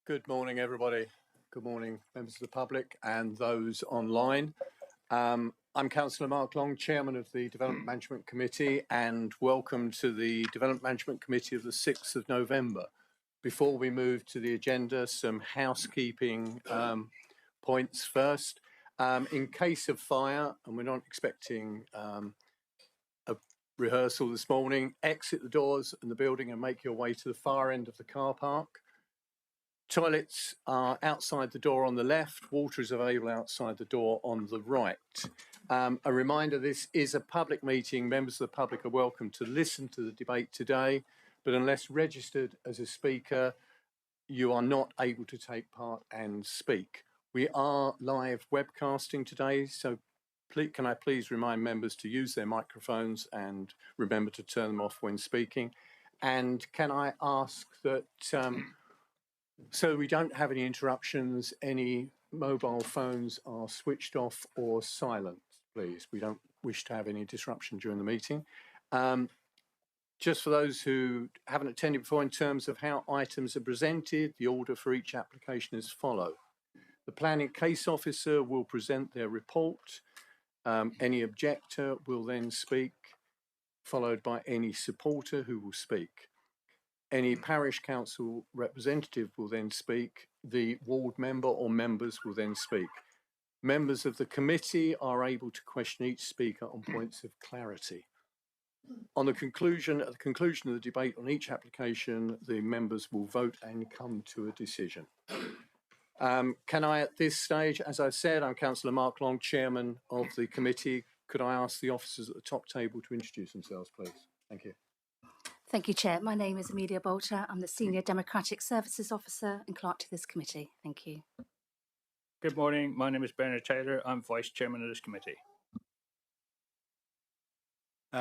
Good morning, everybody. Good morning, members of the public and those online. I'm Councillor Mark Long, Chairman of the Development Management Committee, and welcome to the Development Management Committee of the 6th of November. Before we move to the agenda, some housekeeping points first. In case of fire, and we're not expecting a rehearsal this morning, exit the doors in the building and make your way to the far end of the car park. Toilets are outside the door on the left. Water is available outside the door on the right. A reminder, this is a public meeting. Members of the public are welcome to listen to the debate today, but unless registered as a speaker, you are not able to take part and speak. We are live webcasting today, so can I please remind members to use their microphones and remember to turn them off when speaking. And can I ask that so we don't have any interruptions, any mobile phones are switched off or silent, please. We don't wish to have any disruption during the meeting. Just for those who haven't attended before, in terms of how items are presented, the order for each application is follow. The planning case officer will present their report. Any objector will then speak, followed by any supporter who will speak. Any parish council representative will then speak. The ward member or members will then speak. Members of the committee are able to question each speaker on points of clarity. At the conclusion of the debate on each application, the members will vote and come to a decision. Can I, at this stage, as I've said, I'm Councillor Mark Long, Chairman of the committee. Could I ask the officers at the top table to introduce themselves, please? Thank you. Thank you, Chair. My name is Amelia Bolter. I'm the Senior Democratic Services Officer and Clerk to this committee. Thank you. Good morning. My name is Bernard Taylor. I'm Vice Chairman of this committee.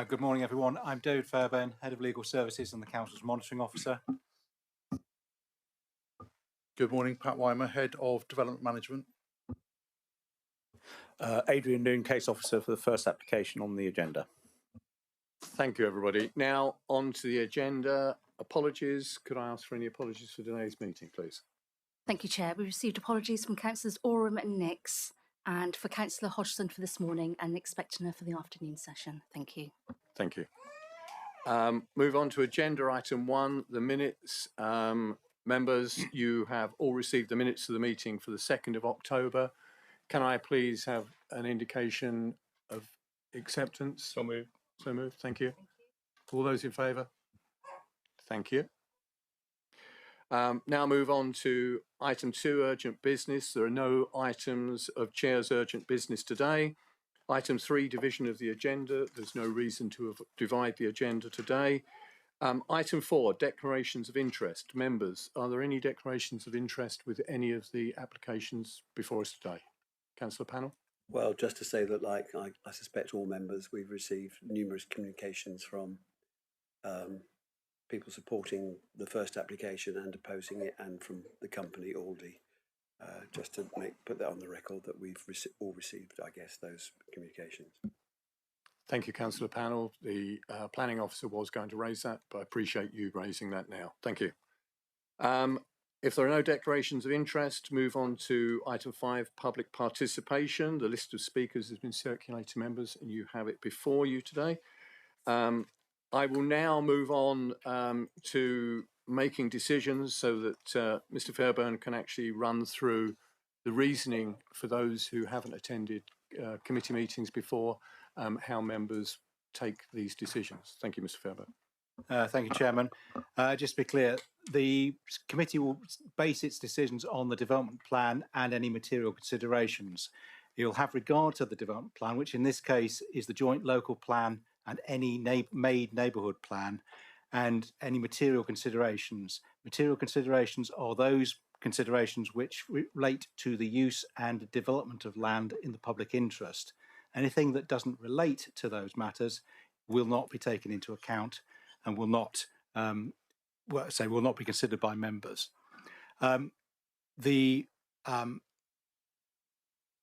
Good morning, everyone. I'm David Fairbairn, Head of Legal Services and the Council's Monitoring Officer. Good morning, Pat Weimer, Head of Development Management. Adrian Noon, Case Officer for the first application on the agenda. Thank you, everybody. Now, on to the agenda. Apologies. Could I ask for any apologies for today's meeting, please? Thank you, Chair. We received apologies from Councillors Oram and Nix, and for Councillor Hodgson for this morning, and expecting her for the afternoon session. Thank you. Thank you. Move on to agenda item 1, the minutes. Members, you have all received the minutes of the meeting for the 2nd of October. Can I please have an indication of acceptance? So moved. So moved. Thank you. All those in favour? Thank you. Now move on to item 2, urgent business. There are no items of Chair's urgent business today. Item 3, division of the agenda. There's no reason to divide the agenda today. Item 4, declarations of interest. Members, are there any declarations of interest with any of the applications before us today? Councillor Panel? Well, just to say that, like I suspect all members, we've received numerous communications from people supporting the first application and opposing it, and from the company Aldi. Just to put that on the record that we've all received, I guess, those communications. Thank you, Councillor Panel. The planning officer was going to raise that, but I appreciate you raising that now. Thank you. If there are no declarations of interest, move on to item 5, public participation. The list of speakers has been circulated to members and you have it before you today. I will now move on to making decisions so that Mr. Fairbairn can actually run through the reasoning for those who haven't attended committee meetings before, how members take these decisions. Thank you, Mr. Fairbairn. Thank you, Chairman. Just to be clear, the committee will base its decisions on the development plan and any material considerations. You'll have regard to the development plan, which in this case is the joint local plan and any made neighbourhood plan, and any material considerations. Material considerations are those considerations which relate to the use and development of land in the public interest. Anything that doesn't relate to those matters will not be taken into account and will not be considered by members. The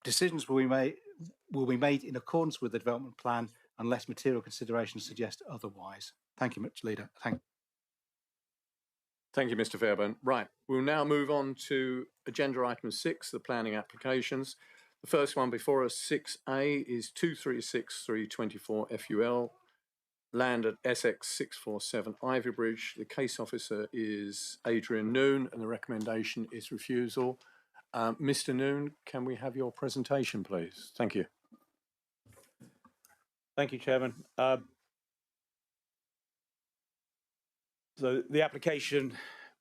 decisions will be made in accordance with the development plan unless material considerations suggest otherwise. Thank you much, Leader. Thank you, Mr. Fairbairn. Right, we'll now move on to agenda item 6, the planning applications. The first one before us, 6A, is 236324 FUL, land at SX 647 Ivybridge. The case officer is Adrian Noon, and the recommendation is refusal. Mr. Noon, can we have your presentation, please? Thank you. Thank you, Chairman. So the application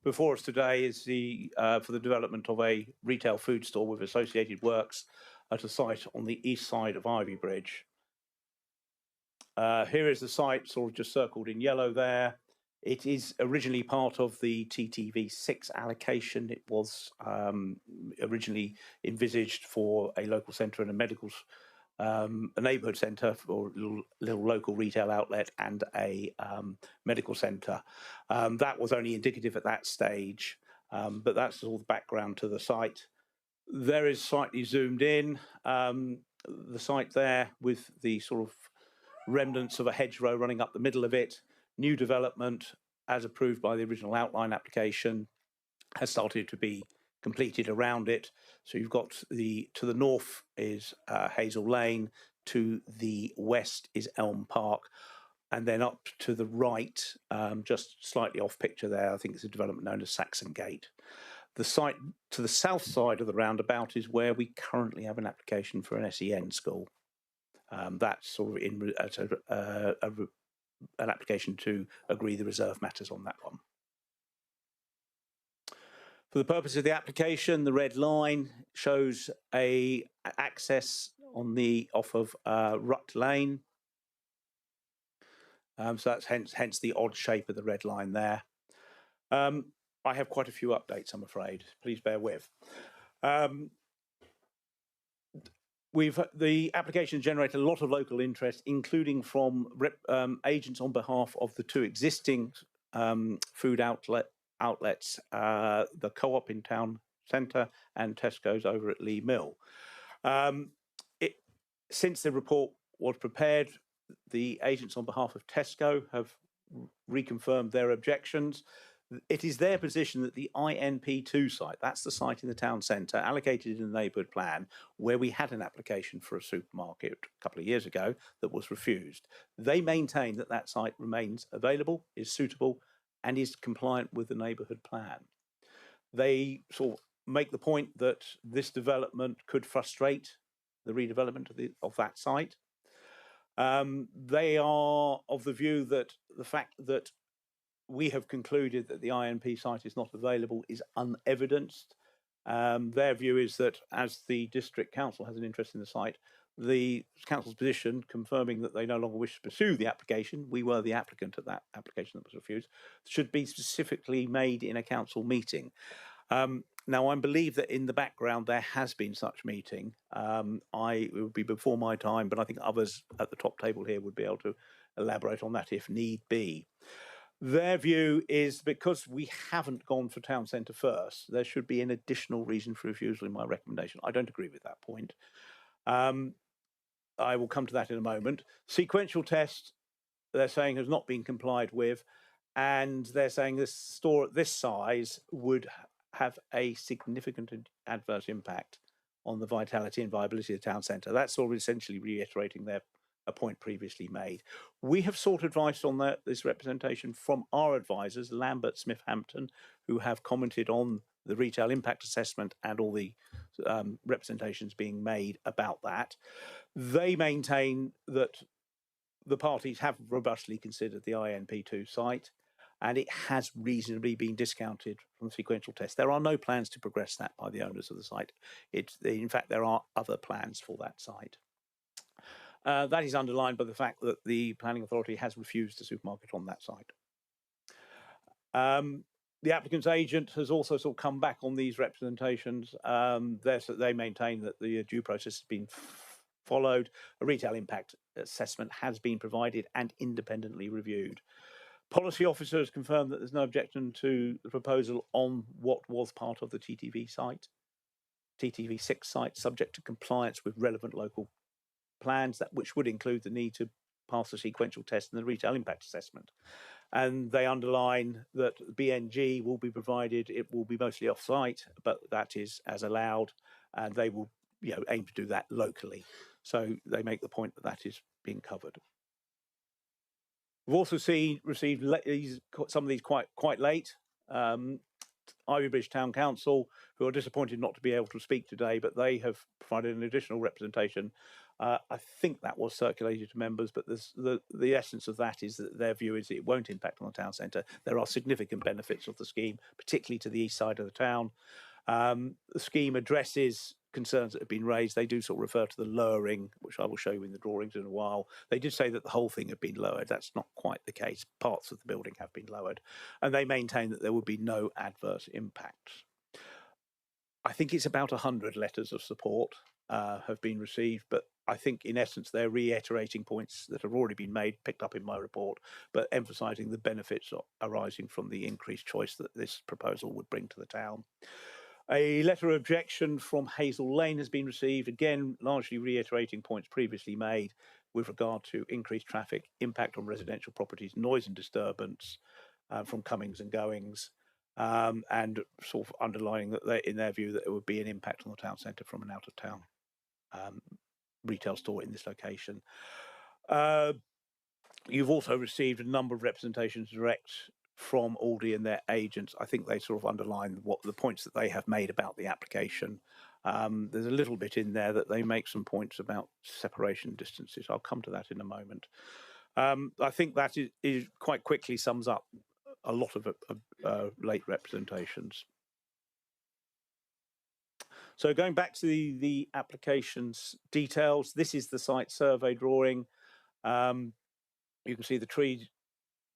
before us today is for the development of a retail food store with associated works at a site on the east side of Ivybridge. Here is the site, sort of just circled in yellow there. It is originally part of the TTV6 allocation. It was originally envisaged for a local centre and a neighbourhood centre for a little local retail outlet and a medical centre. That was only indicative at that stage, but that's all the background to the site. There is slightly zoomed in, the site there with the sort of remnants of a hedgerow running up the middle of it. New development, as approved by the original outline application, has started to be completed around it. So you've got to the north is Hazel Lane, to the west is Elm Park, and then up to the right, just slightly off picture there, I think it's a development known as Saxon Gate. The site to the south side of the roundabout is where we currently have an application for an SEN school. That's sort of an application to agree the reserve matters on that one. For the purpose of the application, the red line shows a access on the off of Rutt Lane. So that's hence the odd shape of the red line there. I have quite a few updates, I'm afraid. Please bear with. The application generated a lot of local interest, including from agents on behalf of the two existing food outlets, the Co-op in Town Centre and Tesco's over at Lee Mill. Since the report was prepared, the agents on behalf of Tesco have reconfirmed their objections. It is their position that the INP2 site, that's the site in the town centre, allocated in the neighbourhood plan, where we had an application for a supermarket a couple of years ago that was refused. They maintain that that site remains available, is suitable, and is compliant with the neighbourhood plan. They sort of make the point that this development could frustrate the redevelopment of that site. They are of the view that the fact that we have concluded that the INP site is not available is unevidenced. Their view is that as the district council has an interest in the site, the council's position confirming that they no longer wish to pursue the application, we were the applicant at that application that was refused, should be specifically made in a council meeting. Now, I believe that in the background there has been such meeting. It would be before my time, but I think others at the top table here would be able to elaborate on that if need be. Their view is because we haven't gone for town centre first, there should be an additional reason for refusal in my recommendation. I don't agree with that point. I will come to that in a moment. Sequential test, they're saying, has not been complied with, and they're saying this store at this size would have a significant adverse impact on the vitality and viability of the town centre. That's sort of essentially reiterating a point previously made. We have sought advice on this representation from our advisors, Lambert Smith Hampton, who have commented on the retail impact assessment and all the representations being made about that. They maintain that the parties have robustly considered the INP2 site, and it has reasonably been discounted from the sequential test. There are no plans to progress that by the owners of the site. In fact, there are other plans for that site. That is underlined by the fact that the planning authority has refused a supermarket on that site. The applicant's agent has also sort of come back on these representations. They maintain that the due process has been followed. A retail impact assessment has been provided and independently reviewed. Policy officer has confirmed that there's no objection to the proposal on what was part of the TTV site, TTV6 site, subject to compliance with relevant local plans, which would include the need to pass the sequential test and the retail impact assessment. And they underline that BNG will be provided. It will be mostly off-site, but that is as allowed, and they will, aim to do that locally. So they make the point that that is being covered. We've also received some of these quite late. Ivy Bridge Town Council, who are disappointed not to be able to speak today, but they have provided an additional representation. I think that was circulated to members, but the essence of that is that their view is it won't impact on the town centre. There are significant benefits of the scheme, particularly to the east side of the town. The scheme addresses concerns that have been raised. They do sort of refer to the lowering, which I will show you in the drawings in a while. They did say that the whole thing had been lowered. That's not quite the case. Parts of the building have been lowered, and they maintain that there would be no adverse impacts. I think it's about 100 letters of support have been received, but I think in essence they're reiterating points that have already been made, picked up in my report, but emphasising the benefits arising from the increased choice that this proposal would bring to the town. A letter of objection from Hazel Lane has been received, again, largely reiterating points previously made with regard to increased traffic, impact on residential properties, noise and disturbance from comings and goings, and sort of underlining that in their view that it would be an impact on the town centre from an out-of-town retail store in this location. You've also received a number of representations direct from Aldi and their agents. I think they sort of underline what the points that they have made about the application. There's a little bit in there that they make some points about separation distances. I'll come to that in a moment. I think that is quite quickly sums up a lot of late representations. So going back to the application's details, this is the site survey drawing. You can see the trees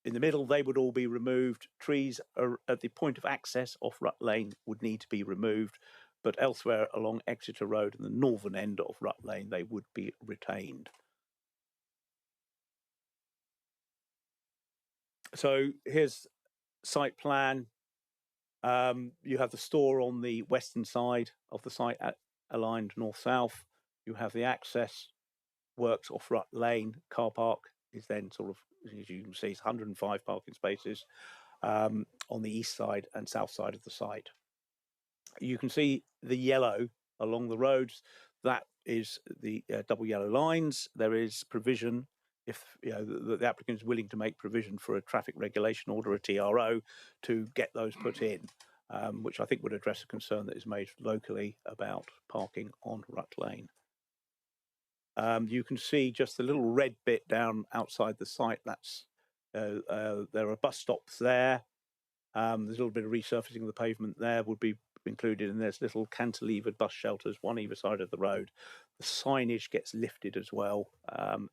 in the middle, they would all be removed. Trees are at the point of access off Rut Lane would need to be removed, but elsewhere along Exeter Road and the northern end of Rut Lane, they would be retained. So here's site plan. You have the store on the western side of the site aligned north-south. You have the access works off Rut Lane. Car park is then sort of, as you can see, it's 105 parking spaces on the east side and south side of the site. You can see the yellow along the roads. That is the double yellow lines. There is provision, if the applicant is willing to make provision for a traffic regulation order, a TRO, to get those put in, which I think would address a concern that is made locally about parking on Rut Lane. You can see just the little red bit down outside the site. That's there are bus stops there. There's a little bit of resurfacing of the pavement there would be included, and there's little cantilevered bus shelters, one either side of the road. The signage gets lifted as well,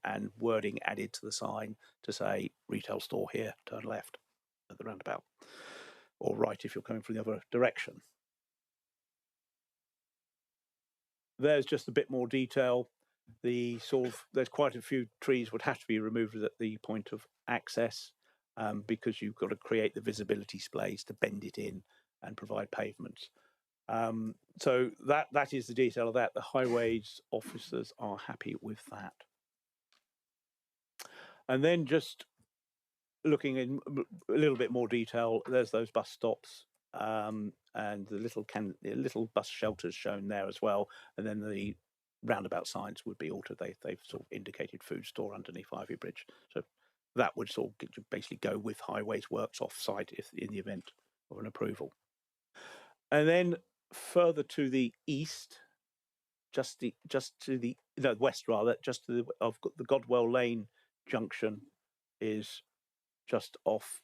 and wording added to the sign to say retail store here, turn left at the roundabout, or right if you're coming from the other direction. There's just a bit more detail. There's quite a few trees would have to be removed at the point of access, because you've got to create the visibility splays to bend it in and provide pavements. So that is the detail of that. The highways officers are happy with that. And then just looking in a little bit more detail, there's those bus stops, and the little bus shelters shown there as well. And then the roundabout signs would be altered. They've sort of indicated food store underneath Ivy Bridge. So that would sort of basically go with highways works off site if in the event of an approval. And then further to the east, west rather, just to the Godwell Lane junction is just off.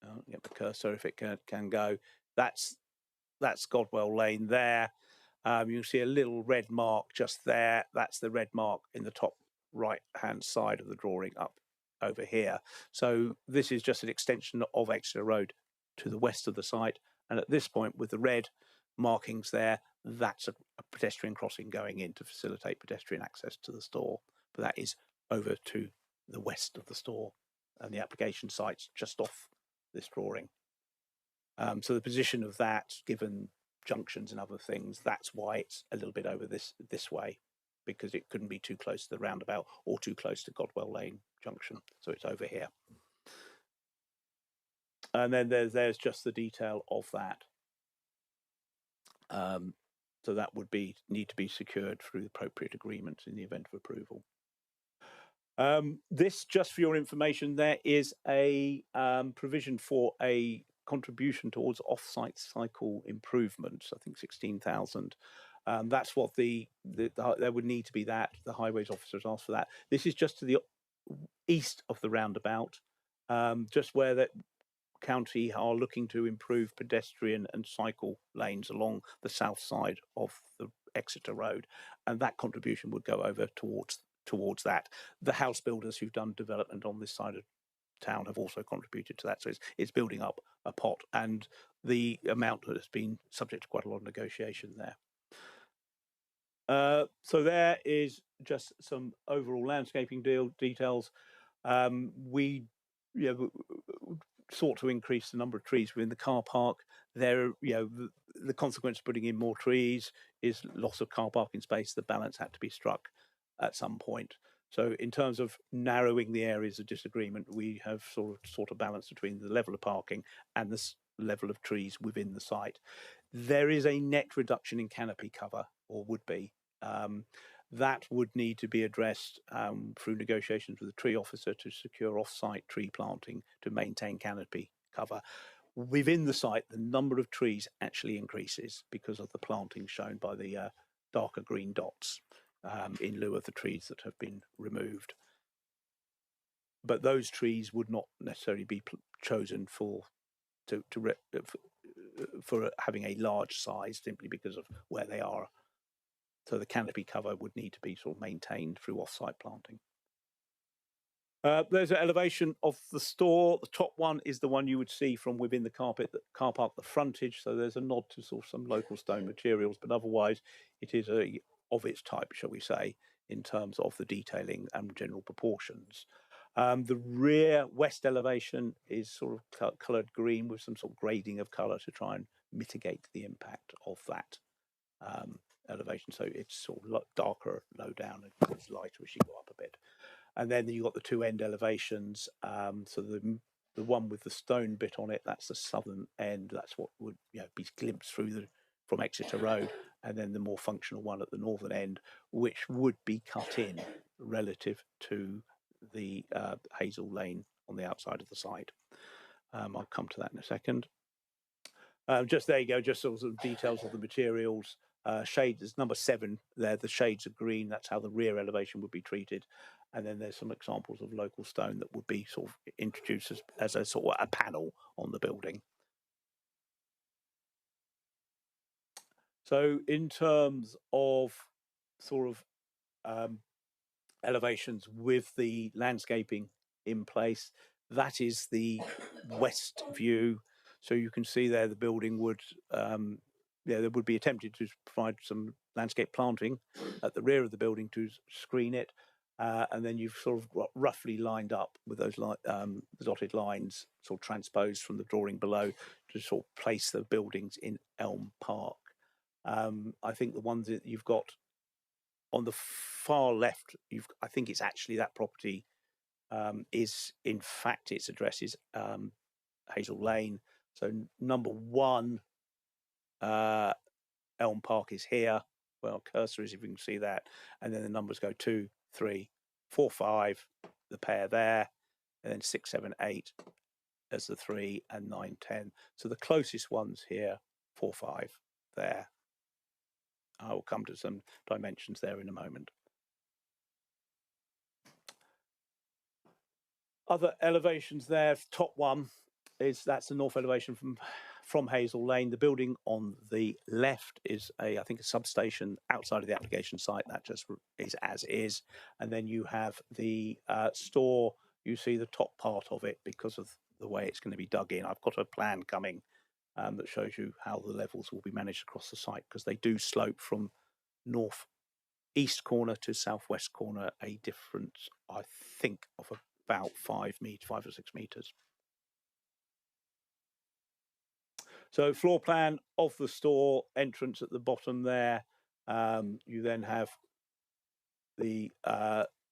I'll get the cursor if it can go. That's Godwell Lane there. You'll see a little red mark just there. That's the red mark in the top right-hand side of the drawing up over here. So this is just an extension of Exeter Road to the west of the site. And at this point, with the red markings there, that's a pedestrian crossing going in to facilitate pedestrian access to the store. But that is over to the west of the store, and the application site's just off this drawing. So the position of that, given junctions and other things, that's why it's a little bit over this way, because it couldn't be too close to the roundabout or too close to Godwell Lane junction. So it's over here. And then there's just the detail of that. So that would need to be secured through the appropriate agreements in the event of approval. This, just for your information, there is a provision for a contribution towards off-site cycle improvements. I think 16,000. That's what there would need to be that. The highways officers asked for that. This is just to the east of the roundabout, just where the county are looking to improve pedestrian and cycle lanes along the south side of the Exeter Road, and that contribution would go over towards that. The house builders who've done development on this side of town have also contributed to that, so it's building up a pot, and the amount has been subject to quite a lot of negotiation there. So there is just some overall landscaping details. We sought to increase the number of trees within the car park. There, the consequence of putting in more trees is loss of car parking space. The balance had to be struck at some point. So in terms of narrowing the areas of disagreement, we have sort of balance between the level of parking and the level of trees within the site. There is a net reduction in canopy cover, or would be. That would need to be addressed through negotiations with the tree officer to secure off-site tree planting to maintain canopy cover. Within the site, the number of trees actually increases because of the planting shown by the darker green dots in lieu of the trees that have been removed. But those trees would not necessarily be chosen for having a large size simply because of where they are. So the canopy cover would need to be sort of maintained through off-site planting. There's an elevation of the store. The top one is the one you would see from within the car park, the frontage. So there's a nod to sort of some local stone materials, but otherwise it is of its type, shall we say, in terms of the detailing and general proportions. The rear west elevation is sort of coloured green with some sort of grading of colour to try and mitigate the impact of that elevation. So it's sort of darker low down and it's lighter as you go up a bit. And then you've got the two end elevations. So the one with the stone bit on it, that's the southern end. That's what would be glimpsed through from Exeter Road. And then the more functional one at the northern end, which would be cut in relative to the Hazel Lane on the outside of the site. I'll come to that in a second. Just there you go, just sort of details of the materials. Shades is number 7 there. The shades are green. That's how the rear elevation would be treated. And then there's some examples of local stone that would be sort of introduced as a sort of a panel on the building. So in terms of sort of elevations with the landscaping in place, that is the west view. So you can see there the building would there would be attempted to provide some landscape planting at the rear of the building to screen it. And then you've sort of got roughly lined up with those dotted lines sort of transposed from the drawing below to sort of place the buildings in Elm Park. I think the ones that you've got on the far left, I think it's actually that property is, in fact, its address is Hazel Lane. So number 1, Elm Park is here. Well, cursor is, if you can see that. And then the numbers go 2, 3, 4, 5, the pair there, and then 6, 7, 8 as the 3, and 9, 10. So the closest ones here, 4, 5 there. I will come to some dimensions there in a moment. Other elevations there, top one that's the north elevation from Hazel Lane. The building on the left is I think a substation outside of the application site. That just is as is. And then you have the store. You see the top part of it because of the way it's going to be dug in. I've got a plan coming that shows you how the levels will be managed across the site, because they do slope from north east corner to southwest corner, a difference, I think, of about 5 or 6 meters. So floor plan of the store, entrance at the bottom there. You then have the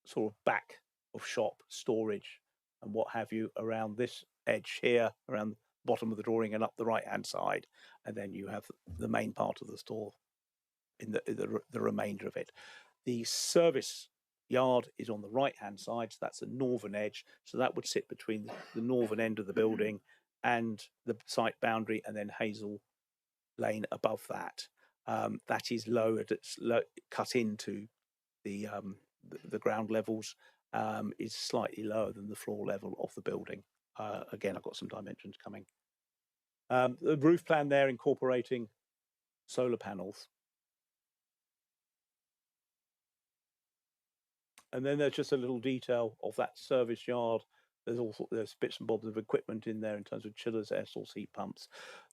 sort of back of shop storage and what have you around this edge here, around bottom of the drawing and up the right hand side, and then you have the main part of the store in the remainder of it. The service yard is on the right hand side, so that's the northern edge, so that would sit between the northern end of the building and the site boundary, and then Hazel Lane above that. That is lowered, it's cut into the ground levels, is slightly lower than the floor level of the building. Again, I've got some dimensions coming. The roof plan there incorporating solar panels. And then there's just a little detail of that service yard. There's bits and bobs of equipment in there in terms of chillers, air source heat pumps.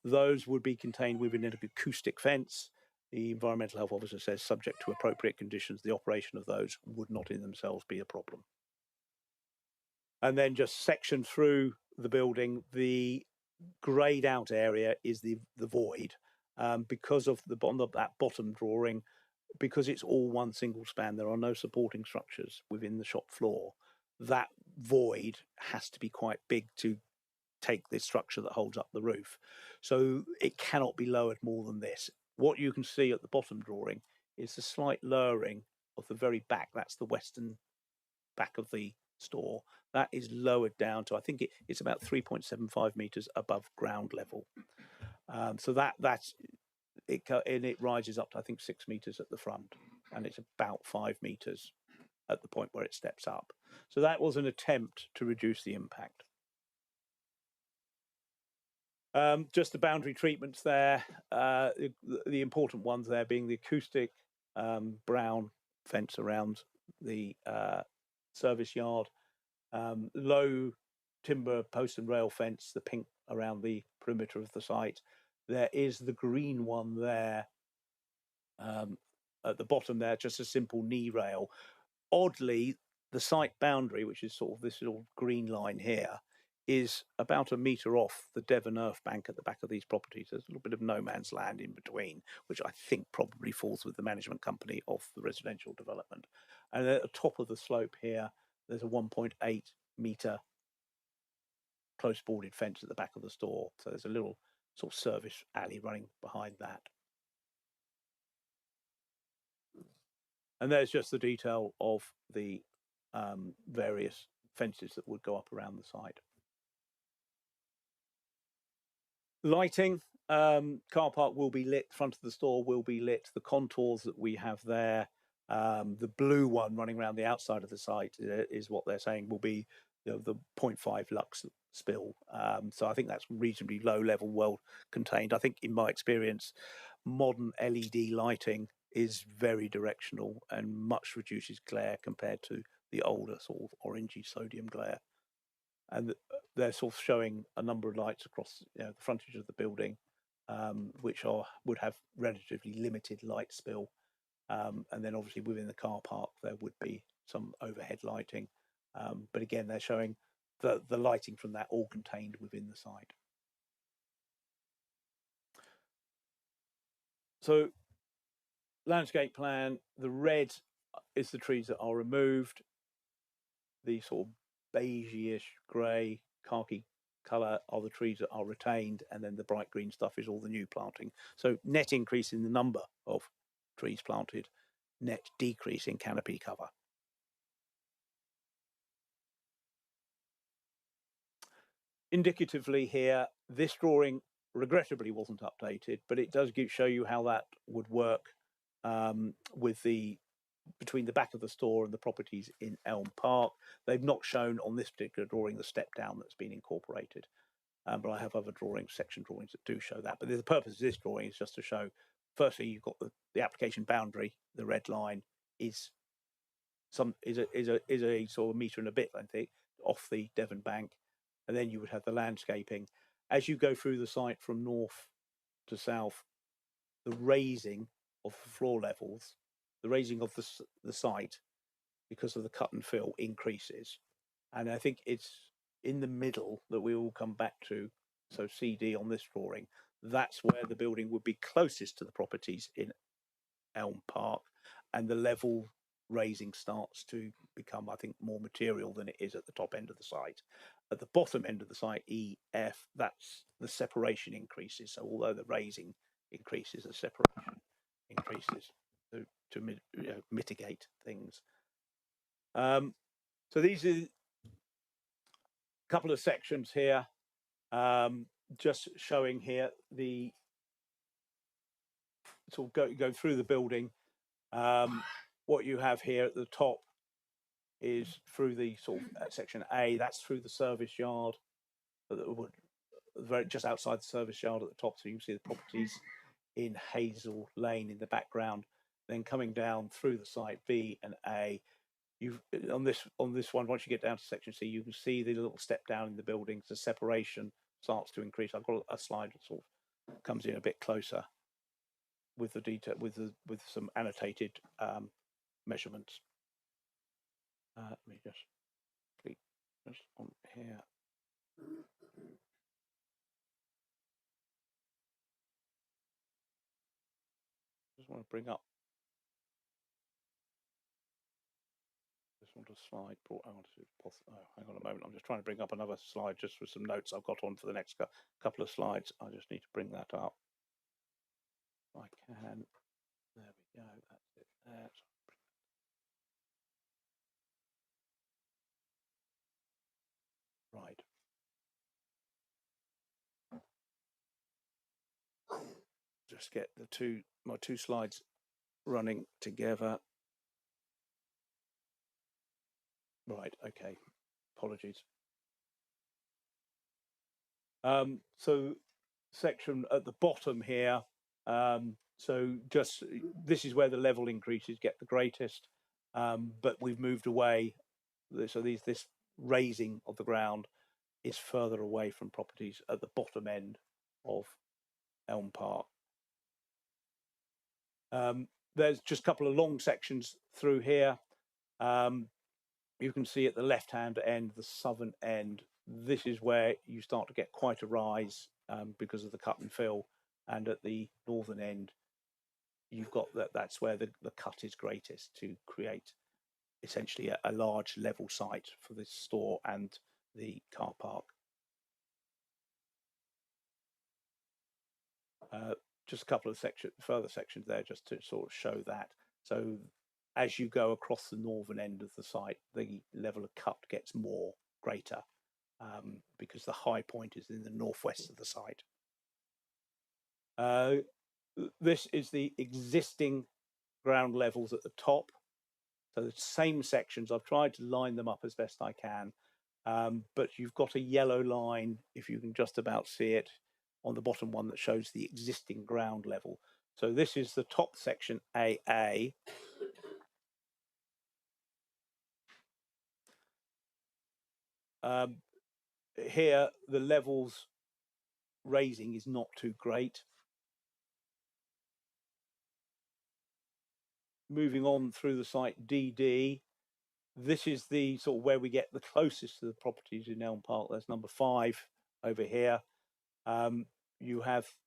Those would be contained within an acoustic fence. The environmental health officer says, subject to appropriate conditions, the operation of those would not in themselves be a problem. And then just sectioned through the building, the greyed out area is the void, because of that bottom drawing. Because it's all one single span, there are no supporting structures within the shop floor. That void has to be quite big to take this structure that holds up the roof. So it cannot be lowered more than this. What you can see at the bottom drawing is the slight lowering of the very back. That's the western back of the store. That is lowered down to, I think it's about 3.75 meters above ground level. So that's it rises up to, I think, 6 meters at the front, and it's about 5 meters at the point where it steps up. So that was an attempt to reduce the impact. Just the boundary treatments there. The important ones there being the acoustic brown fence around the service yard, low timber post and rail fence, the pink around the perimeter of the site. There is the green one there at the bottom there, just a simple knee rail. Oddly, the site boundary, which is sort of this little green line here, is about a metre off the Devon Earth Bank at the back of these properties. There's a little bit of no man's land in between, which I think probably falls with the management company of the residential development. And at the top of the slope here, there's a 1.8 metre close boarded fence at the back of the store. So there's a little sort of service alley running behind that. And there's just the detail of the various fences that would go up around the site. Lighting, car park will be lit, front of the store will be lit. The contours that we have there, the blue one running around the outside of the site is what they're saying will be the 0.5 lux spill. So I think that's reasonably low level, well contained. I think in my experience, modern LED lighting is very directional and much reduces glare compared to the older sort of orangey sodium glare. And they're sort of showing a number of lights across the frontage of the building, which would have relatively limited light spill. And then obviously within the car park, there would be some overhead lighting. But again, they're showing the lighting from that all contained within the site. So landscape plan, the red is the trees that are removed. The sort of beige-ish grey khaki colour are the trees that are retained, and then the bright green stuff is all the new planting. So net increase in the number of trees planted, net decrease in canopy cover. Indicatively here, this drawing regrettably wasn't updated, but it does show you how that would work with between the back of the store and the properties in Elm Park. They've not shown on this particular drawing the step down that's been incorporated, but I have other drawings, section drawings that do show that. But the purpose of this drawing is just to show, firstly, you've got the application boundary, the red line is a sort of metre and a bit, I think, off the Devon Bank, and then you would have the landscaping. As you go through the site from north to south, the raising of the floor levels, the raising of the site, because of the cut and fill, increases. And I think it's in the middle that we will come back to, so CD on this drawing, that's where the building would be closest to the properties in Elm Park, and the level raising starts to become, I think, more material than it is at the top end of the site. At the bottom end of the site, EF, that's the separation increases. So although the raising increases, the separation increases to mitigate things. So these are a couple of sections here, just showing here the sort of go through the building. What you have here at the top is through the sort of section A, that's through the service yard, just outside the service yard at the top. So you can see the properties in Hazel Lane in the background. Then coming down through the site B and A, you've on this one, once you get down to section C, you can see the little step down in the buildings. The separation starts to increase. I've got a slide that sort of comes in a bit closer with the detail, with some annotated measurements. Let me just click just on here. Just want to bring up slide brought out. Hang on a moment. I'm just trying to bring up another slide just with some notes I've got on for the next couple of slides. I just need to bring that up. If I can. There we go. That's it. Right. Just get my two slides running together. Right. Okay. Apologies. So section at the bottom here. So just this is where the level increases get the greatest, but we've moved away. So this raising of the ground is further away from properties at the bottom end of Elm Park. There's just a couple of long sections through here. You can see at the left-hand end, the southern end, this is where you start to get quite a rise because of the cut and fill. And at the northern end, you've got that's where the cut is greatest to create essentially a large level site for the store and the car park. Just a couple of further sections there just to sort of show that. So as you go across the northern end of the site, the level of cut gets greater because the high point is in the northwest of the site. This is the existing ground levels at the top. So the same sections, I've tried to line them up as best I can, but you've got a yellow line, if you can just about see it, on the bottom one that shows the existing ground level. So this is the top section AA. Here, the levels raising is not too great. Moving on through the site DD, this is the sort of where we get the closest to the properties in Elm Park. That's number 5 over here.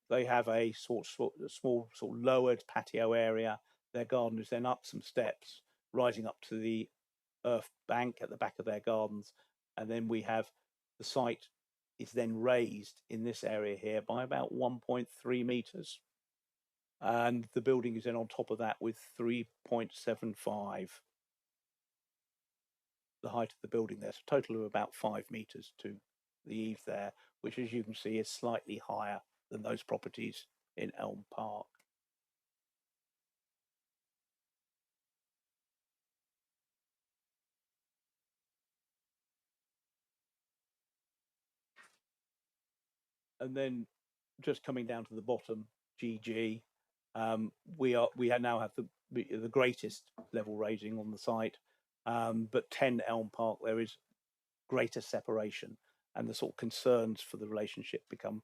They have a small sort of lowered patio area. Their garden is then up some steps, rising up to the earth bank at the back of their gardens, and then we have the site is then raised in this area here by about 1.3 meters, and the building is then on top of that with 3.75. The height of the building there, so a total of about 5 meters to the eave there, which, as you can see, is slightly higher than those properties in Elm Park. And then just coming down to the bottom, GG, we now have the greatest level raising on the site, but 10 Elm Park, there is greater separation, and the sort of concerns for the relationship become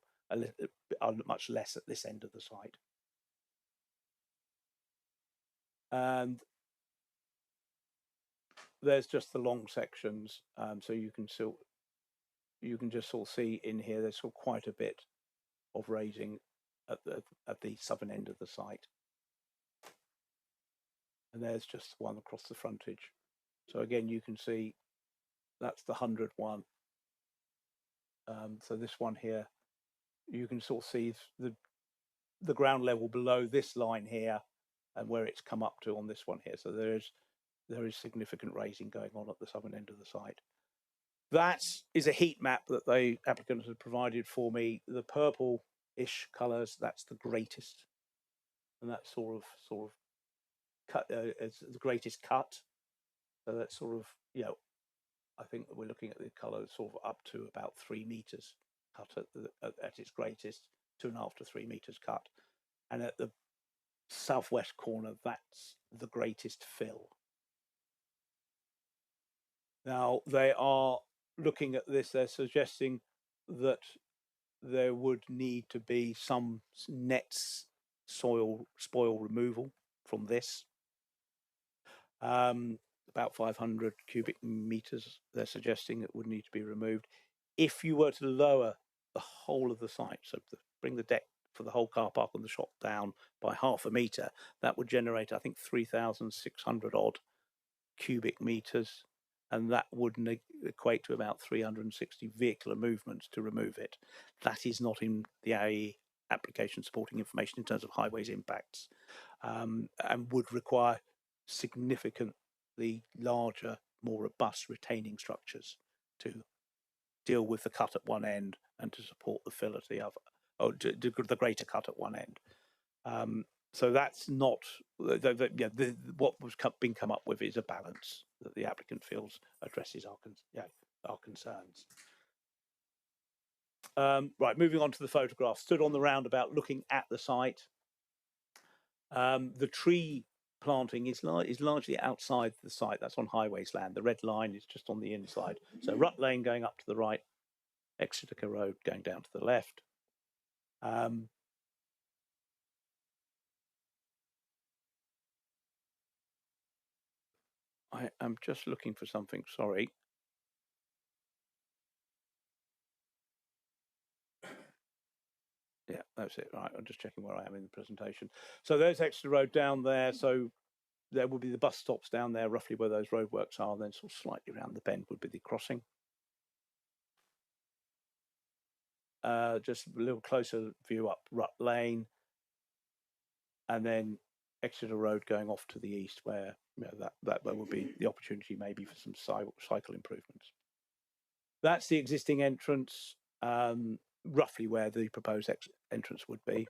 are much less at this end of the site. And there's just the long sections, so you can just sort of see in here there's sort of quite a bit of raising at the southern end of the site. And there's just one across the frontage. So again, you can see that's the 100 one. So this one here, you can sort of see the ground level below this line here, and where it's come up to on this one here. So there is significant raising going on at the southern end of the site. That is a heat map that the applicant has provided for me. The purple-ish colours, that's the greatest, and that's sort of cut as the greatest cut. So that's sort of, you know, I think that we're looking at the colour sort of up to about 3 meters cut at its greatest, 2.5 to 3 meters cut, and at the southwest corner, that's the greatest fill. Now they are looking at this. They're suggesting that there would need to be some net soil spoil removal from this. About 500 cubic meters, they're suggesting it would need to be removed. If you were to lower the whole of the site, so bring the deck for the whole car park and the shop down by 0.5 meter, that would generate, I think, 3,600 odd cubic meters, and that would equate to about 360 vehicular movements to remove it. That is not in the AE application supporting information in terms of highways impacts, and would require significantly larger, more robust retaining structures to deal with the cut at one end and to support the fill at the other, or the greater cut at one end. So that's not what was being come up with is a balance that the applicant feels addresses our concerns. Right, moving on to the photograph. Stood on the roundabout looking at the site. The tree planting is largely outside the site. That's on highways land. The red line is just on the inside. So Rut Lane going up to the right, Exeter Road going down to the left. I am just looking for something, sorry. Yeah, that's it. Right, I'm just checking where I am in the presentation. So there's Exeter Road down there. So there will be the bus stops down there, roughly where those roadworks are. Then sort of slightly around the bend would be the crossing. Just a little closer view up Rut Lane, and then Exeter Road going off to the east, where that would be the opportunity maybe for some cycle improvements. That's the existing entrance, roughly where the proposed entrance would be.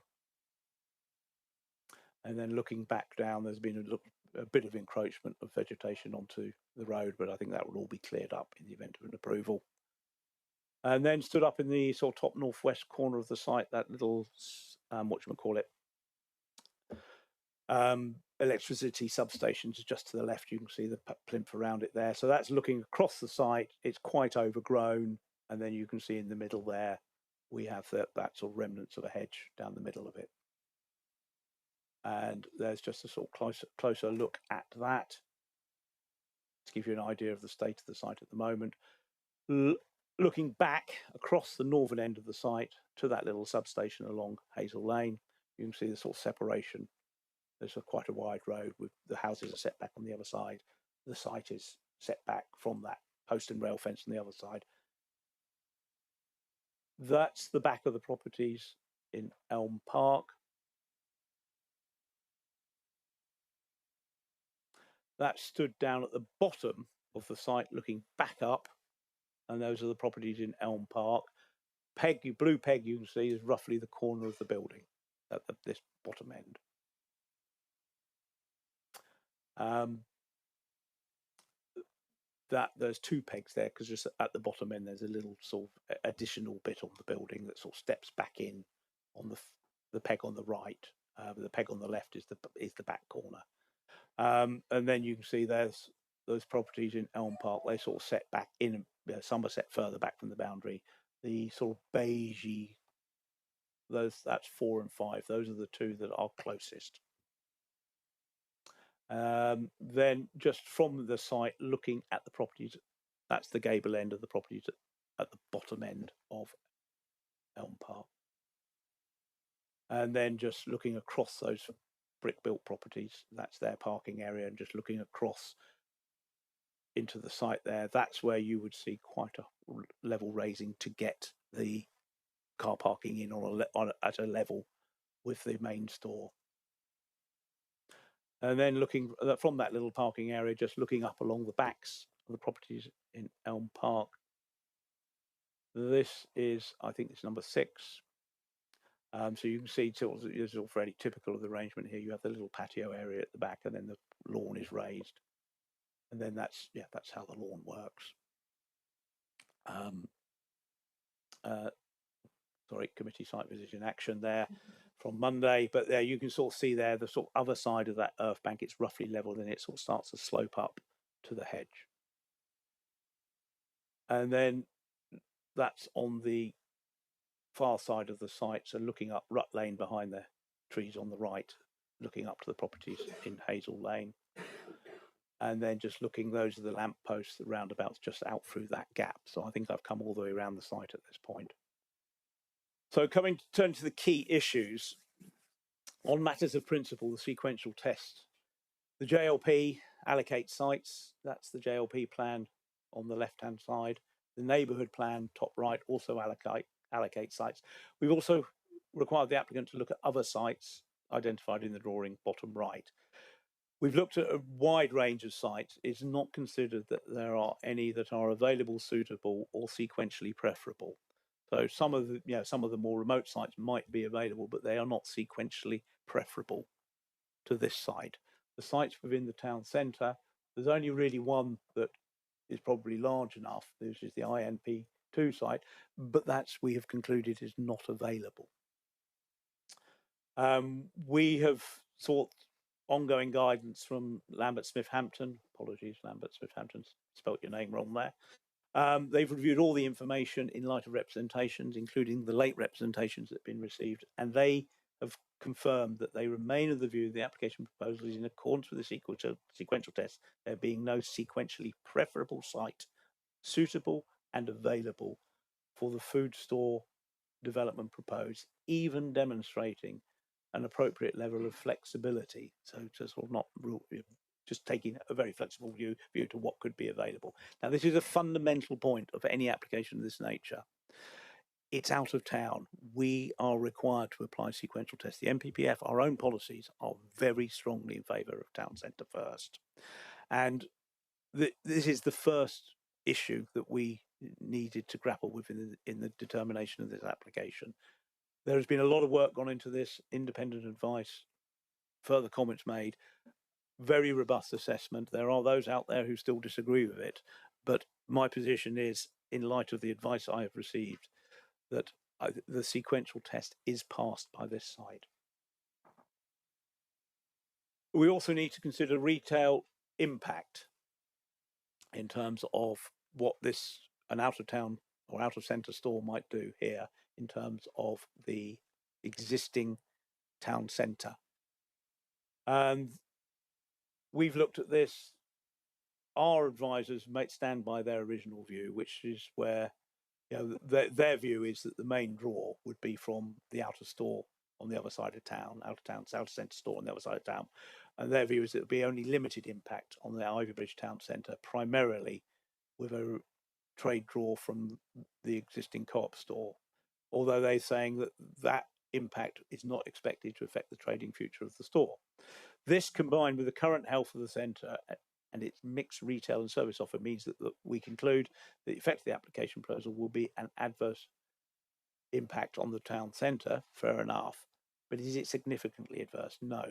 And then looking back down, there's been a bit of encroachment of vegetation onto the road, but I think that will all be cleared up in the event of an approval. And then stood up in the sort of top northwest corner of the site, that little, electricity substations just to the left. You can see the plinth around it there. So that's looking across the site. It's quite overgrown. And then you can see in the middle there, we have that sort of remnants of a hedge down the middle of it. And there's just a sort of closer look at that to give you an idea of the state of the site at the moment. Looking back across the northern end of the site to that little substation along Hazel Lane, you can see the sort of separation. There's quite a wide road with the houses are set back on the other side. The site is set back from that post and rail fence on the other side. That's the back of the properties in Elm Park. That stood down at the bottom of the site looking back up, and those are the properties in Elm Park. Blue peg you can see is roughly the corner of the building at this bottom end. That there's 2 pegs there because just at the bottom end there's a little sort of additional bit on the building that sort of steps back in on the peg on the right. The peg on the left is the back corner. And then you can see there's those properties in Elm Park. They sort of set back in. Some are set further back from the boundary. The sort of beigey, that's 4 and 5. Those are the 2 that are closest. Then just from the site looking at the properties, that's the gable end of the properties at the bottom end of Elm Park. And then just looking across those brick built properties, that's their parking area, and just looking across into the site there, that's where you would see quite a level raising to get the car parking in at a level with the main store. And then looking from that little parking area, just looking up along the backs of the properties in Elm Park. This is, I think it's number 6. So you can see it's all fairly typical of the arrangement here. You have the little patio area at the back, and then the lawn is raised. And then that's how the lawn works. Committee site visit in action there from Monday, but there you can sort of see there the sort of other side of that earth bank. It's roughly level, and it sort of starts to slope up to the hedge. And then that's on the far side of the site, so looking up Rut Lane behind the trees on the right, looking up to the properties in Hazel Lane. And then just looking, those are the lamp posts, the roundabouts just out through that gap. So I think I've come all the way around the site at this point. So turn to the key issues. On matters of principle, the sequential test. The JLP allocates sites. That's the JLP plan on the left-hand side. The neighbourhood plan, top right, also allocate sites. We've also required the applicant to look at other sites identified in the drawing, bottom right. We've looked at a wide range of sites. It's not considered that there are any that are available, suitable, or sequentially preferable. So some of the more remote sites might be available, but they are not sequentially preferable to this site. The sites within the town centre, there's only really one that is probably large enough, which is the INP2 site, but we have concluded is not available. We have sought ongoing guidance from Lambert Smith Hampton. Apologies, Lambert Smith Hampton, spelt your name wrong there. They've reviewed all the information in light of representations, including the late representations that have been received, and they have confirmed that they remain of the view the application proposal is in accordance with the sequential test, there being no sequentially preferable site suitable and available for the food store development proposed, even demonstrating an appropriate level of flexibility. So to sort of not just taking a very flexible view to what could be available. Now, this is a fundamental point of any application of this nature. It's out of town. We are required to apply sequential tests. The NPPF, our own policies, are very strongly in favour of town centre first. And this is the first issue that we needed to grapple with in the determination of this application. There has been a lot of work gone into this, independent advice, further comments made, very robust assessment. There are those out there who still disagree with it, but my position is, in light of the advice I have received, that the sequential test is passed by this side. We also need to consider retail impact in terms of what an out-of-town or out-of-centre store might do here in terms of the existing town centre. And we've looked at this. Our advisors might stand by their original view, which is where their view is that the main draw would be from the outer store on the other side of town, outer centre store on the other side of town. And their view is that it would be only limited impact on the Ivybridge town centre, primarily with a trade draw from the existing Co-op store, although they're saying that impact is not expected to affect the trading future of the store. This, combined with the current health of the centre and its mixed retail and service offer, means that we conclude the effect of the application proposal will be an adverse impact on the town centre. Fair enough, but is it significantly adverse? No.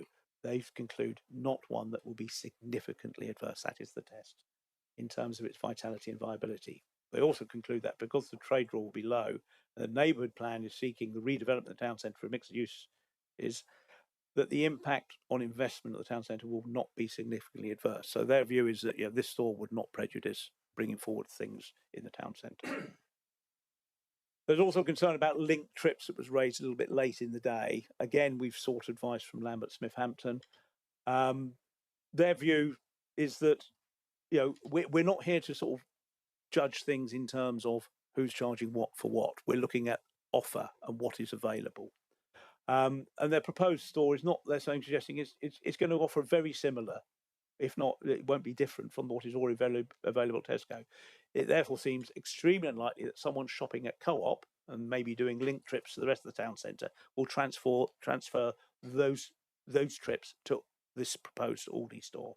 They conclude not one that will be significantly adverse. That is the test in terms of its vitality and viability. They also conclude that because the trade draw will be low, and the neighbourhood plan is seeking the redevelopment of the town centre for mixed use, is that the impact on investment at the town centre will not be significantly adverse. So their view is that this store would not prejudice bringing forward things in the town centre. There's also concern about linked trips that was raised a little bit late in the day. Again, we've sought advice from Lambert Smith Hampton. Their view is that we're not here to sort of judge things in terms of who's charging what for what. We're looking at offer and what is available. And their proposed store is not, they're suggesting it's going to offer very similar, if not, it won't be different from what is already available at Tesco. It therefore seems extremely unlikely that someone shopping at Co-op and maybe doing link trips to the rest of the town centre will transfer those trips to this proposed Aldi store.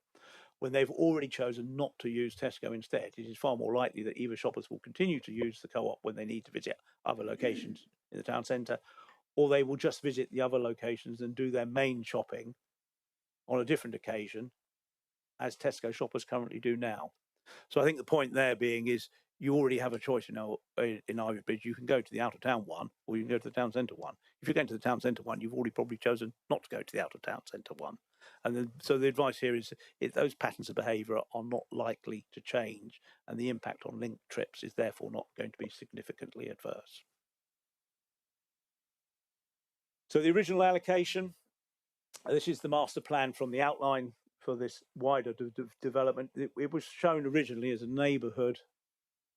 When they've already chosen not to use Tesco instead, it is far more likely that either shoppers will continue to use the co-op when they need to visit other locations in the town centre, or they will just visit the other locations and do their main shopping on a different occasion, as Tesco shoppers currently do now. So I think the point there being is you already have a choice in Ivybridge. You can go to the out of town one, or you can go to the town centre one. If you're going to the town centre one, you've already probably chosen not to go to the out of town centre one. And so the advice here is those patterns of behaviour are not likely to change, and the impact on link trips is therefore not going to be significantly adverse. So the original allocation, this is the master plan from the outline for this wider development. It was shown originally as a neighbourhood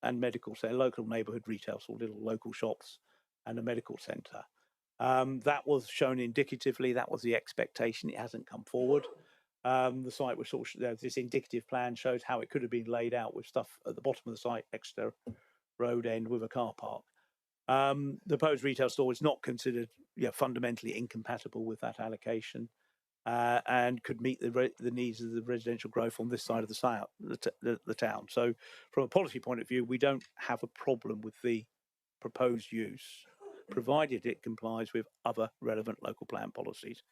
and medical, say local neighbourhood retail, so little local shops and a medical centre. That was shown indicatively. That was the expectation. It hasn't come forward. The site was sort of, this indicative plan shows how it could have been laid out with stuff at the bottom of the site, Exeter Road end with a car park. The proposed retail store is not considered fundamentally incompatible with that allocation, and could meet the needs of the residential growth on this side of the town. So from a policy point of view, we don't have a problem with the proposed use, provided it complies with other relevant local plan policies.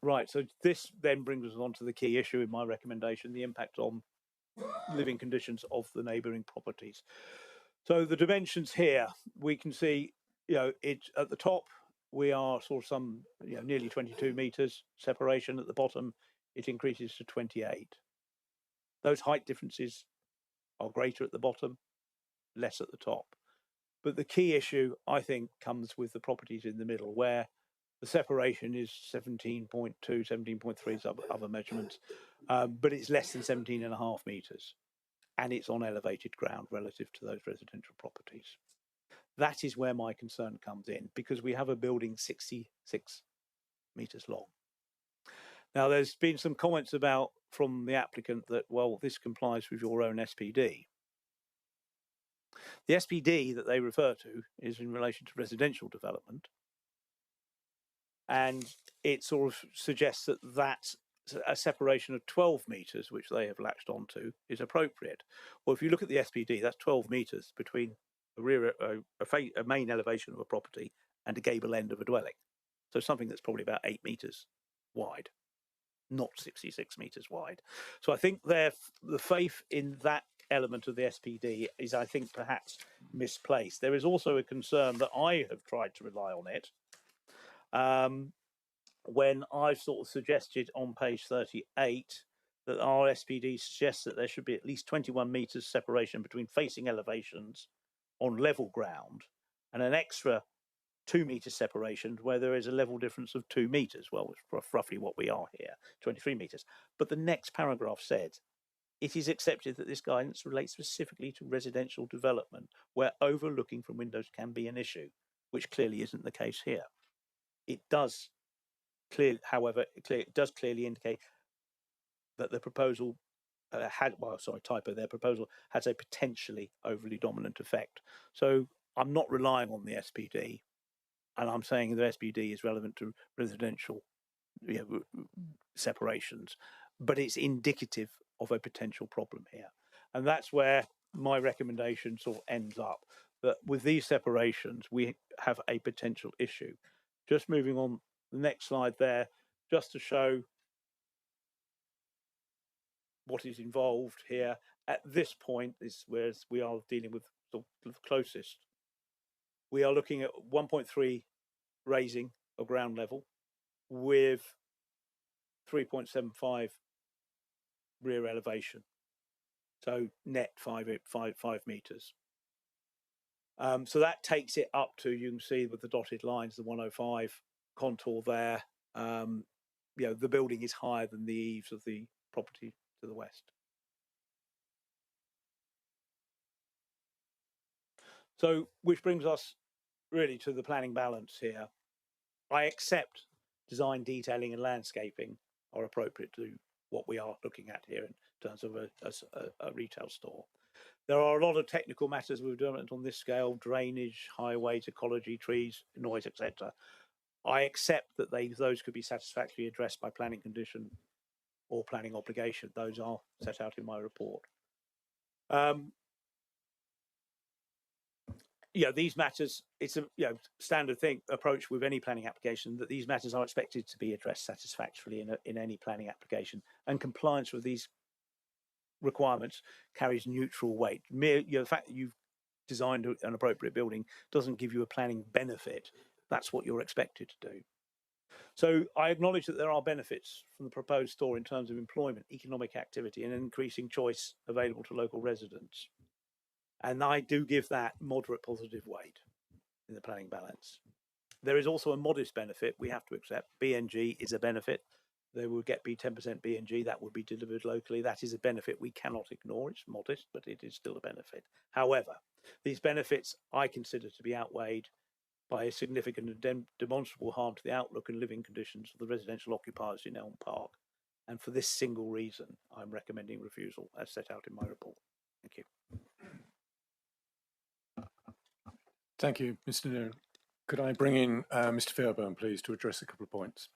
Right, so this then brings us on to the key issue in my recommendation, the impact on living conditions of the neighbouring properties. So the dimensions here, we can see, it's at the top, we are sort of some, nearly 22 metres separation. At the bottom, it increases to 28. Those height differences are greater at the bottom, less at the top. But the key issue, I think, comes with the properties in the middle, where the separation is 17.2, 17.3 other measurements, but it's less than 17.5 metres, and it's on elevated ground relative to those residential properties. That is where my concern comes in, because we have a building 66 metres long. Now, there's been some comments from the applicant that, well, this complies with your own SPD. The SPD that they refer to is in relation to residential development, and it sort of suggests that a separation of 12 metres, which they have latched onto, is appropriate. Well, if you look at the SPD, that's 12 metres between a main elevation of a property and a gable end of a dwelling. So something that's probably about 8 metres wide, not 66 metres wide. So I think the faith in that element of the SPD is, I think, perhaps misplaced. There is also a concern that I have tried to rely on it when I've sort of suggested on page 38 that our SPD suggests that there should be at least 21 metres separation between facing elevations on level ground and an extra 2 metre separation where there is a level difference of 2 metres. Well, it's roughly what we are here, 23 metres. But the next paragraph said, it is accepted that this guidance relates specifically to residential development where overlooking from windows can be an issue, which clearly isn't the case here. It does clearly, however, it does clearly indicate that the proposal their proposal has a potentially overly dominant effect. So I'm not relying on the SPD, and I'm saying the SPD is relevant to residential separations, but it's indicative of a potential problem here. And that's where my recommendation sort of ends up, that with these separations, we have a potential issue. Just moving on the next slide there, just to show what is involved here. At this point, is where we are dealing with the closest. We are looking at 1.3 raising of ground level with 3.75 rear elevation. So net 5 metres. So that takes it up to, you can see with the dotted lines, the 105 contour there. The building is higher than the eaves of the property to the west. So, which brings us really to the planning balance here. I accept design, detailing and landscaping are appropriate to what we are looking at here in terms of a retail store. There are a lot of technical matters with development on this scale: drainage, highways, ecology, trees, noise, etc. I accept that those could be satisfactorily addressed by planning condition or planning obligation. Those are set out in my report. These matters, it's a standard approach with any planning application, that these matters are expected to be addressed satisfactorily in any planning application, and compliance with these requirements carries neutral weight. The fact that you've designed an appropriate building doesn't give you a planning benefit. That's what you're expected to do. So I acknowledge that there are benefits from the proposed store in terms of employment, economic activity, and increasing choice available to local residents. And I do give that moderate positive weight in the planning balance. There is also a modest benefit we have to accept. BNG is a benefit. They will get 10% BNG. That would be delivered locally. That is a benefit we cannot ignore. It's modest, but it is still a benefit. However, these benefits I consider to be outweighed by a significant and demonstrable harm to the outlook and living conditions of the residential occupiers in Elm Park. And for this single reason, I'm recommending refusal as set out in my report. Thank you. Thank you, Mr. Noon. Could I bring in Mr. Fairburn, please, to address a couple of points?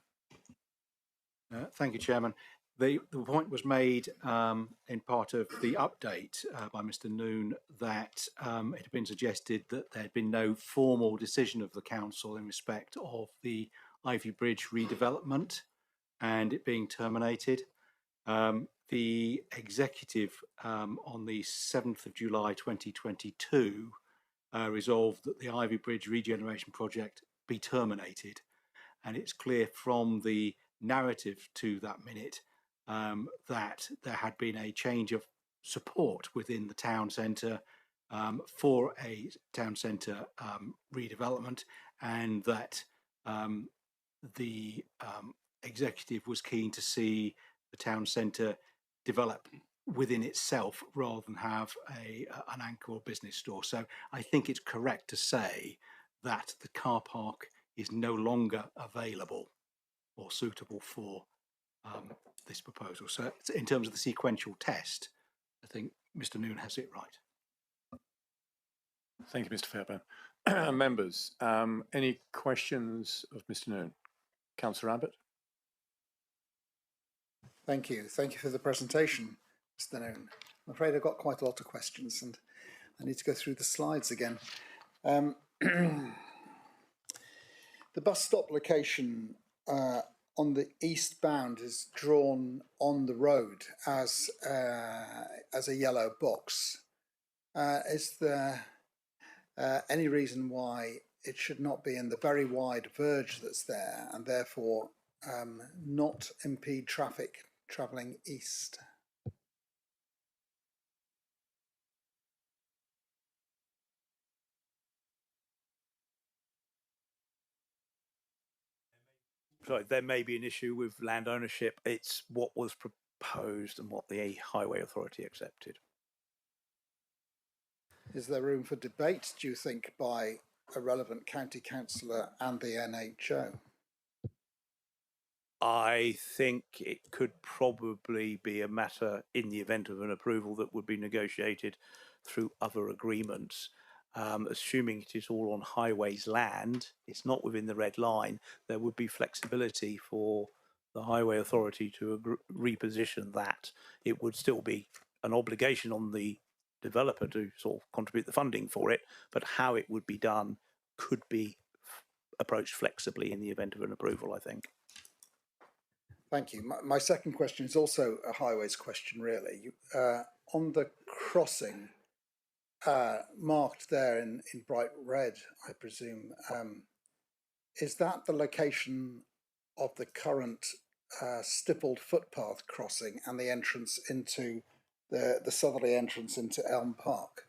Thank you, Chairman. The point was made in part of the update by Mr. Noon that it had been suggested that there had been no formal decision of the council in respect of the Ivy Bridge redevelopment and it being terminated. The executive on the 7th of July 2022 resolved that the Ivy Bridge regeneration project be terminated, and it's clear from the narrative to that minute that there had been a change of support within the town centre for a town centre redevelopment, and that the executive was keen to see the town centre develop within itself rather than have an anchor or business store. So I think it's correct to say that the car park is no longer available or suitable for this proposal. So in terms of the sequential test, I think Mr. Noon has it right. Thank you, Mr. Fairburn. Members, any questions of Mr. Noon? Councillor Abbott? Thank you. Thank you for the presentation, Mr. Noon. I'm afraid I've got quite a lot of questions and I need to go through the slides again. The bus stop location on the eastbound is drawn on the road as a yellow box. Is there any reason why it should not be in the very wide verge that's there and therefore not impede traffic travelling east? Sorry, there may be an issue with land ownership. It's what was proposed and what the Highway Authority accepted. Is there room for debate, do you think, by a relevant county councillor and the NHO? I think it could probably be a matter in the event of an approval that would be negotiated through other agreements. Assuming it is all on highways land, it's not within the red line, there would be flexibility for the Highway Authority to reposition that. It would still be an obligation on the developer to sort of contribute the funding for it, but how it would be done could be approached flexibly in the event of an approval, I think. Thank you. My second question is also a highways question, really. On the crossing, marked there in bright red, I presume, is that the location of the current stippled footpath crossing and the entrance into the southerly entrance into Elm Park?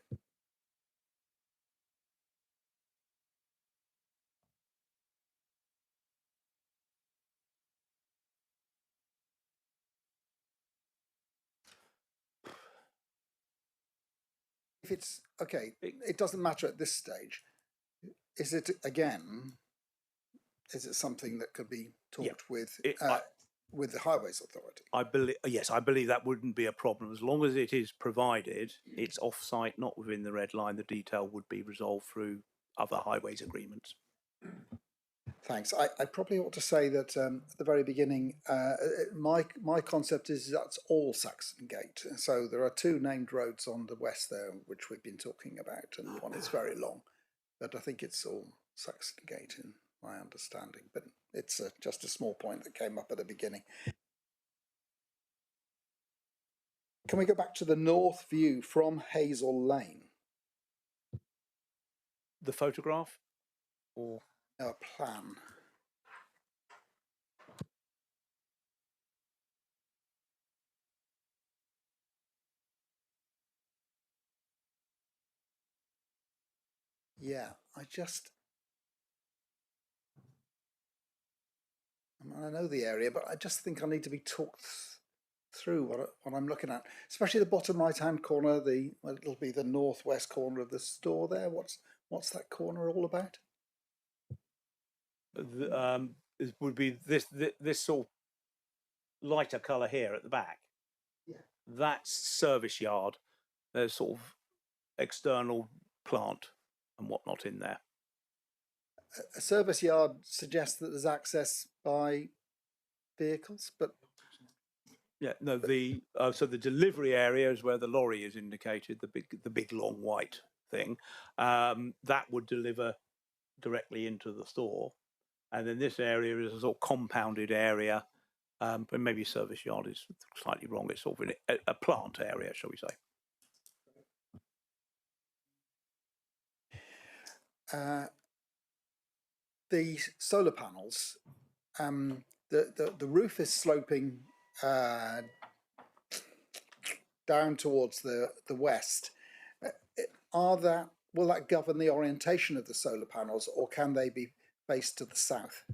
If it's okay, it doesn't matter at this stage. Is it again? Is it something that could be talked with? with the Highways Authority. I believe that wouldn't be a problem. As long as it is provided, it's off-site, not within the red line, the detail would be resolved through other highways agreements. Thanks. I probably ought to say that at the very beginning, my concept is that's all Saxon Gate. So there are two named roads on the west there, which we've been talking about, and one is very long. But I think it's all Saxon Gate in my understanding. But it's just a small point that came up at the beginning. Can we go back to the north view from Hazel Lane? The photograph, or A plan. Yeah, I know the area, but I just think I need to be talked through what I'm looking at, especially the bottom right-hand corner. It'll be the northwest corner of the store there. What's that corner all about? it would be this sort of lighter colour here at the back. Yeah. That's service yard. There's sort of external plant and whatnot in there. A service yard suggests that there's access by vehicles, but Yeah, no. So the delivery area is where the lorry is indicated, the big long white thing. That would deliver directly into the store, and then this area is a sort of compounded area. But maybe service yard is slightly wrong. It's sort of a plant area, shall we say? The solar panels, the roof is sloping down towards the west. Will that govern the orientation of the solar panels, or can they be faced to the south?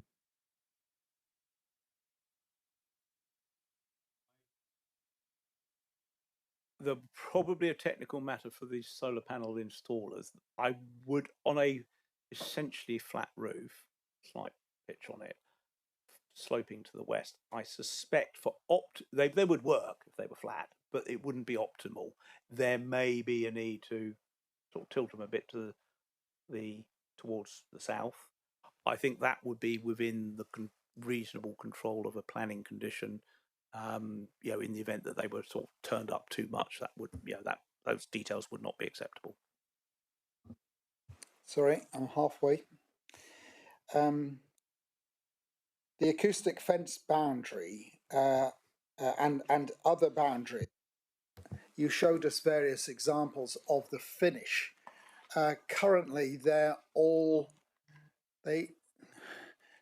They're probably a technical matter for these solar panel installers. I would, on a essentially flat roof, slight pitch on it, sloping to the west, I suspect they would work if they were flat, but it wouldn't be optimal. There may be a need to sort of tilt them a bit towards the south. I think that would be within the reasonable control of a planning condition. In the event that they were sort of turned up too much, that would, those details would not be acceptable. Sorry, I'm halfway. The acoustic fence boundary and other boundaries. You showed us various examples of the finish. Currently,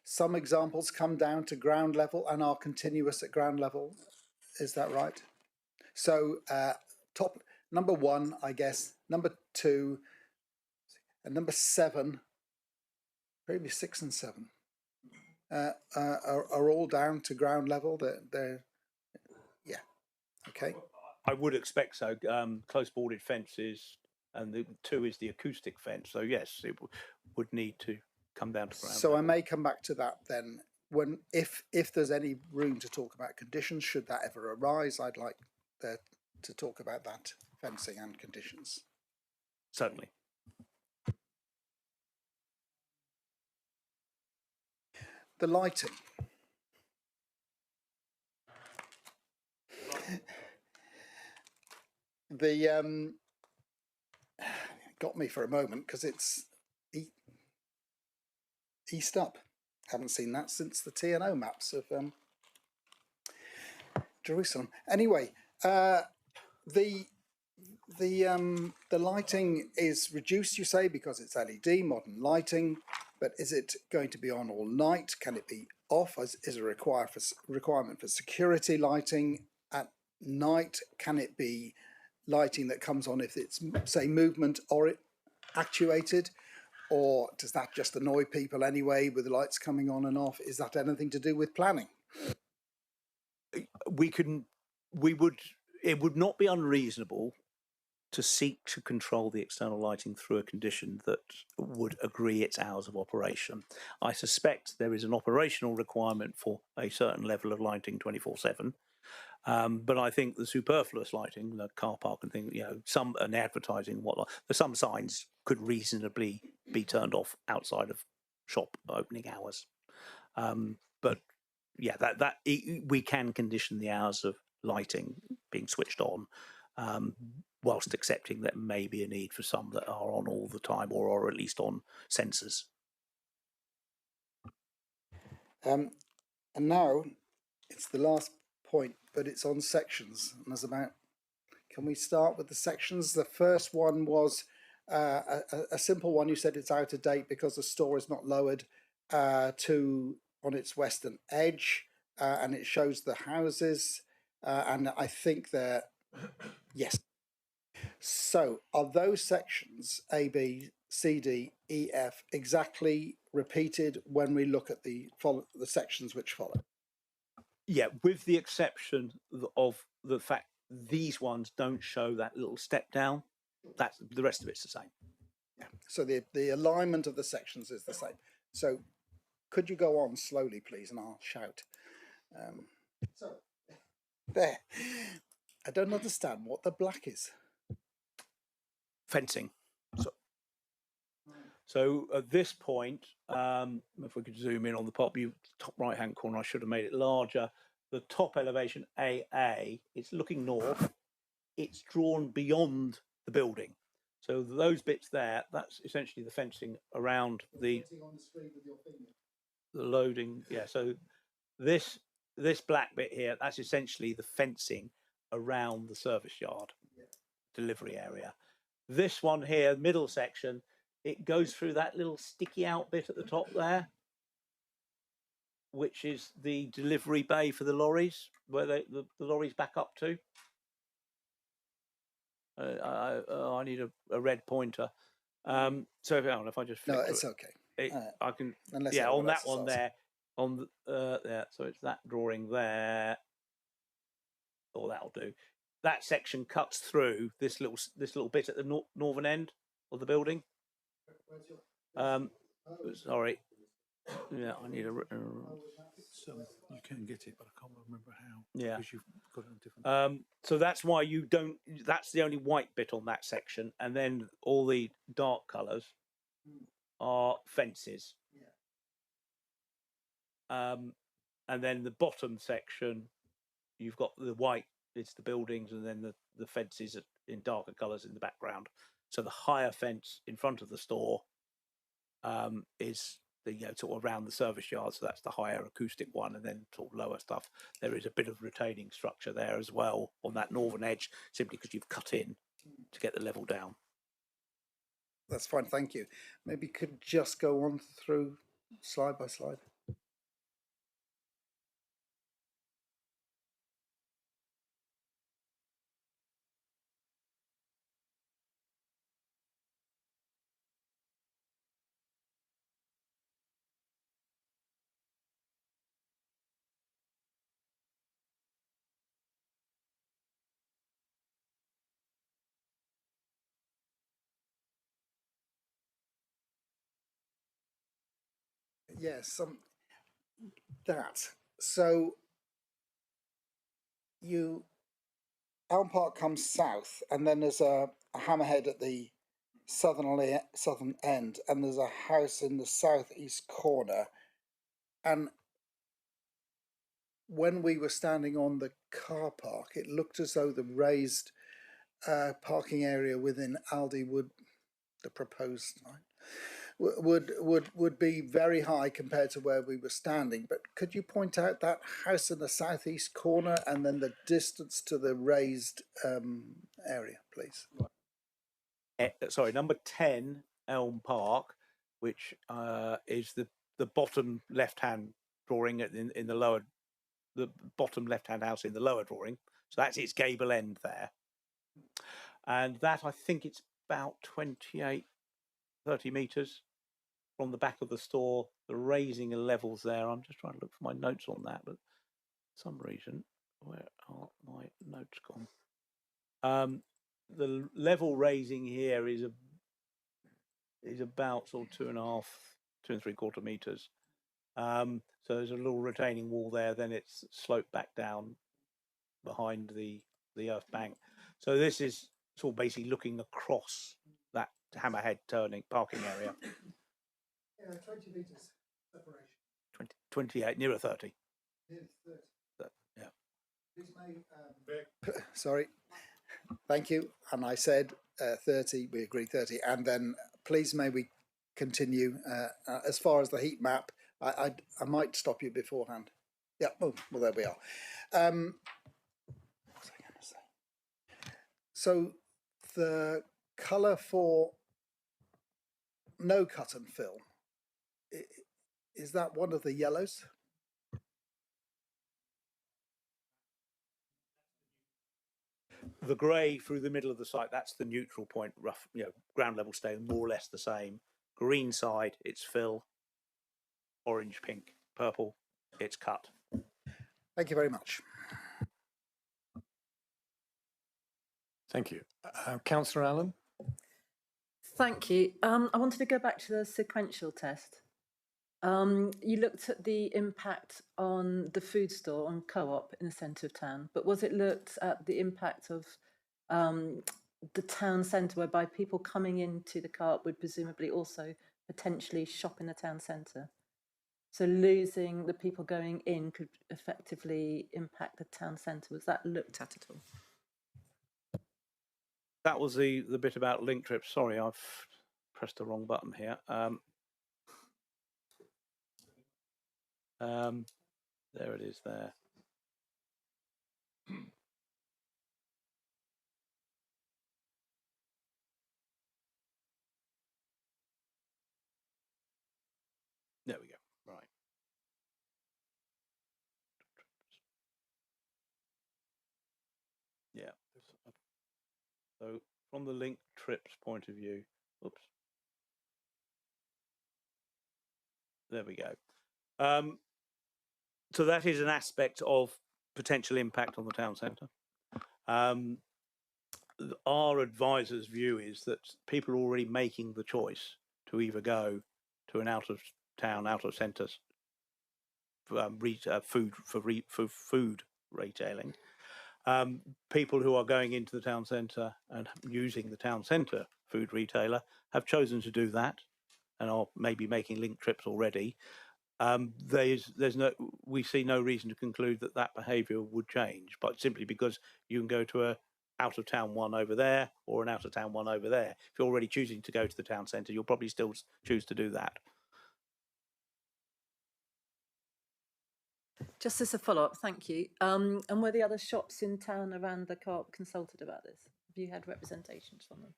some examples come down to ground level and are continuous at ground level. Is that right? So number 1, I guess, number 2, and number 7, maybe 6 and 7, are all down to ground level. Yeah, okay. I would expect so. Close boarded fences, and the 2 is the acoustic fence. So yes, it would need to come down to ground. So level. I may come back to that then. If there's any room to talk about conditions, should that ever arise, I'd like to talk about that fencing and conditions. Certainly. The lighting. Got me for a moment because it's east up. Haven't seen that since the T&O maps of Jerusalem. Anyway, the lighting is reduced, you say, because it's LED, modern lighting. But is it going to be on all night? Can it be off? Is a requirement for security lighting at night? Can it be lighting that comes on if it's, say, movement or actuated? Or does that just annoy people anyway with the lights coming on and off? Is that anything to do with planning? It would not be unreasonable to seek to control the external lighting through a condition that would agree its hours of operation. I suspect there is an operational requirement for a certain level of lighting 24/7. But I think the superfluous lighting, the car park and things, some and advertising and whatnot, some signs could reasonably be turned off outside of shop opening hours. But yeah, we can condition the hours of lighting being switched on, whilst accepting that may be a need for some that are on all the time or are at least on sensors. And now it's the last point, but it's on sections. And there's about, can we start with the sections? The first one was a simple one. You said it's out of date because the store is not lowered on its western edge, and it shows the houses, and I think they're, yes. So are those sections A, B, C, D, E, F exactly repeated when we look at the sections which follow? Yeah, with the exception of the fact these ones don't show that little step down. That's the rest of it's the same. Yeah. So the alignment of the sections is the same. So could you go on slowly, please, and I'll shout. So there. I don't understand what the black is. Fencing. So at this point, if we could zoom in on the top right hand corner, I should have made it larger. The top elevation AA, it's looking north. It's drawn beyond the building. So those bits there, that's essentially the fencing around the loading. Yeah. So this black bit here, that's essentially the fencing around the service yard delivery area. This one here, middle section, it goes through that little sticky out bit at the top there, which is the delivery bay for the lorries, where the lorries back up to. I need a red pointer. So if I just flick it's okay. I can. Unless Yeah, on that one there, on there. So it's that drawing there. Oh, that'll do. That section cuts through this little bit at the northern end of the building. Sorry. Yeah, I need a. You can get it, but I can't remember how. Yeah, because you've got it on different. So that's why you don't. That's the only white bit on that section, and then all the dark colours are fences. Yeah. And then the bottom section, you've got the white. It's the buildings, and then the fences in darker colours in the background. So the higher fence in front of the store is the sort of around the service yard. So that's the higher acoustic one, and then sort of lower stuff. There is a bit of retaining structure there as well on that northern edge, simply because you've cut in to get the level down. That's fine, thank you. Maybe could just go on through slide by slide. Yes, that. So Elm Park comes south, and then there's a hammerhead at the southern end, and there's a house in the southeast corner. And when we were standing on the car park, it looked as though the raised parking area within Aldi the proposed would be very high compared to where we were standing. But could you point out that house in the southeast corner and then the distance to the raised area, please? Sorry, number 10 Elm Park, which is the bottom left-hand drawing in the lower, the bottom left-hand house in the lower drawing. So that's its gable end there. And that, I think it's about 30 metres from the back of the store. The raising of levels there. I'm just trying to look for my notes on that, but for some reason, where are my notes gone? the level raising here is about sort of 2.5, 2 3/4 meters. So there's a little retaining wall there. Then it's sloped back down behind the earth bank. So this is sort of basically looking across that hammerhead turning parking area. 20 metres separation. 28, nearer 30. Nearly 30. Yeah. Sorry. Thank you. And I said 30, we agreed 30. And then please may we continue as far as the heat map. I might stop you beforehand. Yeah, well, there we are. What was I going to say? So the colour for no cut and fill, is that one of the yellows? The grey through the middle of the site, that's the neutral point, rough, ground level staying more or less the same. Green side, it's fill. Orange, pink, purple, it's cut. Thank you very much. Thank you. Councillor Allen? Thank you. I wanted to go back to the sequential test. You looked at the impact on the food store, on Co-op in the centre of town, but was it looked at the impact of the town centre, whereby people coming into the Co-op would presumably also potentially shop in the town centre? So losing the people going in could effectively impact the town centre. Was that looked at all? That was the bit about link trips. Sorry, I've pressed the wrong button here. There it is there. There we go. Right. Yeah. So from the link trips point of view, oops. There we go. So that is an aspect of potential impact on the town centre. Our advisor's view is that people are already making the choice to either go to an out of town, out of centre food retailing. People who are going into the town centre and using the town centre food retailer have chosen to do that and are maybe making link trips already. We see no reason to conclude that behaviour would change, but simply because you can go to a out of town one over there or an out of town one over there. If you're already choosing to go to the town centre, you'll probably still choose to do that. Just as a follow-up, thank you. And were the other shops in town around the Co-op consulted about this? Have you had representations from them?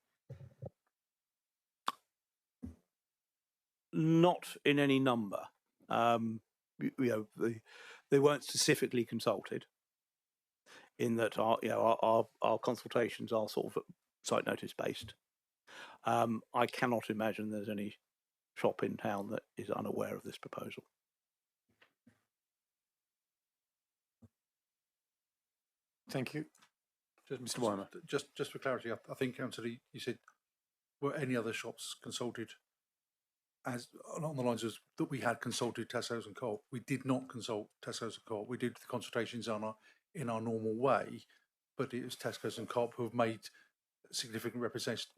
Not in any number. They weren't specifically consulted. In that our consultations are sort of site notice based. I cannot imagine there's any shop in town that is unaware of this proposal. Thank you. Mr. Weimer. Just for clarity, I think, Councillor, you said, were any other shops consulted as along the lines of that we had consulted Tesco's and Co-op? We did not consult Tesco's and Co-op. We did the consultations in our normal way, but it was Tesco's and Co-op who have made significant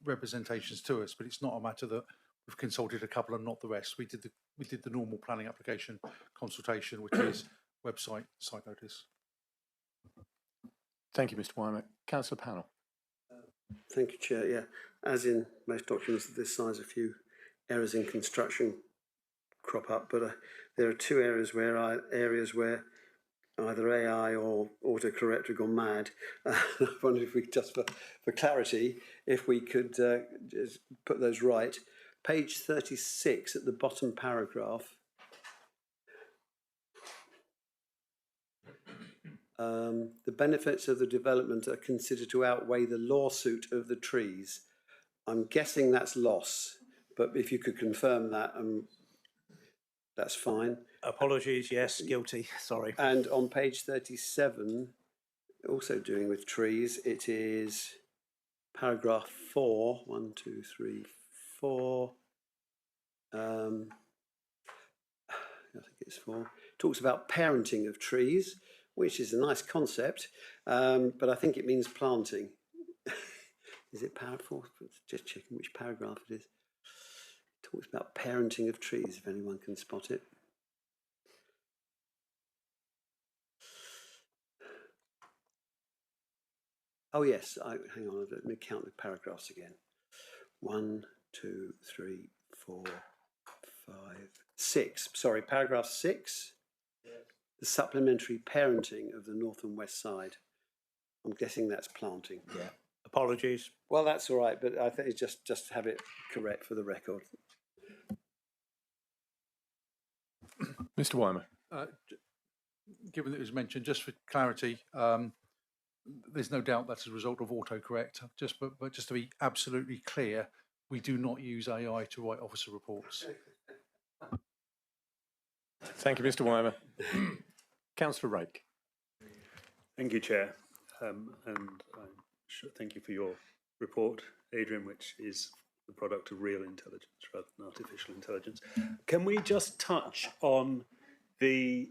representations to us. But it's not a matter that we've consulted a couple and not the rest. We did the normal planning application consultation, which is website, site notice. Thank you, Mr. Weimer. Councillor Pannell. Thank you, Chair. Yeah, as in most documents of this size, a few errors in construction crop up, but there are two areas where either AI or autocorrect have gone mad. I wonder if we, just for clarity, if we could just put those right. Page 36 at the bottom paragraph. The benefits of the development are considered to outweigh the lawsuit of the trees. I'm guessing that's loss, but if you could confirm that, that's fine. Apologies, yes, guilty, sorry. And on page 37, also doing with trees, it is paragraph 4, 1, 2, 3, 4. I think it's 4. Talks about parenting of trees, which is a nice concept, but I think it means planting. Is it paragraph 4? Just checking which paragraph it is. It talks about parenting of trees, if anyone can spot it. Oh yes, hang on, let me count the paragraphs again. 1, 2, 3, 4, 5, 6. Sorry, paragraph 6. The supplementary parenting of the north and west side. I'm guessing that's planting. Yeah. Apologies. Well, that's all right, but I think it's just to have it correct for the record. Mr. Weimer. Given that it was mentioned, just for clarity, there's no doubt that's a result of autocorrect. But just to be absolutely clear, we do not use AI to write officer reports. Thank you, Mr. Weimer. Councillor Rake. Thank you, Chair. And thank you for your report, Adrian, which is the product of real intelligence rather than artificial intelligence. Can we just touch on the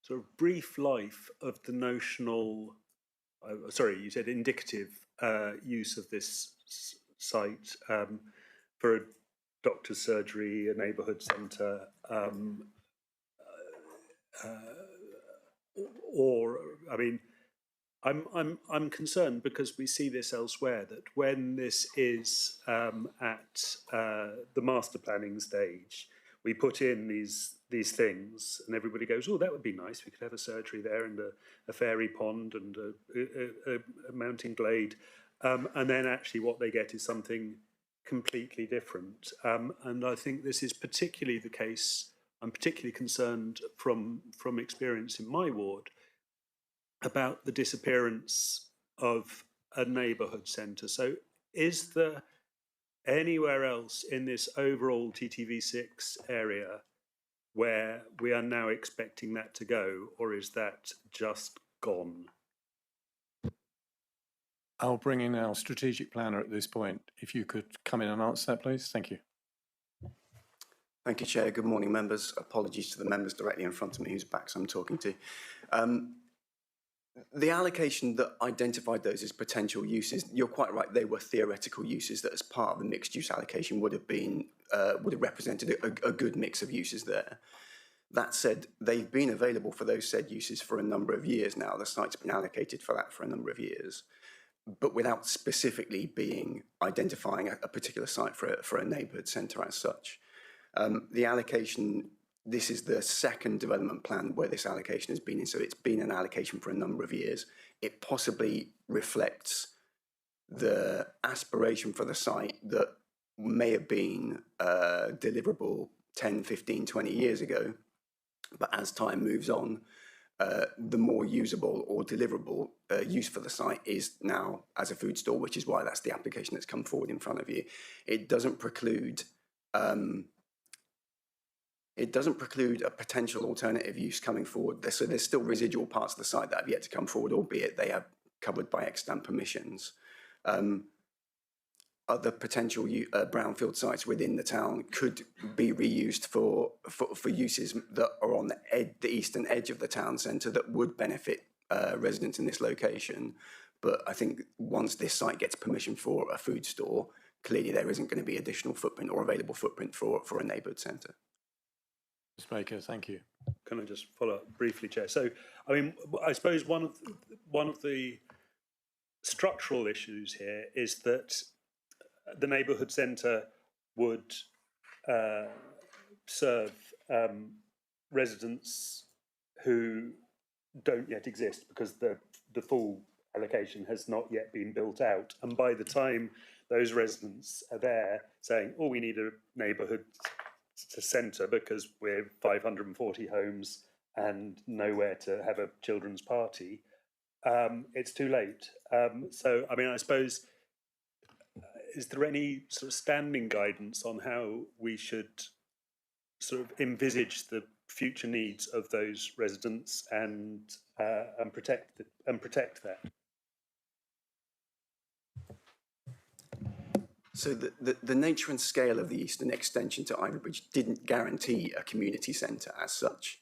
sort of brief life of the notional, sorry, you said indicative use of this site for a doctor's surgery, a neighbourhood centre, or, I mean, I'm concerned because we see this elsewhere, that when this is at the master planning stage, we put in these things, and everybody goes, "Oh, that would be nice. We could have a surgery there, and a fairy pond, and a mountain glade," and then actually what they get is something completely different. And I think this is particularly the case. I'm particularly concerned from experience in my ward about the disappearance of a neighbourhood centre. So is there anywhere else in this overall TTV6 area where we are now expecting that to go, or is that just gone? I'll bring in our strategic planner at this point. If you could come in and answer that, please. Thank you. Thank you, Chair. Good morning, members. Apologies to the members directly in front of me whose backs I'm talking to. The allocation that identified those as potential uses, you're quite right, they were theoretical uses that as part of the mixed use allocation would have represented a good mix of uses there. That said, they've been available for those said uses for a number of years now. The site's been allocated for that for a number of years, but without specifically identifying a particular site for a neighbourhood centre as such. The allocation, this is the second development plan where this allocation has been in, so it's been an allocation for a number of years. It possibly reflects the aspiration for the site that may have been deliverable 10, 15, 20 years ago, but as time moves on, the more usable or deliverable use for the site is now as a food store, which is why that's the application that's come forward in front of you. It doesn't preclude a potential alternative use coming forward. So there's still residual parts of the site that have yet to come forward, albeit they are covered by extant permissions. Other potential brownfield sites within the town could be reused for uses that are on the eastern edge of the town centre that would benefit residents in this location. But I think once this site gets permission for a food store, clearly there isn't going to be additional footprint or available footprint for a neighbourhood centre. Ms. Baker, thank you. Can I just follow up briefly, Chair? So, I mean, I suppose one of the structural issues here is that the neighbourhood centre would serve residents who don't yet exist because the full allocation has not yet been built out. And by the time those residents are there saying, "Oh, we need a neighbourhood centre because we're 540 homes and nowhere to have a children's party," it's too late. So, I mean, I suppose, is there any sort of standing guidance on how we should sort of envisage the future needs of those residents and protect that? So the nature and scale of the eastern extension to Ivybridge didn't guarantee a community centre as such.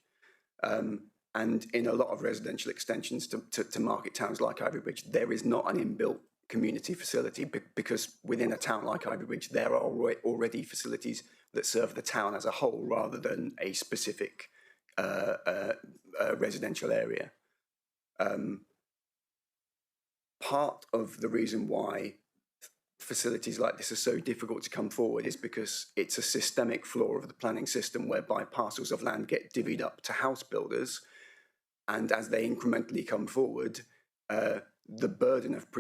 And in a lot of residential extensions to market towns like Ivybridge, there is not an inbuilt community facility because within a town like Ivybridge, there are already facilities that serve the town as a whole rather than a specific residential area. Part of the reason why facilities like this are so difficult to come forward is because it's a systemic flaw of the planning system whereby parcels of land get divvied up to house builders, and as they incrementally come forward, the burden of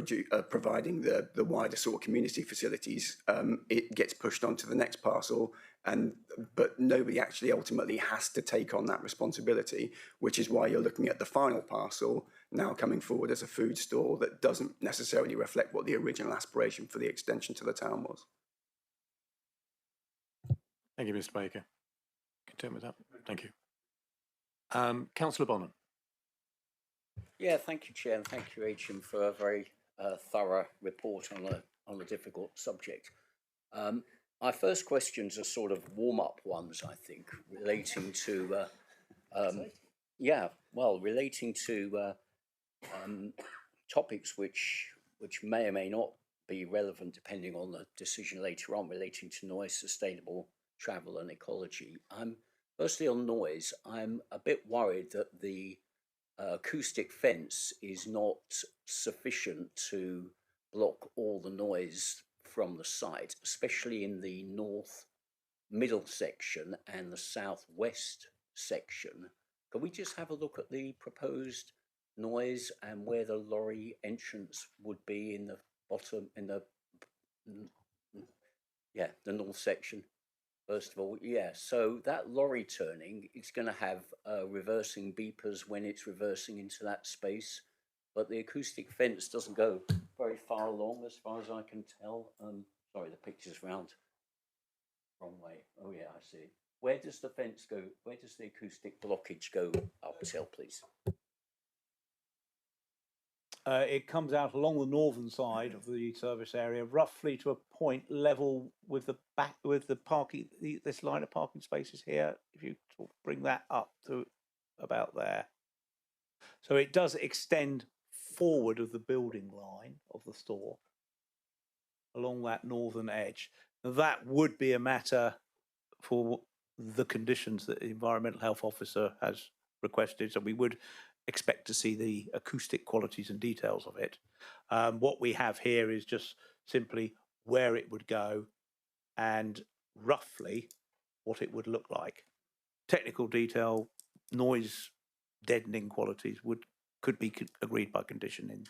providing the wider sort of community facilities, it gets pushed onto the next parcel, but nobody actually ultimately has to take on that responsibility, which is why you're looking at the final parcel now coming forward as a food store that doesn't necessarily reflect what the original aspiration for the extension to the town was. Thank you, Mr. Baker. Content with that? Thank you. Councillor Bonham. Yeah, thank you, Chair, and thank you, Achim, for a very thorough report on a difficult subject. My first questions are sort of warm-up ones, I think, relating to relating to topics which may or may not be relevant depending on the decision later on relating to noise, sustainable travel, and ecology. Firstly on noise, I'm a bit worried that the acoustic fence is not sufficient to block all the noise from the site, especially in the north middle section and the southwest section. Can we just have a look at the proposed noise and where the lorry entrance would be in the bottom, in the north section? First of all, yeah, so that lorry turning, it's going to have reversing beepers when it's reversing into that space, but the acoustic fence doesn't go very far along as far as I can tell. Sorry, the picture's round. Wrong way. Oh yeah, I see. Where does the fence go? Where does the acoustic blockage go up till, please? It comes out along the northern side of the service area, roughly to a point level with the parking, this line of parking spaces here. If you bring that up to about there, so it does extend forward of the building line of the store along that northern edge. Now, that would be a matter for the conditions that the environmental health officer has requested. So we would expect to see the acoustic qualities and details of it. What we have here is just simply where it would go and roughly what it would look like. Technical detail, noise deadening qualities could be agreed by condition in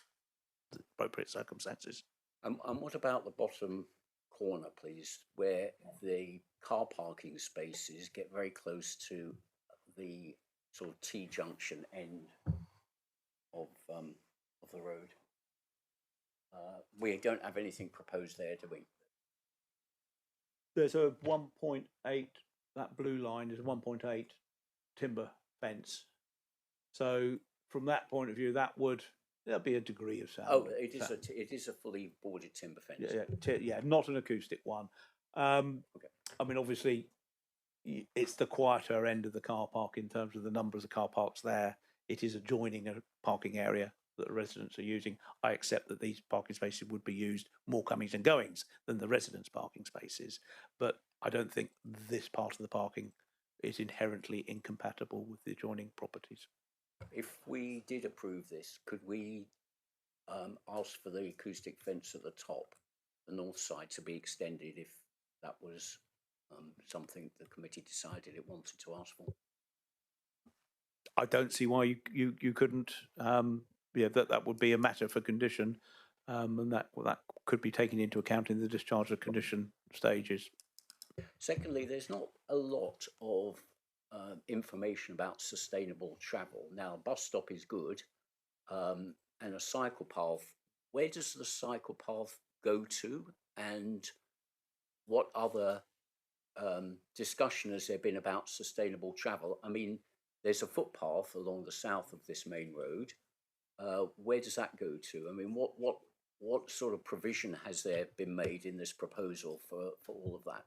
the appropriate circumstances. And what about the bottom corner, please, where the car parking spaces get very close to the sort of T-junction end of the road? We don't have anything proposed there, do we? There's a 1.8, that blue line is a 1.8 timber fence. So from that point of view, there'll be a degree of sound. Oh, it is a fully boarded timber fence. Yeah, not an acoustic one. Okay. I mean, obviously, it's the quieter end of the car park in terms of the numbers of car parks there. It is adjoining a parking area that the residents are using. I accept that these parking spaces would be used more comings and goings than the residents' parking spaces, but I don't think this part of the parking is inherently incompatible with the adjoining properties. If we did approve this, could we ask for the acoustic fence at the top, the north side, to be extended if that was something the committee decided it wanted to ask for? I don't see why you couldn't. That would be a matter for condition, and that could be taken into account in the discharge of condition stages. Secondly, there's not a lot of information about sustainable travel. Now, a bus stop is good, and a cycle path. Where does the cycle path go to, and what other discussion has there been about sustainable travel? I mean, there's a footpath along the south of this main road. Where does that go to? I mean, what what sort of provision has there been made in this proposal for all of that?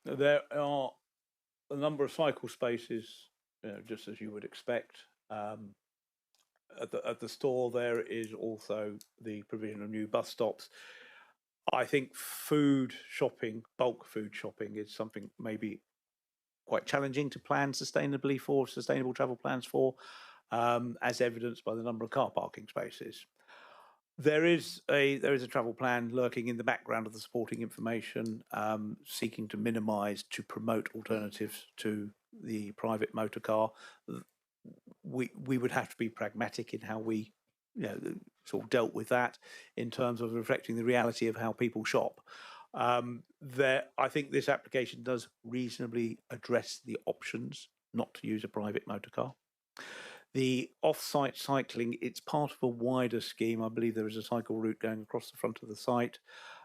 There are a number of cycle spaces, just as you would expect. At the store, there is also the provision of new bus stops. I think food shopping, bulk food shopping, is something maybe quite challenging to plan sustainably for, sustainable travel plans for, as evidenced by the number of car parking spaces. There is a travel plan lurking in the background of the supporting information, seeking to minimise, to promote alternatives to the private motor car. We would have to be pragmatic in how we, sort of dealt with that in terms of reflecting the reality of how people shop. I think this application does reasonably address the options not to use a private motor car. The off-site cycling, it's part of a wider scheme. I believe there is a cycle route going across the front of the site.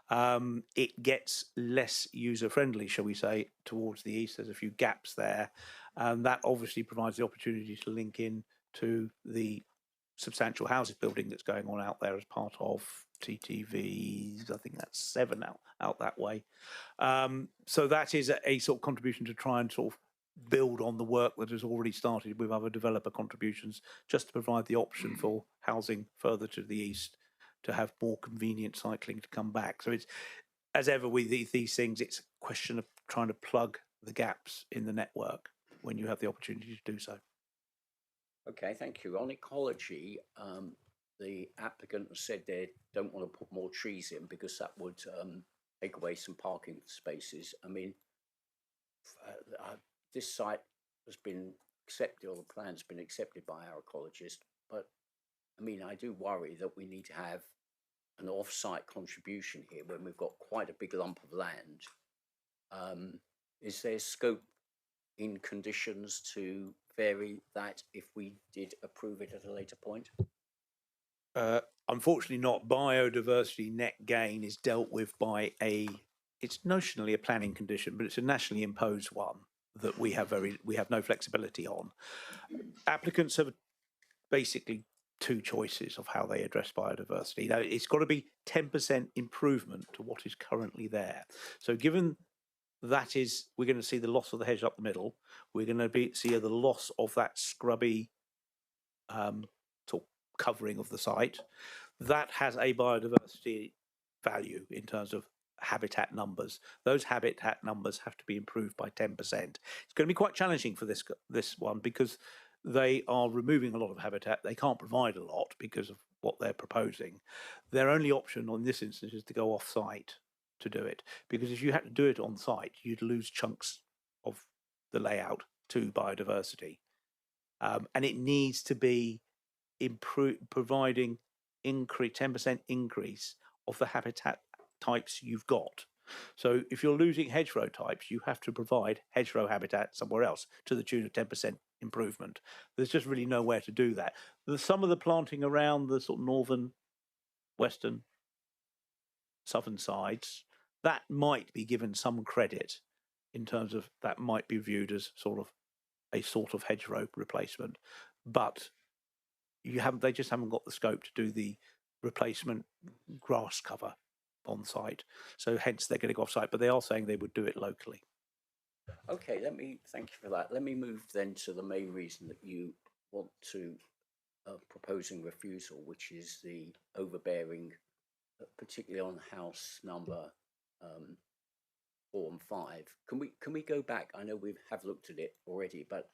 It gets less user-friendly, shall we say, towards the east. There's a few gaps there. That obviously provides the opportunity to link in to the substantial houses building that's going on out there as part of TTVs. I think that's 7 out that way. So that is a sort of contribution to try and sort of build on the work that has already started with other developer contributions, just to provide the option for housing further to the east to have more convenient cycling to come back. So it's, as ever with these things, it's a question of trying to plug the gaps in the network when you have the opportunity to do so. Okay, thank you. On ecology, the applicant has said they don't want to put more trees in because that would take away some parking spaces. I mean, this site has been accepted, or the plan's been accepted by our ecologist, but I mean, I do worry that we need to have an off-site contribution here when we've got quite a big lump of land. Is there scope in conditions to vary that if we did approve it at a later point? Unfortunately not. Biodiversity net gain is dealt with by it's notionally a planning condition, but it's a nationally imposed one that we have no flexibility on. Applicants have basically 2 choices of how they address biodiversity. Now, it's got to be 10% improvement to what is currently there. So given that is, we're going to see the loss of the hedge up the middle, we're going to see the loss of that scrubby sort of covering of the site. That has a biodiversity value in terms of habitat numbers. Those habitat numbers have to be improved by 10%. It's going to be quite challenging for this one because they are removing a lot of habitat. They can't provide a lot because of what they're proposing. Their only option on this instance is to go off-site to do it, because if you had to do it on site, you'd lose chunks of the layout to biodiversity. And it needs to be providing 10% increase of the habitat types you've got. So if you're losing hedgerow types, you have to provide hedgerow habitat somewhere else to the tune of 10% improvement. There's just really nowhere to do that. Some of the planting around the sort of northern, western, southern sides, that might be given some credit in terms of that might be viewed as sort of hedgerow replacement, but they just haven't got the scope to do the replacement grass cover on site. So hence they're going to go off site, but they are saying they would do it locally. Okay, thank you for that. Let me move then to the main reason that you want to proposing refusal, which is the overbearing, particularly on house number 4 and 5. Can we go back? I know we have looked at it already, but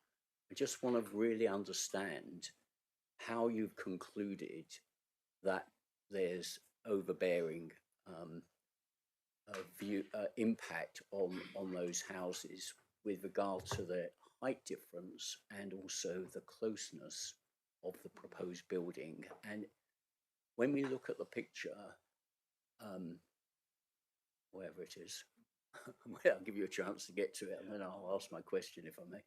I just want to really understand how you've concluded that there's overbearing impact on those houses with regard to the height difference and also the closeness of the proposed building. And when we look at the picture, wherever it is, I'll give you a chance to get to it and then I'll ask my question if I may.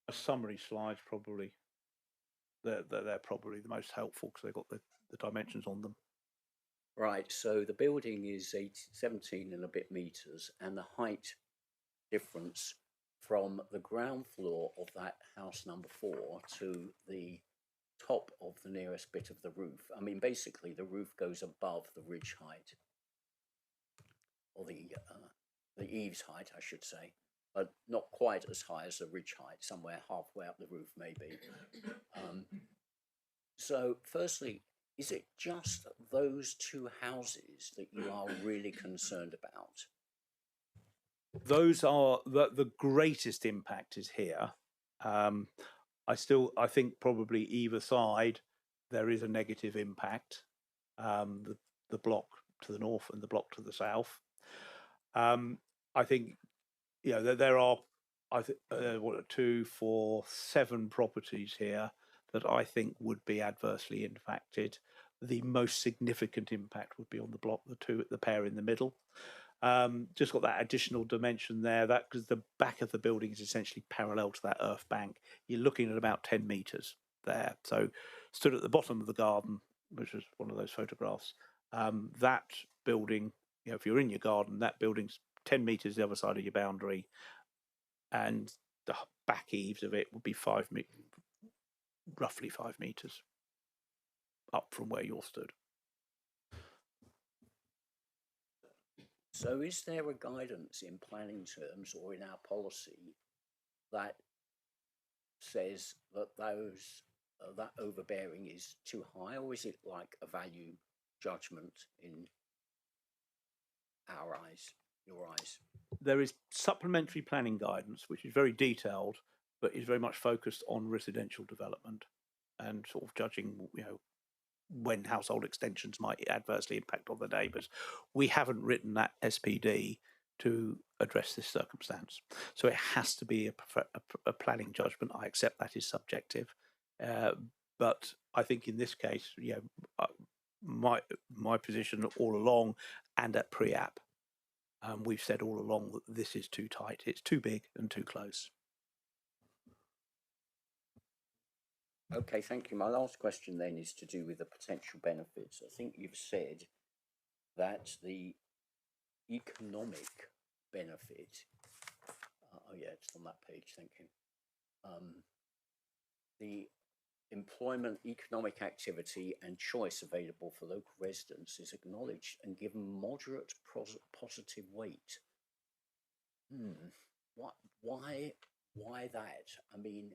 A summary slides probably. They're probably the most helpful because they've got the dimensions on them. Right, so the building is 17 and a bit meters, and the height difference from the ground floor of that house number 4 to the top of the nearest bit of the roof. I mean, basically, the roof goes above the ridge height, or the eaves height, I should say, but not quite as high as the ridge height, somewhere halfway up the roof, maybe. So, firstly, is it just those 2 houses that you are really concerned about? Those are the greatest impact is here. I think probably either side there is a negative impact. The block to the north and the block to the south. I think there are 2, 4, 7 properties here that I think would be adversely impacted. The most significant impact would be on the block, the pair in the middle. Just got that additional dimension there, that because the back of the building is essentially parallel to that earth bank. You're looking at about 10 metres there. So stood at the bottom of the garden, which is one of those photographs, that building, if you're in your garden, that building's 10 metres the other side of your boundary, and the back eaves of it would be roughly 5 metres up from where you're stood. So is there a guidance in planning terms or in our policy that says that that overbearing is too high, or is it like a value judgment in our eyes, your eyes? There is supplementary planning guidance, which is very detailed, but is very much focused on residential development and sort of judging, when household extensions might adversely impact on the neighbours. We haven't written that SPD to address this circumstance. So it has to be a planning judgment. I accept that is subjective. But I think in this case, my position all along and at pre-app, we've said all along that this is too tight. It's too big and too close. Okay, thank you. My last question then is to do with the potential benefits. I think you've said that the economic benefit, it's on that page, thank you. The employment, economic activity and choice available for local residents is acknowledged and given moderate positive weight. Why that? I mean,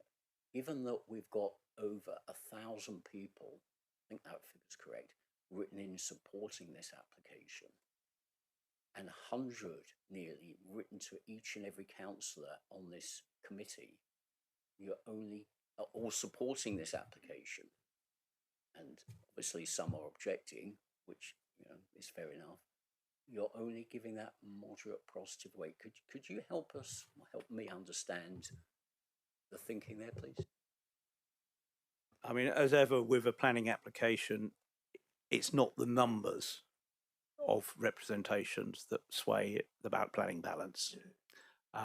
given that we've got over 1,000 people, I think that figure's correct, written in supporting this application, and 100 nearly written to each and every councillor on this committee, you're only all supporting this application, and obviously some are objecting, which is fair enough. You're only giving that moderate positive weight. Could you help me understand the thinking there, please? I mean, as ever with a planning application, it's not the numbers of representations that sway it about planning balance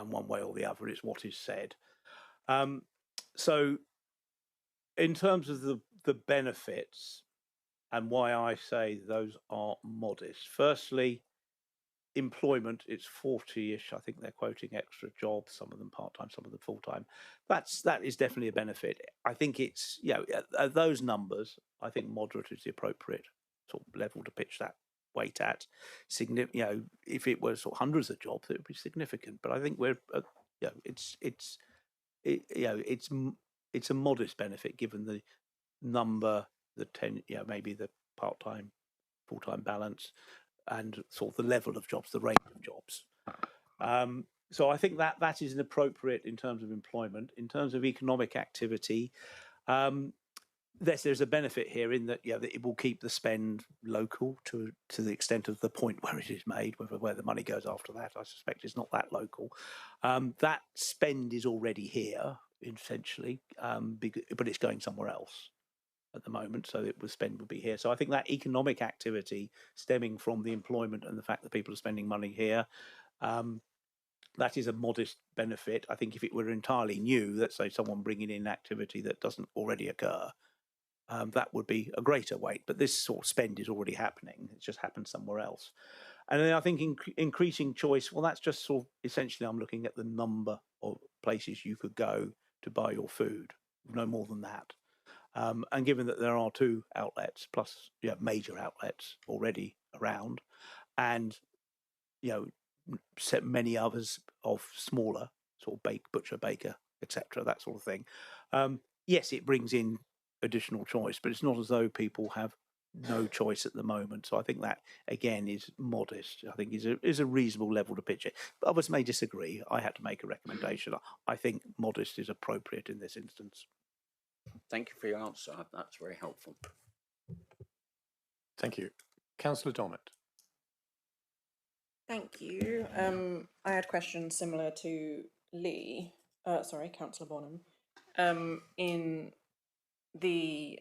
one way or the other. It's what is said. So in terms of the benefits and why I say those are modest, firstly, employment, it's 40-ish. I think they're quoting extra jobs, some of them part-time, some of them full-time. That is definitely a benefit. I think it's, at those numbers, I think moderate is the appropriate sort of level to pitch that weight at. If it were sort of hundreds of jobs, it would be significant. But I think we're, it's a modest benefit given the number, the 10, maybe the part-time, full-time balance, and sort of the level of jobs, the range of jobs. So I think that is appropriate in terms of employment. In terms of economic activity, there's a benefit here in that that it will keep the spend local to the extent of the point where it is made. Where the money goes after that, I suspect, is not that local. That spend is already here essentially, but it's going somewhere else at the moment, so spend would be here. So I think that economic activity stemming from the employment and the fact that people are spending money here, that is a modest benefit. I think if it were entirely new, let's say someone bringing in activity that doesn't already occur, that would be a greater weight. But this sort of spend is already happening. It's just happened somewhere else. And then I think increasing choice, well, that's just sort of essentially I'm looking at the number of places you could go to buy your food, no more than that. And given that there are 2 outlets plus major outlets already around, and many others of smaller sort of butcher, baker, etc., that sort of thing. Yes, it brings in additional choice, but it's not as though people have no choice at the moment. So I think that again is modest. I think is a reasonable level to pitch it. But others may disagree. I had to make a recommendation. I think modest is appropriate in this instance. Thank you for your answer. That's very helpful. Thank you. Councillor Donnet. Thank you. I had questions similar to Lee, Councillor Bonham, in the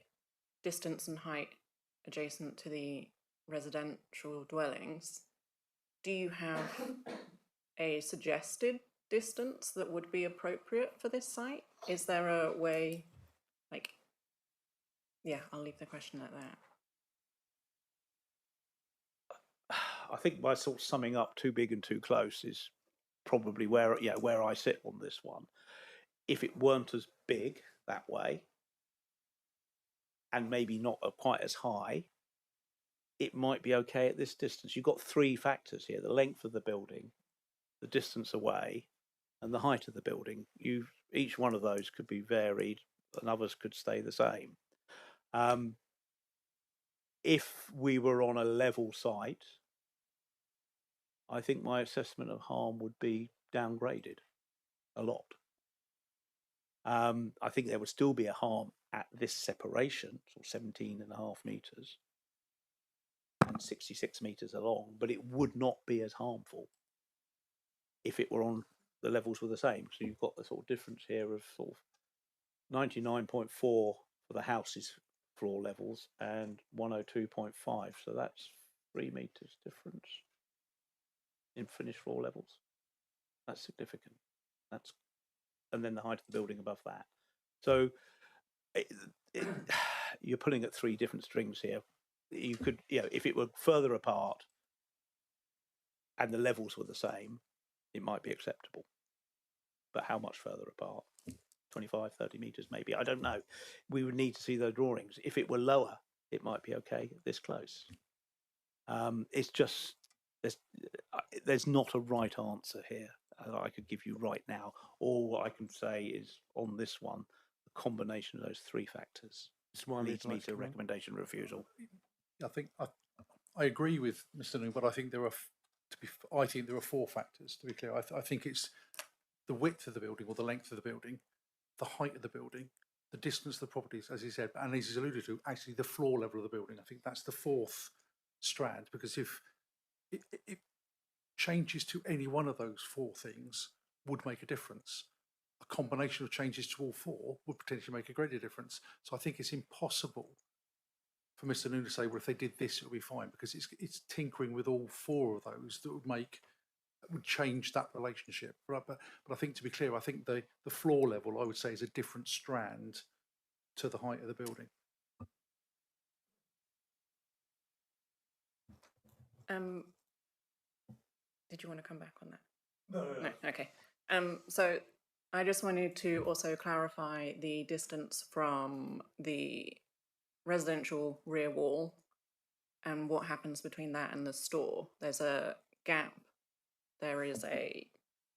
distance and height adjacent to the residential dwellings. Do you have a suggested distance that would be appropriate for this site? Is there a way, I'll leave the question at that. I think by sort of summing up too big and too close is probably where I sit on this one. If it weren't as big that way, and maybe not quite as high, it might be okay at this distance. You've got 3 factors here: the length of the building, the distance away, and the height of the building. Each one of those could be varied, and others could stay the same. If we were on a level site, I think my assessment of harm would be downgraded a lot. I think there would still be a harm at this separation, sort of 17.5 metres and 66 metres along, but it would not be as harmful if it were on the levels were the same. So you've got the sort of difference here of sort of 99.4 for the house's floor levels and 102.5. So that's 3 metres difference in finished floor levels. That's significant. And then the height of the building above that. So you're pulling at 3 different strings here. You could, if it were further apart and the levels were the same, it might be acceptable. But how much further apart? 25, 30 metres maybe. I don't know. We would need to see those drawings. If it were lower, it might be okay this close. It's just, there's not a right answer here that I could give you right now. All what I can say is on this one, the combination of those 3 factors leads me to recommendation refusal. I think I agree with Mr. Noon, but I think there are 4 factors. To be clear, I think it's the width of the building or the length of the building, the height of the building, the distance of the properties, as he said, and as he's alluded to, actually the floor level of the building. I think that's the 4th strand, because if it changes to any one of those 4 things would make a difference. A combination of changes to all 4 would potentially make a greater difference. So I think it's impossible for Mr. Noon to say, well, if they did this, it'll be fine, because it's tinkering with all 4 of those that would change that relationship. But I think, to be clear, I think the floor level, I would say, is a different strand to the height of the building. Did you want to come back on that? No. Okay. So I just wanted to also clarify the distance from the residential rear wall and what happens between that and the store. There's a gap. There is a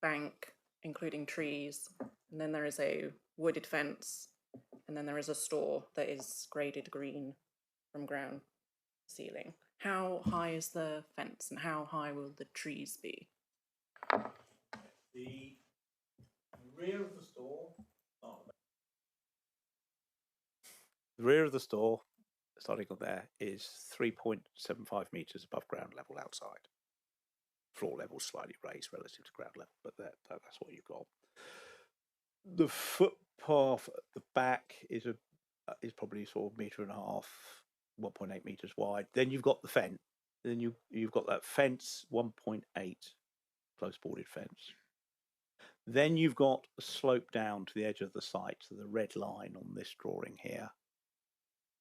bank, including trees, and then there is a wooded fence, and then there is a store that is graded green from ground ceiling. How high is the fence and how high will the trees be? The rear of the store. The rear of the store, starting on there, is 3.75 metres above ground level outside. Floor level slightly raised relative to ground level, but that's what you've got. The footpath at the back is probably sort of 1.5 metres, 1.8 metres wide. Then you've got the fence. Then you've got that fence, 1.8 close boarded fence. Then you've got a slope down to the edge of the site, so the red line on this drawing here.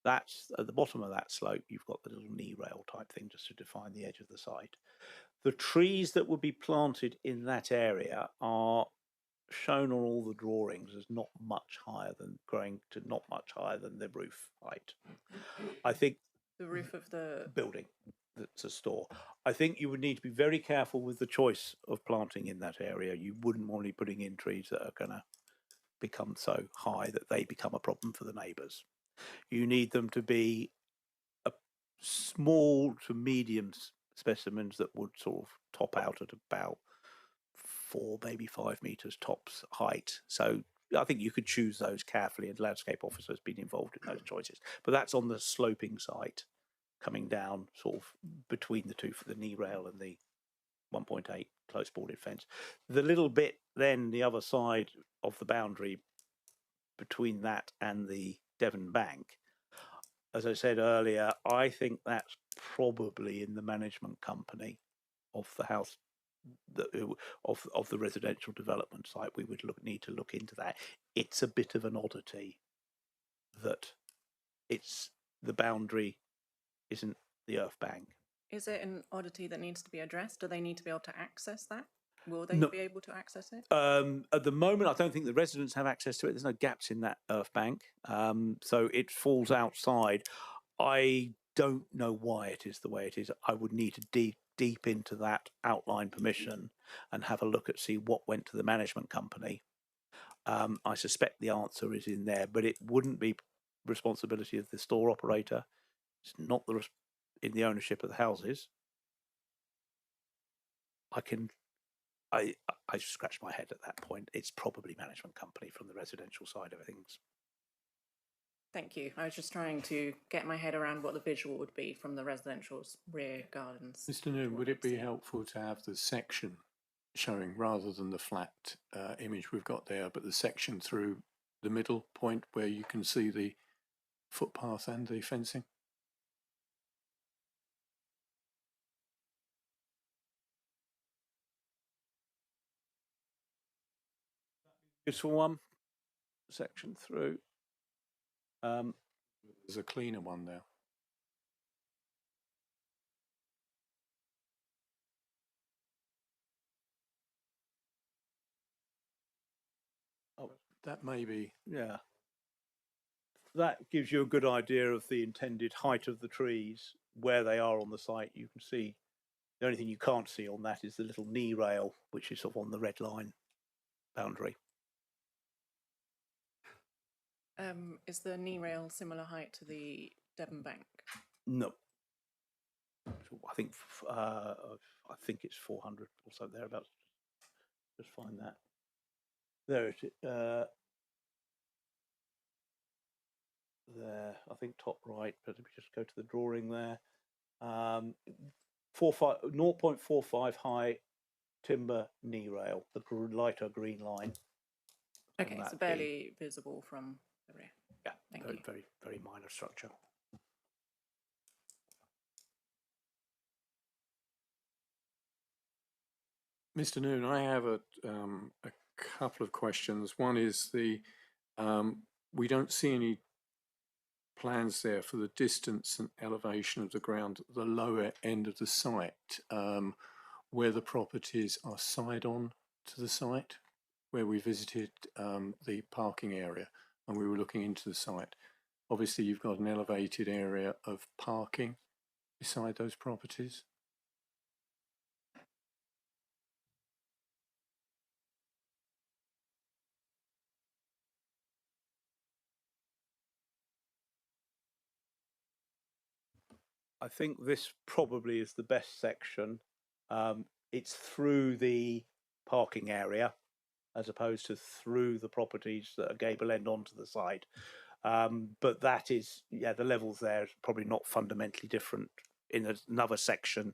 That's at the bottom of that slope. You've got the little knee rail type thing just to define the edge of the site. The trees that would be planted in that area are shown on all the drawings as not much higher than growing to not much higher than the roof height. I think The roof of the building that's a store. I think you would need to be very careful with the choice of planting in that area. You wouldn't want to be putting in trees that are going to become so high that they become a problem for the neighbours. You need them to be a small to medium specimens that would sort of top out at about 4, maybe 5 metres tops height. So I think you could choose those carefully, and landscape officers been involved in those choices. But that's on the sloping site, coming down sort of between the two for the knee rail and the 1.8 close boarded fence. The little bit then the other side of the boundary between that and the Devon Bank, as I said earlier, I think that's probably in the management company of the house, of the residential development site. We would need to look into that. It's a bit of an oddity that it's the boundary isn't the earth bank. Is it an oddity that needs to be addressed? Do they need to be able to access that? Will they No. be able to access it? At the moment, I don't think the residents have access to it. There's no gaps in that earth bank, so it falls outside. I don't know why it is the way it is. I would need to deep into that outline permission and have a look at see what went to the management company. I suspect the answer is in there, but it wouldn't be responsibility of the store operator. It's not in the ownership of the houses. I scratch my head at that point. It's probably management company from the residential side of things. Thank you. I was just trying to get my head around what the visual would be from the residential's rear gardens. Mr. Noon, would it be helpful to have the section showing rather than the flat image we've got there, but the section through the middle point where you can see the footpath and the fencing? Useful one section through. There's a cleaner one there. Oh, that may be. Yeah. That gives you a good idea of the intended height of the trees, where they are on the site. You can see the only thing you can't see on that is the little knee rail, which is sort of on the red line boundary. Is the knee rail similar height to the Devon Bank? No. I think it's 400 or so thereabouts. Just find that. There it is. There, I think top right. But if we just go to the drawing there, 0.45 high timber knee rail, the lighter green line. Okay, so barely visible from the rear. Yeah, Thank very, you. very, very minor structure. Mr. Noon, I have a couple of questions. One is we don't see any plans there for the distance and elevation of the ground at the lower end of the site, where the properties are side on to the site, where we visited the parking area and we were looking into the site. Obviously, you've got an elevated area of parking beside those properties. I think this probably is the best section. It's through the parking area as opposed to through the properties that are gable end onto the site. But that is, yeah, the levels there is probably not fundamentally different in another section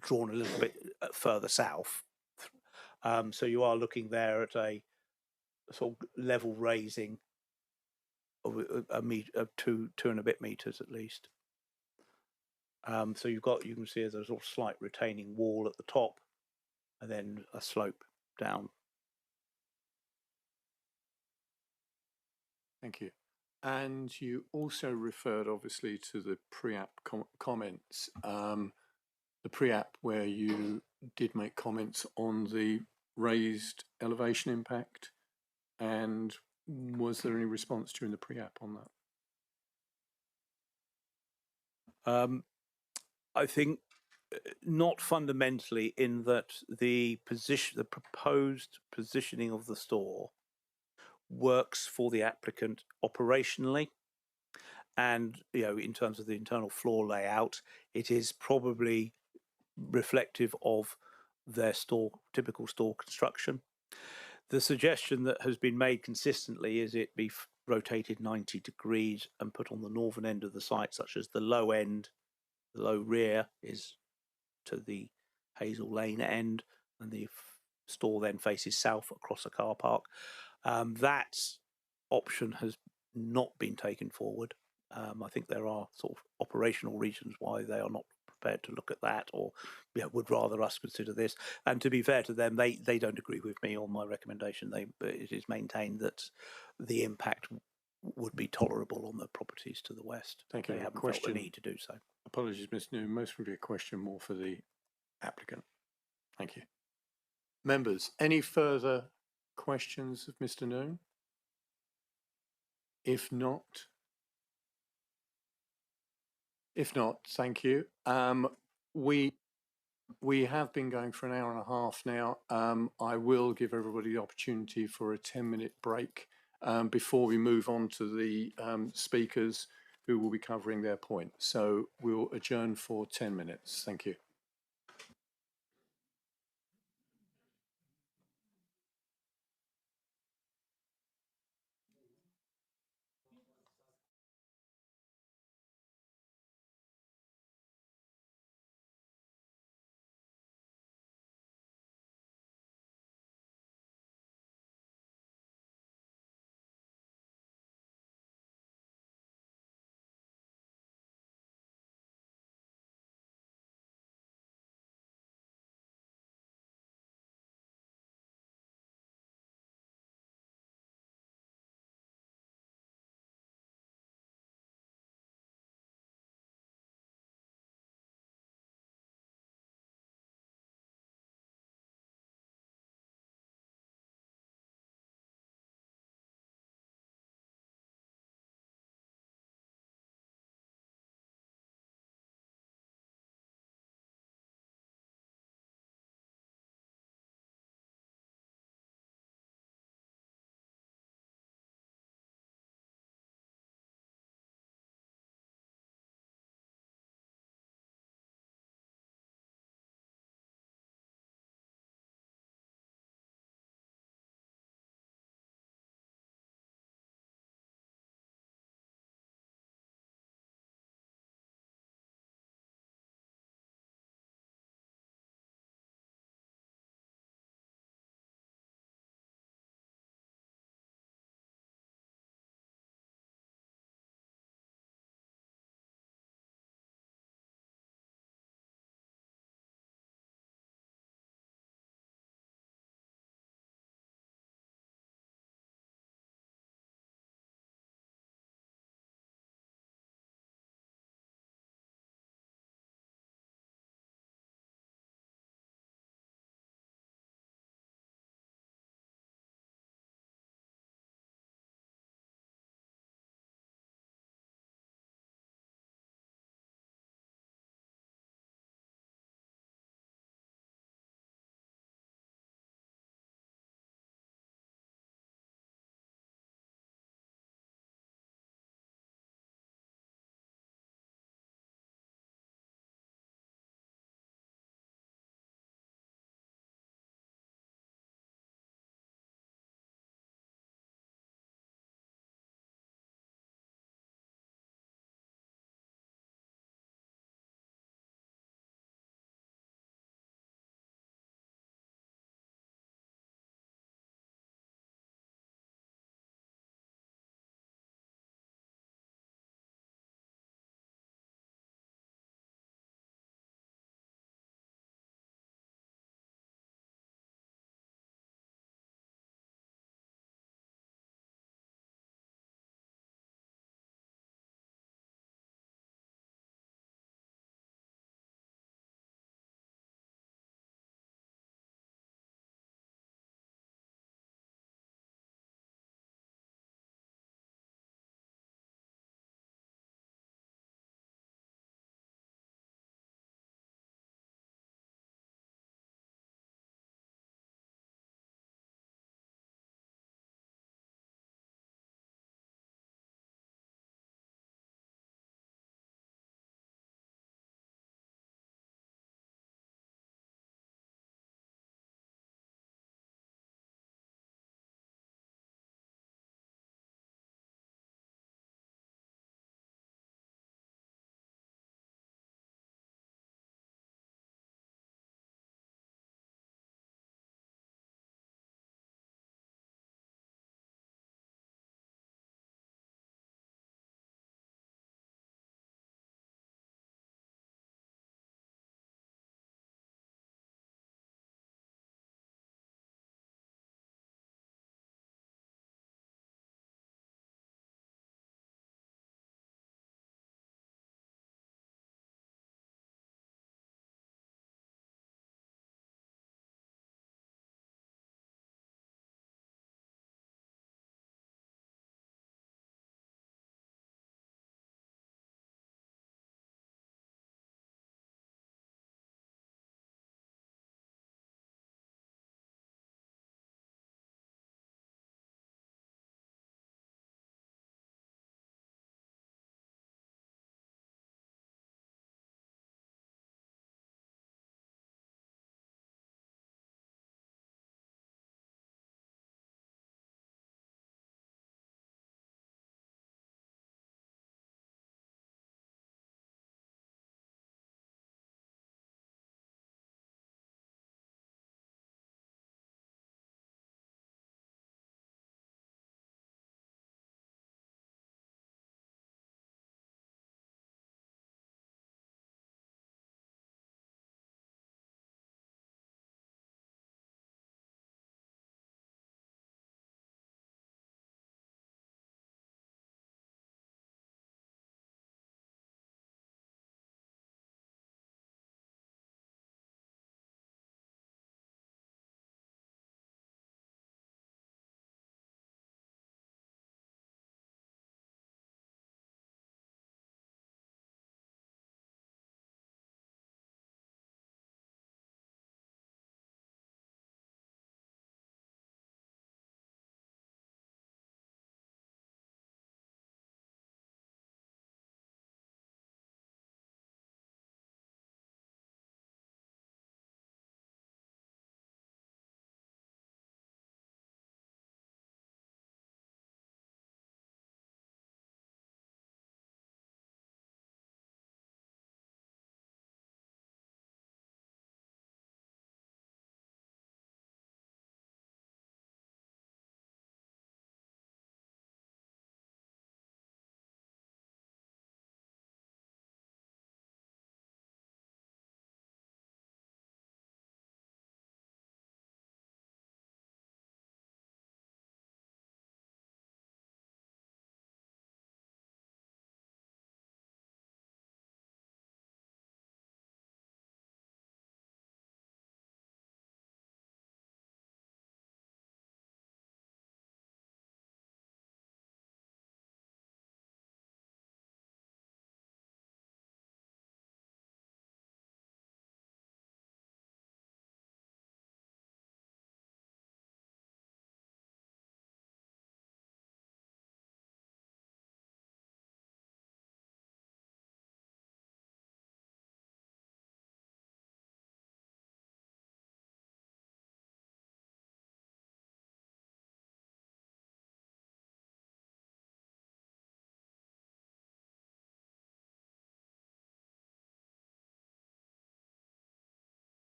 drawn a little bit further south. So you are looking there at a sort of level raising of a meter, of two and a bit meters at least. So you can see there's a sort of slight retaining wall at the top and then a slope down. Thank you. And you also referred obviously to the pre-app comments, the pre-app where you did make comments on the raised elevation impact And was there any response during the pre-app on that? I think not fundamentally, in that the proposed positioning of the store works for the applicant operationally, and in terms of the internal floor layout, it is probably reflective of their typical store construction. The suggestion that has been made consistently is it be rotated 90 degrees and put on the northern end of the site, such as the low rear is to the Hazel Lane end, and the store then faces south across a car park. That option has not been taken forward. I think there are sort of operational reasons why they are not prepared to look at that, or would rather us consider this. And to be fair to them, they don't agree with me on my recommendation. It is maintained that the impact would be tolerable on the properties to the west. Thank you. They haven't felt the need to do so. Apologies, Ms. Noon. Most would be a question more for the applicant. Thank you. Members, any further questions of Mr. Noon? If not, thank you. We have been going for an hour and a half now. I will give everybody the opportunity for a 10-minute break before we move on to the speakers who will be covering their point. So we'll adjourn for 10 minutes. Thank you.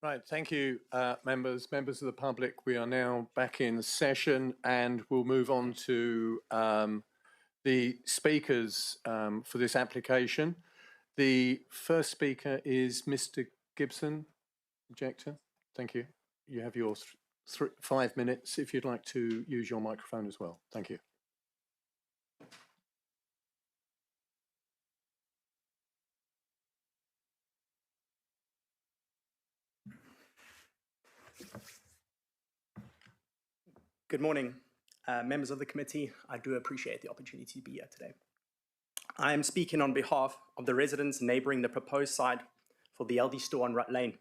Right, thank you, members of the public. We are now back in session and we'll move on to the speakers for this application. The first speaker is Mr. Gibson, objector. Thank you. You have your 5 minutes if you'd like to use your microphone as well. Thank you. Good morning, members of the committee. I do appreciate the opportunity to be here today. I am speaking on behalf of the residents neighbouring the proposed site for the Aldi store on Rutt Lane.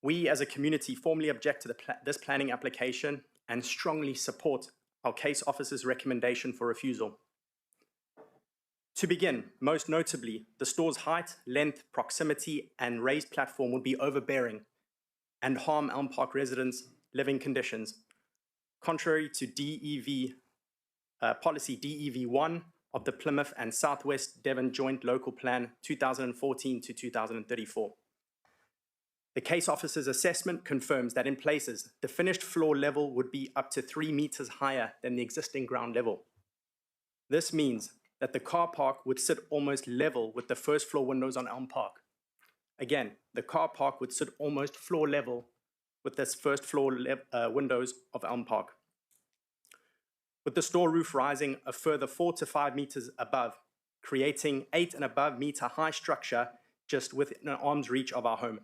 We as a community formally object to this planning application and strongly support our case officer's recommendation for refusal. To begin, most notably, the store's height, length, proximity and raised platform would be overbearing and harm Elm Park residents' living conditions, contrary to DEV policy DEV1 of the Plymouth and Southwest Devon Joint Local Plan 2014 to 2034. The case officer's assessment confirms that in places, the finished floor level would be up to 3 meters higher than the existing ground level. This means that the car park would sit almost level with the first floor windows on Elm Park. Again, the car park would sit almost floor level with this first floor windows of Elm Park. With the store roof rising a further 4 to 5 meters above, creating 8 and above meter high structure just within an arm's reach of our home.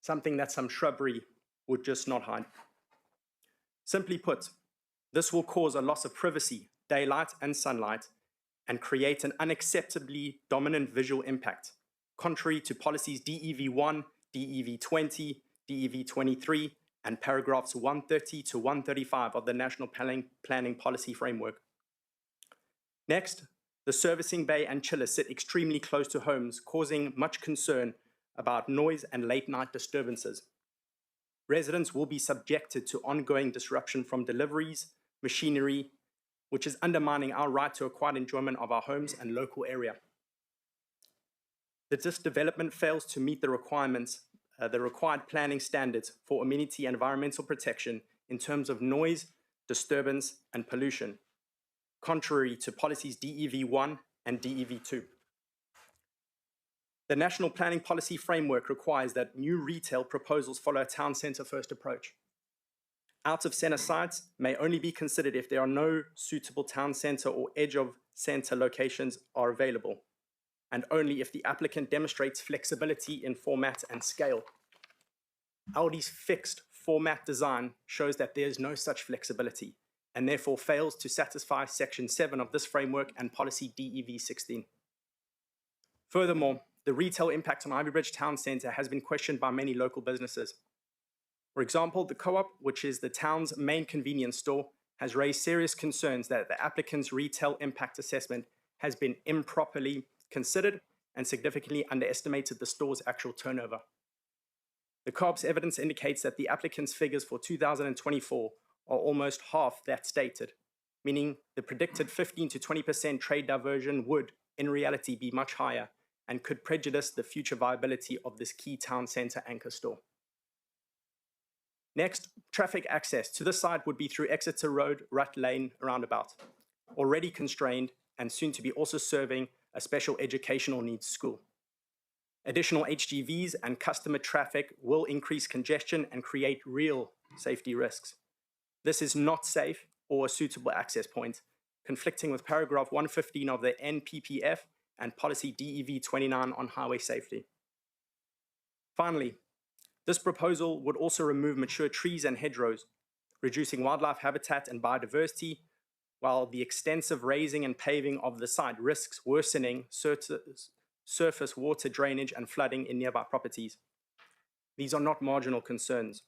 Something that some shrubbery would just not hide. Simply put, this will cause a loss of privacy, daylight and sunlight, and create an unacceptably dominant visual impact, contrary to policies DEV1, DEV20, DEV23, and paragraphs 130 to 135 of the National Planning Policy Framework. Next, the servicing bay and chillers sit extremely close to homes, causing much concern about noise and late night disturbances. Residents will be subjected to ongoing disruption from deliveries, machinery, which is undermining our right to a quiet enjoyment of our homes and local area. This development fails to meet the requirements, the required planning standards for amenity and environmental protection in terms of noise, disturbance, and pollution, contrary to policies DEV1 and DEV2. The National Planning Policy Framework requires that new retail proposals follow a town centre first approach. Out of centre sites may only be considered if there are no suitable town centre or edge of centre locations are available, and only if the applicant demonstrates flexibility in format and scale. Aldi's fixed format design shows that there is no such flexibility, and therefore fails to satisfy Section 7 of this framework and policy DEV16. Furthermore, the retail impact on Ivy Bridge Town Centre has been questioned by many local businesses. For example, the Co-op, which is the town's main convenience store, has raised serious concerns that the applicant's retail impact assessment has been improperly considered and significantly underestimated the store's actual turnover. The Co-op's evidence indicates that the applicant's figures for 2024 are almost half that stated, meaning the predicted 15 to 20% trade diversion would, in reality, be much higher and could prejudice the future viability of this key town centre anchor store. Next, traffic access to the site would be through Exeter Road, Rutt Lane roundabout, already constrained and soon to be also serving a special educational needs school. Additional HGVs and customer traffic will increase congestion and create real safety risks. This is not safe or a suitable access point, conflicting with paragraph 115 of the NPPF and policy DEV29 on highway safety. Finally, this proposal would also remove mature trees and hedgerows, reducing wildlife habitat and biodiversity, while the extensive raising and paving of the site risks worsening surface water drainage and flooding in nearby properties. These are not marginal concerns.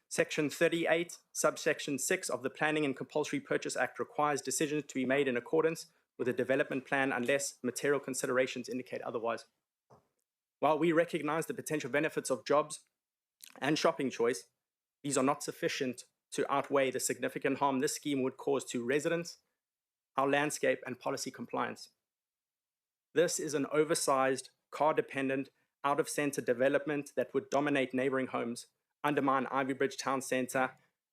Section 38, subsection 6 of the Planning and Compulsory Purchase Act requires decisions to be made in accordance with a development plan unless material considerations indicate otherwise. While we recognize the potential benefits of jobs and shopping choice, these are not sufficient to outweigh the significant harm this scheme would cause to residents, our landscape, and policy compliance. This is an oversized, car-dependent, out-of-centre development that would dominate neighbouring homes, undermine Ivy Bridge town centre,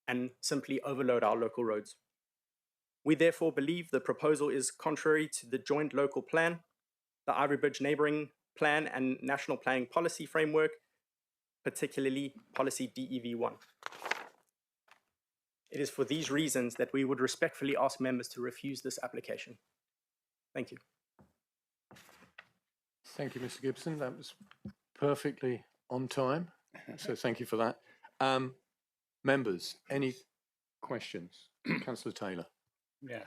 and simply overload our local roads. We therefore believe the proposal is contrary to the joint local plan, the Ivy Bridge neighbouring plan and national planning policy framework, particularly policy DEV1. It is for these reasons that we would respectfully ask members to refuse this application. Thank you. Thank you, Mr. Gibson. That was perfectly on time. So thank you for that. Members, any questions? Councillor Taylor. Yeah.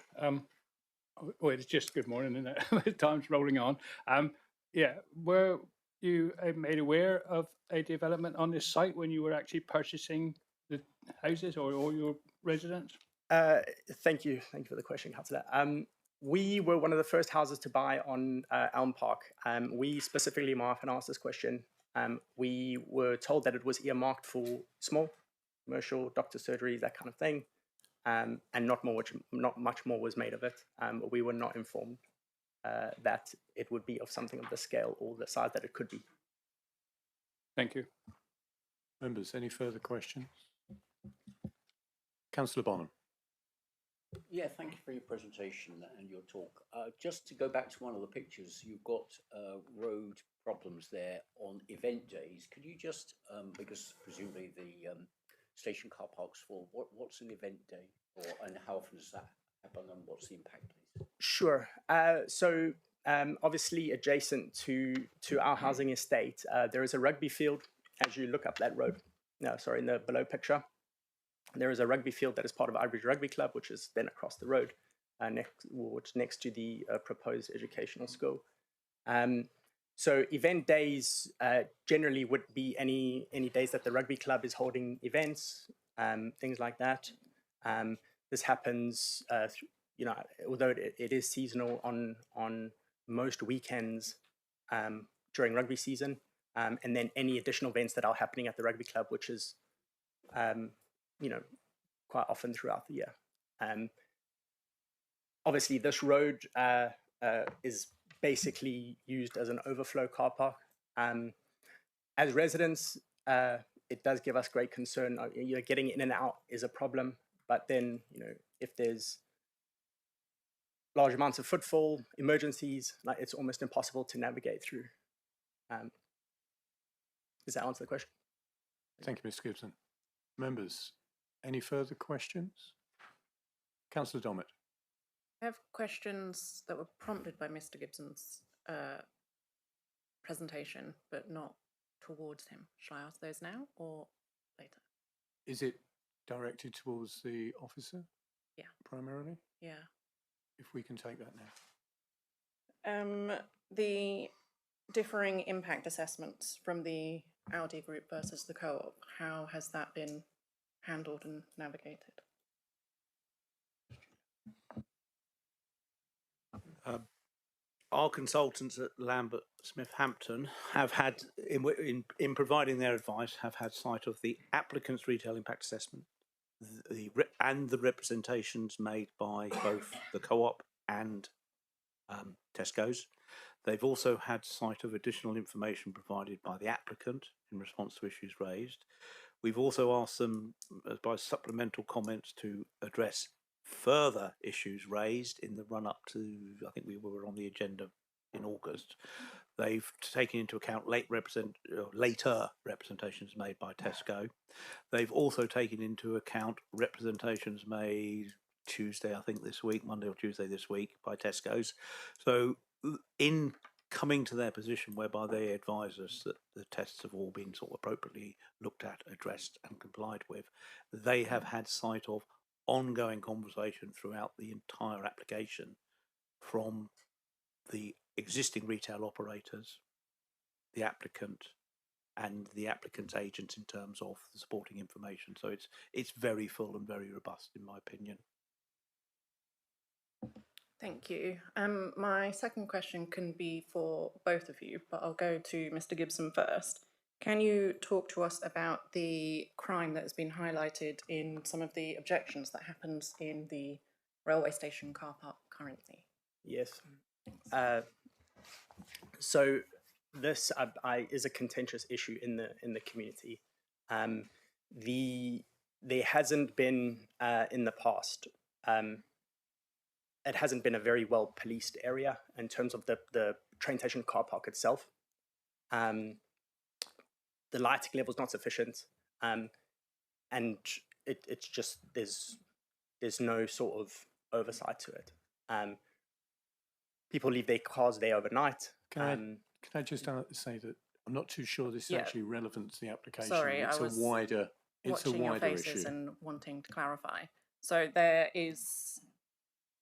Well, it's just good morning, isn't it? Time's rolling on. Yeah. Were you made aware of a development on this site when you were actually purchasing the houses or all your residents? Thank you. Thank you for the question, Councillor. We were one of the first houses to buy on Elm Park. We specifically, my wife and I asked this question. We were told that it was earmarked for small, commercial, doctor surgeries, that kind of thing, and not much more was made of it. We were not informed that it would be of something of the scale or the size that it could be. Thank you. Members, any further questions? Councillor Bonham. Yeah, thank you for your presentation and your talk. Just to go back to one of the pictures, you've got road problems there on event days. Could you just, because presumably the station car park's full, what's an event day and how often does that happen and what's the impact, please? Sure. So obviously adjacent to our housing estate, there is a rugby field as you look up that road. No, sorry, in the below picture. There is a rugby field that is part of Ivy Bridge Rugby Club, which is then across the road, next to the proposed educational school. So event days generally would be any days that the rugby club is holding events, things like that. This happens, although it is seasonal on most weekends during rugby season, and then any additional events that are happening at the rugby club, which is quite often throughout the year. Obviously, this road is basically used as an overflow car park. As residents, it does give us great concern. Getting in and out is a problem, but then if there's large amounts of footfall, emergencies, it's almost impossible to navigate through. Does that answer the question? Thank you, Mr. Gibson. Members, any further questions? Councillor Dommett. I have questions that were prompted by Mr. Gibson's presentation, but not towards him. Shall I ask those now or later? Is it directed towards the officer? Yeah. Primarily? Yeah. If we can take that now. The differing impact assessments from the Audi Group versus the Co-op, how has that been handled and navigated? Our consultants at Lambert Smith Hampton have had, in providing their advice, have had sight of the applicant's retail impact assessment and the representations made by both the Co-op and Tesco's. They've also had sight of additional information provided by the applicant in response to issues raised. We've also asked them by supplemental comments to address further issues raised in the run-up to, I think we were on the agenda in August. They've taken into account later representations made by Tesco. They've also taken into account representations made Tuesday, I think this week, Monday or Tuesday this week, by Tesco's. So in coming to their position whereby they advise us that the tests have all been sort of appropriately looked at, addressed and complied with, they have had sight of ongoing conversation throughout the entire application from the existing retail operators, the applicant and the applicant's agents in terms of the supporting information. So it's very full and very robust in my opinion. Thank you. My second question can be for both of you, but I'll go to Mr. Gibson first. Can you talk to us about the crime that has been highlighted in some of the objections that happens in the railway station car park currently? Yes. So this is a contentious issue in the community. There hasn't been in the past. It hasn't been a very well policed area in terms of the train station car park itself. The lighting level is not sufficient, and it's just there's no sort of oversight to it. People leave their cars there overnight. Can I just say that I'm not too sure this is Yeah. actually relevant to the application. Sorry, it's I was a wider watching your faces issue. and wanting to clarify. So there is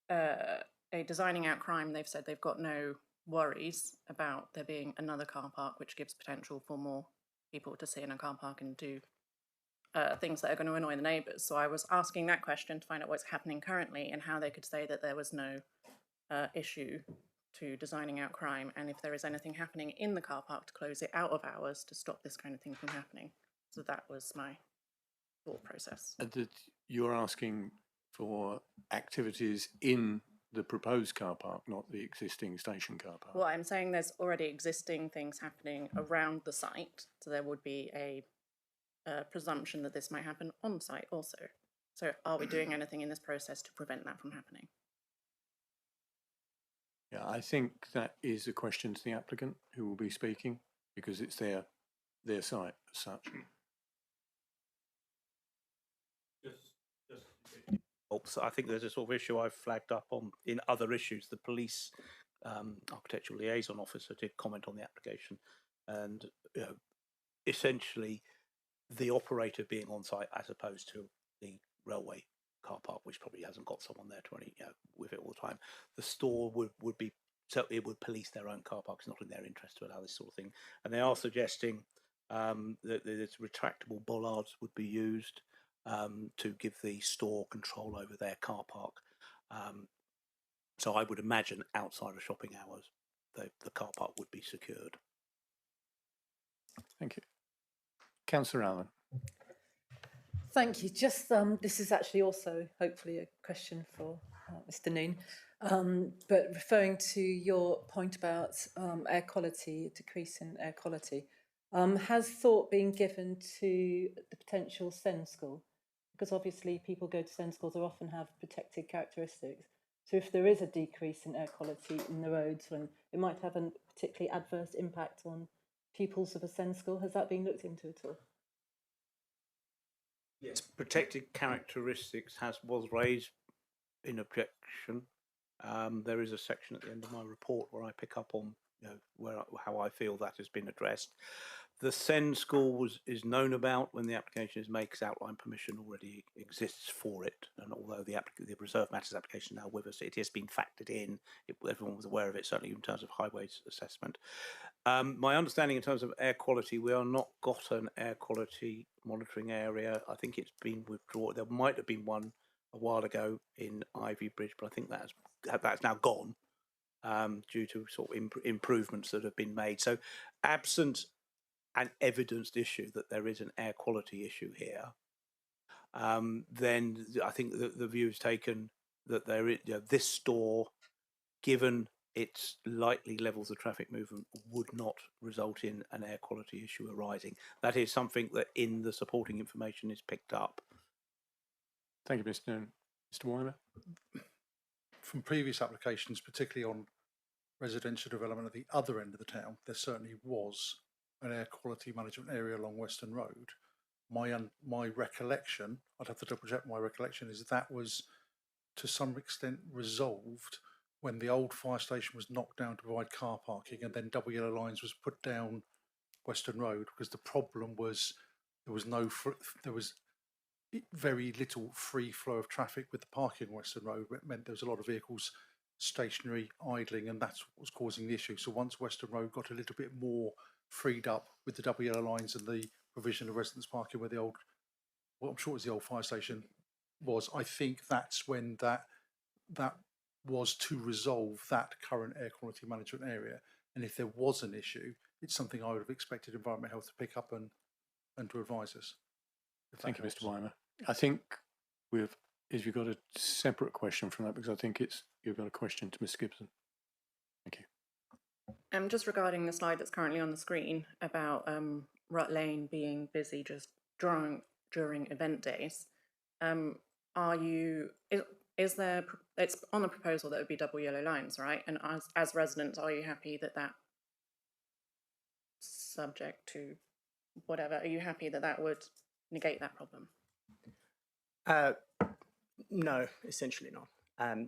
a designing out crime. They've said they've got no worries about there being another car park, which gives potential for more people to sit in a car park and do things that are going to annoy the neighbours. So I was asking that question to find out what's happening currently and how they could say that there was no issue to designing out crime, and if there is anything happening in the car park to close it out of hours to stop this kind of thing from happening. So that was my thought process. That you're asking for activities in the proposed car park, not the existing station car park. Well, I'm saying there's already existing things happening around the site, so there would be a presumption that this might happen on site also. So are we doing anything in this process to prevent that from happening? Yeah, I think that is a question to the applicant who will be speaking, because it's their site as such. So I think there's a sort of issue I've flagged up on in other issues. The police architectural liaison officer did comment on the application, and essentially the operator being on site as opposed to the railway car park, which probably hasn't got someone there with it all the time. The store would be, so it would police their own car park. It's not in their interest to allow this sort of thing. And they are suggesting that retractable bollards would be used to give the store control over their car park. So I would imagine outside of shopping hours, the car park would be secured. Thank you. Councillor Allen. Thank you. Just this is actually also hopefully a question for Mr. Noon, but referring to your point about air quality, decrease in air quality, has thought been given to the potential SEND school? Because obviously people go to SEND schools that often have protected characteristics. So if there is a decrease in air quality in the roads, when it might have a particularly adverse impact on pupils of a SEND school, has that been looked into at all? Yes, protected characteristics was raised in objection. There is a section at the end of my report where I pick up on how I feel that has been addressed. The SEND school is known about when the application is made, because outline permission already exists for it. And although the Reserve Matters application now with us, it has been factored in. Everyone was aware of it, certainly in terms of highways assessment. My understanding in terms of air quality, we are not got an air quality monitoring area. I think it's been withdrawn. There might have been one a while ago in Ivy Bridge, but I think that's now gone due to sort of improvements that have been made. So absent an evidenced issue that there is an air quality issue here, then I think the view is taken that there is, this store, given its likely levels of traffic movement, would not result in an air quality issue arising. That is something that in the supporting information is picked up. Thank you, Mr. Noon. Mr. Weimer? From previous applications, particularly on residential development at the other end of the town, there certainly was an air quality management area along Western Road. My recollection, I'd have to double check my recollection, is that was to some extent resolved when the old fire station was knocked down to provide car parking, and then double yellow lines was put down Western Road, because the problem was there was very little free flow of traffic with the parking on Western Road. It meant there was a lot of vehicles stationary, idling, and that's what was causing the issue. So once Western Road got a little bit more freed up with the double yellow lines and the provision of residence parking where the old, well, I'm sure it was the old fire station was, I think that's when that was to resolve that current air quality management area. And if there was an issue, it's something I would have expected Environment Health to pick up and to advise us. Thank you, Mr. Weimer. I think we've got a separate question from that, because I think you've got a question to Ms. Gibson. Thank you. Just regarding the slide that's currently on the screen about Rut Lane being busy just during event days, is there, it's on the proposal that it would be double yellow lines, right? And as residents, are you happy that that, subject to whatever, are you happy that that would negate that problem? No, essentially not.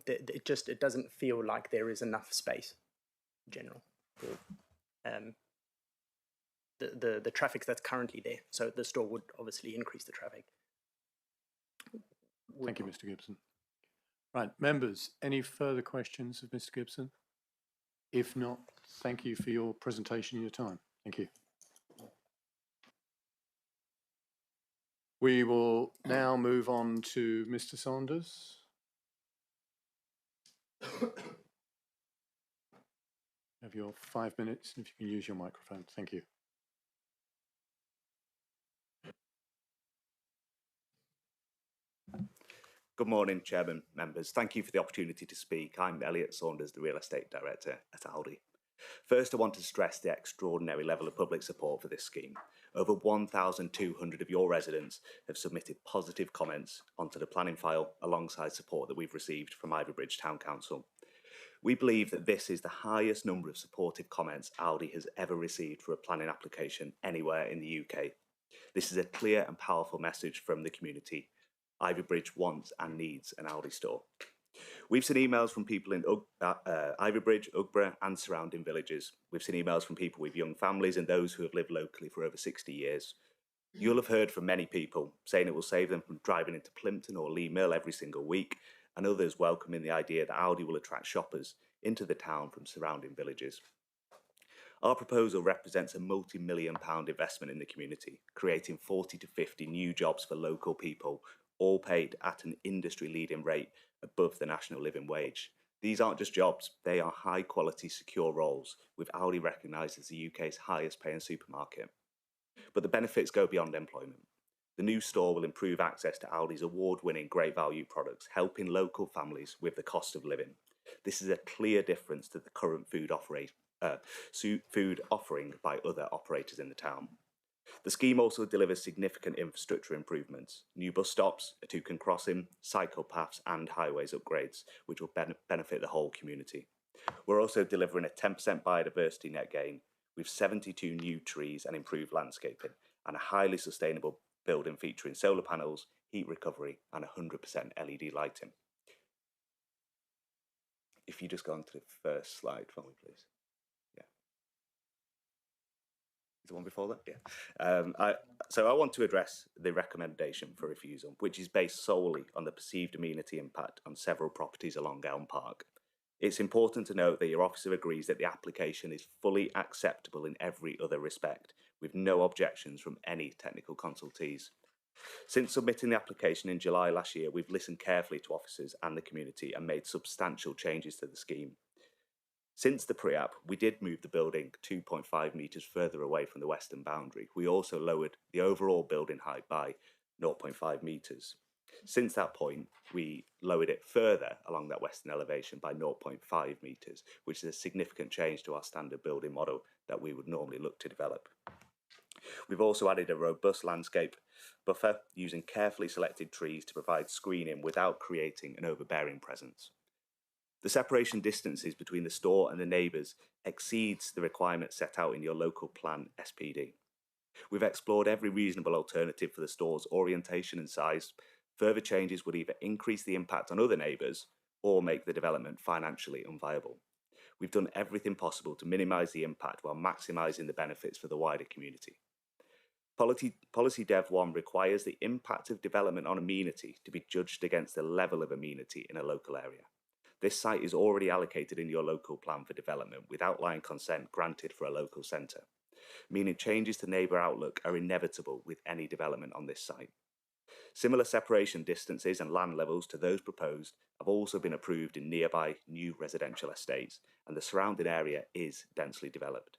It doesn't feel like there is enough space in general for the traffic that's currently there. So the store would obviously increase the traffic. Thank you, Mr. Gibson. Right, members, any further questions of Mr. Gibson? If not, thank you for your presentation and your time. Thank you. We will now move on to Mr. Saunders. Have your 5 minutes, and if you can use your microphone. Thank you. Good morning, Chairman, members. Thank you for the opportunity to speak. I'm Elliot Saunders, the Real Estate Director at Aldi. First, I want to stress the extraordinary level of public support for this scheme. Over 1,200 of your residents have submitted positive comments onto the planning file alongside support that we've received from Ivybridge Town Council. We believe that this is the highest number of supportive comments Aldi has ever received for a planning application anywhere in the UK. This is a clear and powerful message from the community. Ivybridge wants and needs an Aldi store. We've seen emails from people in Ivybridge, Ugborough and surrounding villages. We've seen emails from people with young families and those who have lived locally for over 60 years. You'll have heard from many people saying it will save them from driving into Plympton or Lee Mill every single week, and others welcoming the idea that Aldi will attract shoppers into the town from surrounding villages. Our proposal represents a multi-million-pound investment in the community, creating 40 to 50 new jobs for local people, all paid at an industry-leading rate above the national living wage. These aren't just jobs, they are high-quality, secure roles, with Aldi recognised as the UK's highest-paying supermarket. But the benefits go beyond employment. The new store will improve access to Aldi's award-winning great value products, helping local families with the cost of living. This is a clear difference to the current food offering by other operators in the town. The scheme also delivers significant infrastructure improvements, new bus stops, a toucan crossing, cycle paths and highways upgrades, which will benefit the whole community. We're also delivering a 10% biodiversity net gain, with 72 new trees and improved landscaping, and a highly sustainable building featuring solar panels, heat recovery and 100% LED lighting. If you just go on to the first slide for me, please. The one before that? Yeah. So I want to address the recommendation for refusal, which is based solely on the perceived amenity impact on several properties along Elm Park. It's important to note that your officer agrees that the application is fully acceptable in every other respect, with no objections from any technical consultees. Since submitting the application in July last year, we've listened carefully to officers and the community and made substantial changes to the scheme. Since the pre-app, we did move the building 2.5 metres further away from the western boundary. We also lowered the overall building height by 0.5 metres. Since that point, we lowered it further along that western elevation by 0.5 metres, which is a significant change to our standard building model that we would normally look to develop. We've also added a robust landscape buffer using carefully selected trees to provide screening without creating an overbearing presence. The separation distances between the store and the neighbours exceeds the requirements set out in your local plan SPD. We've explored every reasonable alternative for the store's orientation and size. Further changes would either increase the impact on other neighbours or make the development financially unviable. We've done everything possible to minimise the impact while maximising the benefits for the wider community. Policy Dev 1 requires the impact of development on amenity to be judged against the level of amenity in a local area. This site is already allocated in your local plan for development with outline consent granted for a local centre, meaning changes to neighbour outlook are inevitable with any development on this site. Similar separation distances and land levels to those proposed have also been approved in nearby new residential estates, and the surrounding area is densely developed.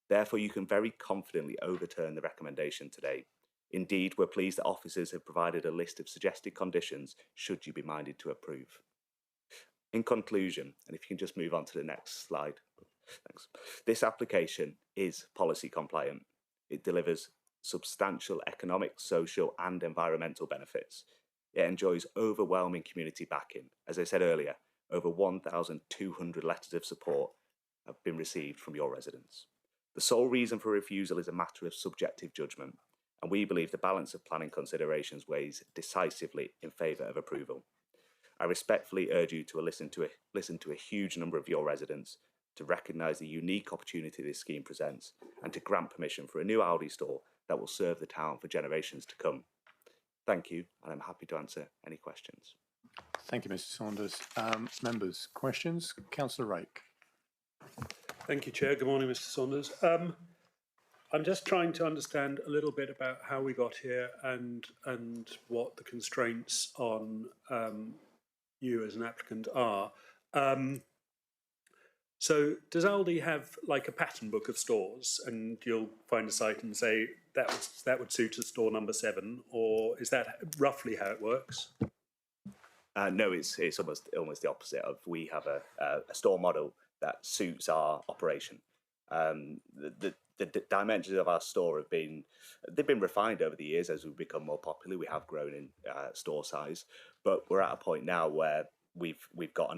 Therefore, you can very confidently overturn the recommendation today. Indeed, we're pleased that officers have provided a list of suggested conditions should you be minded to approve. In conclusion, and if you can just move on to the next slide, Thanks. This application is policy compliant. It delivers substantial economic, social, and environmental benefits. It enjoys overwhelming community backing. As I said earlier, over 1,200 letters of support have been received from your residents. The sole reason for refusal is a matter of subjective judgment, and we believe the balance of planning considerations weighs decisively in favour of approval. I respectfully urge you to listen to a huge number of your residents, to recognise the unique opportunity this scheme presents, and to grant permission for a new Aldi store that will serve the town for generations to come. Thank you, and I'm happy to answer any questions. Thank you, Mr Saunders. Members, questions? Councillor Rake. Thank you, Chair. Good morning, Mr Saunders. I'm just trying to understand a little bit about how we got here and what the constraints on you as an applicant are. So does Aldi have like a pattern book of stores, and you'll find a site and say that would suit a store number 7, or is that roughly how it works? No, it's almost the opposite. We have a store model that suits our operation. The dimensions of our store they've been refined over the years as we've become more popular. We have grown in store size, but we're at a point now where we've got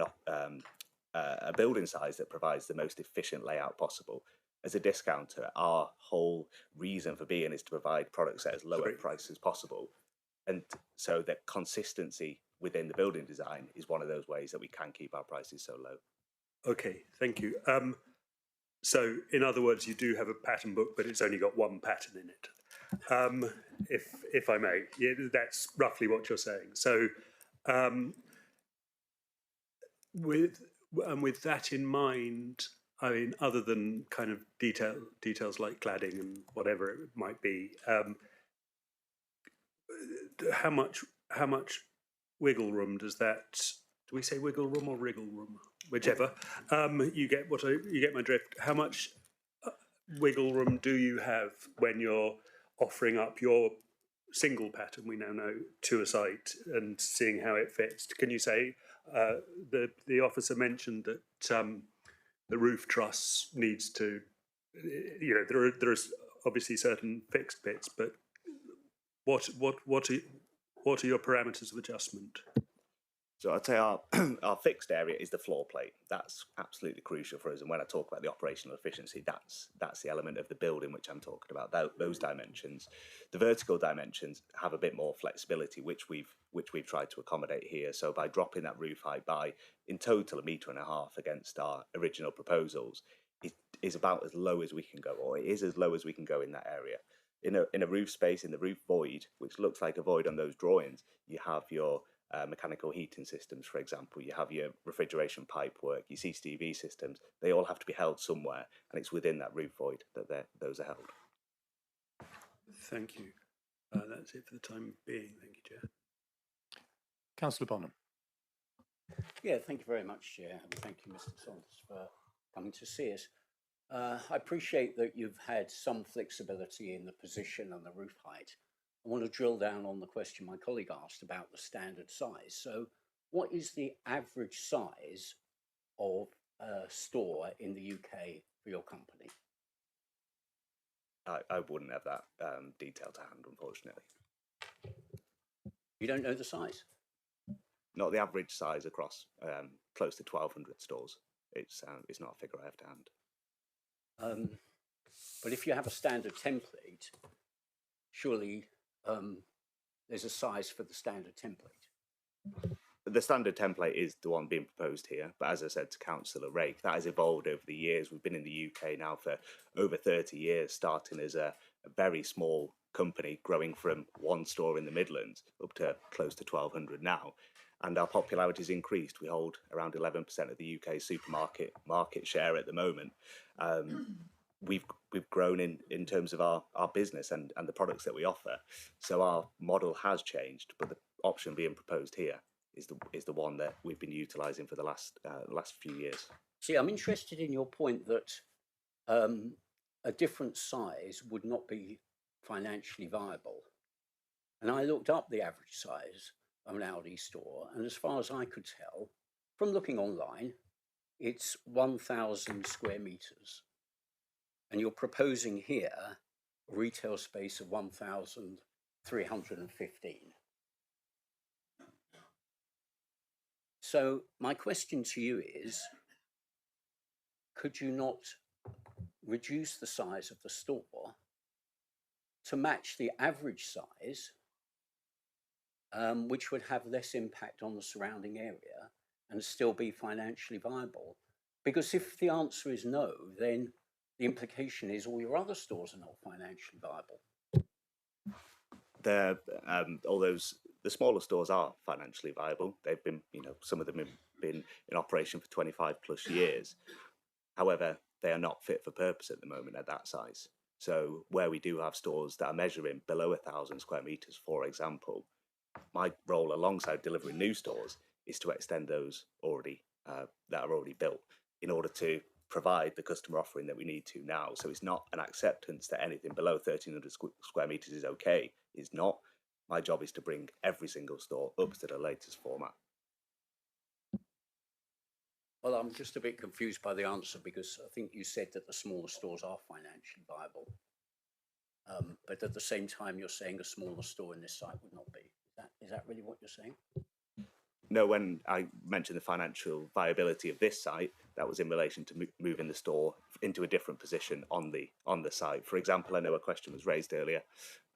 a building size that provides the most efficient layout possible. As a discounter, our whole reason for being is to provide products at as low a price as possible, and so that consistency within the building design is one of those ways that we can keep our prices so low. Okay, thank you. So, in other words, you do have a pattern book, but it's only got one pattern in it, if I may. Yeah, that's roughly what you're saying. So, with that in mind, I mean, other than kind of details like cladding and whatever it might be, how much wiggle room does that? Do we say wiggle room or wriggle room? Whichever. You get my drift. How much wiggle room do you have when you're offering up your single pattern, we now know, to a site and seeing how it fits? Can you say the officer mentioned that the roof truss needs to, there is obviously certain fixed bits, but what are your parameters of adjustment? So I'd say our fixed area is the floor plate. That's absolutely crucial for us. And when I talk about the operational efficiency, that's the element of the building which I'm talking about. Those dimensions, the vertical dimensions have a bit more flexibility, which we've tried to accommodate here. So by dropping that roof height by in total 1.5 meters against our original proposals, it is about as low as we can go, or it is as low as we can go in that area. In a roof space, in the roof void, which looks like a void on those drawings, you have your mechanical heating systems, for example, you have your refrigeration pipe work, your CCTV systems, they all have to be held somewhere, and it's within that roof void that those are held. Thank you. That's it for the time being. Thank you, Chair. Councillor Bonham. Yeah, thank you very much, Chair, and thank you, Mr Saunders, for coming to see us. I appreciate that you've had some flexibility in the position and the roof height. I want to drill down on the question my colleague asked about the standard size. So what is the average size of a store in the UK for your company? I wouldn't have that detail to hand, unfortunately. You don't know the size? Not the average size across close to 1,200 stores. It's not a figure I have to hand. But if you have a standard template, surely there's a size for the standard template. The standard template is the one being proposed here, but as I said to Councillor Rake, that has evolved over the years. We've been in the UK now for over 30 years, starting as a very small company, growing from one store in the Midlands up to close to 1,200 now. And our popularity has increased. We hold around 11% of the UK supermarket market share at the moment. We've grown in terms of our business and the products that we offer. So our model has changed, but the option being proposed here is the one that we've been utilising for the last few years. See, I'm interested in your point that a different size would not be financially viable. And I looked up the average size of an Aldi store, and as far as I could tell, from looking online, it's 1,000 square metres. And you're proposing here a retail space of 1,315. So my question to you is, could you not reduce the size of the store to match the average size, which would have less impact on the surrounding area and still be financially viable? Because if the answer is no, then the implication is all your other stores are not financially viable. All those, the smaller stores are financially viable. They've been, some of them have been in operation for 25 plus years. However, they are not fit for purpose at the moment at that size. So where we do have stores that are measuring below 1,000 square metres, for example, my role alongside delivering new stores is to extend those already that are already built in order to provide the customer offering that we need to now. So it's not an acceptance that anything below 1,300 square metres is okay. It's not. My job is to bring every single store up to the latest format. Well, I'm just a bit confused by the answer, because I think you said that the smaller stores are financially viable. But at the same time, you're saying a smaller store in this site would not be. Is that really what you're saying? No, when I mentioned the financial viability of this site, that was in relation to moving the store into a different position on the site. For example, I know a question was raised earlier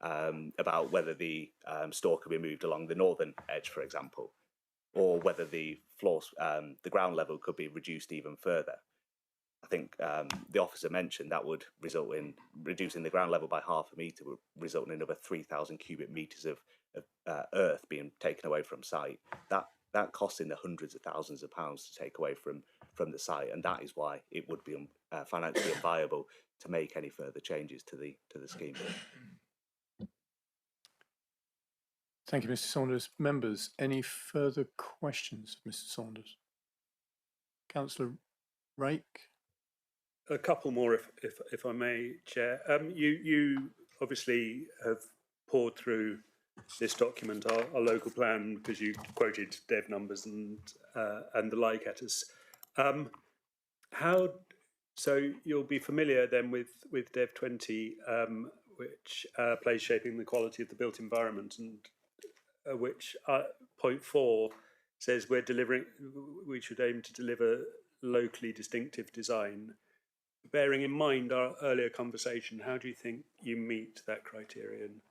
about whether the store could be moved along the northern edge, for example, or whether the the ground level could be reduced even further. I think the officer mentioned that would result in reducing the ground level by half a metre, would result in another 3,000 cubic metres of earth being taken away from site. That costs in the hundreds of thousands of pounds to take away from the site, and that is why it would be financially unviable to make any further changes to the scheme. Thank you, Mr. Saunders. Members, any further questions of Mr. Saunders? Councillor Rake? A couple more, if I may, Chair. You obviously have poured through this document, our local plan, because you quoted dev numbers and the like at us. So you'll be familiar then with Dev 20, which plays shaping the quality of the built environment, and which point 4 says we should aim to deliver locally distinctive design. Bearing in mind our earlier conversation, how do you think you meet that criterion?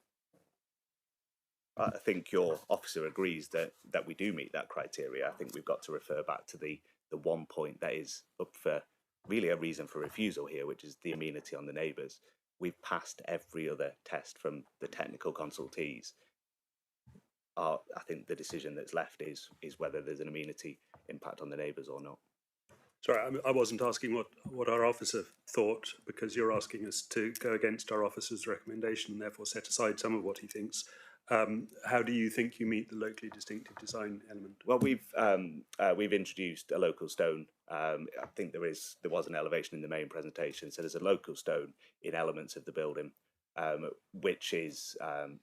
I think your officer agrees that we do meet that criteria. I think we've got to refer back to the one point that is up for really a reason for refusal here, which is the amenity on the neighbours. We've passed every other test from the technical consultees. I think the decision that's left is whether there's an amenity impact on the neighbours or not. Sorry, I wasn't asking what our officer thought, because you're asking us to go against our officer's recommendation and therefore set aside some of what he thinks. How do you think you meet the locally distinctive design element? Well, we've introduced a local stone. I think there was an elevation in the main presentation, so there's a local stone in elements of the building, which is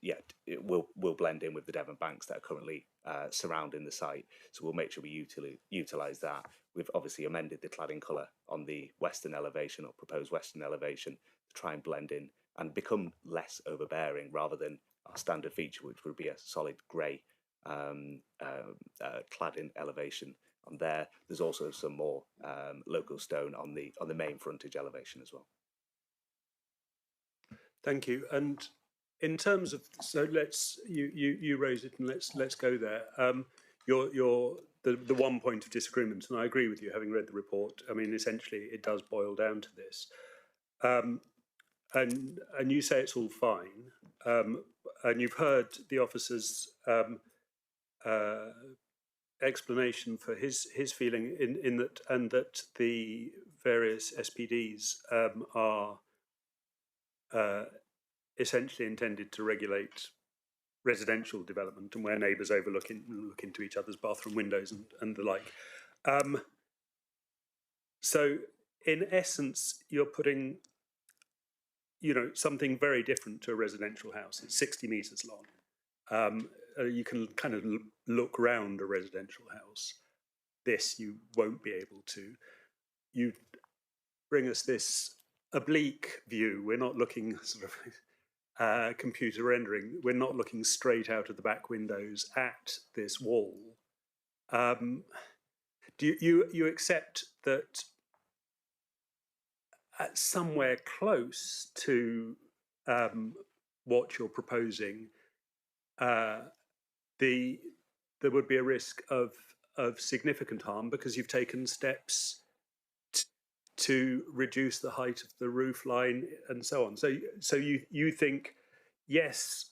it will blend in with the Devon banks that are currently surrounding the site. So we'll make sure we utilise that. We've obviously amended the cladding colour on the western elevation, or proposed western elevation, to try and blend in and become less overbearing, rather than our standard feature, which would be a solid grey cladding elevation on there. There's also some more local stone on the main frontage elevation as well. Thank you. And in terms of, so you raise it, and let's go there. The one point of disagreement, and I agree with you, having read the report. I mean, essentially, it does boil down to this. And you say it's all fine, and you've heard the officer's explanation for his feeling in that, and that the various SPDs are essentially intended to regulate residential development, and where neighbours look into each other's bathroom windows and the like. So, in essence, you're putting, something very different to a residential house. It's 60 metres long. You can kind of look round a residential house. This you won't be able to. you bring us this oblique view. We're not looking sort of computer rendering. We're not looking straight out of the back windows at this wall. Do you accept that at somewhere close to what you're proposing, there would be a risk of significant harm because you've taken steps to reduce the height of the roof line and so on. So you think, yes,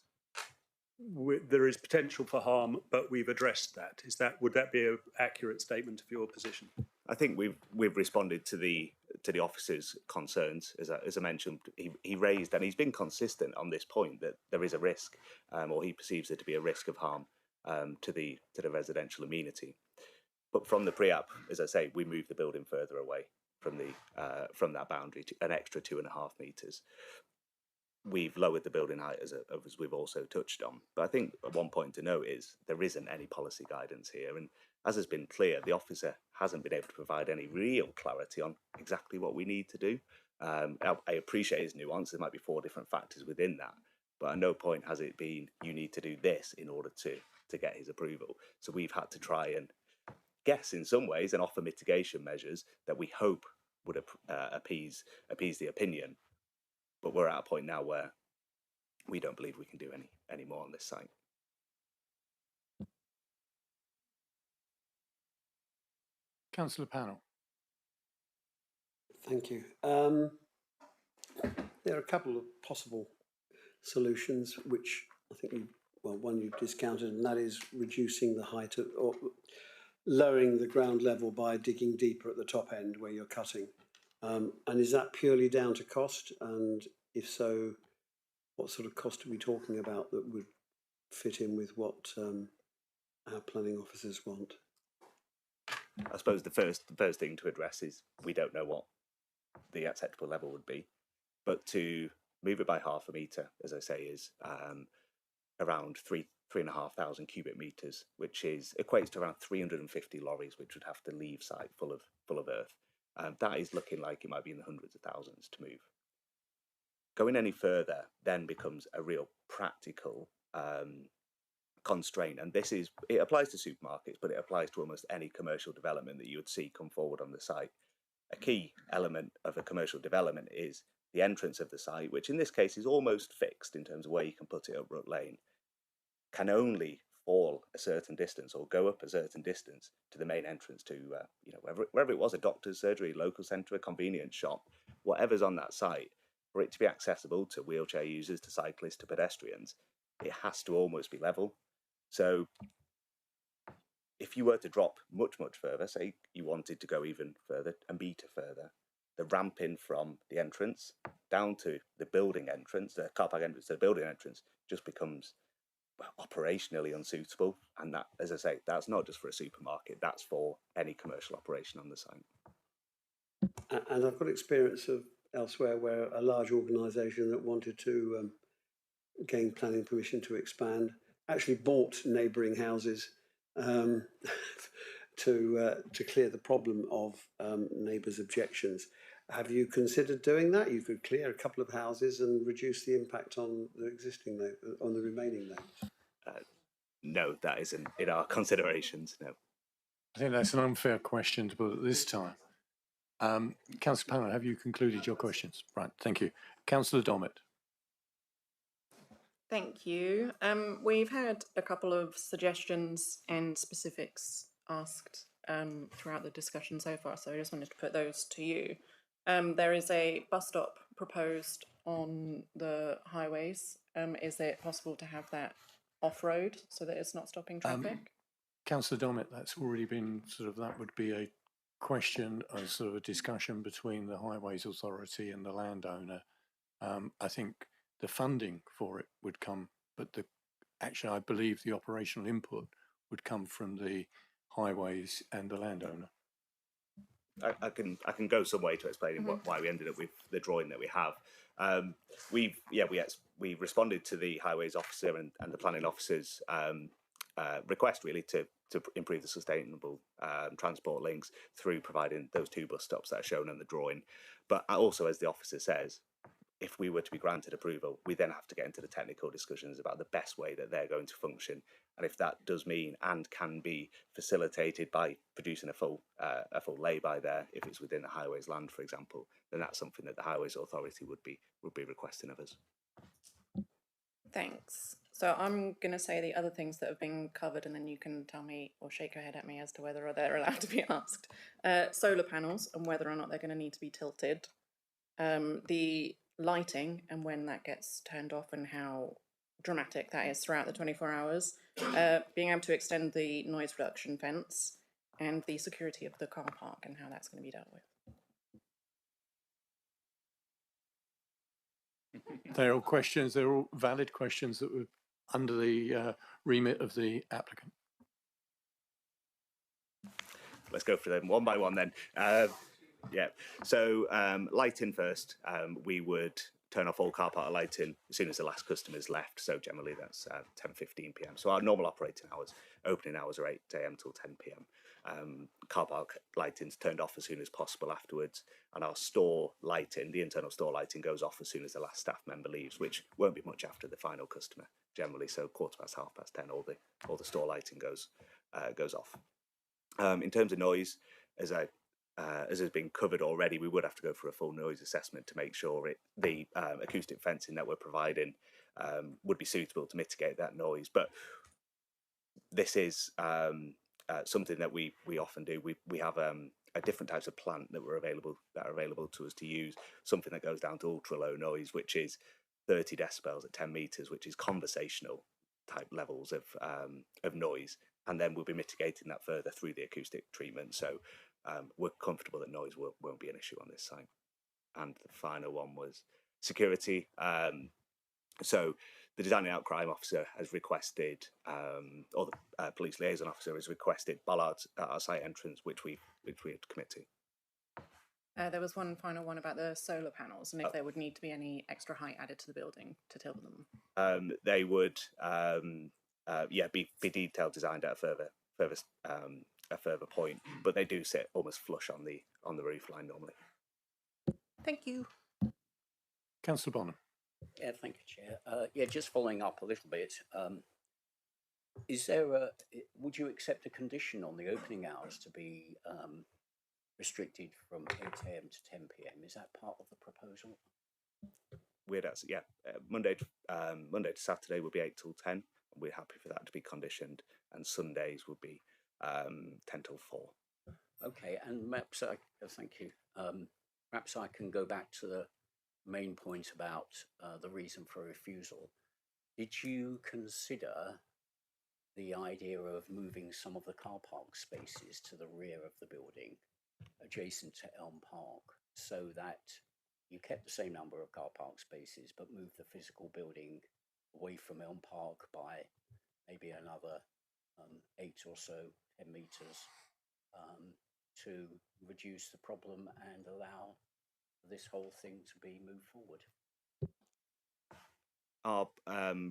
there is potential for harm, but we've addressed that. Would that be an accurate statement of your position? I think we've responded to the officer's concerns, as I mentioned. He raised, and he's been consistent on this point, that there is a risk, or he perceives there to be a risk of harm to the residential amenity. But from the pre-app, as I say, we moved the building further away from that boundary to an extra 2.5 metres. We've lowered the building height, as we've also touched on. But I think one point to note is there isn't any policy guidance here. And as has been clear, the officer hasn't been able to provide any real clarity on exactly what we need to do. I appreciate his nuance. There might be 4 different factors within that. But at no point has it been, you need to do this in order to get his approval. So we've had to try and guess in some ways and offer mitigation measures that we hope would appease the opinion. But we're at a point now where we don't believe we can do any more on this site. Councillor Pannell. Thank you. There are a couple of possible solutions, which I think one you've discounted, and that is reducing the height of, or lowering the ground level by digging deeper at the top end where you're cutting. And is that purely down to cost? And if so, what sort of cost are we talking about that would fit in with what our planning officers want? I suppose the first thing to address is we don't know what the acceptable level would be, but to move it by 0.5 metre, as I say, is around 3,500 cubic metres, which equates to around 350 lorries, which would have to leave site full of earth. That is looking like it might be in the hundreds of thousands to move. Going any further then becomes a real practical constraint, and it applies to supermarkets, but it applies to almost any commercial development that you would see come forward on the site. A key element of a commercial development is the entrance of the site, which in this case is almost fixed in terms of where you can put it up Rut Lane, can only fall a certain distance or go up a certain distance to the main entrance to wherever it was, a doctor's surgery, local centre, a convenience shop, whatever's on that site. For it to be accessible to wheelchair users, to cyclists, to pedestrians, it has to almost be level. So if you were to drop much further, say you wanted to go even further, a metre further, the ramping from the entrance down to the building entrance, the car park entrance to the building entrance, just becomes operationally unsuitable. And that, as I say, that's not just for a supermarket, that's for any commercial operation on the site. And I've got experience of elsewhere where a large organisation that wanted to gain planning permission to expand actually bought neighbouring houses to clear the problem of neighbours' objections. Have you considered doing that? You could clear a couple of houses and reduce the impact on the existing on the remaining neighbours. No, that isn't in our considerations. No. I think that's an unfair question to put at this time. Councillor Pannell, have you concluded your questions? Right, thank you. Councillor Dommett. Thank you. We've had a couple of suggestions and specifics asked throughout the discussion so far, so I just wanted to put those to you. There is a bus stop proposed on the highways. Is it possible to have that off-road so that it's not stopping traffic? Councillor Dommett, that's already been that would be a question, a sort of a discussion between the Highways Authority and the landowner. I think the funding for it would come, but actually I believe the operational input would come from the highways and the landowner. I can go some way to explaining why we ended up with the drawing that we have. We responded to the highways officer and the planning officer's request really to improve the sustainable transport links through providing those 2 bus stops that are shown on the drawing. But also, as the officer says, if we were to be granted approval, we then have to get into the technical discussions about the best way that they're going to function. And if that does mean and can be facilitated by producing a full lay-by there, if it's within the highways land, for example, then that's something that the Highways Authority would be requesting of us. Thanks. So I'm going to say the other things that have been covered, and then you can tell me or shake your head at me as to whether they're allowed to be asked. Solar panels and whether or not they're going to need to be tilted. The lighting and when that gets turned off and how dramatic that is throughout the 24 hours. Being able to extend the noise reduction fence and the security of the car park and how that's going to be dealt with. They're all questions, they're all valid questions that were under the remit of the applicant. Let's go through them one by one then. Yeah, so lighting first. We would turn off all car park lighting as soon as the last customer's left. So generally that's 10:15 p.m. So our normal operating hours, opening hours are 8 a.m. till 10 p.m. Car park lighting's turned off as soon as possible afterwards, and our store lighting, the internal store lighting, goes off as soon as the last staff member leaves, which won't be much after the final customer generally. So 10:15, all the store lighting goes off. In terms of noise, as has been covered already, we would have to go for a full noise assessment to make sure the acoustic fencing that we're providing would be suitable to mitigate that noise. But this is something that we often do. We have a different types of plant that are available to us to use. Something that goes down to ultra low noise, which is 30 decibels at 10 meters, which is conversational type levels of noise, and then we'll be mitigating that further through the acoustic treatment. So we're comfortable that noise won't be an issue on this site. And the final one was security. So the design and out crime officer has requested, or the police liaison officer has requested bollards at our site entrance, which we had commit to. There was one final one about the solar panels and if there would need to be any extra height added to the building to tilt them. They would, be detailed designed at a further point, but they do sit almost flush on the roof line normally. Thank you. Councillor Bonham. Yeah, thank you, Chair. Just following up a little bit. Would you accept a condition on the opening hours to be restricted from 8 a.m. to 10 p.m? Is that part of the proposal? Monday to Saturday would be 8 till 10. We're happy for that to be conditioned, and Sundays would be 10 till 4. Okay, and perhaps thank you. Perhaps I can go back to the main point about the reason for refusal. Did you consider the idea of moving some of the car park spaces to the rear of the building, adjacent to Elm Park, so that you kept the same number of car park spaces but moved the physical building away from Elm Park by maybe another 8 or so, 10 metres, to reduce the problem and allow this whole thing to be moved forward? Our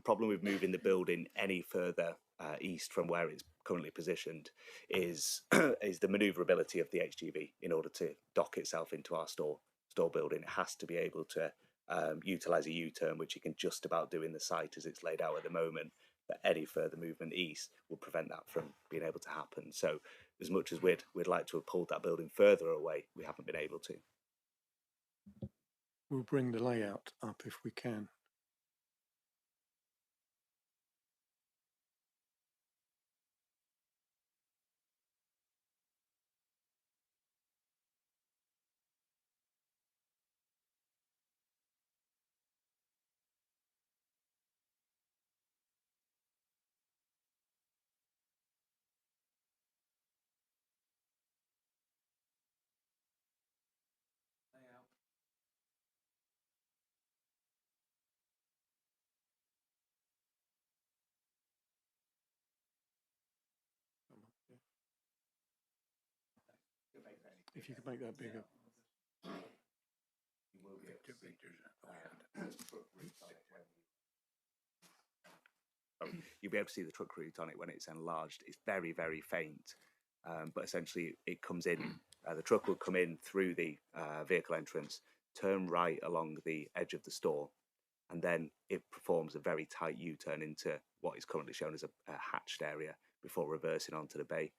problem with moving the building any further east from where it's currently positioned is the manoeuvrability of the HGV. In order to dock itself into our store building, it has to be able to utilise a U-turn, which it can just about do in the site as it's laid out at the moment. But any further movement east would prevent that from being able to happen. So as much as we'd like to have pulled that building further away, we haven't been able to. We'll bring the layout up if we can. If you could make that bigger. you'll be able to see the truck route on it when it's enlarged. It's very, very faint, but essentially it comes in, the truck will come in through the vehicle entrance, turn right along the edge of the store, and then it performs a very tight U-turn into what is currently shown as a hatched area before reversing onto the bay.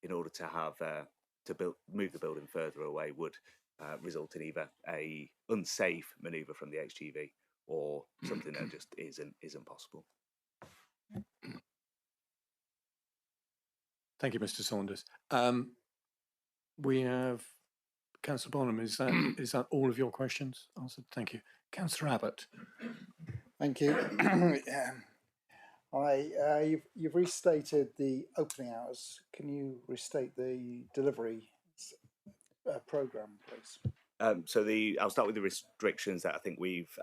In order to have move the building further away would result in either a unsafe manoeuvre from the HGV or something that just isn't possible. Thank you, Mr. Saunders. We have Councillor Bonham. Is that all of your questions answered? Thank you. Councillor Abbott. Thank you. You've restated the opening hours. Can you restate the delivery programme, please? I'll start with the restrictions that I think we've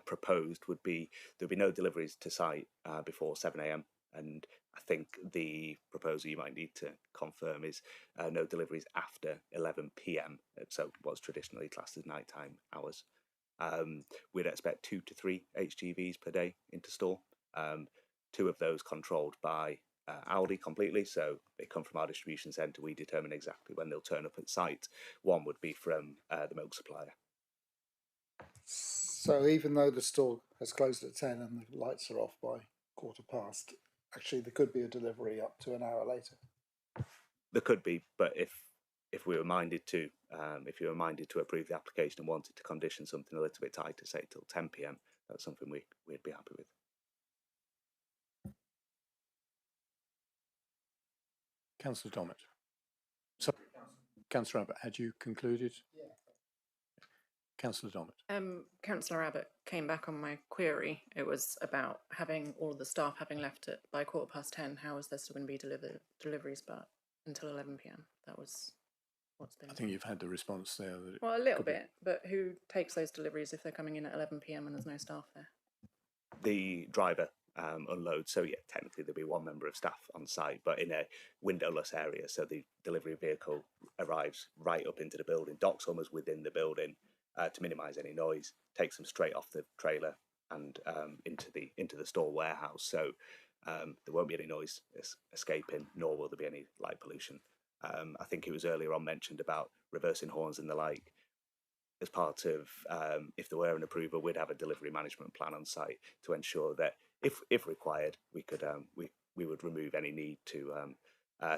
proposed would be there'll be no deliveries to site before 7 a.m. and I think the proposal you might need to confirm is no deliveries after 11 p.m. So what's traditionally classed as nighttime hours. We'd expect 2 to 3 HGVs per day into store. 2 of those controlled by Aldi completely, so they come from our distribution centre. We determine exactly when they'll turn up at site. 1 would be from the milk supplier. So even though the store has closed at 10 and the lights are off by 15:15, actually there could be a delivery up to an hour later. There could be, but if we were minded to, if you were minded to approve the application and wanted to condition something a little bit tighter, say till 10 p.m, that's something we'd be happy with. Councillor Dommett. So, Councillor Abbott, had you concluded? Yeah. Councillor Dommett. Councillor Abbott came back on my query. It was about having all the staff having left it by 10:15. How is there still going to be deliveries but until 11 p.m? That was what's been. I think you've had the response there. That well, a little bit, but who takes those deliveries if they're coming in at 11 p.m. and there's no staff there? The driver unloads, so yeah, technically there'll be 1 member of staff on site, but in a windowless area, so the delivery vehicle arrives right up into the building, docks almost within the building to minimise any noise, takes them straight off the trailer and into the store warehouse, so there won't be any noise escaping, nor will there be any light pollution. I think it was earlier on mentioned about reversing horns and the like. As part of, if there were an approval, we'd have a delivery management plan on site to ensure that, if required, we could we would remove any need to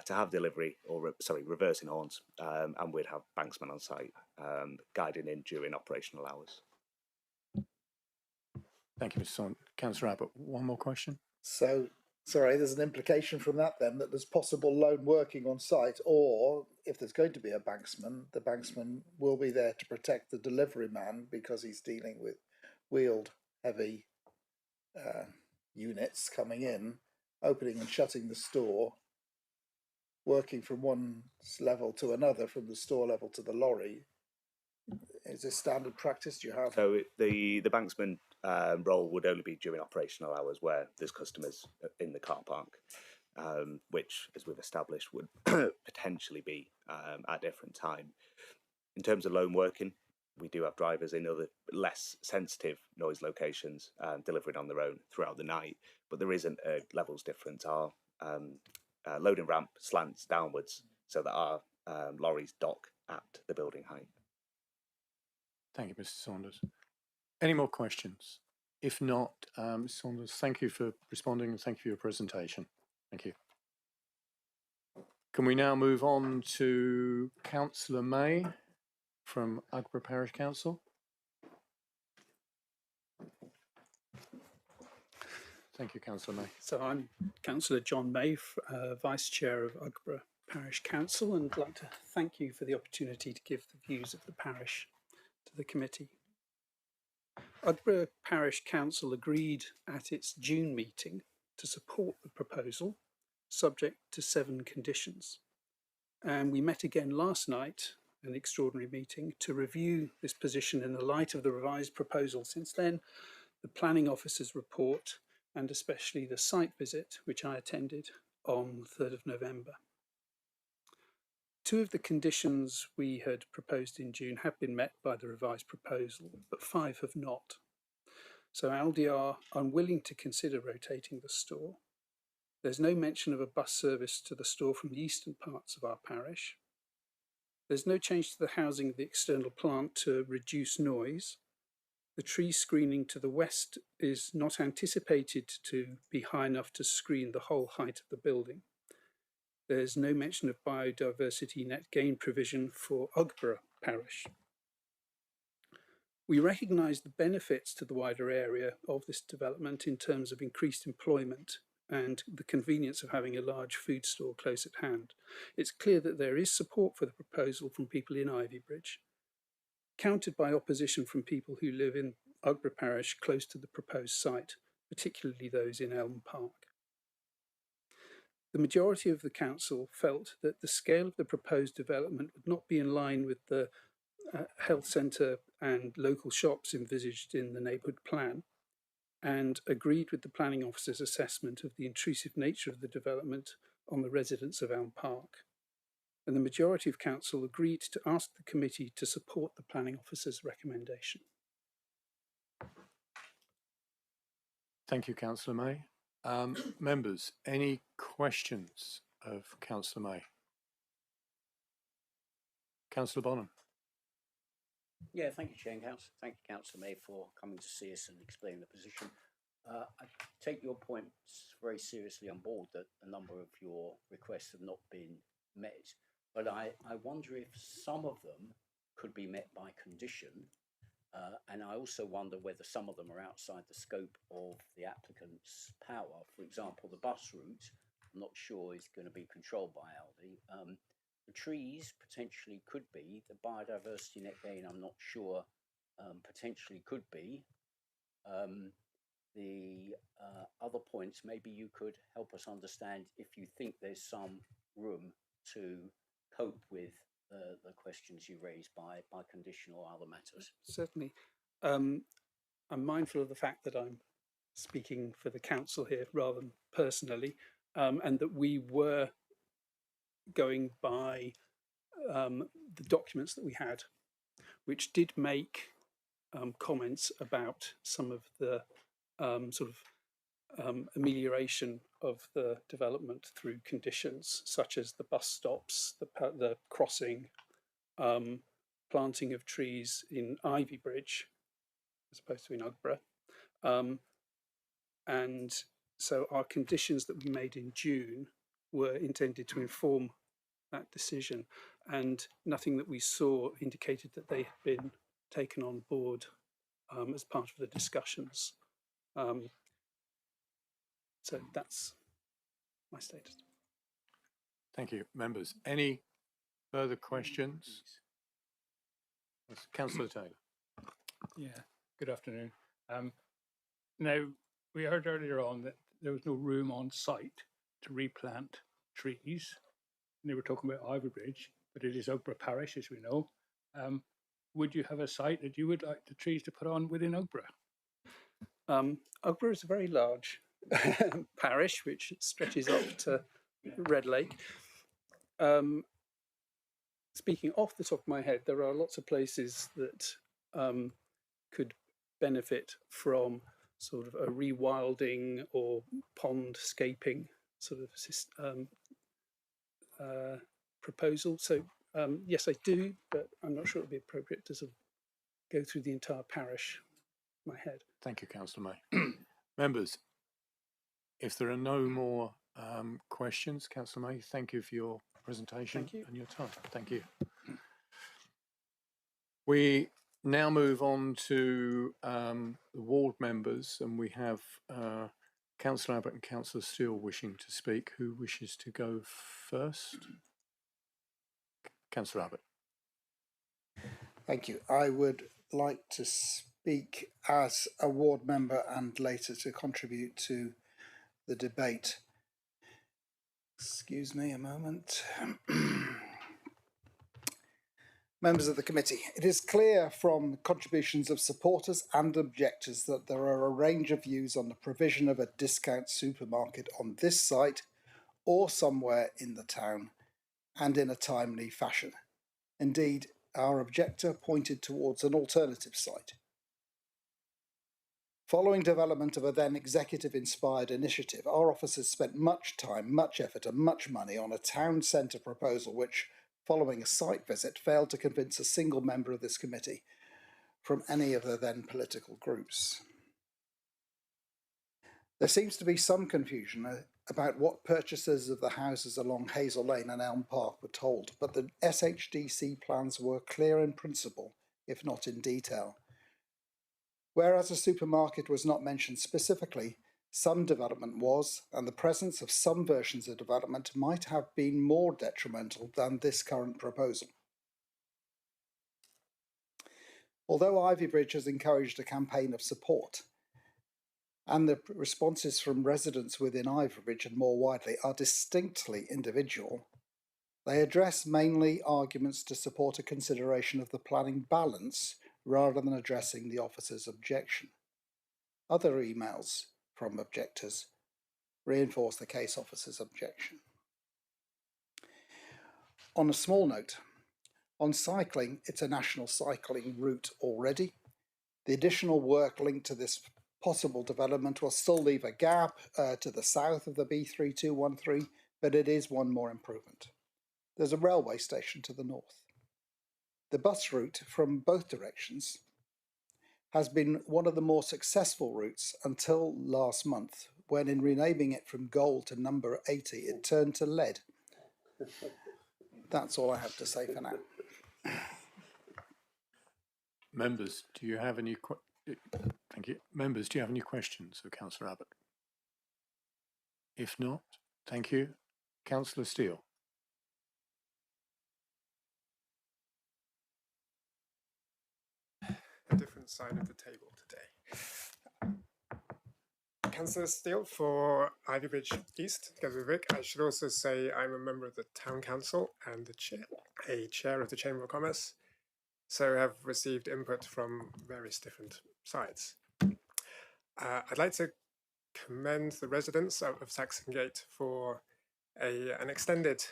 have delivery or reversing horns, and we'd have banksmen on site guiding in during operational hours. Thank you, Mr. Saunders. Councillor Abbott, 1 more question. So, sorry, there's an implication from that then that there's possible lone working on site, or if there's going to be a banksman, the banksman will be there to protect the delivery man because he's dealing with wheeled heavy units coming in, opening and shutting the store, working from one level to another, from the store level to the lorry. Is this standard practice? Do you have? So the banksman role would only be during operational hours where there's customers in the car park, which, as we've established, would potentially be at different time. In terms of lone working, we do have drivers in other less sensitive noise locations delivering on their own throughout the night, but there isn't a levels difference. Our loading ramp slants downwards so that our lorries dock at the building height. Thank you, Mr. Saunders. Any more questions? If not, Mr. Saunders, thank you for responding and thank you for your presentation. Thank you. Can we now move on to Councillor May from Ugborough Parish Council? Thank you, Councillor May. So I'm Councillor John May, Vice Chair of Ugborough Parish Council, and I'd like to thank you for the opportunity to give the views of the parish to the committee. Ugborough Parish Council agreed at its June meeting to support the proposal, subject to 7 conditions. And we met again last night, an extraordinary meeting, to review this position in the light of the revised proposal. Since then, the planning officer's report, and especially the site visit, which I attended on the 3rd of November. 2 of the conditions we had proposed in June have been met by the revised proposal, but 5 have not. So Aldi are unwilling to consider rotating the store. There's no mention of a bus service to the store from the eastern parts of our parish. There's no change to the housing of the external plant to reduce noise. The tree screening to the west is not anticipated to be high enough to screen the whole height of the building. There's no mention of biodiversity net gain provision for Ugborough parish. We recognise the benefits to the wider area of this development in terms of increased employment and the convenience of having a large food store close at hand. It's clear that there is support for the proposal from people in Ivybridge, countered by opposition from people who live in Ugborough parish close to the proposed site, particularly those in Elm Park. The majority of the council felt that the scale of the proposed development would not be in line with the health centre and local shops envisaged in the neighbourhood plan, and agreed with the planning officer's assessment of the intrusive nature of the development on the residents of Elm Park. And the majority of council agreed to ask the committee to support the planning officer's recommendation. Thank you, Councillor May. Members, any questions of Councillor May? Councillor Bonham. Yeah, thank you, Chair and Council. Thank you, Councillor May, for coming to see us and explaining the position. I take your points very seriously on board that a number of your requests have not been met, but I wonder if some of them could be met by condition, and I also wonder whether some of them are outside the scope of the applicant's power. For example, the bus route, I'm not sure is going to be controlled by Aldi. The trees potentially could be. The biodiversity net gain, I'm not sure, potentially could be. The other points, maybe you could help us understand if you think there's some room to cope with the questions you raised by condition or other matters. Certainly. I'm mindful of the fact that I'm speaking for the council here rather than personally, and that we were going by the documents that we had, which did make comments about some of the amelioration of the development through conditions such as the bus stops, the crossing, planting of trees in Ivybridge as opposed to in Ugborough. And so our conditions that we made in June were intended to inform that decision, and nothing that we saw indicated that they had been taken on board as part of the discussions. So that's my status. Thank you. Members, any further questions? Councillor Taylor. Yeah, good afternoon. Now, we heard earlier on that there was no room on site to replant trees. And they were talking about Ivybridge, but it is Ugborough parish, as we know. Would you have a site that you would like the trees to put on within Ugborough? Ugborough is a very large parish, which stretches up to Red Lake. Speaking off the top of my head, there are lots of places that could benefit from sort of a rewilding or pondscaping sort of proposal. So yes, I do, but I'm not sure it would be appropriate to sort of go through the entire parish in my head. Thank you, Councillor May. Members, if there are no more questions, Councillor May, thank you for your presentation and your time. Thank you. We now move on to the ward members, and we have Councillor Abbott and Councillor Steele wishing to speak. Who wishes to go first? Councillor Abbott. Thank you. I would like to speak as a ward member and later to contribute to the debate. Excuse me a moment. Members of the committee, it is clear from contributions of supporters and objectors that there are a range of views on the provision of a discount supermarket on this site or somewhere in the town, and in a timely fashion. Indeed, our objector pointed towards an alternative site. Following development of a then executive-inspired initiative, our officers spent much time, much effort and much money on a town centre proposal which, following a site visit, failed to convince a single member of this committee from any of the then political groups. There seems to be some confusion about what purchasers of the houses along Hazel Lane and Elm Park were told, but the SHDC plans were clear in principle, if not in detail. Whereas a supermarket was not mentioned specifically, some development was, and the presence of some versions of development might have been more detrimental than this current proposal. Although Ivybridge has encouraged a campaign of support, and the responses from residents within Ivybridge and more widely are distinctly individual, they address mainly arguments to support a consideration of the planning balance rather than addressing the officer's objection. Other emails from objectors reinforce the case officer's objection. On a small note, on cycling, it's a national cycling route already. The additional work linked to this possible development will still leave a gap to the south of the B3213, but it is one more improvement. There's a railway station to the north. The bus route from both directions has been one of the more successful routes until last month, when in renaming it from gold to number 80, it turned to lead. That's all I have to say for now. Members, do you have any thank you. Members, do you have any questions of Councillor Abbott? If not, thank you. Councillor Steele. A different side of the table today. Councillor Steele for Ivybridge East, together with Vic. I should also say I'm a member of the Town Council and a chair of the Chamber of Commerce, so have received input from various different sides. I'd like to commend the residents of Saxon Gate for an extended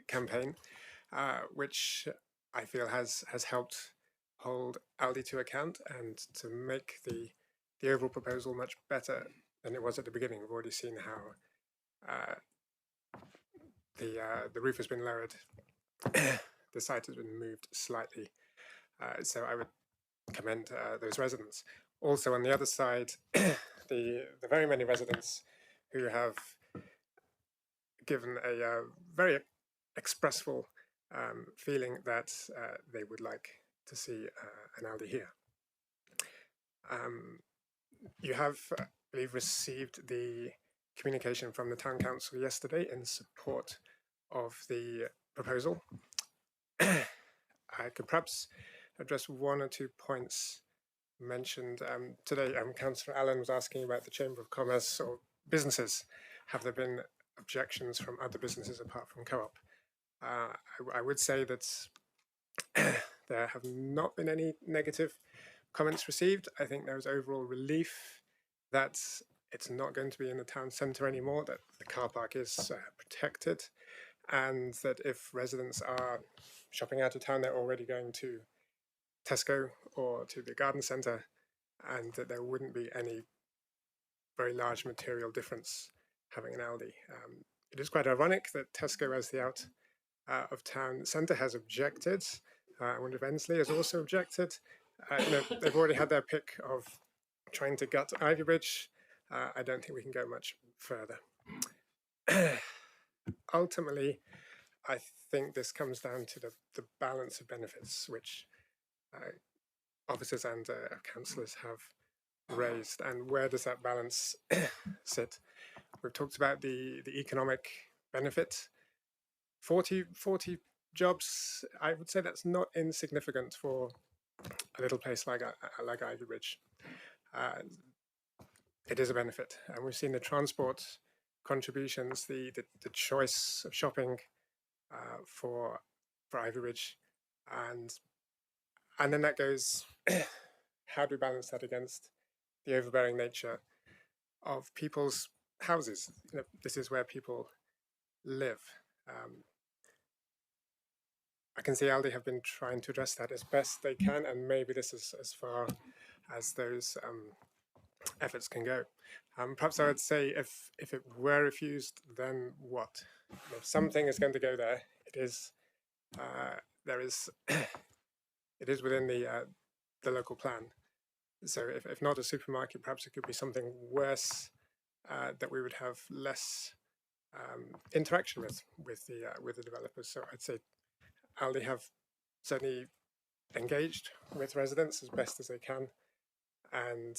campaign, which I feel has helped hold Aldi to account and to make the overall proposal much better than it was at the beginning. We've already seen how the roof has been lowered, the site has been moved slightly. So I would commend those residents. Also on the other side, the very many residents who have given a very expressful feeling that they would like to see an Aldi here. You have, I believe, received the communication from the Town Council yesterday in support of the proposal. I could perhaps address one or two points mentioned today. Councillor Allen was asking about the Chamber of Commerce or businesses. Have there been objections from other businesses apart from Co-op? I would say that there have not been any negative comments received. I think there was overall relief that it's not going to be in the town centre anymore, that the car park is protected, and that if residents are shopping out of town, they're already going to Tesco or to the garden centre, and that there wouldn't be any very large material difference having an Aldi. It is quite ironic that Tesco, as the out of town centre, has objected. I wonder if Ensley has also objected. They've already had their pick of trying to gut Ivybridge. I don't think we can go much further. Ultimately, I think this comes down to the balance of benefits, which officers and councillors have raised. And where does that balance sit? We've talked about the economic benefit. 40 jobs, I would say that's not insignificant for a little place like Ivybridge. It is a benefit, and we've seen the transport contributions, the choice of shopping for Ivybridge, and then that goes, how do we balance that against the overbearing nature of people's houses? This is where people live. I can see Aldi have been trying to address that as best they can, and maybe this is as far as those efforts can go. Perhaps I would say if it were refused, then what? If something is going to go there, it is there is it is within the local plan. So if not a supermarket, perhaps it could be something worse that we would have less interaction with the developers. So I'd say Aldi have certainly engaged with residents as best as they can, and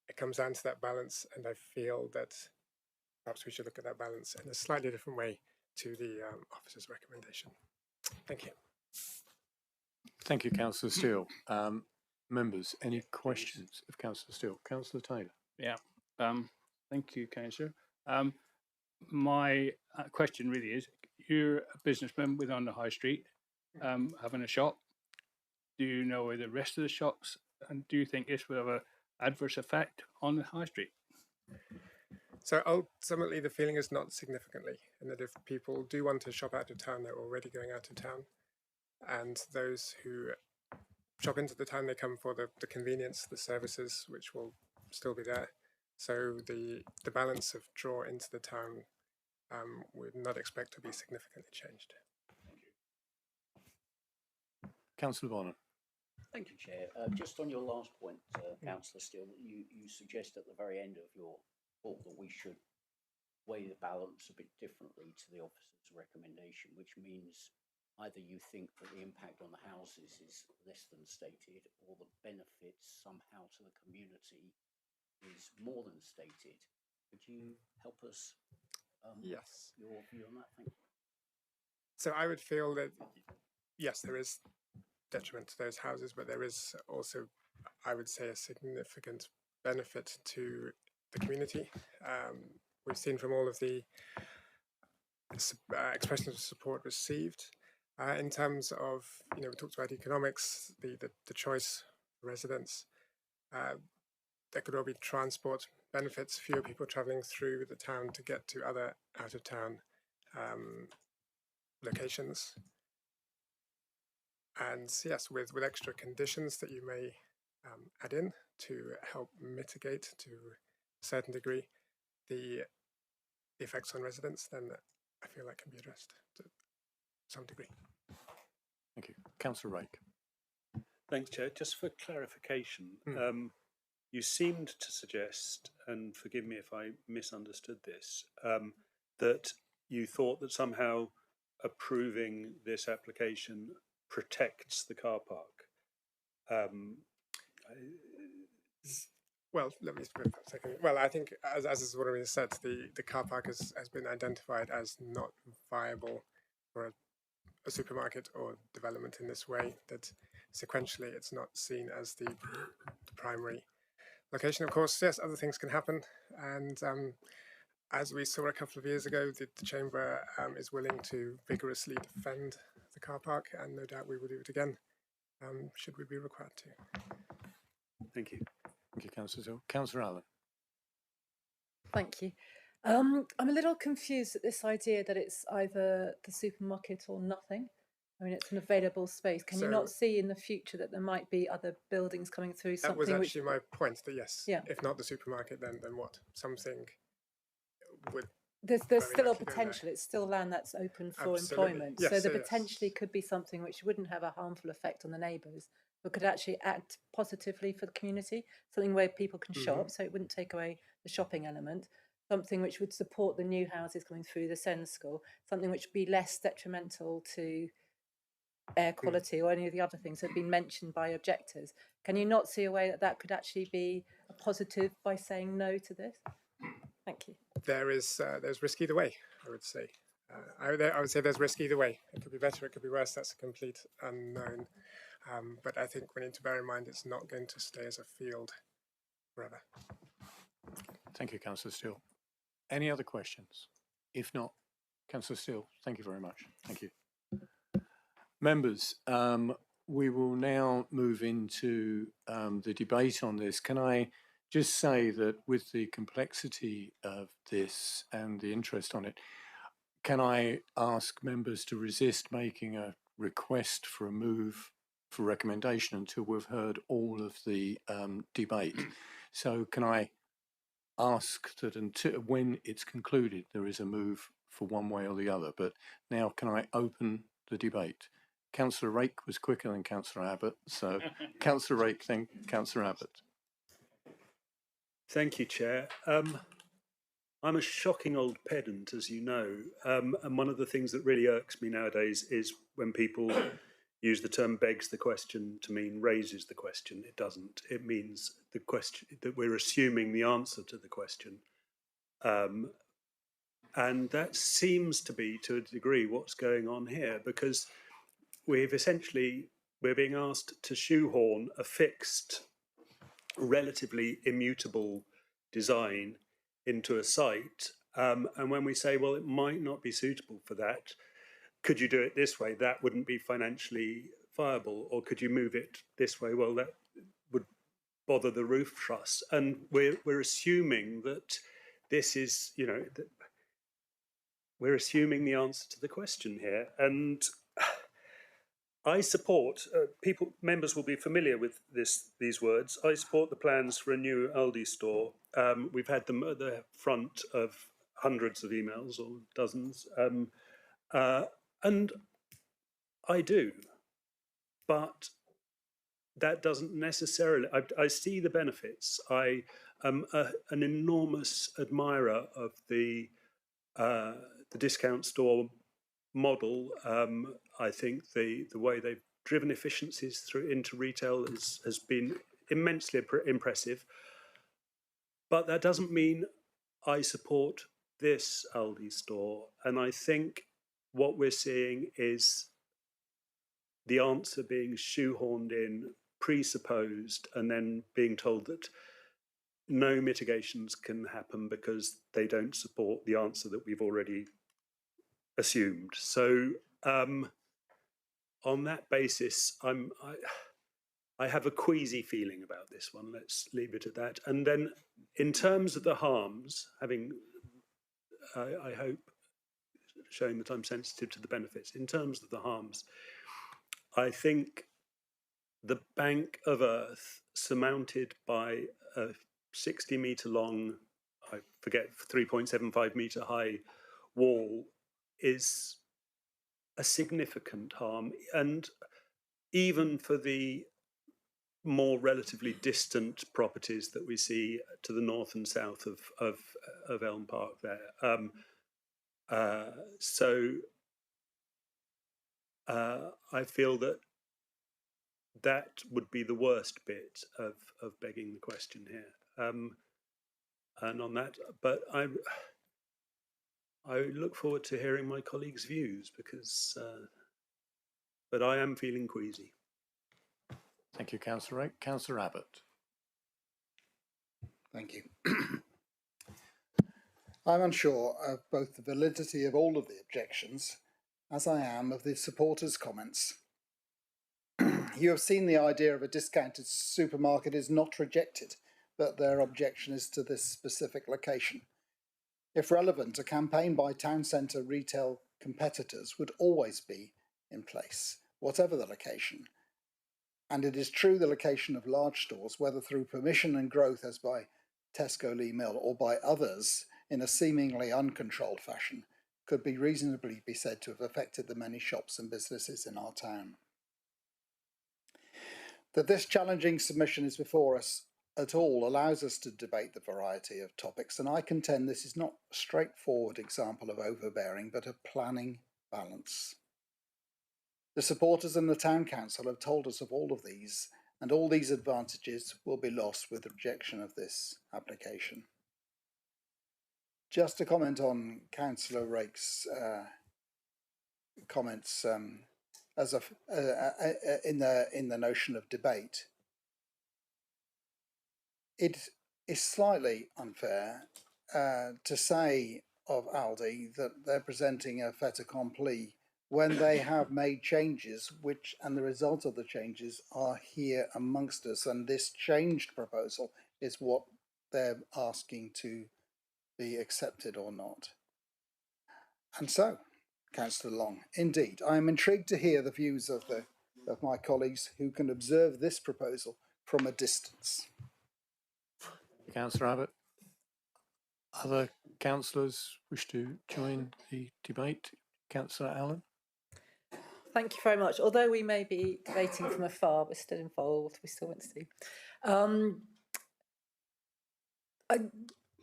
it comes down to that balance. And I feel that perhaps we should look at that balance in a slightly different way to the officer's recommendation. Thank you. Thank you, Councillor Steele. Members, any questions of Councillor Steele? Councillor Taylor. Yeah. Thank you, Councillor. My question really is, you're a businessman with on the high street, having a shop. Do you know where the rest of the shops, and do you think this will have an adverse effect on the high street? So ultimately, the feeling is not significantly, and that if people do want to shop out of town, they're already going out of town. And those who shop into the town, they come for the convenience, the services, which will still be there. So the balance of draw into the town would not expect to be significantly changed. Councillor Bonham. Thank you, Chair. Just on your last point, Councillor Steele, you suggest at the very end of your thought that we should weigh the balance a bit differently to the officer's recommendation, which means either you think that the impact on the houses is less than stated, or the benefits somehow to the community is more than stated. Could you help us? Yes. Your view on that? Thank you. So I would feel that, yes, there is detriment to those houses, but there is also, I would say, a significant benefit to the community. We've seen from all of the expressions of support received in terms of, we talked about economics, the choice for residents. There could all be transport benefits, fewer people travelling through the town to get to other out-of-town locations. And yes, with extra conditions that you may add in to help mitigate to a certain degree the effects on residents, then I feel that can be addressed to some degree. Thank you. Councillor Rake. Thanks, Chair. Just for clarification, you seemed to suggest, and forgive me if I misunderstood this, that you thought that somehow approving this application protects the car park. Well, let me speak for a second. Well, I think, as is what I said, the car park has been identified as not viable for a supermarket or development in this way, that sequentially it's not seen as the primary location. Of course, yes, other things can happen. And as we saw a couple of years ago, the Chamber is willing to vigorously defend the car park, and no doubt we will do it again, should we be required to. Thank you. Thank you, Councillor Steele. Councillor Allen. Thank you. I'm a little confused at this idea that it's either the supermarket or nothing. I mean, it's an available space. Can you not see in the future that there might be other buildings coming through? That was actually my point, that yes, yeah. If not the supermarket, then what? Something would... There's still a potential. It's still land that's open for employment. Yes, so there potentially could be something which wouldn't have a harmful effect on the neighbours, but could actually act positively for the community, something where people can shop, so it wouldn't take away the shopping element, something which would support the new houses coming through the SEND school, something which would be less detrimental to air quality or any of the other things that have been mentioned by objectors. Can you not see a way that that could actually be a positive by saying no to this? Thank you. There's risk either way, I would say. I would say there's risk either way. It could be better, it could be worse. That's a complete unknown. But I think we need to bear in mind it's not going to stay as a field forever. Thank you, Councillor Steele. Any other questions? If not, Councillor Steele, thank you very much. Thank you. Members, we will now move into the debate on this. Can I just say that with the complexity of this and the interest on it, can I ask members to resist making a request for a move for recommendation until we've heard all of the debate? So can I ask that until when it's concluded, there is a move for one way or the other? But now can I open the debate? Councillor Rake was quicker than Councillor Abbott. So Councillor Rake, then Councillor Abbott. Thank you, Chair. I'm a shocking old pedant, as you know, and one of the things that really irks me nowadays is when people use the term begs the question to mean raises the question. It doesn't. It means the question that we're assuming the answer to the question. And that seems to be, to a degree, what's going on here, because we're being asked to shoehorn a fixed, relatively immutable design into a site. And when we say, well, it might not be suitable for that, could you do it this way? That wouldn't be financially viable. Or could you move it this way? Well, that would bother the roof truss. And we're assuming that this is, we're assuming the answer to the question here. And I support, members will be familiar with these words. I support the plans for a new Aldi store. We've had them at the front of hundreds of emails or dozens. And I do, but that doesn't necessarily, I see the benefits. I am an enormous admirer of the discount store model. I think the way they've driven efficiencies into retail has been immensely impressive. But that doesn't mean I support this Aldi store. And I think what we're seeing is the answer being shoehorned in, presupposed, and then being told that no mitigations can happen because they don't support the answer that we've already assumed. So on that basis, I have a queasy feeling about this one. Let's leave it at that. And then in terms of the harms, I hope, showing that I'm sensitive to the benefits. In terms of the harms, I think the bank of earth surmounted by a 60-metre long, I forget, 3.75 metre high wall is a significant harm. And even for the more relatively distant properties that we see to the north and south of Elm Park there. I feel that would be the worst bit of begging the question here. And on that, but I look forward to hearing my colleagues' views because, but I am feeling queasy. Thank you, Councillor Rake. Councillor Abbott. Thank you. I'm unsure of both the validity of all of the objections, as I am of the supporters' comments. You have seen the idea of a discounted supermarket is not rejected, but their objection is to this specific location. If relevant, a campaign by town centre retail competitors would always be in place, whatever the location. And it is true the location of large stores, whether through permission and growth as by Tesco Lee Mill or by others in a seemingly uncontrolled fashion, could be reasonably be said to have affected the many shops and businesses in our town. That this challenging submission is before us at all allows us to debate the variety of topics, and I contend this is not a straightforward example of overbearing, but a planning balance. The supporters and the town council have told us of all of these, and all these advantages will be lost with rejection of this application. Just to comment on Councillor Rake's comments as a, in the notion of debate, it is slightly unfair to say of Aldi that they're presenting a fait accompli when they have made changes and the result of the changes are here amongst us, and this changed proposal is what they're asking to be accepted or not. And so, Councillor Long, indeed, I am intrigued to hear the views of my colleagues who can observe this proposal from a distance. Councillor Abbott. Other councillors wish to join the debate? Councillor Allen. Thank you very much. Although we may be debating from afar, we're still involved. We still want to see.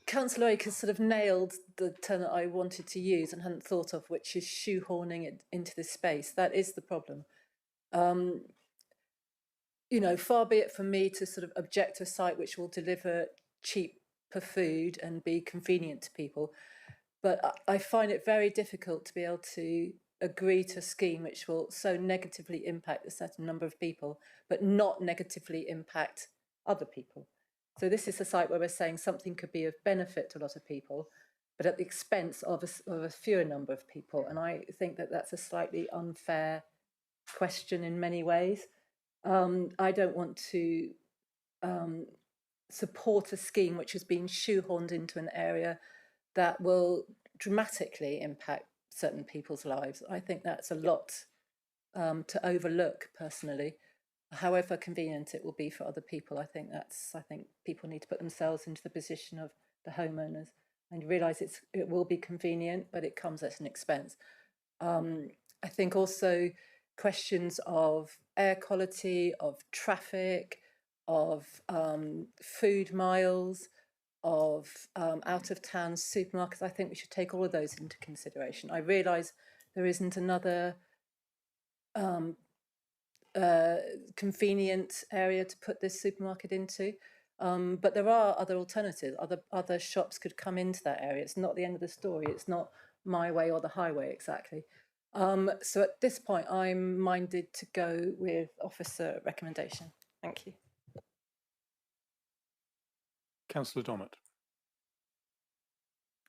Councillor Oak has sort of nailed the term that I wanted to use and hadn't thought of, which is shoehorning it into this space. That is the problem. You know, far be it from me to sort of object to a site which will deliver cheaper food and be convenient to people, but I find it very difficult to be able to agree to a scheme which will so negatively impact a certain number of people, but not negatively impact other people. So this is a site where we're saying something could be of benefit to a lot of people, but at the expense of a fewer number of people. And I think that that's a slightly unfair question in many ways. I don't want to support a scheme which has been shoehorned into an area that will dramatically impact certain people's lives. I think that's a lot to overlook personally. However convenient it will be for other people, I think people need to put themselves into the position of the homeowners and realise it will be convenient, but it comes at an expense. I think also questions of air quality, of traffic, of food miles, of out-of-town supermarkets, I think we should take all of those into consideration. I realise there isn't another convenient area to put this supermarket into, but there are other alternatives. Other shops could come into that area. It's not the end of the story. It's not my way or the highway exactly. So at this point, I'm minded to go with officer recommendation. Thank you. Councillor Dommett.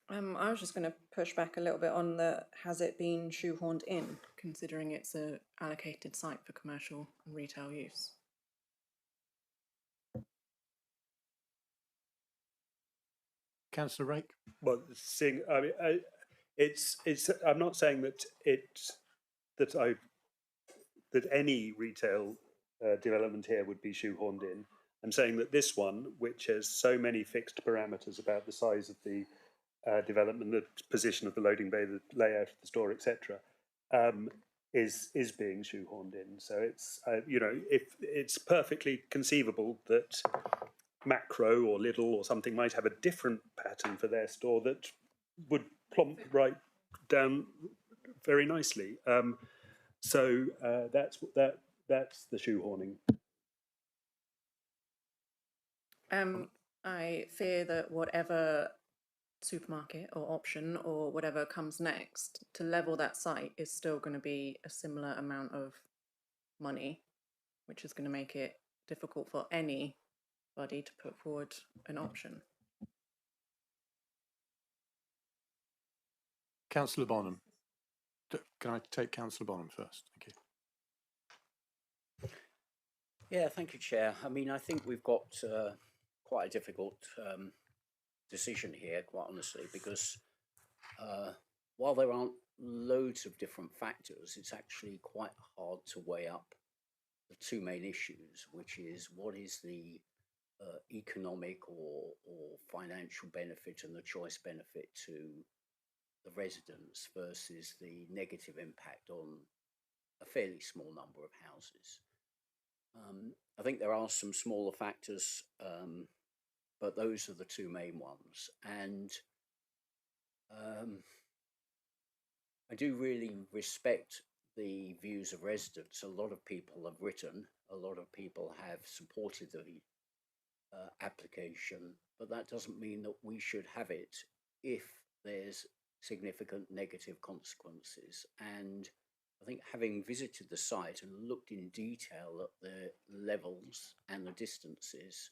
I was just going to push back a little bit on the has it been shoehorned in, considering it's a allocated site for commercial and retail use. Councillor Rake. Well, I mean, it's. I'm not saying that that any retail development here would be shoehorned in. I'm saying that this one, which has so many fixed parameters about the size of the development, the position of the loading bay, the layout of the store, etc., is being shoehorned in. So it's you know, if it's perfectly conceivable that Macro or Lidl or something might have a different pattern for their store that would plump right down very nicely. So that's the shoehorning. I fear that whatever supermarket or option or whatever comes next, to level that site is still going to be a similar amount of money, which is going to make it difficult for anybody to put forward an option. Councillor Bonham. Can I take Councillor Bonham first? Thank you. Yeah, thank you, Chair. I mean, I think we've got quite a difficult decision here, quite honestly, because while there aren't loads of different factors, it's actually quite hard to weigh up the two main issues, which is what is the economic or financial benefit and the choice benefit to the residents versus the negative impact on a fairly small number of houses. I think there are some smaller factors, but those are the two main ones. And I do really respect the views of residents. A lot of people have written, a lot of people have supported the application, but that doesn't mean that we should have it if there's significant negative consequences. And I think having visited the site and looked in detail at the levels and the distances,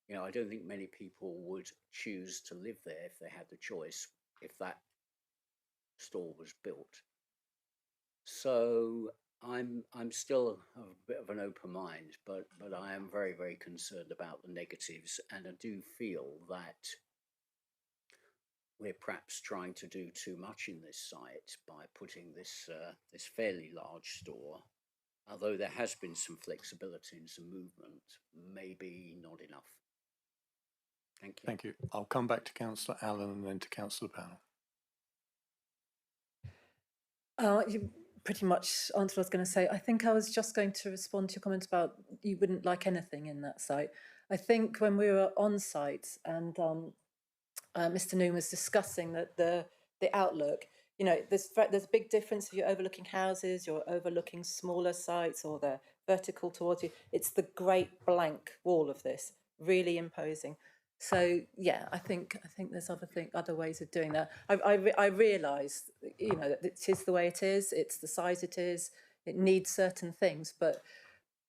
you know, I don't think many people would choose to live there if they had the choice, if that store was built. So I'm still a bit of an open mind, but I am very, very concerned about the negatives, and I do feel that we're perhaps trying to do too much in this site by putting this this fairly large store although there has been some flexibility and some movement, maybe not enough. Thank you. Thank you. I'll come back to Councillor Allen and then to Councillor Powell. You pretty much answered what I was going to say. I think I was just going to respond to your comment about you wouldn't like anything in that site. I think when we were on site and Mr. Noon was discussing the outlook, you know, there's a big difference if you're overlooking houses, you're overlooking smaller sites, or they're vertical towards you. It's the great blank wall of this, really imposing. So yeah, I think there's other ways of doing that. I realise, you know, that it is the way it is. It's the size it is. It needs certain things, but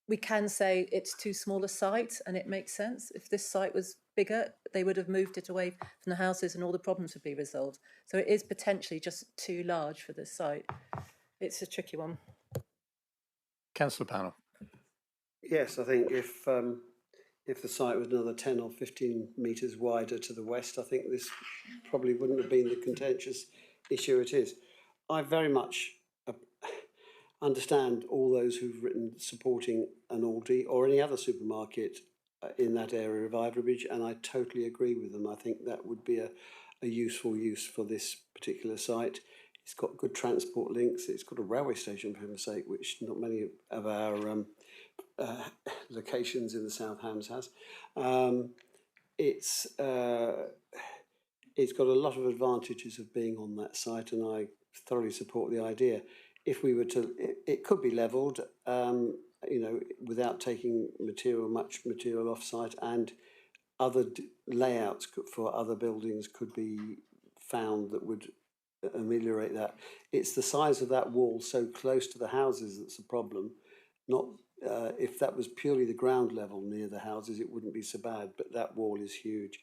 we can say it's too small a site, and it makes sense. If this site was bigger, they would have moved it away from the houses, and all the problems would be resolved. So it is potentially just too large for this site. It's a tricky one. Councillor Powell. Yes, I think if the site was another 10 or 15 metres wider to the west, I think this probably wouldn't have been the contentious issue it is. I very much understand all those who've written supporting an Aldi or any other supermarket in that area of Ivorybridge, and I totally agree with them. I think that would be a useful use for this particular site. It's got good transport links. It's got a railway station, for heaven's sake, which not many of our locations in the South Hams has. It's got a lot of advantages of being on that site, and I thoroughly support the idea. If we were to, it could be levelled, you know, without taking much material off site, and other layouts for other buildings could be found that would ameliorate that. It's the size of that wall so close to the houses that's a problem. Not if that was purely the ground level near the houses, it wouldn't be so bad, but that wall is huge.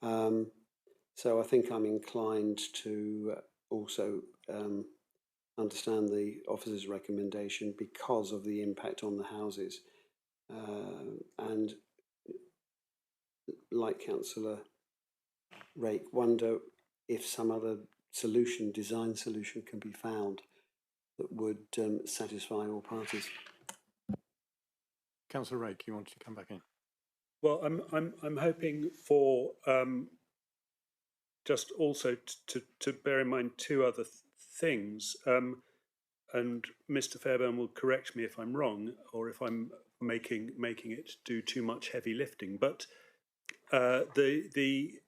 So I think I'm inclined to also understand the officer's recommendation because of the impact on the houses. And like Councillor Rake, wonder if some other solution, design solution, can be found that would satisfy all parties. Councillor Rake, you wanted to come back in? Well, I'm hoping for just also to bear in mind two other things, and Mr. Fairbairn will correct me if I'm wrong or if I'm making it do too much heavy lifting. But the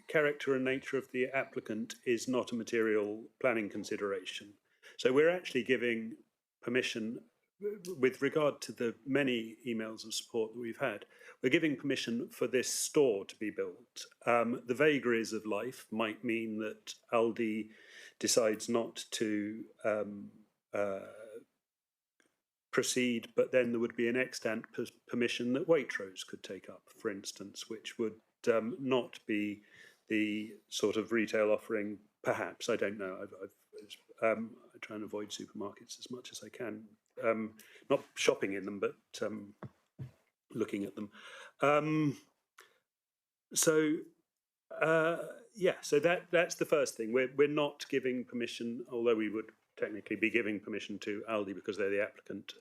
character and nature of the applicant is not a material planning consideration. So we're actually giving permission, with regard to the many emails of support that we've had, we're giving permission for this store to be built. The vagaries of life might mean that Aldi decides not to proceed, but then there would be an extant permission that Waitrose could take up, for instance, which would not be the sort of retail offering, perhaps, I don't know. I try and avoid supermarkets as much as I can. Not shopping in them, but looking at them. Yeah, so that's the first thing. We're not giving permission, although we would technically be giving permission to Aldi because they're the applicant.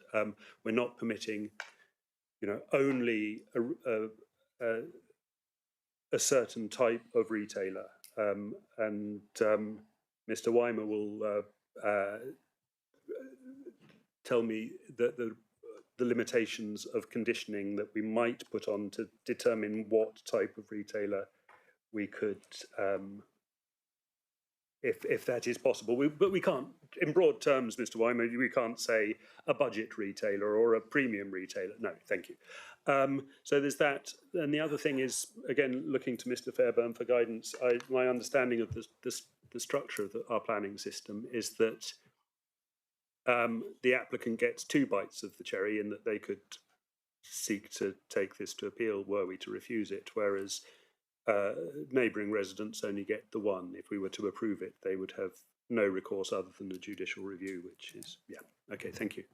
We're not permitting, you know, only a certain type of retailer. And Mr. Weimer will tell me that the limitations of conditioning that we might put on to determine what type of retailer we could, if that is possible. But we can't, in broad terms, Mr. Weimer, we can't say a budget retailer or a premium retailer. No, thank you. So there's that. And the other thing is, again, looking to Mr. Fairbairn for guidance, my understanding of the structure of our planning system is that the applicant gets 2 bites of the cherry in that they could seek to take this to appeal were we to refuse it, whereas neighbouring residents only get the one. If we were to approve it, they would have no recourse other than the judicial review, which is, yeah. Okay, thank you.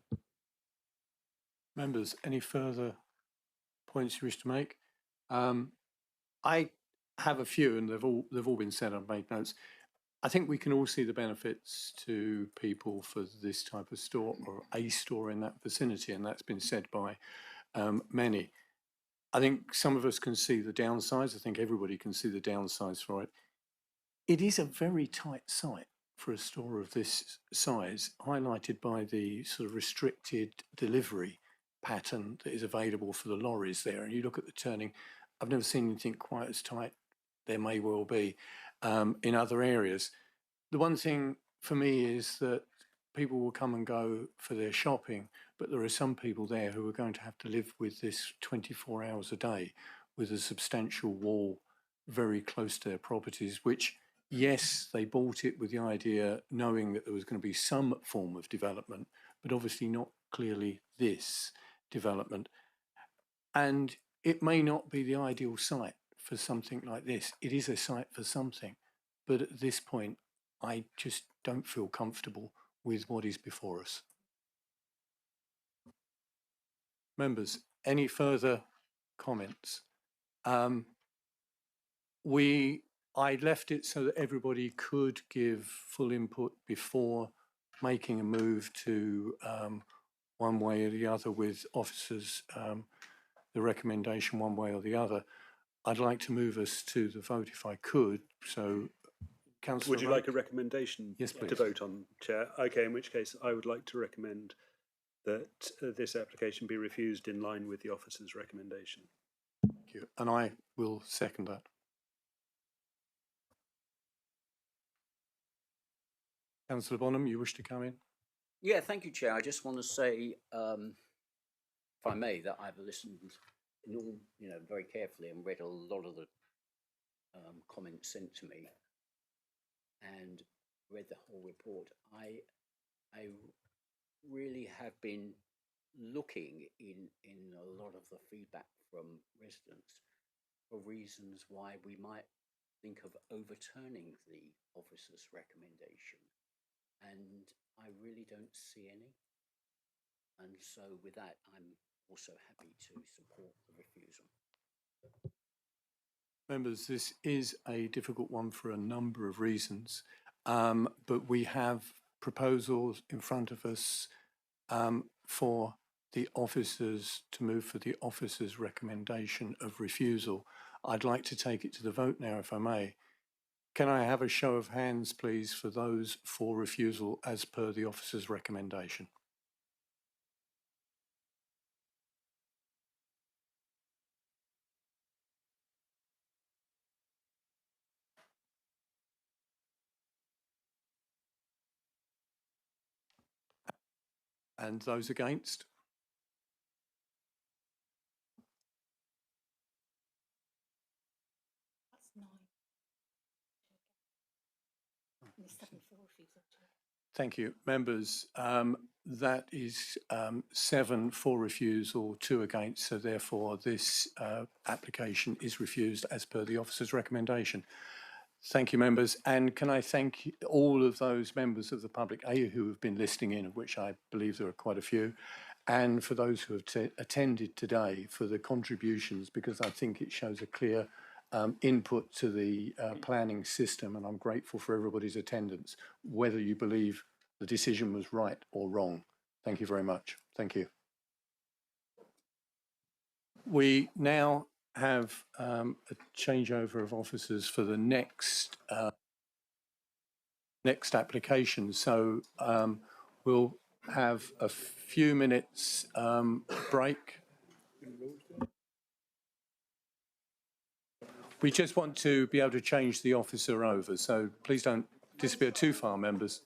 Members, any further points you wish to make? I have a few, and they've all been said. I've made notes. I think we can all see the benefits to people for this type of store or a store in that vicinity, and that's been said by many. I think some of us can see the downsides. I think everybody can see the downsides for it. It is a very tight site for a store of this size, highlighted by the sort of restricted delivery pattern that is available for the lorries there. And you look at the turning, I've never seen anything quite as tight. There may well be in other areas. The one thing for me is that people will come and go for their shopping, but there are some people there who are going to have to live with this 24 hours a day with a substantial wall very close to their properties, which, yes, they bought it with the idea knowing that there was going to be some form of development, but obviously not clearly this development. And it may not be the ideal site for something like this. It is a site for something, but at this point, I just don't feel comfortable with what is before us. Members, any further comments? I left it so that everybody could give full input before making a move to one way or the other with officers, the recommendation one way or the other. I'd like to move us to the vote if I could. So, Councillor Would you like a recommendation Yes, please. to vote on, Chair? Okay, in which case I would like to recommend that this application be refused in line with the officer's recommendation. Thank you. And I will second that. Councillor Bonham, you wish to come in? Yeah, thank you, Chair. I just want to say, if I may, that I've listened in all, very carefully and read a lot of the comments sent to me and read the whole report. I really have been looking in a lot of the feedback from residents for reasons why we might think of overturning the officer's recommendation. And I really don't see any. And so with that, I'm also happy to support the refusal. Members, this is a difficult one for a number of reasons, but we have proposals in front of us for the officers to move for the officer's recommendation of refusal. I'd like to take it to the vote now, if I may. Can I have a show of hands, please, for those for refusal as per the officer's recommendation? And those against? Thank you. Members, that is 7 for refusal, 2 against, so therefore this application is refused as per the officer's recommendation. Thank you, members. And can I thank all of those members of the public, who have been listening in, of which I believe there are quite a few, and for those who have attended today for the contributions, because I think it shows a clear input to the planning system, and I'm grateful for everybody's attendance, whether you believe the decision was right or wrong. Thank you very much. Thank you. We now have a changeover of officers for the next application. So we'll have a few minutes break. We just want to be able to change the officer over, so please don't disappear too far, members.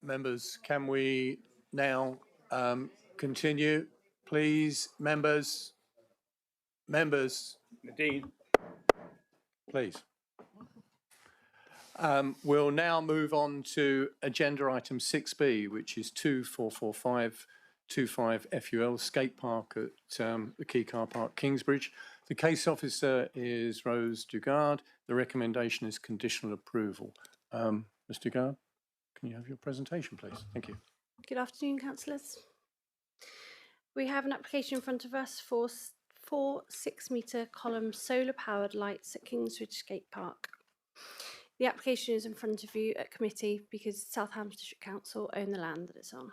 Members, can we now continue? Please, members. Nadine. Please. We'll now move on to agenda item 6B, which is 244525 FUL Skate Park at the Key Car Park, Kingsbridge. The case officer is Rose Dugard. The recommendation is conditional approval. Ms Dugard, can you have your presentation, please? Thank you. Good afternoon, councillors. We have an application in front of us for 4 6-metre column solar powered lights at Kingsbridge Skate Park. The application is in front of you at committee because Southampton District Council own the land that it's on.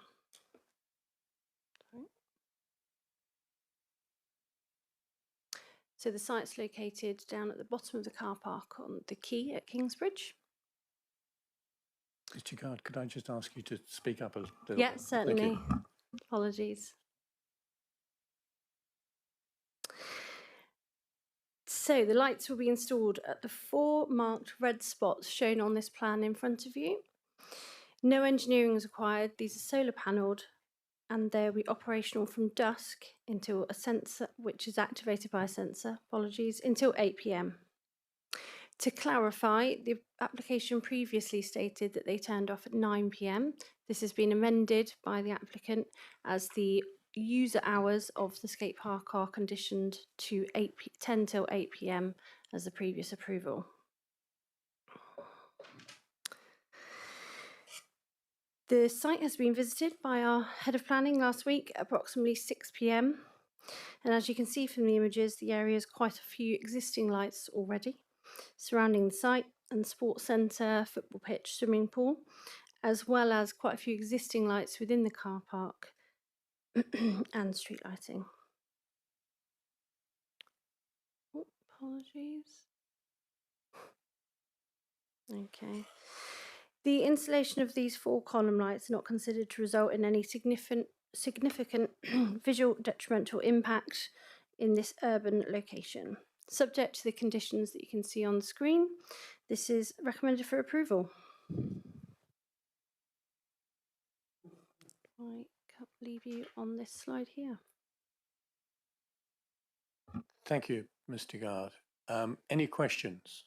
So the site's located down at the bottom of the car park on the quay at Kingsbridge. Ms Dugard, could I just ask you to speak up a little bit? Yeah, certainly. Apologies. So the lights will be installed at the 4 marked red spots shown on this plan in front of you. No engineering is required. These are solar panelled and they'll be operational from dusk until a sensor, which is activated by a sensor, until 8 p.m. To clarify, the application previously stated that they turned off at 9 p.m. This has been amended by the applicant as the user hours of the skate park are conditioned to 10 till 8 p.m. as the previous approval. The site has been visited by our head of planning last week at approximately 6 p.m. And as you can see from the images, the area has quite a few existing lights already surrounding the site and sports centre, football pitch, swimming pool, as well as quite a few existing lights within the car park and street lighting. Oh, apologies. Okay. The installation of these 4 column lights are not considered to result in any significant visual detrimental impact in this urban location. Subject to the conditions that you can see on the screen, this is recommended for approval. I can't leave you on this slide here. Thank you, Ms Dugard. Any questions,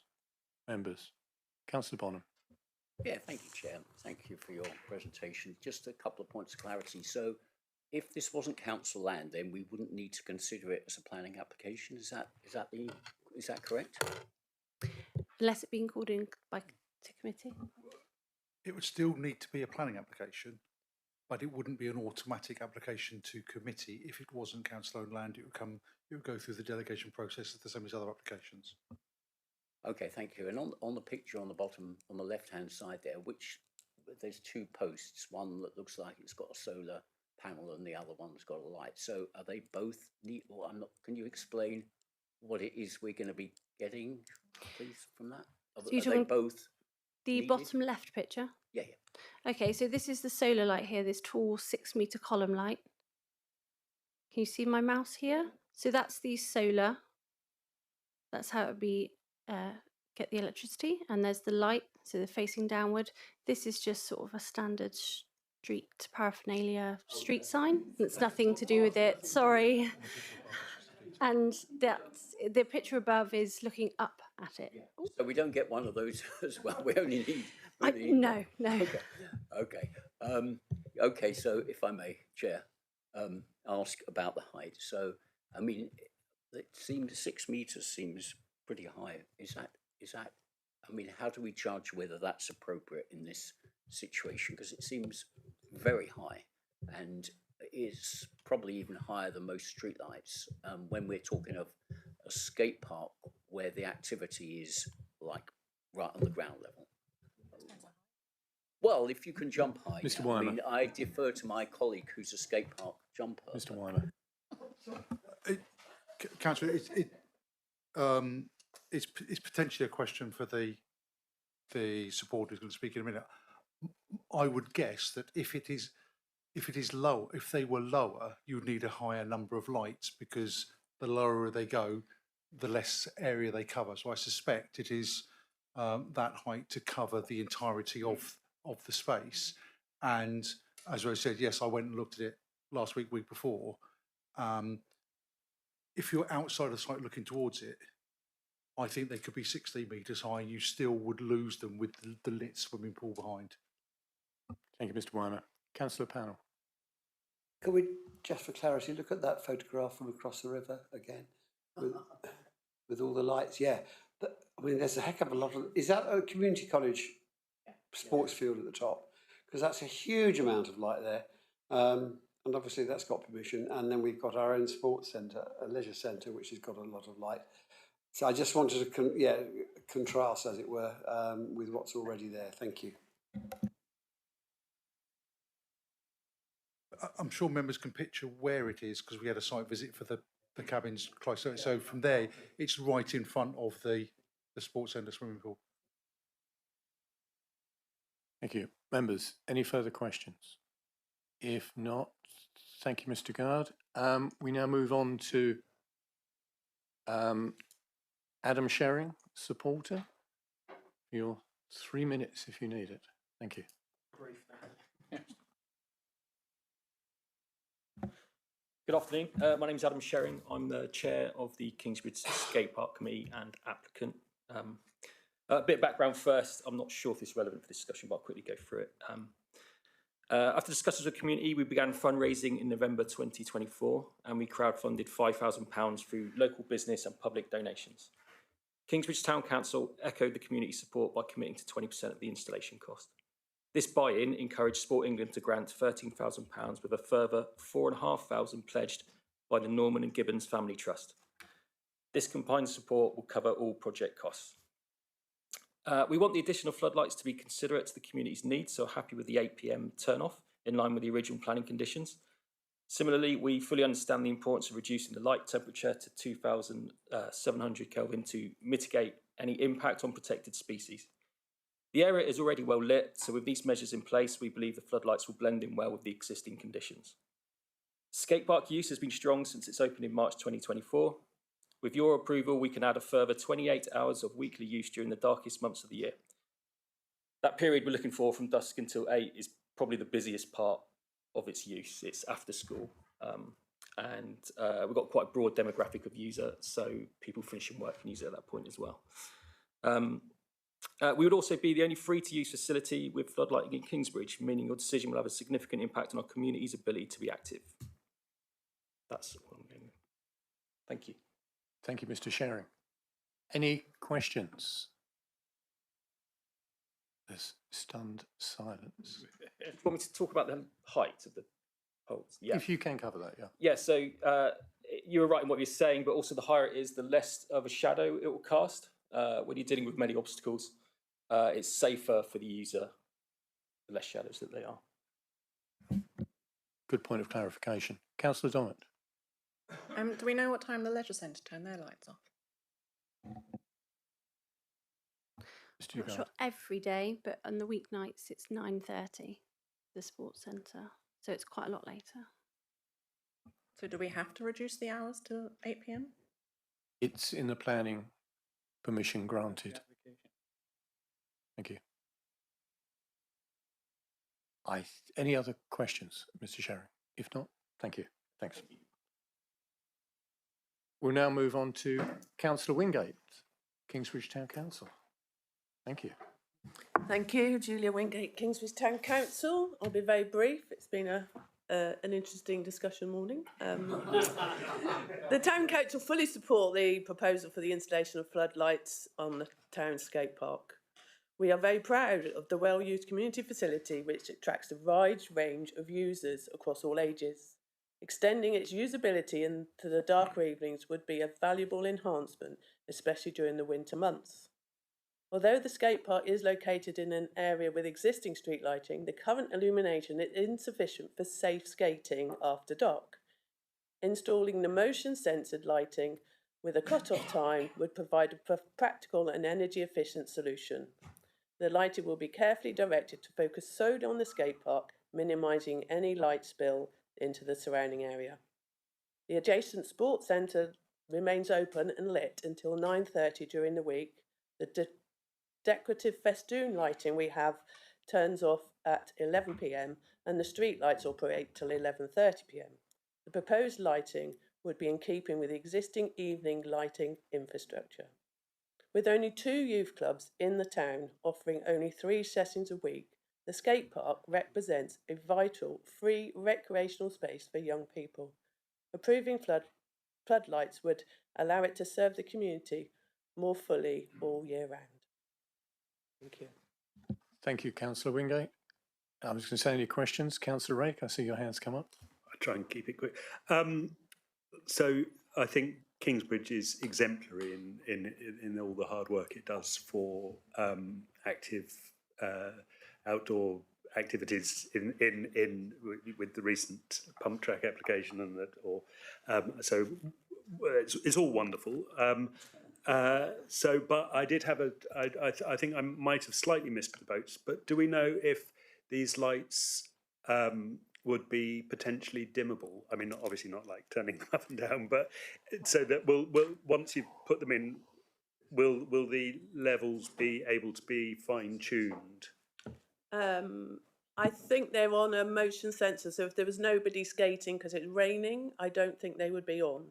members? Councillor Bonham. Yeah, thank you, Chair. Thank you for your presentation. Just a couple of points of clarity. So, if this wasn't council land, then we wouldn't need to consider it as a planning application. Is that correct? Unless it being called in to committee. It would still need to be a planning application, but it wouldn't be an automatic application to committee. If it wasn't council-owned land, it would go through the delegation process the same as other applications. Okay, thank you. And on the picture on the bottom, on the left-hand side there, there's 2 posts, one that looks like it's got a solar panel and the other one's got a light. So are they both neat, or can you explain what it is we're going to be getting, please, from that? Are they both the needed? bottom left picture? Yeah. Okay, so this is the solar light here, this tall 6-metre column light. Can you see my mouse here? So that's the solar. That's how it would be get the electricity, and there's the light, so they're facing downward. This is just sort of a standard street paraphernalia street sign. It's nothing to do with it, sorry. And the picture above is looking up at it. So we don't get one of those as well. We only need. No. Okay. Okay. So if I may, Chair, ask about the height. So I mean, it seems 6 meters seems pretty high. Is that? I mean, how do we judge whether that's appropriate in this situation? Because it seems very high, and is probably even higher than most streetlights. When we're talking of a skate park where the activity is like right on the ground level. Well, if you can jump high, Mr. I Weimer. mean, I defer to my colleague who's a skate park jumper. Mr. Weimer. Councillor, it's potentially a question for the support who's going to speak in a minute. I would guess that if they were lower, you would need a higher number of lights, because the lower they go, the less area they cover. So I suspect it is that height to cover the entirety of the space, And as I said, yes, I went and looked at it last week, week before. If you're outside the site looking towards it, I think they could be 16 metres high. You still would lose them with the lit swimming pool behind. Thank you, Mr. Weimer. Councillor Powell. Can we, just for clarity, look at that photograph from across the river again with all the lights? Yeah, I mean, there's a heck of a lot of. Is that a community college sports field at the top? Because that's a huge amount of light there, and obviously that's got permission. And then we've got our own sports centre, a leisure centre, which has got a lot of light. So I just wanted to contrast, as it were, with what's already there. Thank you. I'm sure members can picture where it is because we had a site visit for the cabins close. So from there, it's right in front of the sports centre swimming pool. Thank you. Members, any further questions? If not, thank you, Mr. Guard. We now move on to Adam Sherring, supporter. Your 3 minutes if you need it. Thank you. Good afternoon. My name is Adam Sherring. I'm the chair of the Kingsbridge Skate Park Committee and applicant. A bit of background first. I'm not sure if this is relevant for discussion, but I'll quickly go through it. After discussions with the community, we began fundraising in November 2024, and we crowdfunded £5,000 through local business and public donations. Kingsbridge Town Council echoed the community support by committing to 20% of the installation cost. This buy-in encouraged Sport England to grant £13,000 with a further £4,500 pledged by the Norman and Gibbons Family Trust. This combined support will cover all project costs. We want the additional floodlights to be considerate to the community's needs, so happy with the 8 PM turn-off in line with the original planning conditions. Similarly, we fully understand the importance of reducing the light temperature to 2,700 Kelvin to mitigate any impact on protected species. The area is already well lit, so with these measures in place, we believe the floodlights will blend in well with the existing conditions. Skate park use has been strong since its opening in March 2024. With your approval, we can add a further 28 hours of weekly use during the darkest months of the year. That period we're looking for from dusk until 8 is probably the busiest part of its use. It's after school. And we've got quite a broad demographic of user, so people finishing work can use it at that point as well. We would also be the only free-to-use facility with floodlighting in Kingsbridge, meaning your decision will have a significant impact on our community's ability to be active. That's all I'm going. Thank you. Thank you, Mr. Sherring. Any questions? There's stunned silence. Do you want me to talk about the height of the poles? Yeah. If you can cover that, yeah. Yeah, so you were right in what you're saying, but also the higher it is, the less of a shadow it will cast. When you're dealing with many obstacles, it's safer for the user, the less shadows that they are. Good point of clarification. Councillor Dommett. Do we know what time the leisure centre turn their lights off? Not sure every day, but on the weeknights it's 9:30, the sports centre, so it's quite a lot later. So do we have to reduce the hours to 8 PM? It's in the planning permission granted. Thank you. Any other questions, Mr. Sherring? If not, thank you. Thanks. We'll now move on to Councillor Wingate, Kingsbridge Town Council. Thank you. Thank you, Julia Wingate, Kingsbridge Town Council. I'll be very brief. It's been an interesting discussion morning. The Town Council fully support the proposal for the installation of floodlights on the town skate park. We are very proud of the well-used community facility which attracts a wide range of users across all ages. Extending its usability into the darker evenings would be a valuable enhancement, especially during the winter months. Although the skate park is located in an area with existing street lighting, the current illumination is insufficient for safe skating after dark. Installing the motion-censored lighting with a cut-off time would provide a practical and energy-efficient solution. The lighting will be carefully directed to focus solely on the skate park, minimising any light spill into the surrounding area. The adjacent sports centre remains open and lit until 9:30 during the week. The decorative festoon lighting we have turns off at 11 p.m. and the street lights operate till 11:30 p.m. The proposed lighting would be in keeping with the existing evening lighting infrastructure. With only 2 youth clubs in the town offering only 3 sessions a week, the skate park represents a vital free recreational space for young people. Approving floodlights would allow it to serve the community more fully all year round. Thank you. Thank you, Councillor Wingate. I was going to say, any questions? Councillor Rake, I see your hands come up. I'll try and keep it quick. So I think Kingsbridge is exemplary in all the hard work it does for active outdoor activities with the recent pump track application and that. So it's all wonderful. But I did have I think I might have slightly missed the boats. But do we know if these lights would be potentially dimmable? I mean, obviously not like turning them up and down, but so that will once you put them in, will the levels be able to be fine tuned? I think they're on a motion sensor, so if there was nobody skating because it's raining, I don't think they would be on.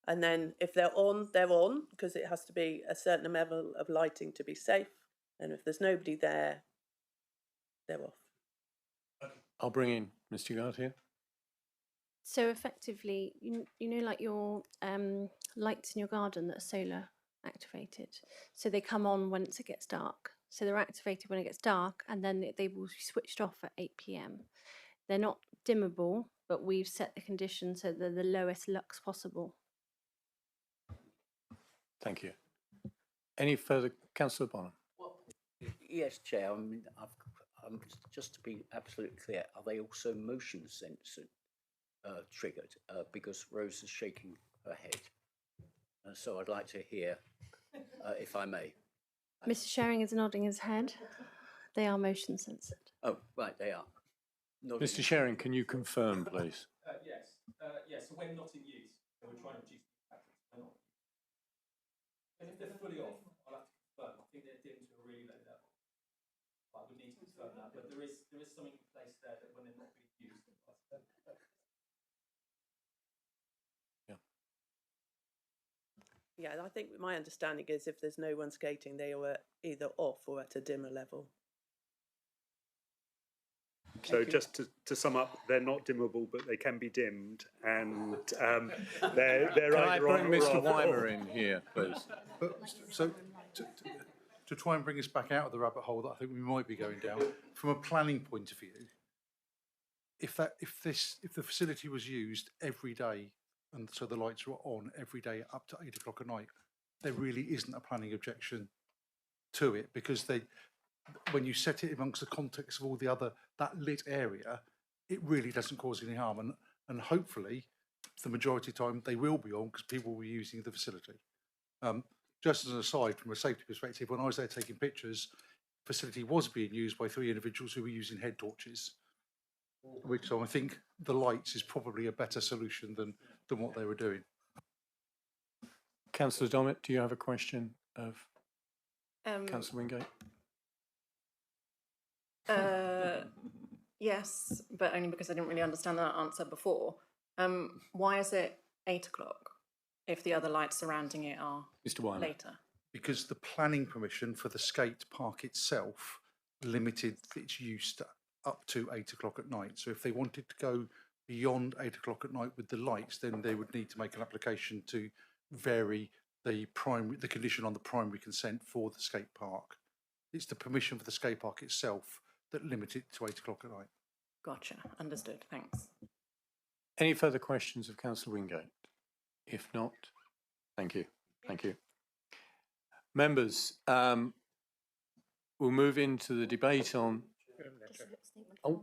And then if they're on, because it has to be a certain level of lighting to be safe. And if there's nobody there, they're off. I'll bring in Mr. Gard here. So effectively, you know, like your lights in your garden that are solar activated. So they come on once it gets dark. So they're activated when it gets dark, and then they will be switched off at 8 p.m. They're not dimmable, but we've set the conditions so they're the lowest lux possible. Thank you. Any further, Councillor Bonham? Yes, Chair. I mean, just to be absolutely clear, are they also motion sensor triggered? Because Rose is shaking her head. So I'd like to hear, if I may. Mr. Sharing is nodding his head. They are motion censored. Oh, right, they are. Mr. Sharing, can you confirm, please? Yes. So when not in use, so we're trying to reduce the impact. And if they're fully off, I'll have to confirm. I think they're dimmed to a really low level. I would need to confirm that, but there is something in place there that when they're not being used. Yeah, I think my understanding is if there's no one skating, they are either off or at a dimmer level. So just to sum up, they're not dimmable, but they can be dimmed, and they're Can I either bring on or Mr. off. Weimer in here, please? So to try and bring us back out of the rabbit hole that I think we might be going down, from a planning point of view, if the facility was used every day, and so the lights were on every day up to 8 o'clock at night, there really isn't a planning objection to it, because when you set it amongst the context of all the other, that lit area, it really doesn't cause any harm. And hopefully, the majority of the time, they will be on because people will be using the facility. Just as an aside, from a safety perspective, when I was there taking pictures, the facility was being used by 3 individuals who were using head torches, which so I think the lights is probably a better solution than what they were doing. Councillor Dommett, do you have a question of Councillor Wingate? Yes, but only because I didn't really understand that answer before. Why is it 8 o'clock if the other lights surrounding it are Mr. Weimer. later? Because the planning permission for the skate park itself limited its use to up to 8 o'clock at night. So if they wanted to go beyond 8 o'clock at night with the lights, then they would need to make an application to vary the condition on the primary consent for the skate park. It's the permission for the skate park itself that limit it to 8 o'clock at night. Gotcha, understood, thanks. Any further questions of Councillor Wingate? If not, thank you. Thank you. Members, we'll move into the debate on... Oh,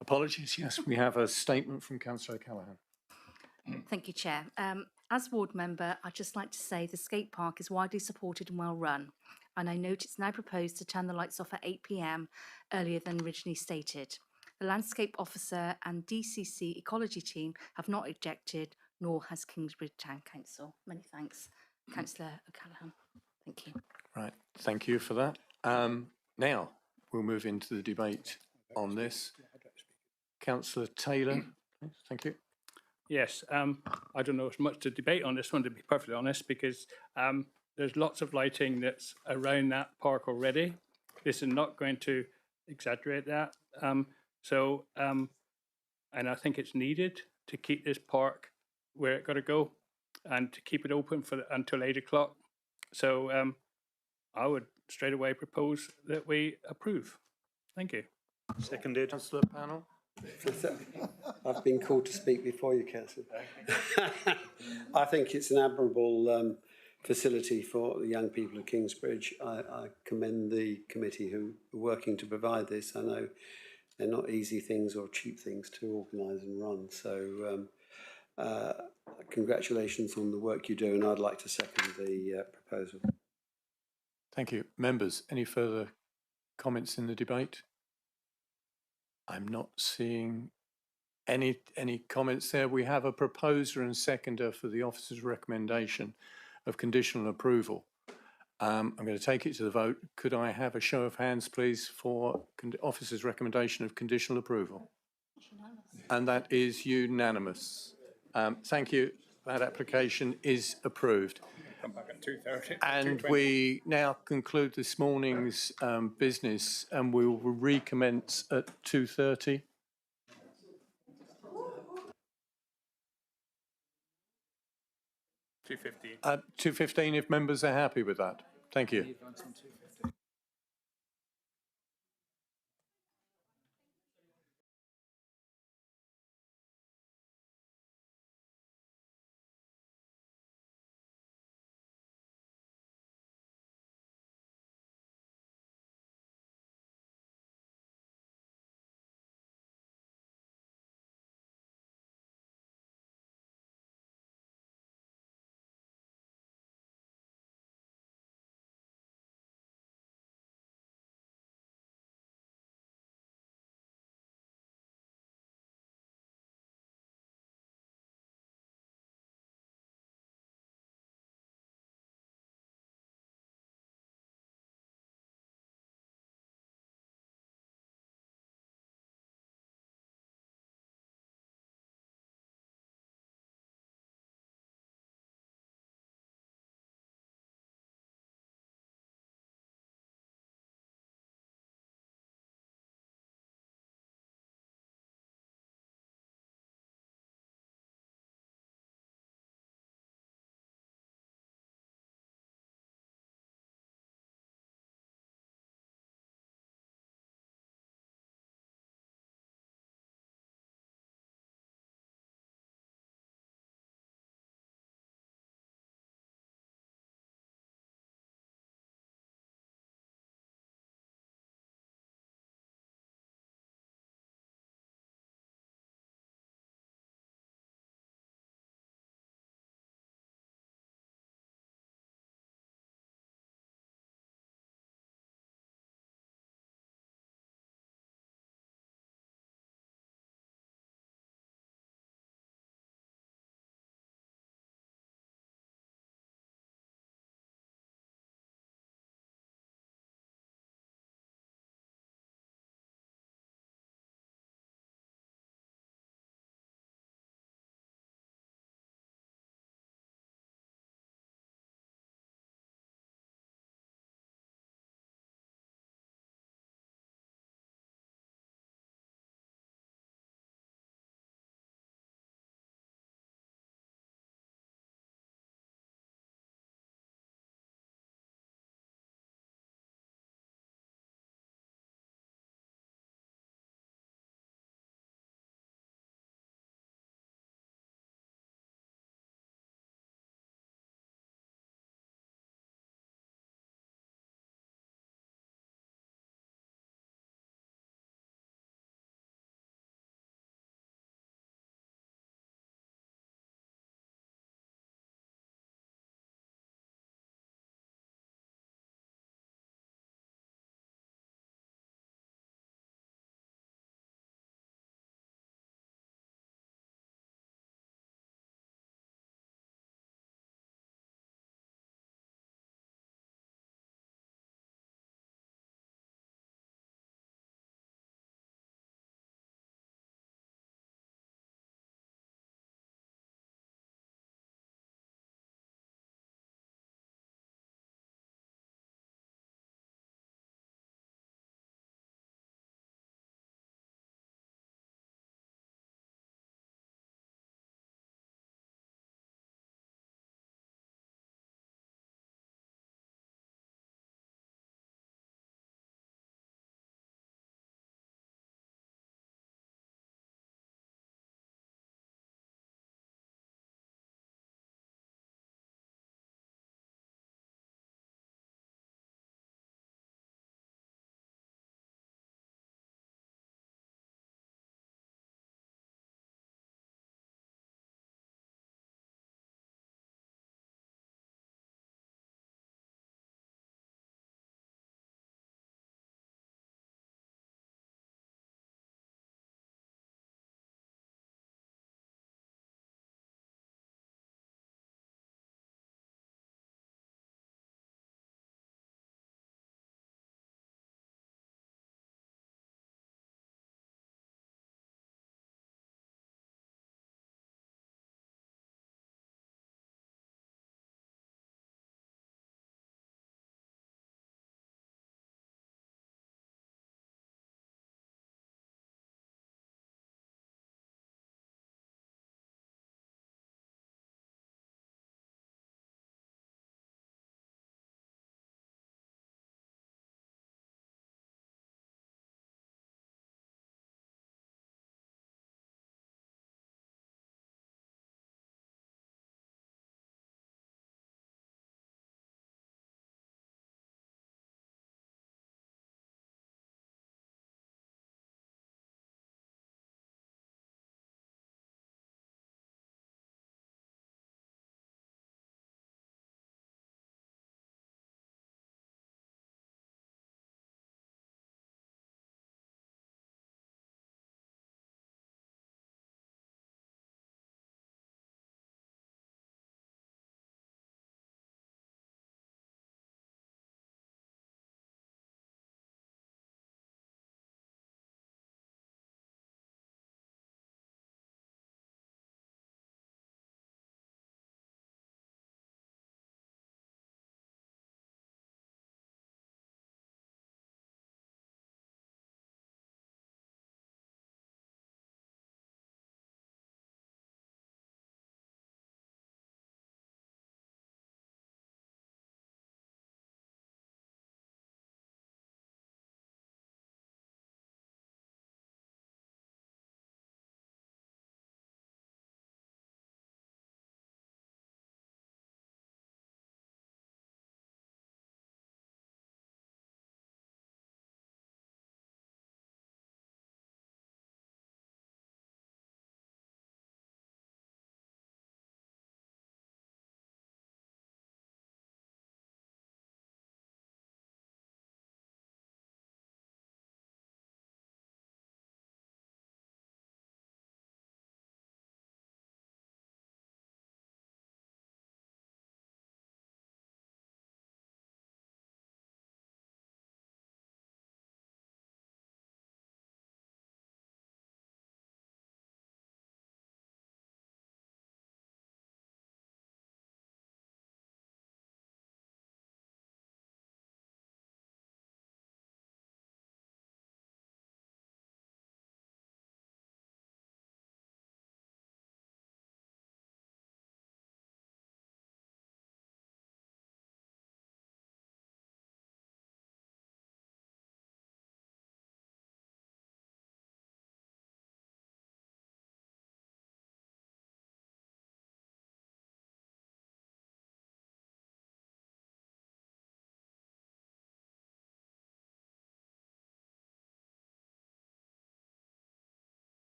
apologies, yes, we have a statement from Councillor O'Callaghan. Thank you, Chair. As ward member, I'd just like to say the skate park is widely supported and well run, and I note it's now proposed to turn the lights off at 8 p.m. earlier than originally stated. The landscape officer and DCC ecology team have not objected, nor has Kingsbridge Town Council. Many thanks, Councillor O'Callaghan. Thank you. Right, thank you for that. Now, we'll move into the debate on this. Councillor Taylor, please. Thank you. Yes, I don't know as much to debate on this one, to be perfectly honest, because there's lots of lighting that's around that park already. This is not going to exaggerate that. And I think it's needed to keep this park where it got to go and to keep it open for until 8 o'clock. So I would straight away propose that we approve. Thank you. Seconded. Councillor Panel. I've been called to speak before you, Councillor. I think it's an admirable facility for the young people of Kingsbridge. I commend the committee who are working to provide this. I know they're not easy things or cheap things to organise and run. So congratulations on the work you do, and I'd like to second the proposal. Thank you. Members, any further comments in the debate? I'm not seeing any comments there. We have a proposer and seconder for the officer's recommendation of conditional approval. I'm going to take it to the vote. Could I have a show of hands, please, for officer's recommendation of conditional approval? And that is unanimous. Thank you. That application is approved. Come back at 2:30. And we now conclude this morning's business, and we will recommence at 2:30. 2:15. 2:15 if members are happy with that. Thank you.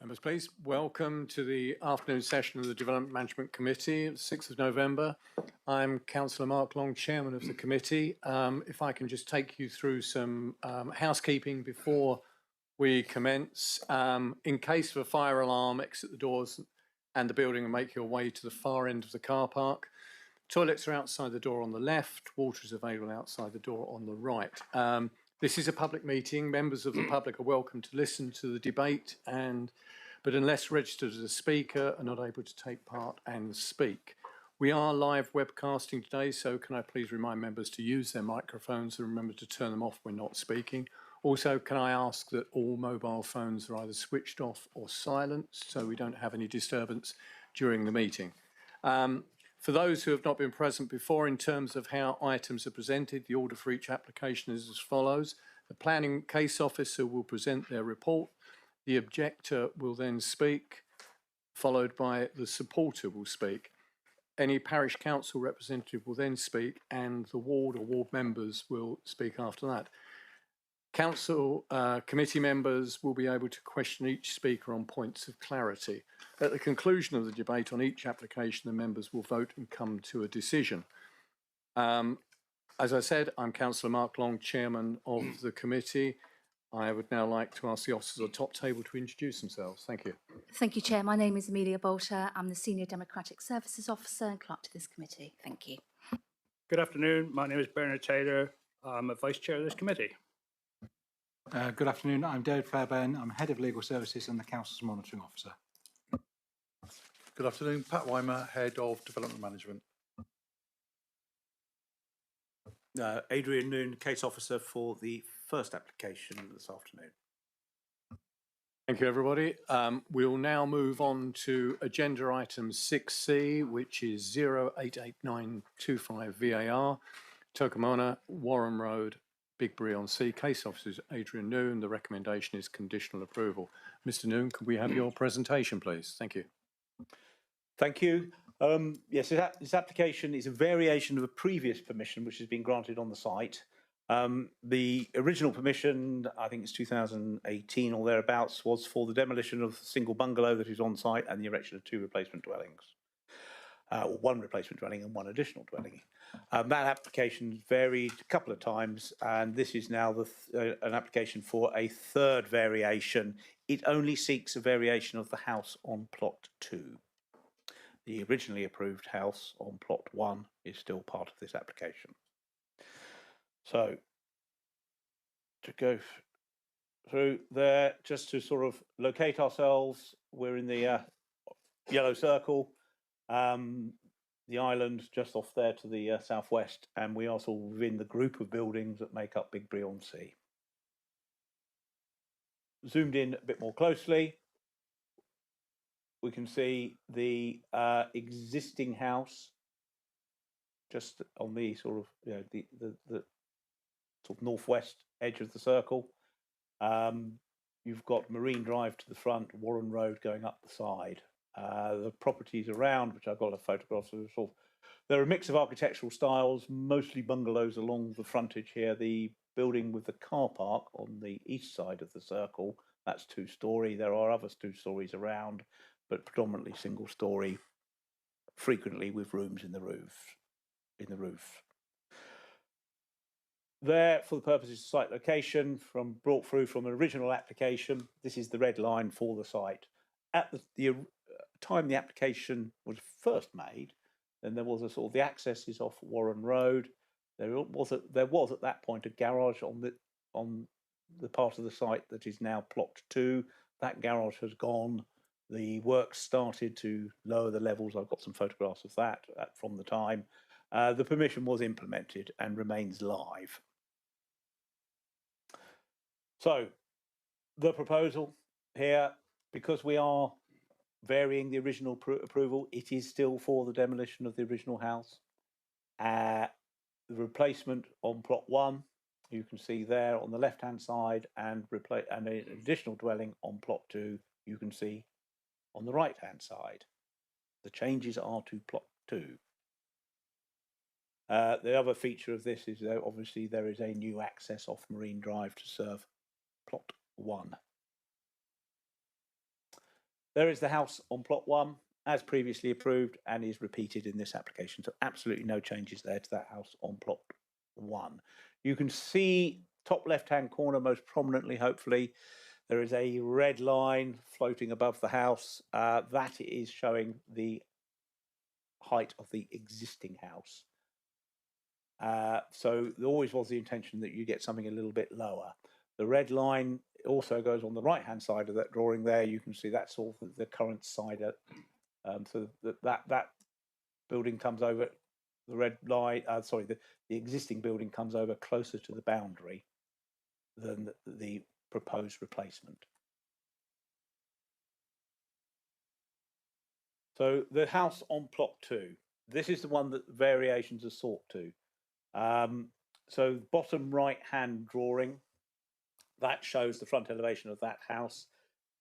Members, please. Welcome to the afternoon session of the Development Management Committee, 6th of November. I'm Councillor Mark Long, Chairman of the committee. If I can just take you through some housekeeping before we commence. In case of a fire alarm, exit the doors and the building and make your way to the far end of the car park. Toilets are outside the door on the left. Water is available outside the door on the right. This is a public meeting. Members of the public are welcome to listen to the debate, but unless registered as a speaker, are not able to take part and speak. We are live webcasting today, so can I please remind members to use their microphones and remember to turn them off when not speaking. Also, can I ask that all mobile phones are either switched off or silenced so we don't have any disturbance during the meeting. For those who have not been present before, in terms of how items are presented, the order for each application is as follows. The planning case officer will present their report. The objector will then speak, followed by the supporter will speak. Any parish council representative will then speak, and the ward or ward members will speak after that. Council committee members will be able to question each speaker on points of clarity. At the conclusion of the debate on each application, the members will vote and come to a decision. As I said, I'm Councillor Mark Long, Chairman of the committee. I would now like to ask the officers at the top table to introduce themselves. Thank you. Thank you, Chair. My name is Amelia Bolter. I'm the Senior Democratic Services Officer and Clerk to this committee. Thank you. Good afternoon. My name is Bernard Taylor. I'm a Vice Chair of this committee. Good afternoon. I'm David Fairbairn. I'm Head of Legal Services and the Council's Monitoring Officer. Good afternoon. Pat Weimer, Head of Development Management. Adrian Noon, Case Officer for the first application this afternoon. Thank you, everybody. We'll now move on to agenda item 6C, which is 088925 VAR, Turkamona, Warren Road, Bigbury-on-Sea. Case officers Adrian Noon. The recommendation is conditional approval. Mr. Noon, could we have your presentation, please? Thank you. Thank you. Yes, this application is a variation of a previous permission which has been granted on the site. The original permission, I think it's 2018 or thereabouts, was for the demolition of a single bungalow that is on site and the erection of 2 replacement dwellings. Or 1 replacement dwelling and 1 additional dwelling. That application varied a couple of times, and this is now an application for a 3rd variation. It only seeks a variation of the house on plot 2. The originally approved house on plot 1 is still part of this application. So, to go through there, just to sort of locate ourselves, we're in the yellow circle. The island just off there to the southwest, and we are sort of within the group of buildings that make up Bigbury-on-Sea. Zoomed in a bit more closely, we can see the existing house just on the sort of, you know, the sort of northwest edge of the circle. You've got Marine Drive to the front, Warren Road going up the side. The properties around, which I've got a photograph of, sort of, they're a mix of architectural styles, mostly bungalows along the frontage here. The building with the car park on the east side of the circle, that's 2-storey. There are other 2 stories around, but predominantly single story, frequently with rooms in the roof. There, for the purposes of site location, brought through from an original application, this is the red line for the site. At the time the application was first made, then there was a sort of the access is off Warren Road. There was at that point a garage on the part of the site that is now plot 2. That garage has gone. The work started to lower the levels. I've got some photographs of that from the time. The permission was implemented and remains live. So, the proposal here, because we are varying the original approval, it is still for the demolition of the original house. The replacement on plot 1, you can see there on the left-hand side, and an additional dwelling on plot 2, you can see on the right-hand side. The changes are to plot 2. The other feature of this is that obviously there is a new access off Marine Drive to serve plot 1. There is the house on plot 1, as previously approved, and is repeated in this application. So absolutely no changes there to that house on plot 1. You can see top left-hand corner most prominently, hopefully, there is a red line floating above the house. That is showing the height of the existing house. So there always was the intention that you get something a little bit lower. The red line also goes on the right-hand side of that drawing there. You can see that's all the current side. So that building comes over, the red line, the existing building comes over closer to the boundary than the proposed replacement. So the house on plot 2, this is the one that variations are sought to. So bottom right-hand drawing, that shows the front elevation of that house.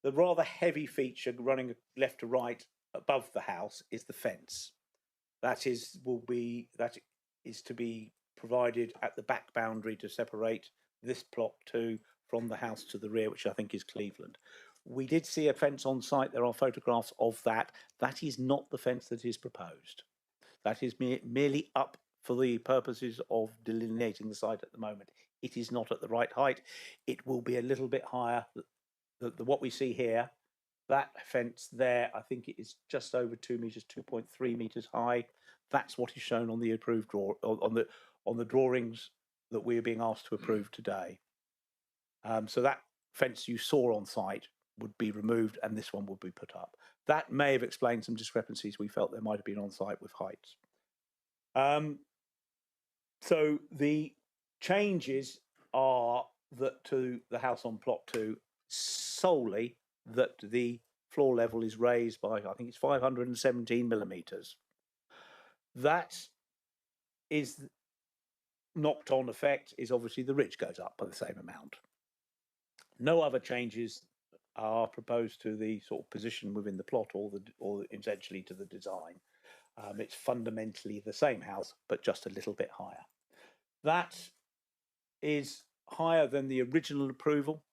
The rather heavy feature running left to right above the house is the fence. That is to be provided at the back boundary to separate this plot 2 from the house to the rear, which I think is Cleveland. We did see a fence on site. There are photographs of that. That is not the fence that is proposed. That is merely up for the purposes of delineating the site at the moment. It is not at the right height. It will be a little bit higher. What we see here, that fence there, I think it is just over 2 meters, 2.3 meters high. That's what is shown on the approved on the drawings that we are being asked to approve today. So that fence you saw on site would be removed and this one would be put up. That may have explained some discrepancies we felt there might have been on site with heights. So the changes are that to the house on plot 2 solely that the floor level is raised by, I think it's 517 millimeters. That is knocked on effect is obviously the ridge goes up by the same amount. No other changes are proposed to the sort of position within the plot or essentially to the design. It's fundamentally the same house, but just a little bit higher. That is higher than the original approval,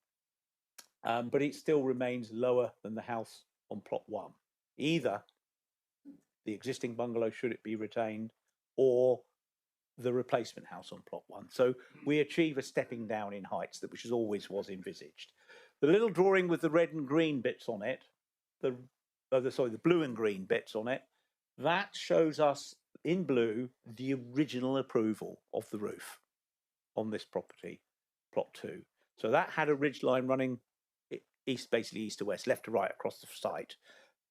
but it still remains lower than the house on plot 1. Either the existing bungalow, should it be retained, or the replacement house on plot 1. So we achieve a stepping down in heights, which is always was envisaged. The little drawing with the red and green bits on it, the blue and green bits on it, that shows us in blue the original approval of the roof on this property, plot 2. So that had a ridge line running basically east to west, left to right across the site.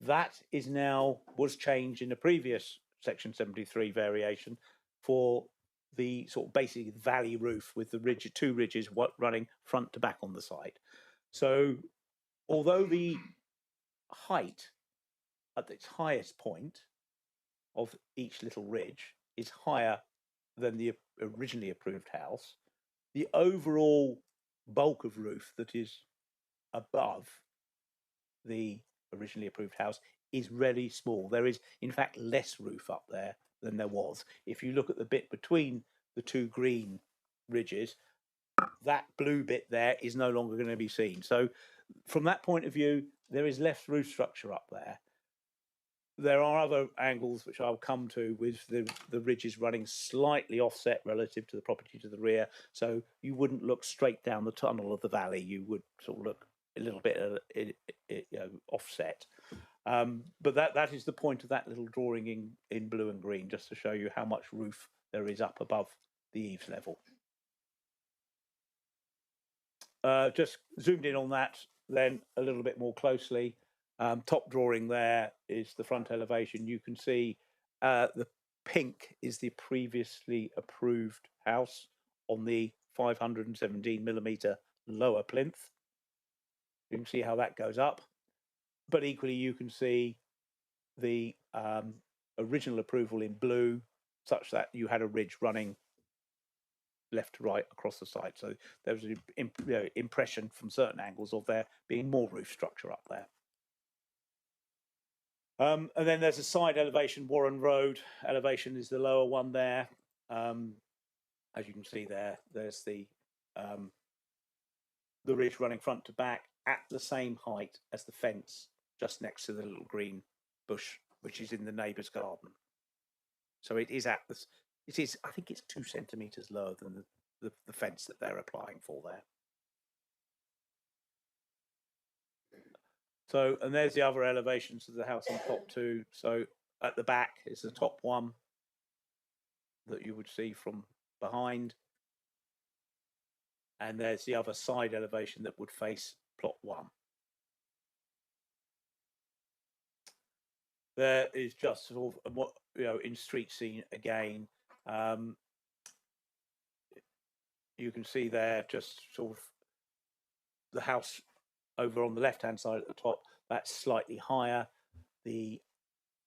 That is now was changed in a previous Section 73 variation for the sort of basic valley roof with the ridge, 2 ridges running front to back on the site. So although the height at its highest point of each little ridge is higher than the originally approved house, the overall bulk of roof that is above the originally approved house is really small. There is, in fact, less roof up there than there was. If you look at the bit between the 2 green ridges, that blue bit there is no longer going to be seen. So from that point of view, there is less roof structure up there. There are other angles which I'll come to with the ridges running slightly offset relative to the property to the rear. So you wouldn't look straight down the tunnel of the valley. You would sort of look a little bit offset. But that is the point of that little drawing in blue and green, just to show you how much roof there is up above the eaves level. Just zoomed in on that then a little bit more closely. Top drawing there is the front elevation. You can see the pink is the previously approved house on the 517 millimeter lower plinth. You can see how that goes up. But equally, you can see the original approval in blue, such that you had a ridge running left to right across the site. So there was an impression from certain angles of there being more roof structure up there. And then there's a side elevation. Warren Road elevation is the lower one there. As you can see there, there's the ridge running front to back at the same height as the fence just next to the little green bush, which is in the neighbour's garden. So it is at this. It is. I think it's 2 centimetres lower than the fence that they're applying for there. So, and there's the other elevations of the house on plot 2. So at the back is the top one that you would see from behind. And there's the other side elevation that would face plot 1. There is just sort of what, you know, in street scene again. You can see there just sort of the house over on the left-hand side at the top, that's slightly higher. The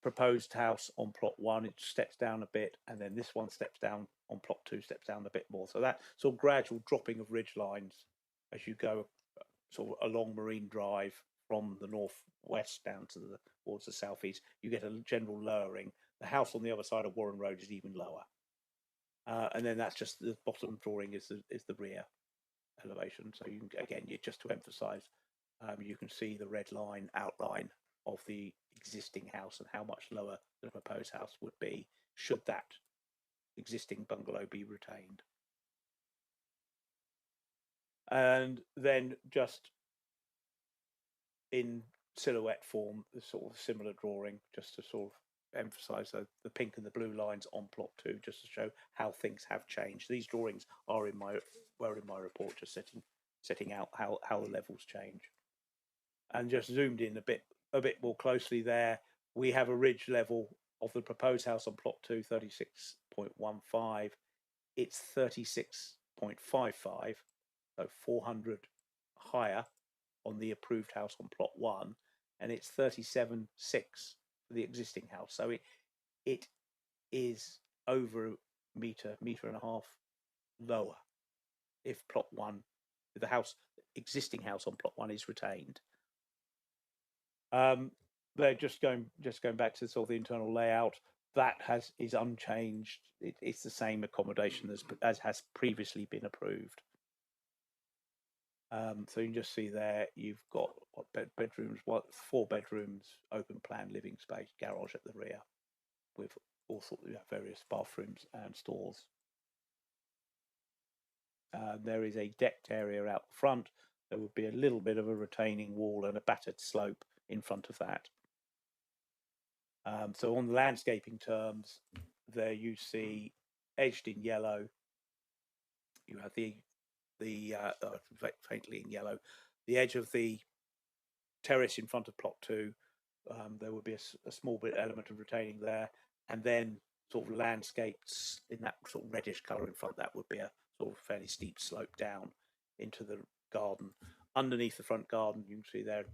proposed house on plot 1, it steps down a bit, and then this one steps down on plot 2, steps down a bit more. So that sort of gradual dropping of ridge lines as you go sort of along Marine Drive from the northwest down to towards the southeast, you get a general lowering. The house on the other side of Warren Road is even lower. And then that's just the bottom drawing is the rear elevation. So you can, again, just to emphasise, you can see the red line outline of the existing house and how much lower the proposed house would be should that existing bungalow be retained. And then just in silhouette form, the sort of similar drawing, just to sort of emphasise the pink and the blue lines on plot 2, just to show how things have changed. These drawings are in my report, just setting out how the levels change. And just zoomed in a bit more closely there, we have a ridge level of the proposed house on plot 2, 36.15. It's 36.55, so 400 higher on the approved house on plot 1, and it's 37.6 for the existing house. So it is over a metre and a half lower if plot 1, the existing house on plot 1 is retained. They're just going back to sort of the internal layout. That is unchanged. It's the same accommodation as has previously been approved. So you can just see there, you've got bedrooms, 4 bedrooms, open plan living space, garage at the rear, with all sorts of various bathrooms and stores. There is a decked area out front. There would be a little bit of a retaining wall and a battered slope in front of that. So on the landscaping terms, there you see edged in yellow. You have the faintly in yellow, the edge of the terrace in front of plot 2. There would be a small bit element of retaining there, and then sort of landscapes in that sort of reddish colour in front. That would be a sort of fairly steep slope down into the garden. Underneath the front garden, you can see there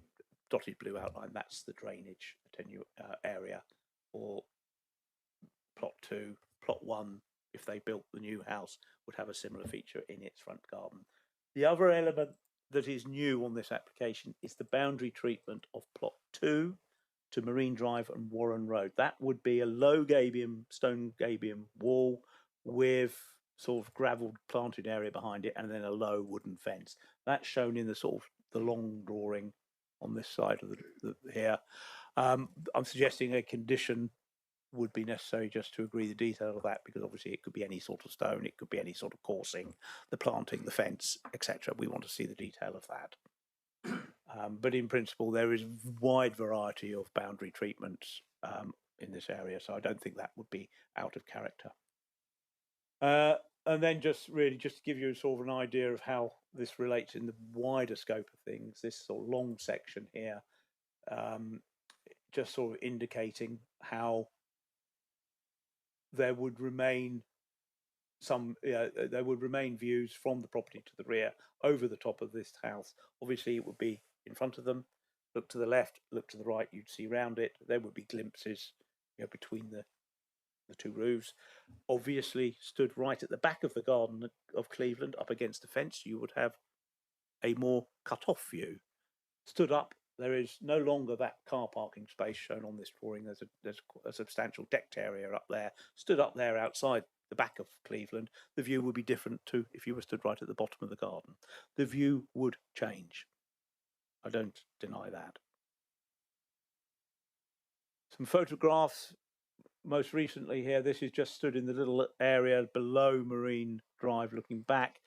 dotted blue outline. That's the drainage area for plot 2. Plot 1, if they built the new house, would have a similar feature in its front garden. The other element that is new on this application is the boundary treatment of plot 2 to Marine Drive and Warren Road. That would be a low gabion, stone gabion wall with sort of gravelled planted area behind it, and then a low wooden fence. That's shown in the sort of the long drawing on this side of the here. I'm suggesting a condition would be necessary just to agree the detail of that, because obviously it could be any sort of stone, it could be any sort of coursing, the planting, the fence, etc. We want to see the detail of that. But in principle, there is wide variety of boundary treatments in this area, so I don't think that would be out of character. And then just to give you sort of an idea of how this relates in the wider scope of things, this sort of long section here, just sort of indicating how there would remain views from the property to the rear over the top of this house. Obviously, it would be in front of them. Look to the left, look to the right, you'd see round it. There would be glimpses, between the 2 roofs. Obviously, stood right at the back of the garden of Cleveland, up against the fence, you would have a more cut-off view. Stood up, there is no longer that car parking space shown on this drawing. There's a substantial decked area up there. Stood up there outside the back of Cleveland, the view would be different to if you were stood right at the bottom of the garden. The view would change. I don't deny that. Some photographs most recently here. This is just stood in the little area below Marine Drive looking back.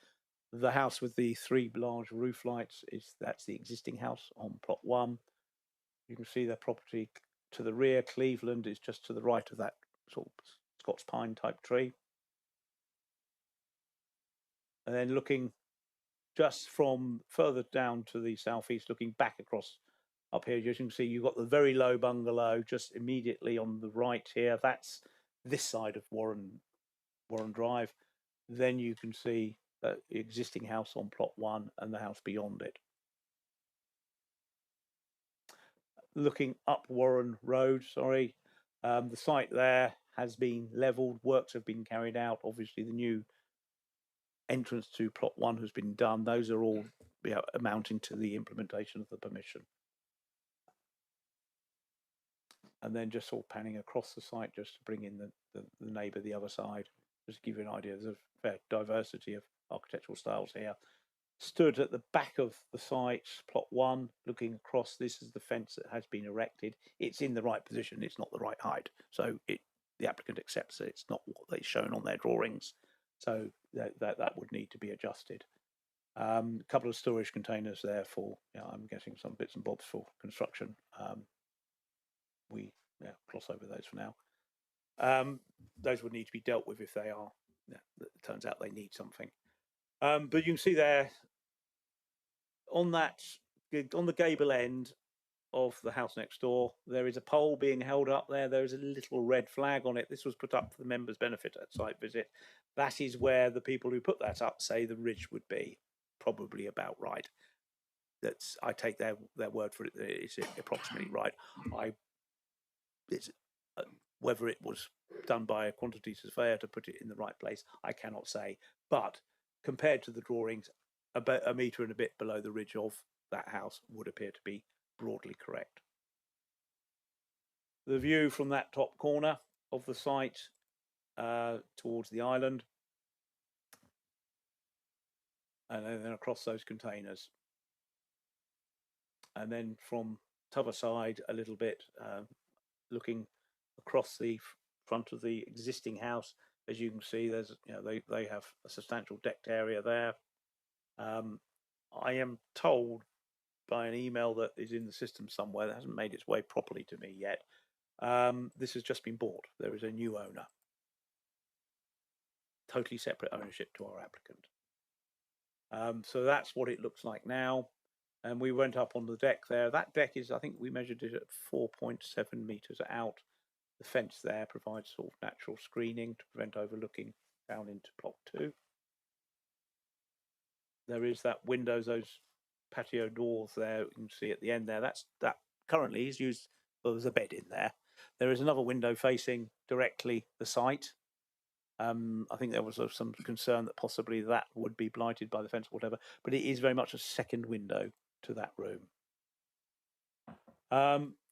The house with the 3 large roof lights that's the existing house on plot 1. You can see their property to the rear. Cleveland is just to the right of that sort of Scots pine type tree. And then looking just from further down to the southeast, looking back across up here, as you can see, you've got the very low bungalow just immediately on the right here. That's this side of Warren Drive. Then you can see the existing house on plot 1 and the house beyond it. Looking up Warren Road, the site there has been levelled, works have been carried out. Obviously, the new entrance to plot 1 has been done. Those are all amounting to the implementation of the permission. And then just sort of panning across the site just to bring in the neighbour the other side, just to give you an idea. There's a fair diversity of architectural styles here. Stood at the back of the site, plot 1, looking across. This is the fence that has been erected. It's in the right position. It's not the right height. So the applicant accepts that it's not what they've shown on their drawings. So that would need to be adjusted. A couple of storage containers there for, I'm guessing some bits and bobs for construction. We gloss over those for now. Those would need to be dealt with if they are. It turns out they need something. But you can see there on the gable end of the house next door, there is a pole being held up there. There is a little red flag on it. This was put up for the members' benefit at site visit. That is where the people who put that up say the ridge would be. Probably about right. I take their word for it. It's approximately right. Whether it was done by a quantity surveyor to put it in the right place, I cannot say. But compared to the drawings, about a metre and a bit below the ridge of that house would appear to be broadly correct. The view from that top corner of the site towards the island, and then across those containers. And then from t'other side a little bit, looking across the front of the existing house, as you can see, there's they have a substantial decked area there. I am told by an email that is in the system somewhere that hasn't made its way properly to me yet. This has just been bought. There is a new owner. Totally separate ownership to our applicant. So that's what it looks like now. And we went up on the deck there. That deck is, I think we measured it at 4.7 metres out. The fence there provides sort of natural screening to prevent overlooking down into plot 2. There is that windows, those patio doors there. You can see at the end there. That currently is used. Well, there's a bed in there. There is another window facing directly the site. I think there was some concern that possibly that would be blighted by the fence or whatever, but it is very much a second window to that room.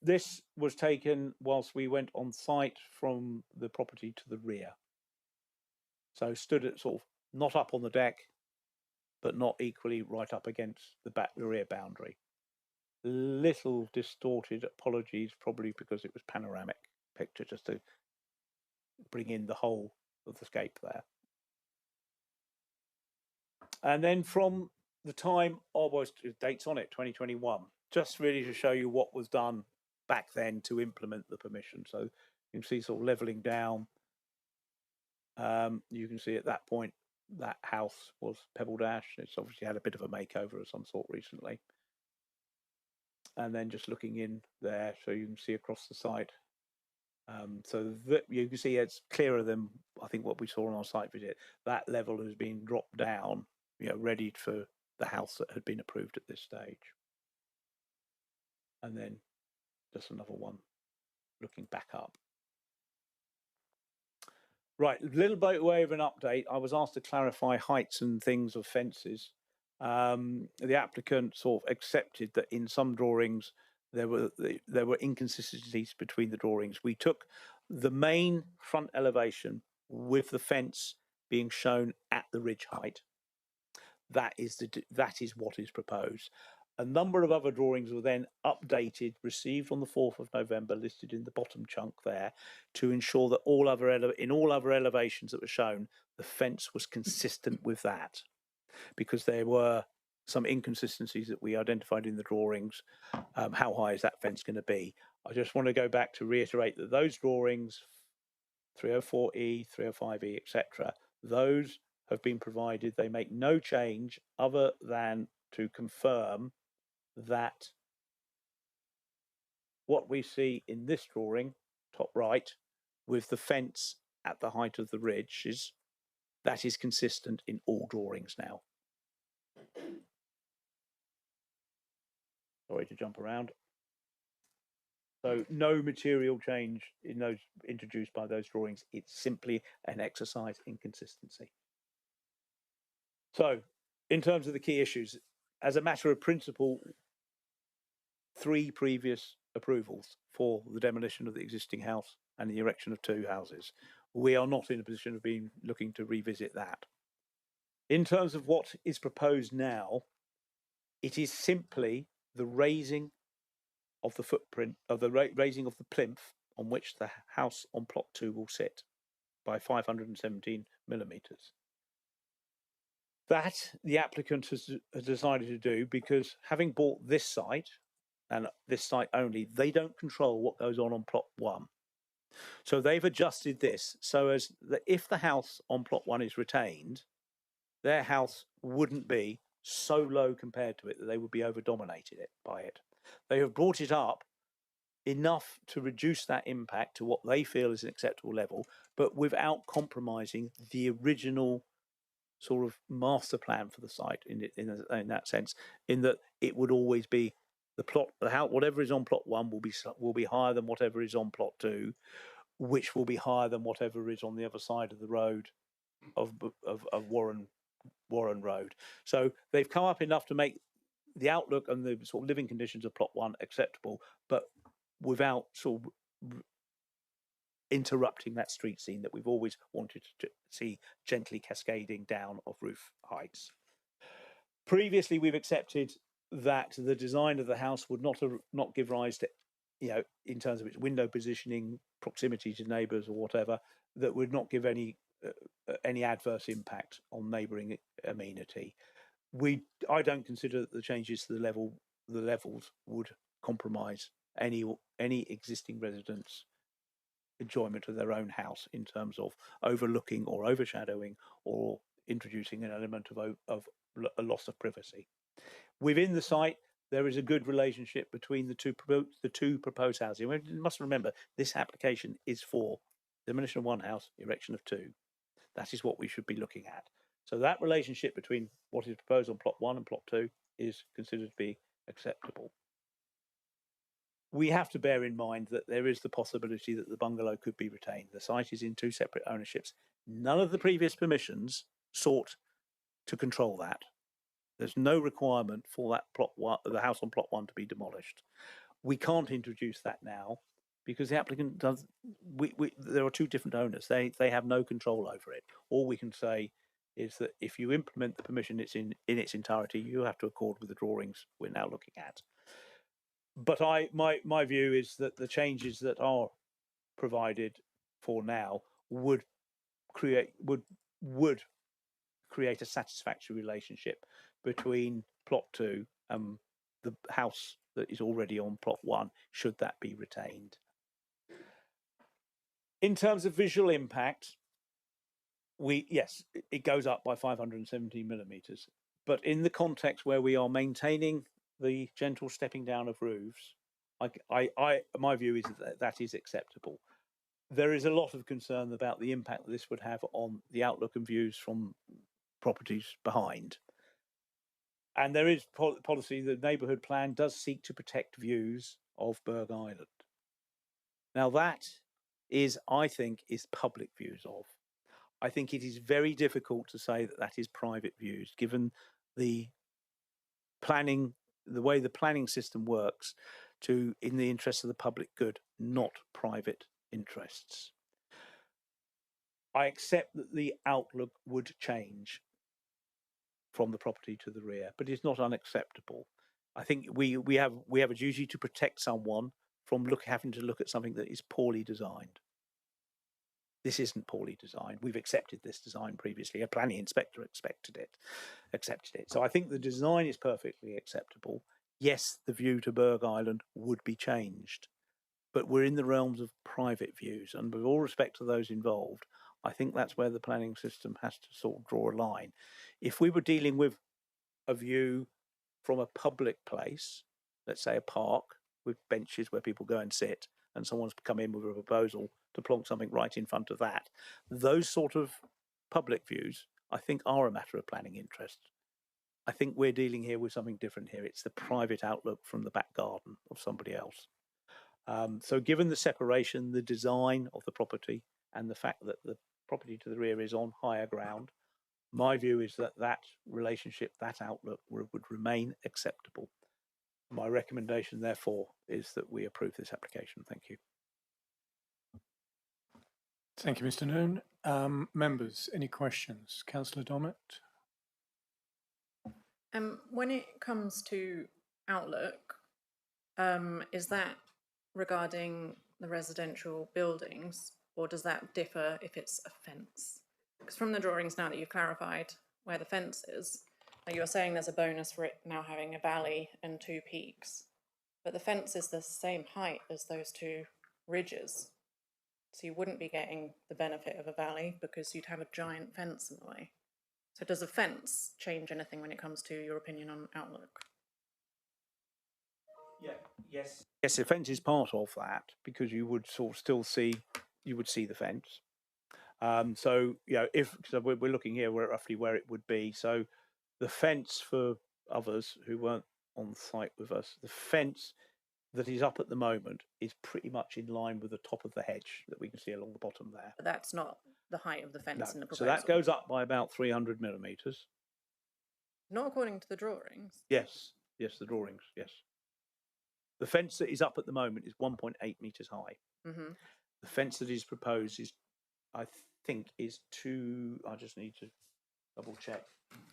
This was taken whilst we went on site from the property to the rear. So stood at sort of not up on the deck, but not equally right up against the rear boundary. Little distorted, apologies, probably because it was panoramic picture, just to bring in the whole of the scape there. And then from the time, almost dates on it, 2021, just really to show you what was done back then to implement the permission. So you can see sort of levelling down. You can see at that point that house was Pebble Dash. It's obviously had a bit of a makeover of some sort recently. And then just looking in there, so you can see across the site. So that you can see it's clearer than I think what we saw on our site visit. That level has been dropped down, ready for the house that had been approved at this stage. And then just another one looking back up. Right, a little bit way of an update. I was asked to clarify heights and things of fences. The applicant sort of accepted that in some drawings there were inconsistencies between the drawings. We took the main front elevation with the fence being shown at the ridge height. That is what is proposed. A number of other drawings were then updated, received on the 4th of November, listed in the bottom chunk there, to ensure that in all other elevations that were shown, the fence was consistent with that, because there were some inconsistencies that we identified in the drawings. How high is that fence going to be? I just want to go back to reiterate that those drawings, 304E, 305E, etc., those have been provided. They make no change other than to confirm that what we see in this drawing, top right, with the fence at the height of the ridge, that is consistent in all drawings now. Sorry to jump around. So no material change in those introduced by those drawings. It's simply an exercise in consistency. So in terms of the key issues, as a matter of principle, 3 previous approvals for the demolition of the existing house and the erection of 2 houses. We are not in a position of being looking to revisit that. In terms of what is proposed now, it is simply the raising of the footprint of the raising of the plinth on which the house on plot 2 will sit by 517 millimetres. That the applicant has decided to do because, having bought this site and this site only, they don't control what goes on plot 1. So they've adjusted this so as that if the house on plot 1 is retained, their house wouldn't be so low compared to it that they would be over-dominated by it. They have brought it up enough to reduce that impact to what they feel is an acceptable level, but without compromising the original sort of master plan for the site in that sense, in that it would always be the house, whatever is on plot 1 will be higher than whatever is on plot 2, which will be higher than whatever is on the other side of the road of Warren Road. So they've come up enough to make the outlook and the sort of living conditions of plot 1 acceptable, but without sort of interrupting that street scene that we've always wanted to see gently cascading down of roof heights. Previously, we've accepted that the design of the house would not give rise to, in terms of its window positioning, proximity to neighbours or whatever, that would not give any adverse impact on neighbouring amenity. I don't consider that the changes to the levels would compromise any existing residents' enjoyment of their own house in terms of overlooking or overshadowing or introducing an element of a loss of privacy. Within the site, there is a good relationship between the two proposed houses. We must remember this application is for demolition of 1 house, erection of 2. That is what we should be looking at. So that relationship between what is proposed on plot 1 and plot 2 is considered to be acceptable. We have to bear in mind that there is the possibility that the bungalow could be retained. The site is in 2 separate ownerships. None of the previous permissions sought to control that. There's no requirement for that the house on plot 1 to be demolished. We can't introduce that now because the applicant does. There are 2 different owners. They have no control over it. All we can say is that if you implement the permission in its entirety, you have to accord with the drawings we're now looking at. But my view is that the changes that are provided for now would create a satisfactory relationship between plot 2 and the house that is already on plot 1, should that be retained. In terms of visual impact, yes, it goes up by 517 millimetres, but in the context where we are maintaining the gentle stepping down of roofs, my view is that is acceptable. There is a lot of concern about the impact that this would have on the outlook and views from properties behind. And there is policy, the neighbourhood plan does seek to protect views of Berg Island. Now that is, I think, is public views of. I think it is very difficult to say that that is private views, given the planning, the way the planning system works, in the interest of the public good, not private interests. I accept that the outlook would change from the property to the rear, but it's not unacceptable. I think we have a duty to protect someone from having to look at something that is poorly designed. This isn't poorly designed. We've accepted this design previously. A planning inspector accepted it. So I think the design is perfectly acceptable. Yes, the view to Berg Island would be changed, but we're in the realms of private views, and with all respect to those involved, I think that's where the planning system has to sort of draw a line. If we were dealing with a view from a public place, let's say a park with benches where people go and sit, and someone's come in with a proposal to plonk something right in front of that, those sort of public views, I think, are a matter of planning interest. I think we're dealing here with something different here. It's the private outlook from the back garden of somebody else. So given the separation, the design of the property, and the fact that the property to the rear is on higher ground, my view is that that relationship, that outlook would remain acceptable. My recommendation, therefore, is that we approve this application. Thank you. Thank you, Mr. Noon. Members, any questions? Councillor Dommett? When it comes to outlook, is that regarding the residential buildings, or does that differ if it's a fence? Because from the drawings now that you've clarified where the fence is, you're saying there's a bonus for it now having a valley and two peaks, but the fence is the same height as those two ridges. So you wouldn't be getting the benefit of a valley because you'd have a giant fence in the way. So does a fence change anything when it comes to your opinion on outlook? Yeah. Yes. Yes, the fence is part of that because you would sort of still see the fence. So we're looking here roughly where it would be. So the fence, for others who weren't on site with us, the fence that is up at the moment is pretty much in line with the top of the hedge that we can see along the bottom there. But that's not the height of the fence in the So proposal. that goes up by about 300 millimetres. Not according to the drawings. Yes, the drawings, yes. The fence that is up at the moment is 1.8 metres high. Mm-hmm. The fence that is proposed is, I think, is I just need to double check.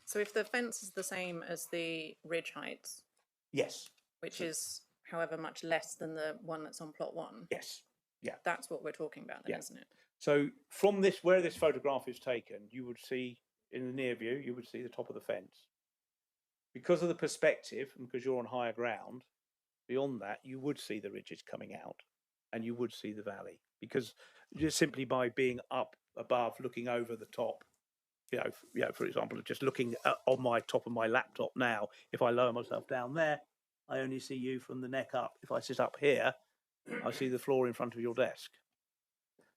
So if the fence is the same as the ridge heights, yes, which is however much less than the one that's on plot 1, yes, yeah, that's what we're talking about then, isn't it? So from this, where this photograph is taken, you would see in the near view, you would see the top of the fence. Because of the perspective, and because you're on higher ground, beyond that, you would see the ridges coming out, and you would see the valley. Because just simply by being up above, looking over the top, for example, just looking on my top of my laptop now, if I lower myself down there, I only see you from the neck up. If I sit up here, I see the floor in front of your desk.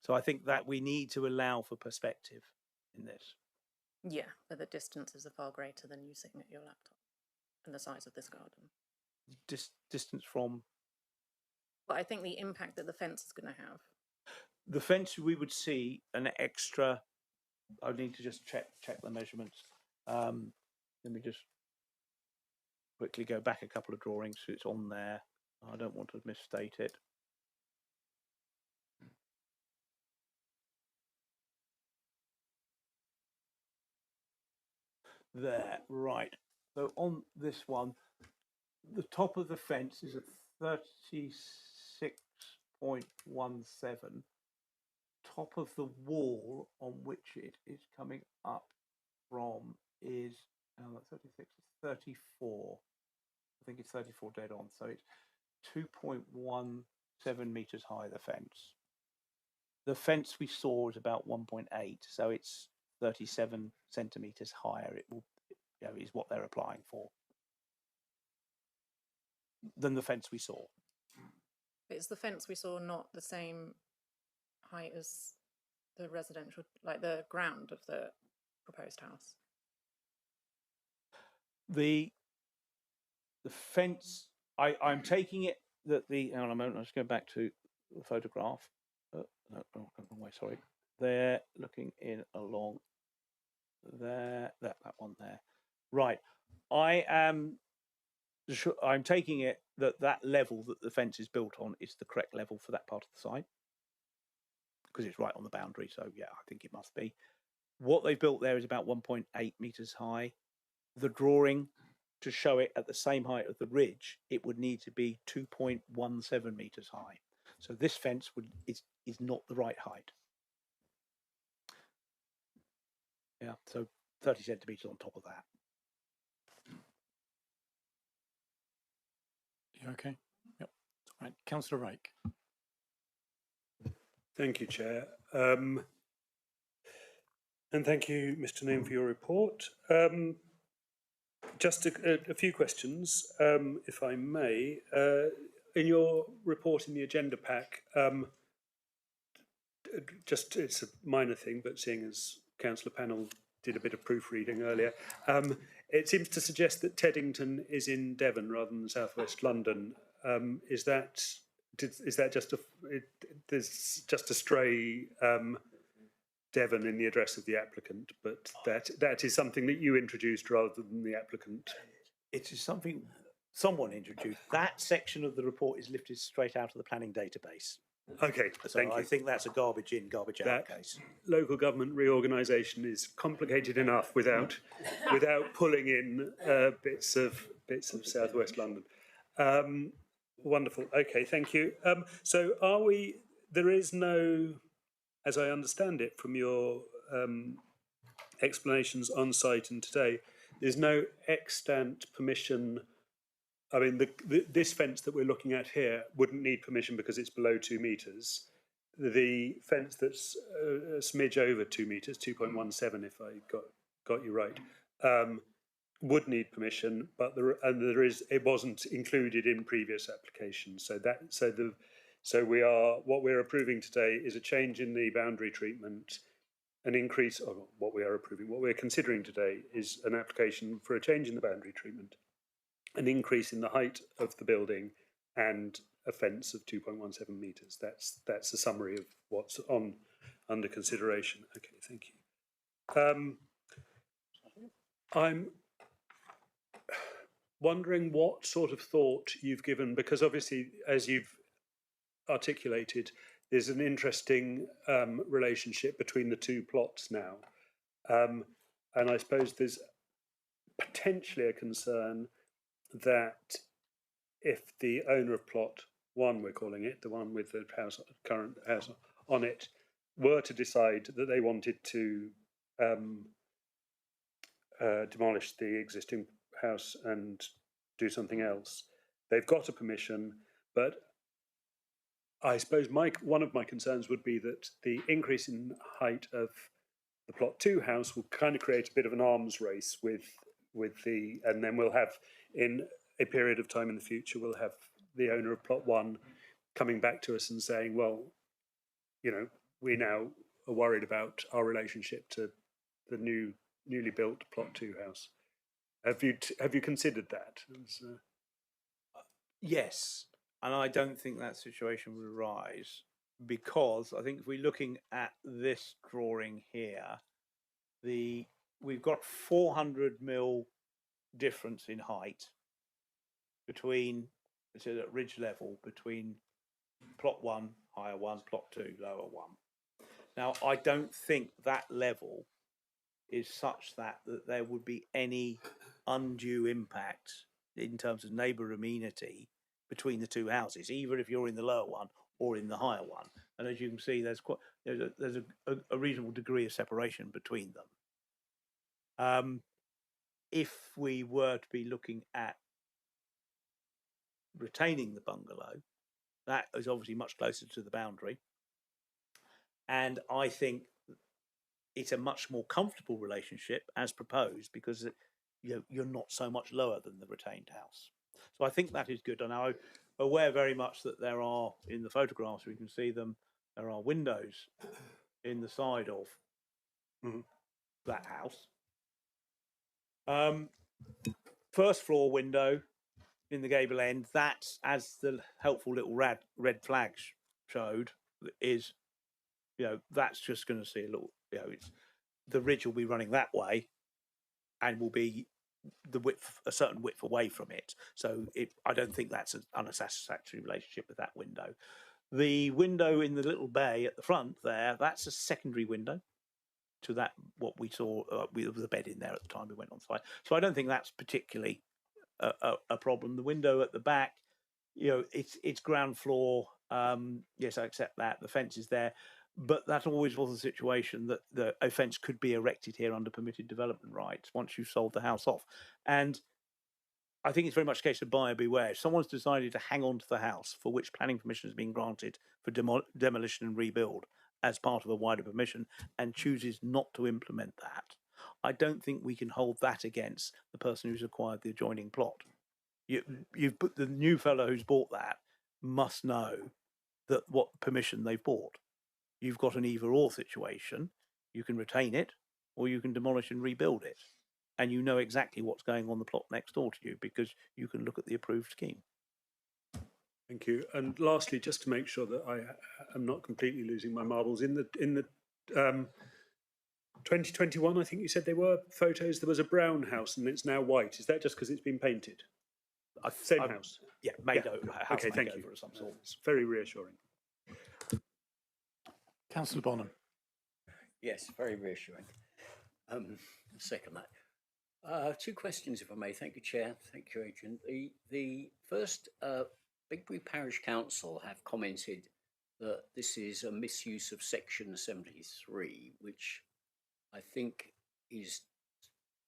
So I think that we need to allow for perspective in this. Yeah, but the distances are far greater than you sitting at your laptop and the size of this garden. Distance from? But I think the impact that the fence is going to have. The fence, we would see an extra. I need to just check the measurements. Let me just quickly go back a couple of drawings so it's on there. I don't want to misstate it. There, right. So on this one, the top of the fence is at 36.17. Top of the wall on which it is coming up from is 36, 34. I think it's 34 dead on. So it's 2.17 meters high, the fence. The fence we saw is about 1.8, so it's 37 centimeters higher. It will, is what they're applying for than the fence we saw. Is the fence we saw not the same height as the residential, like the ground of the proposed house? The fence, I'm taking it that hang on a moment, I'll just go back to the photograph. No, wrong way, sorry. They're looking in along there, that one there. Right. I'm taking it that level that the fence is built on is the correct level for that part of the site, because it's right on the boundary. So yeah, I think it must be. What they've built there is about 1.8 meters high. The drawing to show it at the same height of the ridge, it would need to be 2.17 metres high. So this fence is not the right height. Yeah, so 30 centimetres on top of that. You okay? Yep. All right, Councillor Rake. Thank you, Chair. And thank you, Mr. Noon, for your report. Just a few questions, if I may. In your report in the agenda pack, it's a minor thing, but seeing as Councillor Pannell did a bit of proofreading earlier, it seems to suggest that Teddington is in Devon rather than South West London. Is that just there's just a stray Devon in the address of the applicant, but that is something that you introduced rather than the applicant? It is something someone introduced. That section of the report is lifted straight out of the planning database. Okay, so thank you. I think that's a garbage in, garbage out case. Local government reorganisation is complicated enough without pulling in bits of South West London. Wonderful. Okay, thank you. So there is no, as I understand it from your explanations on site and today, there's no extant permission. I mean, this fence that we're looking at here wouldn't need permission because it's below 2 metres. The fence that's a smidge over 2 metres, 2.17 if I got you right, would need permission, but it wasn't included in previous applications. So what we're approving today is a change in the boundary treatment, an increase of what we're considering today is an application for a change in the boundary treatment, an increase in the height of the building, and a fence of 2.17 metres. That's a summary of what's under consideration. Okay, thank you. I'm wondering what sort of thought you've given, because obviously, as you've articulated, there's an interesting relationship between the two plots now. And I suppose there's potentially a concern that if the owner of plot 1, we're calling it, the one with the current house on it, were to decide that they wanted to demolish the existing house and do something else, they've got a permission, but I suppose one of my concerns would be that the increase in height of the plot 2 house will kind of create a bit of an arms race and then we'll have, in a period of time in the future, we'll have the owner of plot 1 coming back to us and saying, well, we now are worried about our relationship to the newly built plot 2 house. Have you considered that? Yes, and I don't think that situation would arise, because I think if we're looking at this drawing here, we've got 400 mil difference in height between, it's at ridge level, between plot 1, higher 1, plot 2, lower 1. Now, I don't think that level is such that there would be any undue impact in terms of neighbour amenity between the two houses, either if you're in the lower one or in the higher one. And as you can see, there's a reasonable degree of separation between them. If we were to be looking at retaining the bungalow, that is obviously much closer to the boundary, and I think it's a much more comfortable relationship as proposed, because you're not so much lower than the retained house. So I think that is good. And I'm aware very much that there are, in the photographs we can see them, there are windows in the side of that house. First floor window in the gable end, that's, as the helpful little red flag showed, is, that's just going to see a little, the ridge will be running that way and will be a certain width away from it. So I don't think that's an unsatisfactory relationship with that window. The window in the little bay at the front there, that's a secondary window to that, what we saw with the bed in there at the time we went on site. So I don't think that's particularly a problem. The window at the back, it's ground floor. Yes, I accept that. The fence is there. But that always was a situation that a fence could be erected here under permitted development rights once you've sold the house off. And I think it's very much a case of buyer beware. If someone's decided to hang on to the house for which planning permission has been granted for demolition and rebuild as part of a wider permission and chooses not to implement that, I don't think we can hold that against the person who's acquired the adjoining plot. You've put the new fellow who's bought that must know that what permission they've bought. You've got an either or situation. You can retain it or you can demolish and rebuild it. And you know exactly what's going on the plot next door to you because you can look at the approved scheme. Thank you. And lastly, just to make sure that I am not completely losing my marbles, in the 2021, I think you said there were photos, there was a brown house and it's now white. Is that just because it's been painted? Same house? Yeah, made over. Okay, thank you. Of some sort. It's very reassuring. Councillor Bonham. Yes, very reassuring. Second that. Two questions, if I may. Thank you, Chair. Thank you, Agent. The first, Bigbury Parish Council have commented that this is a misuse of Section 73, which I think is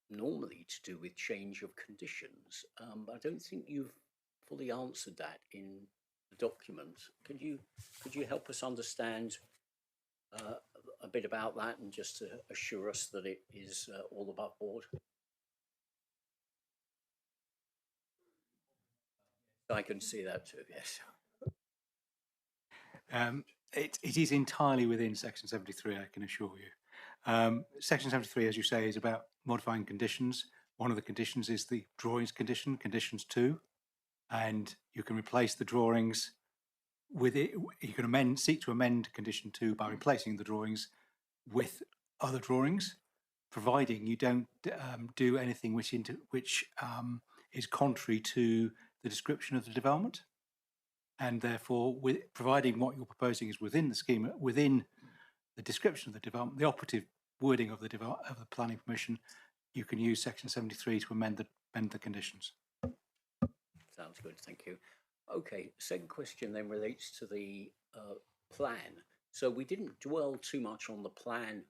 normally to do with change of conditions. I don't think you've fully answered that in the document. Could you help us understand a bit about that and just to assure us that it is all above board? I can see that too, yes. It is entirely within Section 73, I can assure you. Section 73, as you say, is about modifying conditions. One of the conditions is the drawings condition, conditions 2, and you can replace the drawings with it. You can seek to amend condition 2 by replacing the drawings with other drawings, providing you don't do anything which is contrary to the description of the development. And therefore, providing what you're proposing is within the scheme, within the description of the development, the operative wording of the planning permission, you can use Section 73 to amend the conditions. Sounds good, thank you. Okay, second question then relates to the plan. So we didn't dwell too much on the plan.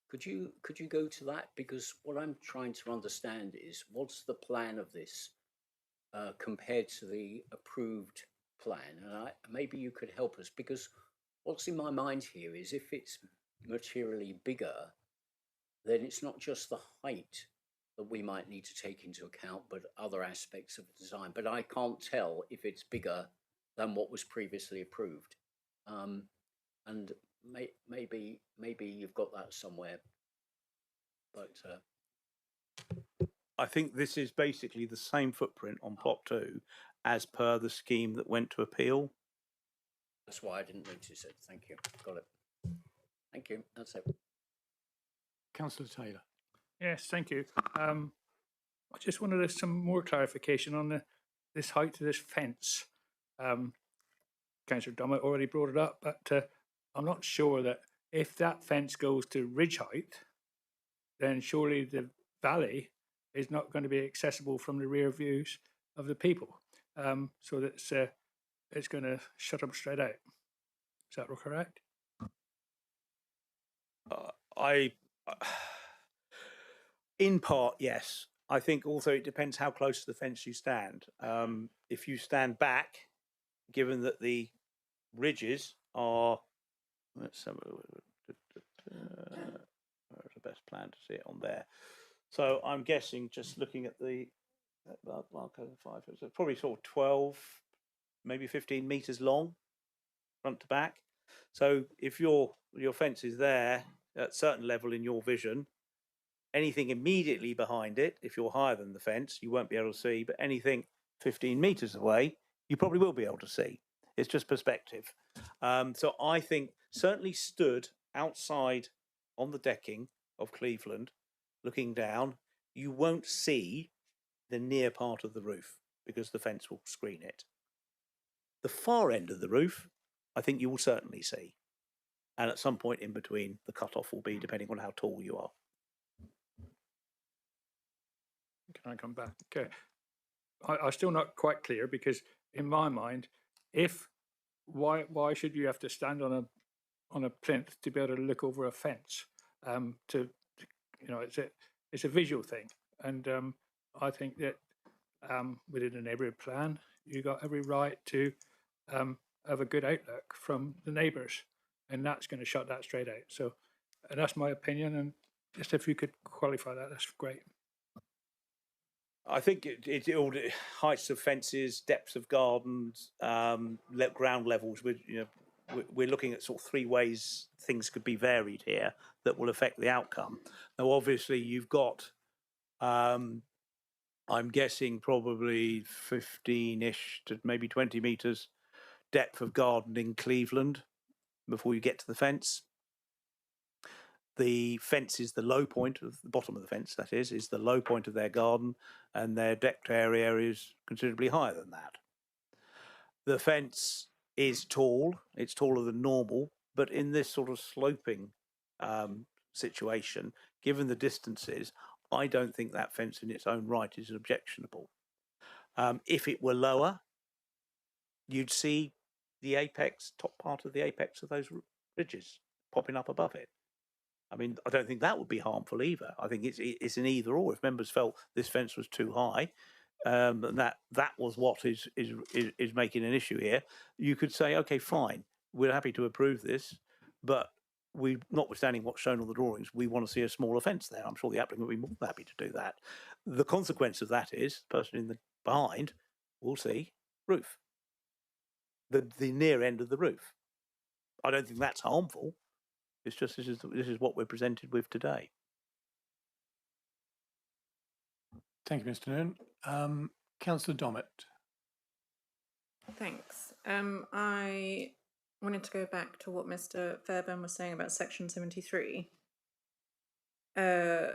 Could you go to that? Because what I'm trying to understand is what's the plan of this compared to the approved plan? And maybe you could help us, because what's in my mind here is if it's materially bigger, then it's not just the height that we might need to take into account, but other aspects of the design. But I can't tell if it's bigger than what was previously approved. And maybe you've got that somewhere. But I think this is basically the same footprint on plot 2 as per the scheme that went to appeal. That's why I didn't notice it. Thank you. Got it. Thank you. That's it. Councillor Taylor. Yes, thank you. I just wanted some more clarification on this height of this fence. Councillor Dummett already brought it up, but I'm not sure that if that fence goes to ridge height, then surely the valley is not going to be accessible from the rear views of the people. So that it's going to shut them straight out. Is that correct? In part, yes. I think also it depends how close to the fence you stand. If you stand back, given that the ridges are, let's have where's the best plan to see it on there. So I'm guessing, just looking at the marker 5, it's probably sort of 12, maybe 15 meters long, front to back. So if your fence is there at a certain level in your vision, anything immediately behind it, if you're higher than the fence, you won't be able to see, but anything 15 meters away, you probably will be able to see. It's just perspective. So I think certainly stood outside on the decking of Cleveland, looking down, you won't see the near part of the roof because the fence will screen it. The far end of the roof, I think you will certainly see. And at some point in between, the cutoff will be depending on how tall you are. Can I come back? Okay. I'm still not quite clear, because in my mind, why should you have to stand on a plinth to be able to look over a fence? It's a visual thing, and I think that within the neighbourhood plan, you got every right to have a good outlook from the neighbours, and that's going to shut that straight out. So, and that's my opinion, and just if you could qualify that, that's great. I think it all heights of fences, depths of gardens, ground levels. We're looking at sort of three ways things could be varied here that will affect the outcome. Now, obviously, you've got, I'm guessing probably 15-ish to maybe 20 metres depth of garden in Cleveland before you get to the fence. The fence is the low point of the bottom of the fence, that is the low point of their garden, and their decked area is considerably higher than that. The fence is tall, it's taller than normal, but in this sort of sloping situation, given the distances, I don't think that fence in its own right is objectionable. If it were lower, you'd see the apex, top part of the apex of those ridges popping up above it. I mean, I don't think that would be harmful either. I think it's an either or. If members felt this fence was too high, and that was what is making an issue here, you could say, okay, fine, we're happy to approve this, but we, notwithstanding what's shown on the drawings, we want to see a smaller fence there. I'm sure the applicant would be more than happy to do that. The consequence of that is the person in the behind will see roof, the near end of the roof. I don't think that's harmful. It's just this is what we're presented with today. Thank you, Mr. Noon. Councillor Dommett. Thanks. I wanted to go back to what Mr. Fairbairn was saying about section 73. The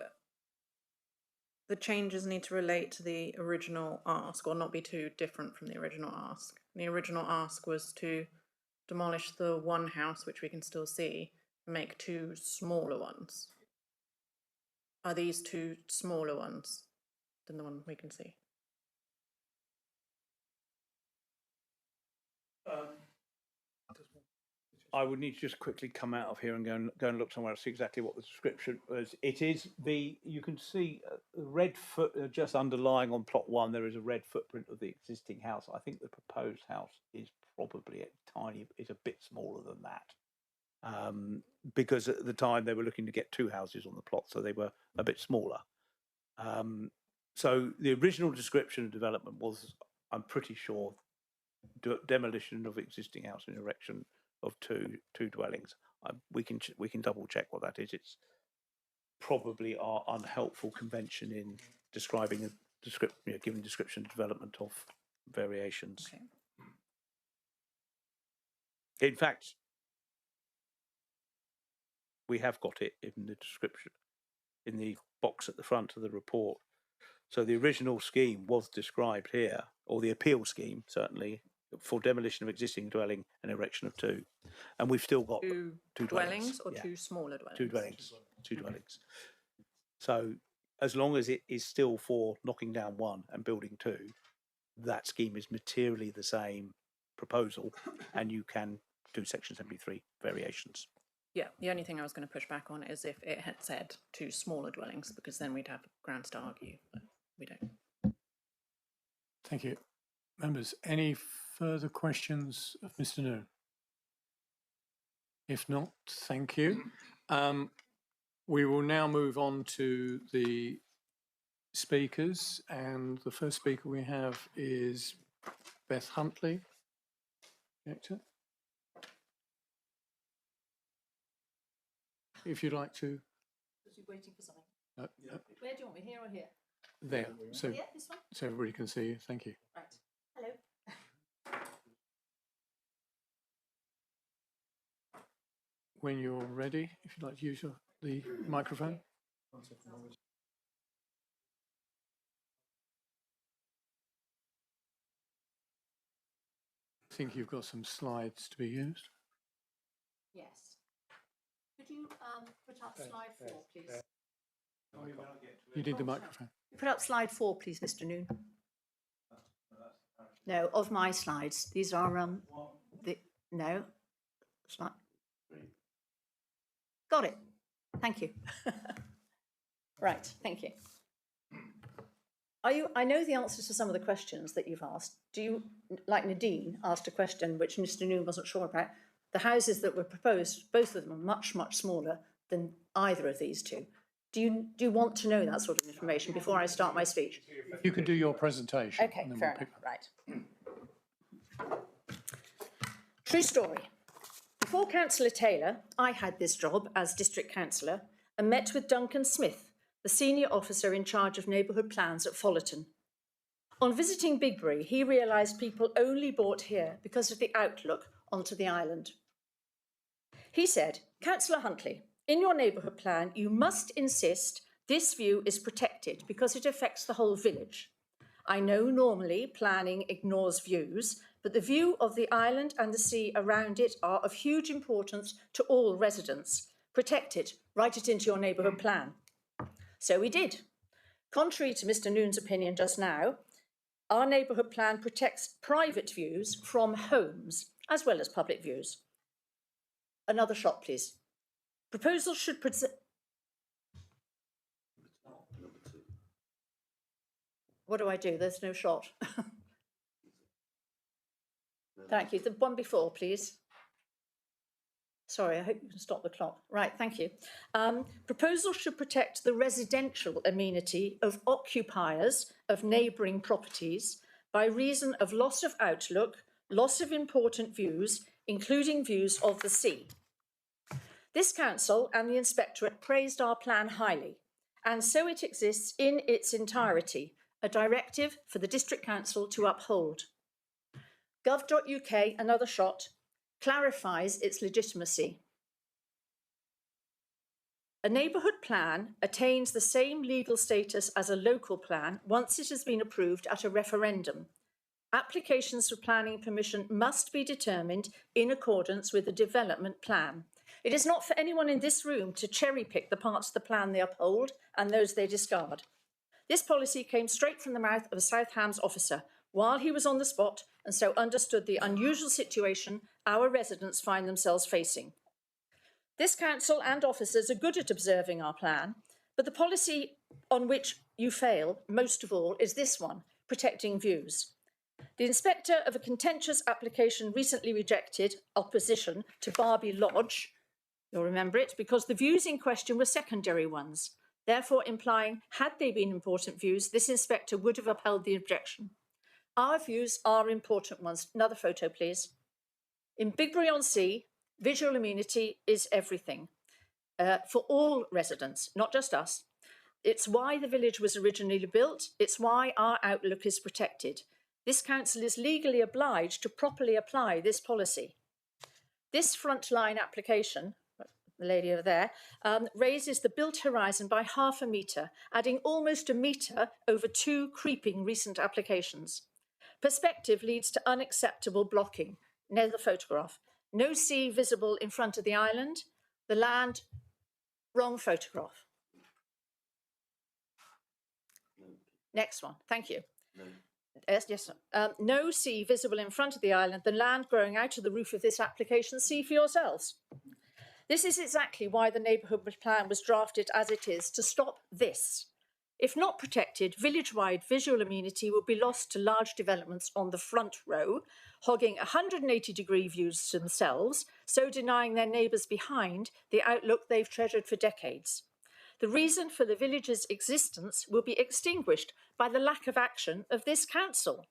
changes need to relate to the original ask, or not be too different from the original ask. The original ask was to demolish the one house, which we can still see, and make two smaller ones. Are these two smaller ones than the one we can see? I would need to just quickly come out of here and go and look somewhere to see exactly what the description was. It is you can see red foot just underlying on plot 1. There is a red footprint of the existing house. I think the proposed house is probably a bit smaller than that, because at the time they were looking to get 2 houses on the plot, so they were a bit smaller. So the original description of development was, I'm pretty sure, demolition of existing house and erection of two dwellings. We can double check what that is. It's probably our unhelpful convention in describing giving description of development of variations. Okay. In fact, we have got it in the description in the box at the front of the report. So the original scheme was described here, or the appeal scheme certainly, for demolition of existing dwelling and erection of 2. And we've still got two dwellings or yeah. 2 smaller dwellings? 2 dwellings. 2 dwellings. So as long as it is still for knocking down 1 and building 2, that scheme is materially the same proposal, and you can do section 73 variations. Yeah, the only thing I was going to push back on is if it had said 2 smaller dwellings, because then we'd have grounds to argue, but we don't. Thank you. Members, any further questions of Mr. Noon? If not, thank you. We will now move on to the speakers, and the first speaker we have is Beth Huntley. If you'd like to. Was you waiting for something? No, no. Where do you want me, here or here? There, so, Yeah, this one? so everybody can see you. Thank you. Right. Hello. When you're ready, if you'd like to use the microphone. I think you've got some slides to be used. Yes. Could you put up slide 4, please? You need the microphone. Put up slide 4, please, Mr. Noon. No, of my slides. These are no. Slide. Got it. Thank you. Right, thank you. I know the answers to some of the questions that you've asked. Do you, like Nadine asked a question which Mr. Noon wasn't sure about, the houses that were proposed, both of them are much, much smaller than either of these two. Do you want to know that sort of information before I start my speech? You can do your presentation. Okay, and then fair we'll enough, right. True story. Before Councillor Taylor, I had this job as District Councillor and met with Duncan Smith, the senior officer in charge of neighbourhood plans at Follerton. On visiting Bigbury, he realised people only bought here because of the outlook onto the island. He said, Councillor Huntley, in your neighbourhood plan, you must insist this view is protected because it affects the whole village. I know normally planning ignores views, but the view of the island and the sea around it are of huge importance to all residents. Protect it, write it into your neighbourhood plan. So we did. Contrary to Mr. Noon's opinion just now, our neighbourhood plan protects private views from homes as well as public views. Another shot, please. Proposals should present. What do I do? There's no shot. Thank you. The one before, please. Sorry, I hope you can stop the clock. Right, thank you. Proposals should protect the residential amenity of occupiers of neighbouring properties by reason of loss of outlook, loss of important views, including views of the sea. This council and the inspectorate praised our plan highly, and so it exists in its entirety, a directive for the District Council to uphold. Gov.uk, another shot, clarifies its legitimacy. A neighbourhood plan attains the same legal status as a local plan once it has been approved at a referendum. Applications for planning permission must be determined in accordance with the development plan. It is not for anyone in this room to cherry-pick the parts of the plan they uphold and those they discard. This policy came straight from the mouth of a South Hams officer while he was on the spot and so understood the unusual situation our residents find themselves facing. This council and officers are good at observing our plan, but the policy on which you fail, most of all, is this one, protecting views. The inspector of a contentious application recently rejected opposition to Barbie Lodge, you'll remember it, because the views in question were secondary ones, therefore implying, had they been important views, this inspector would have upheld the objection. Our views are important ones. Another photo, please. In Bigbury-on-Sea, visual amenity is everything for all residents, not just us. It's why the village was originally built. It's why our outlook is protected. This council is legally obliged to properly apply this policy. This frontline application, the lady over there, raises the built horizon by ½ a metre, adding almost a metre over 2 creeping recent applications. Perspective leads to unacceptable blocking. Near the photograph. No sea visible in front of the island. The land, wrong photograph. Next one, thank you. No. Yes. No sea visible in front of the island. The land growing out of the roof of this application, see for yourselves. This is exactly why the neighbourhood plan was drafted as it is, to stop this. If not protected, village-wide visual amenity will be lost to large developments on the front row, hogging 180-degree views to themselves, so denying their neighbours behind the outlook they've treasured for decades. The reason for the village's existence will be extinguished by the lack of action of this council.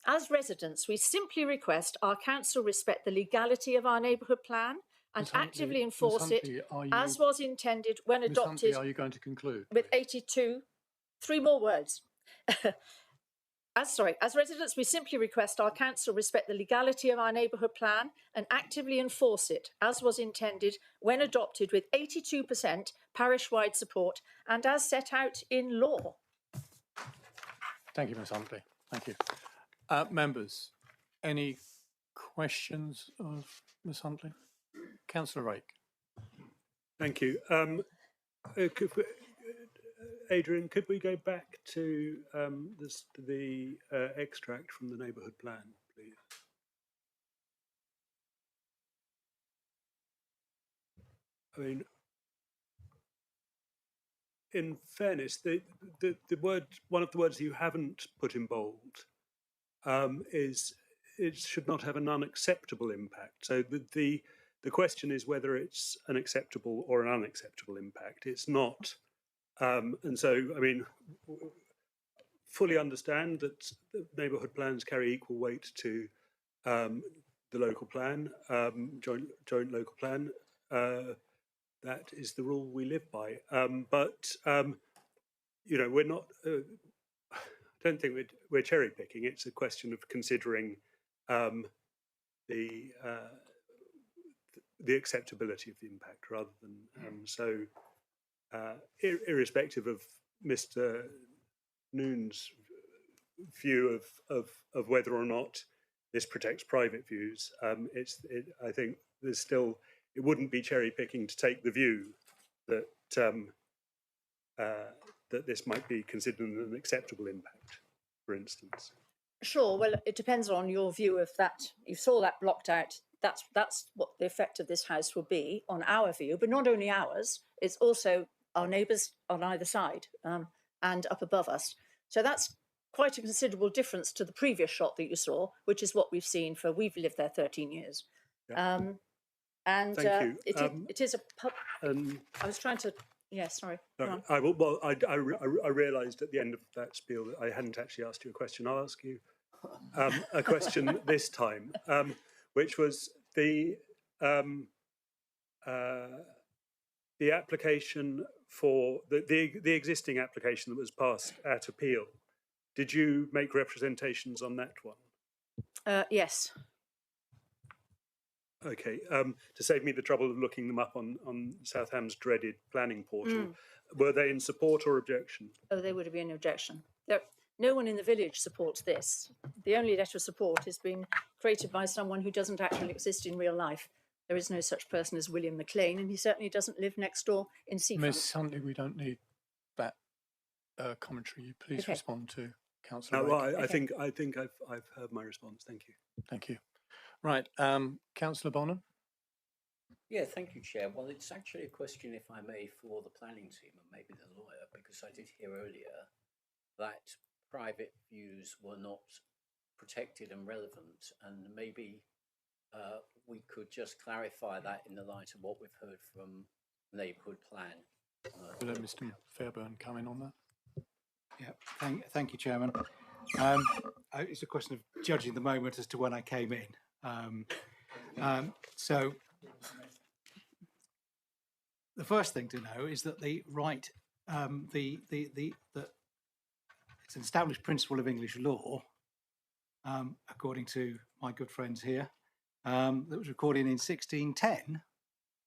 As residents, we simply request our council respect the legality of our neighbourhood plan and actively enforce it as was intended when adopted. Are you going to conclude? With 82, 3 more words. As residents, we simply request our council respect the legality of our neighbourhood plan and actively enforce it as was intended when adopted with 82% parish-wide support and as set out in law. Thank you, Ms Huntley. Thank you. Members, any questions of Ms Huntley? Councillor Rake. Thank you. Adrian, could we go back to the extract from the neighbourhood plan, please? I mean, in fairness, the word, one of the words you haven't put in bold is it should not have an unacceptable impact. So the question is whether it's an acceptable or an unacceptable impact. It's not. And so, I mean, fully understand that neighbourhood plans carry equal weight to the local plan, joint local plan. That is the rule we live by. But you know, we're not. I don't think we're cherry picking. It's a question of considering the acceptability of the impact rather than so. Irrespective of Mr. Noon's view of whether or not this protects private views, I think there's still, it wouldn't be cherry picking to take the view that that this might be considered an acceptable impact, for instance. Sure. Well, it depends on your view of that. You saw that blocked out. That's what the effect of this house will be on our view, but not only ours. It's also our neighbours on either side and up above us. So that's quite a considerable difference to the previous shot that you saw, which is what we've seen for, we've lived there 13 years. Yeah. And Thank you. it is a pub. I was trying to, yeah, sorry. No, I realised at the end of that spiel that I hadn't actually asked you a question. I'll ask you a question this time, which was the application for the existing application that was passed at appeal. Did you make representations on that one? Yes. Okay. To save me the trouble of looking them up on Southam's dreaded planning portal, were they in support or objection? Oh, they would have been an objection. No one in the village supports this. The only letter of support has been created by someone who doesn't actually exist in real life. There is no such person as William McLean, and he certainly doesn't live next door in Seafront. Ms. Huntley, we don't need that commentary. Please Okay. respond to Councillor. No, well, Rake. I think I've heard my response. Thank you. Thank you. Right, Councillor Bonham. Yeah, thank you, Chair. Well, it's actually a question, if I may, for the planning team and maybe the lawyer, because I did hear earlier that private views were not protected and relevant, and maybe we could just clarify that in the light of what we've heard from neighbourhood plan. Will let Mr. Fairburn come in on that? Yeah, thank you, Chairman. It's a question of judging the moment as to when I came in. So the first thing to know is that the right, it's an established principle of English law, according to my good friends here, that was recorded in 1610,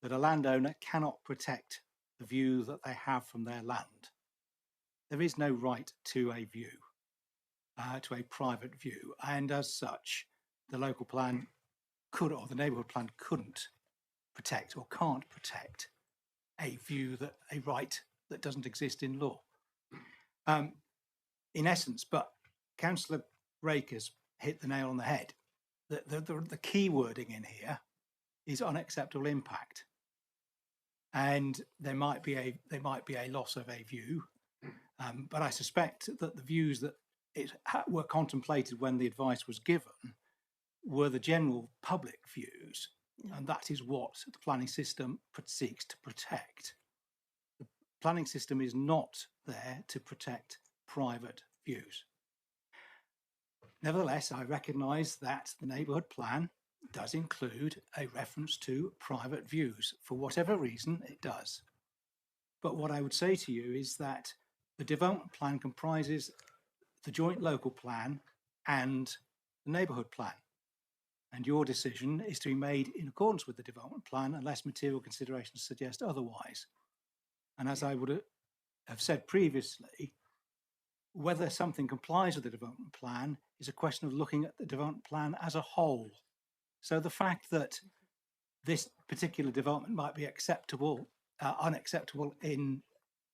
that a landowner cannot protect the view that they have from their land. There is no right to a view, to a private view, and as such, the local plan could, or the neighbourhood plan couldn't protect or can't protect a view, that a right that doesn't exist in law. In essence, but Councillor Rake has hit the nail on the head. The key wording in here is unacceptable impact, and there might be a loss of a view, but I suspect that the views that were contemplated when the advice was given were the general public views, and that is what the planning system seeks to protect. The planning system is not there to protect private views. Nevertheless, I recognise that the neighbourhood plan does include a reference to private views. For whatever reason, it does. But what I would say to you is that the development plan comprises the joint local plan and the neighbourhood plan. And your decision is to be made in accordance with the development plan unless material considerations suggest otherwise. And as I would have said previously, whether something complies with the development plan is a question of looking at the development plan as a whole. So the fact that this particular development might be acceptable, unacceptable in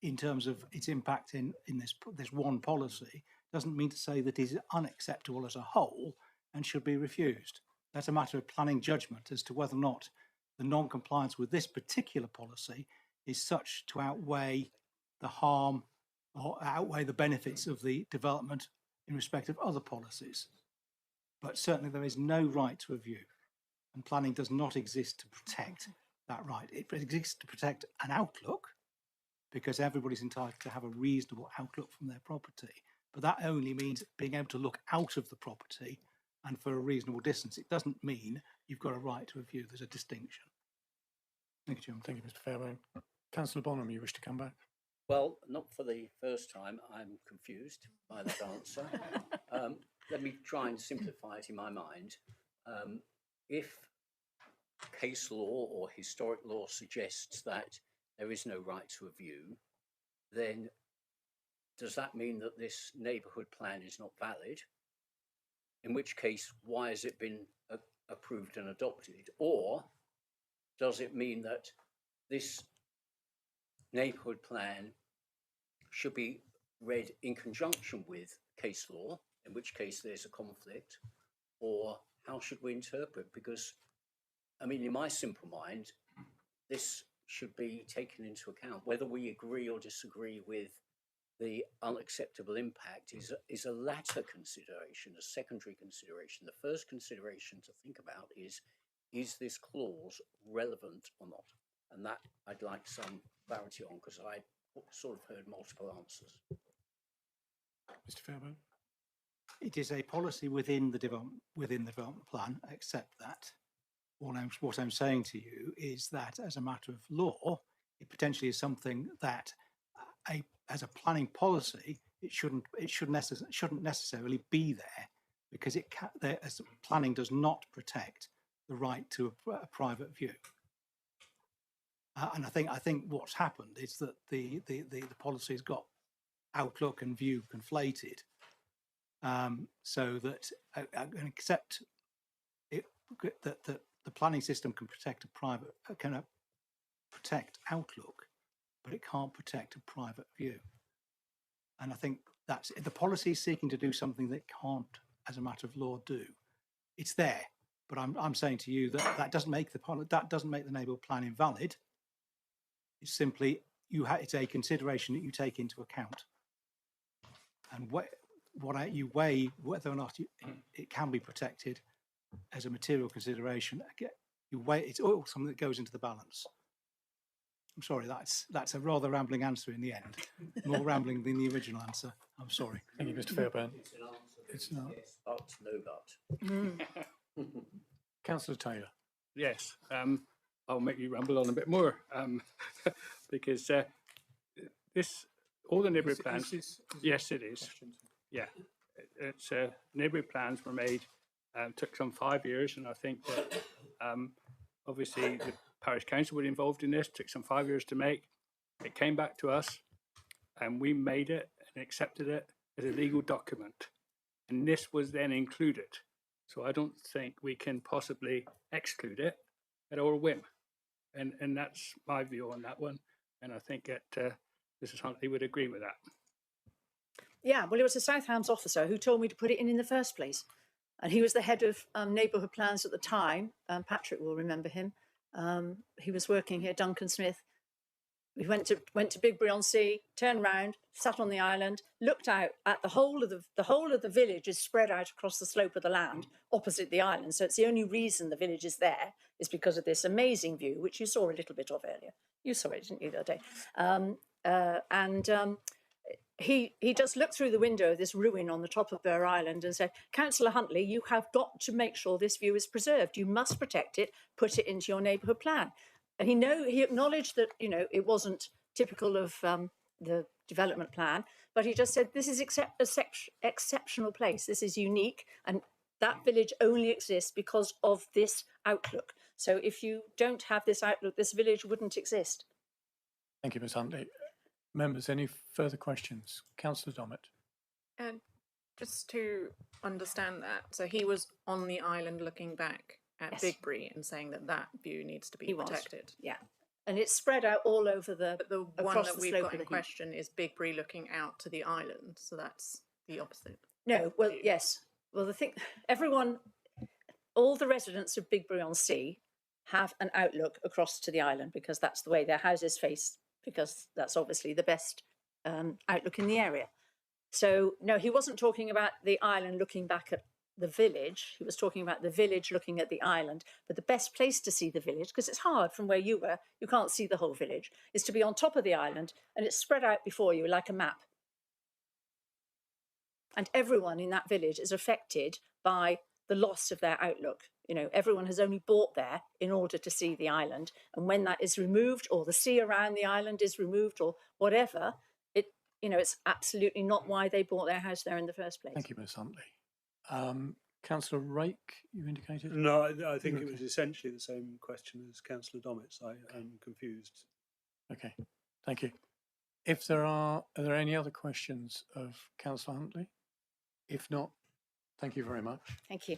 in terms of its impact in this one policy doesn't mean to say that it is unacceptable as a whole and should be refused. That's a matter of planning judgment as to whether or not the non-compliance with this particular policy is such to outweigh the harm or outweigh the benefits of the development in respect of other policies. But certainly there is no right to review, and planning does not exist to protect that right. It exists to protect an outlook, because everybody's entitled to have a reasonable outlook from their property. But that only means being able to look out of the property and for a reasonable distance. It doesn't mean you've got a right to review. There's a distinction. Thank you, Jim. Thank you, Mr. Fairbairn. Councillor Bonham, you wish to come back? Well, not for the first time. I'm confused by that answer. Let me try and simplify it in my mind. If case law or historic law suggests that there is no right to review, then does that mean that this neighbourhood plan is not valid? In which case, why has it been approved and adopted? Or does it mean that this neighbourhood plan should be read in conjunction with case law, in which case there's a conflict? Or how should we interpret? Because, I mean, in my simple mind, this should be taken into account. Whether we agree or disagree with the unacceptable impact is a latter consideration, a secondary consideration. The first consideration to think about is this clause relevant or not? And that I'd like some clarity on, because I sort of heard multiple answers. Mr. Fairbairn? It is a policy within the development plan, except that what I'm saying to you is that as a matter of law, it potentially is something that as a planning policy, it shouldn't necessarily be there, because as planning does not protect the right to a private view. And I think what's happened is that the policy's got outlook and view conflated, so that except that the planning system can protect protect outlook, but it can't protect a private view. And I think that's the policy is seeking to do something that it can't, as a matter of law, do. It's there, but I'm saying to you that doesn't make the neighbourhood plan invalid. It's simply it's a consideration that you take into account, and you weigh whether or not it can be protected as a material consideration. You weigh it's all something that goes into the balance. I'm sorry, that's a rather rambling answer in the end, more rambling than the original answer. I'm sorry. Thank you, Mr. Fairbairn. It's not. But no but. Councillor Taylor. Yes, I'll make you ramble on a bit more, because all the neighbourhood plans. Yes, it is. Yeah, it's neighbourhood plans were made. Took some 5 years, and I think that obviously the parish council were involved in this. Took some 5 years to make. It came back to us, and we made it and accepted it as a legal document, and this was then included. So I don't think we can possibly exclude it at our whim, and that's my view on that one. And I think that Mrs. Huntley would agree with that. Yeah, well, it was a South Hams officer who told me to put it in the first place. And he was the head of neighbourhood plans at the time. Patrick will remember him. He was working here, Duncan Smith. We went to Bigbury-on-Sea, turned round, sat on the island, looked out at the whole of the village is spread out across the slope of the land opposite the island. So it's the only reason the village is there is because of this amazing view, which you saw a little bit of earlier. You saw it, didn't you, the other day? He just looked through the window of this ruin on the top of Burr Island and said, Councillor Huntley, you have got to make sure this view is preserved. You must protect it, put it into your neighbourhood plan. And he acknowledged that, it wasn't typical of the development plan, but he just said, this is exceptional place. This is unique. And that village only exists because of this outlook. So if you don't have this outlook, this village wouldn't exist. Thank you, Ms. Huntley. Members, any further questions? Councillor Dommett. And just to understand that, so he was on the island looking back at Yes. Bigbury and saying that view needs to be protected. Yeah. and it's spread out all over But the one across that the we've slope got of in the heath. question is Bigbury looking out to the island, so that's the opposite. No, well, yes. Well, the thing, everyone, all the residents of Bigbury-on-Sea have an outlook across to the island because that's the way their houses face, because that's obviously the best outlook in the area. So, no, he wasn't talking about the island looking back at the village. He was talking about the village looking at the island. But the best place to see the village, because it's hard from where you were, you can't see the whole village, is to be on top of the island and it's spread out before you like a map. And everyone in that village is affected by the loss of their outlook. You know, everyone has only bought there in order to see the island. And when that is removed, or the sea around the island is removed, or whatever, it's absolutely not why they bought their house there in the first place. Thank you, Ms. Huntley. Councillor Rake, you indicated? No, I think it was essentially the same question as Councillor Domitz. I'm confused. Okay, thank you. If are there any other questions of Councillor Huntley? If not, thank you very much. Thank you.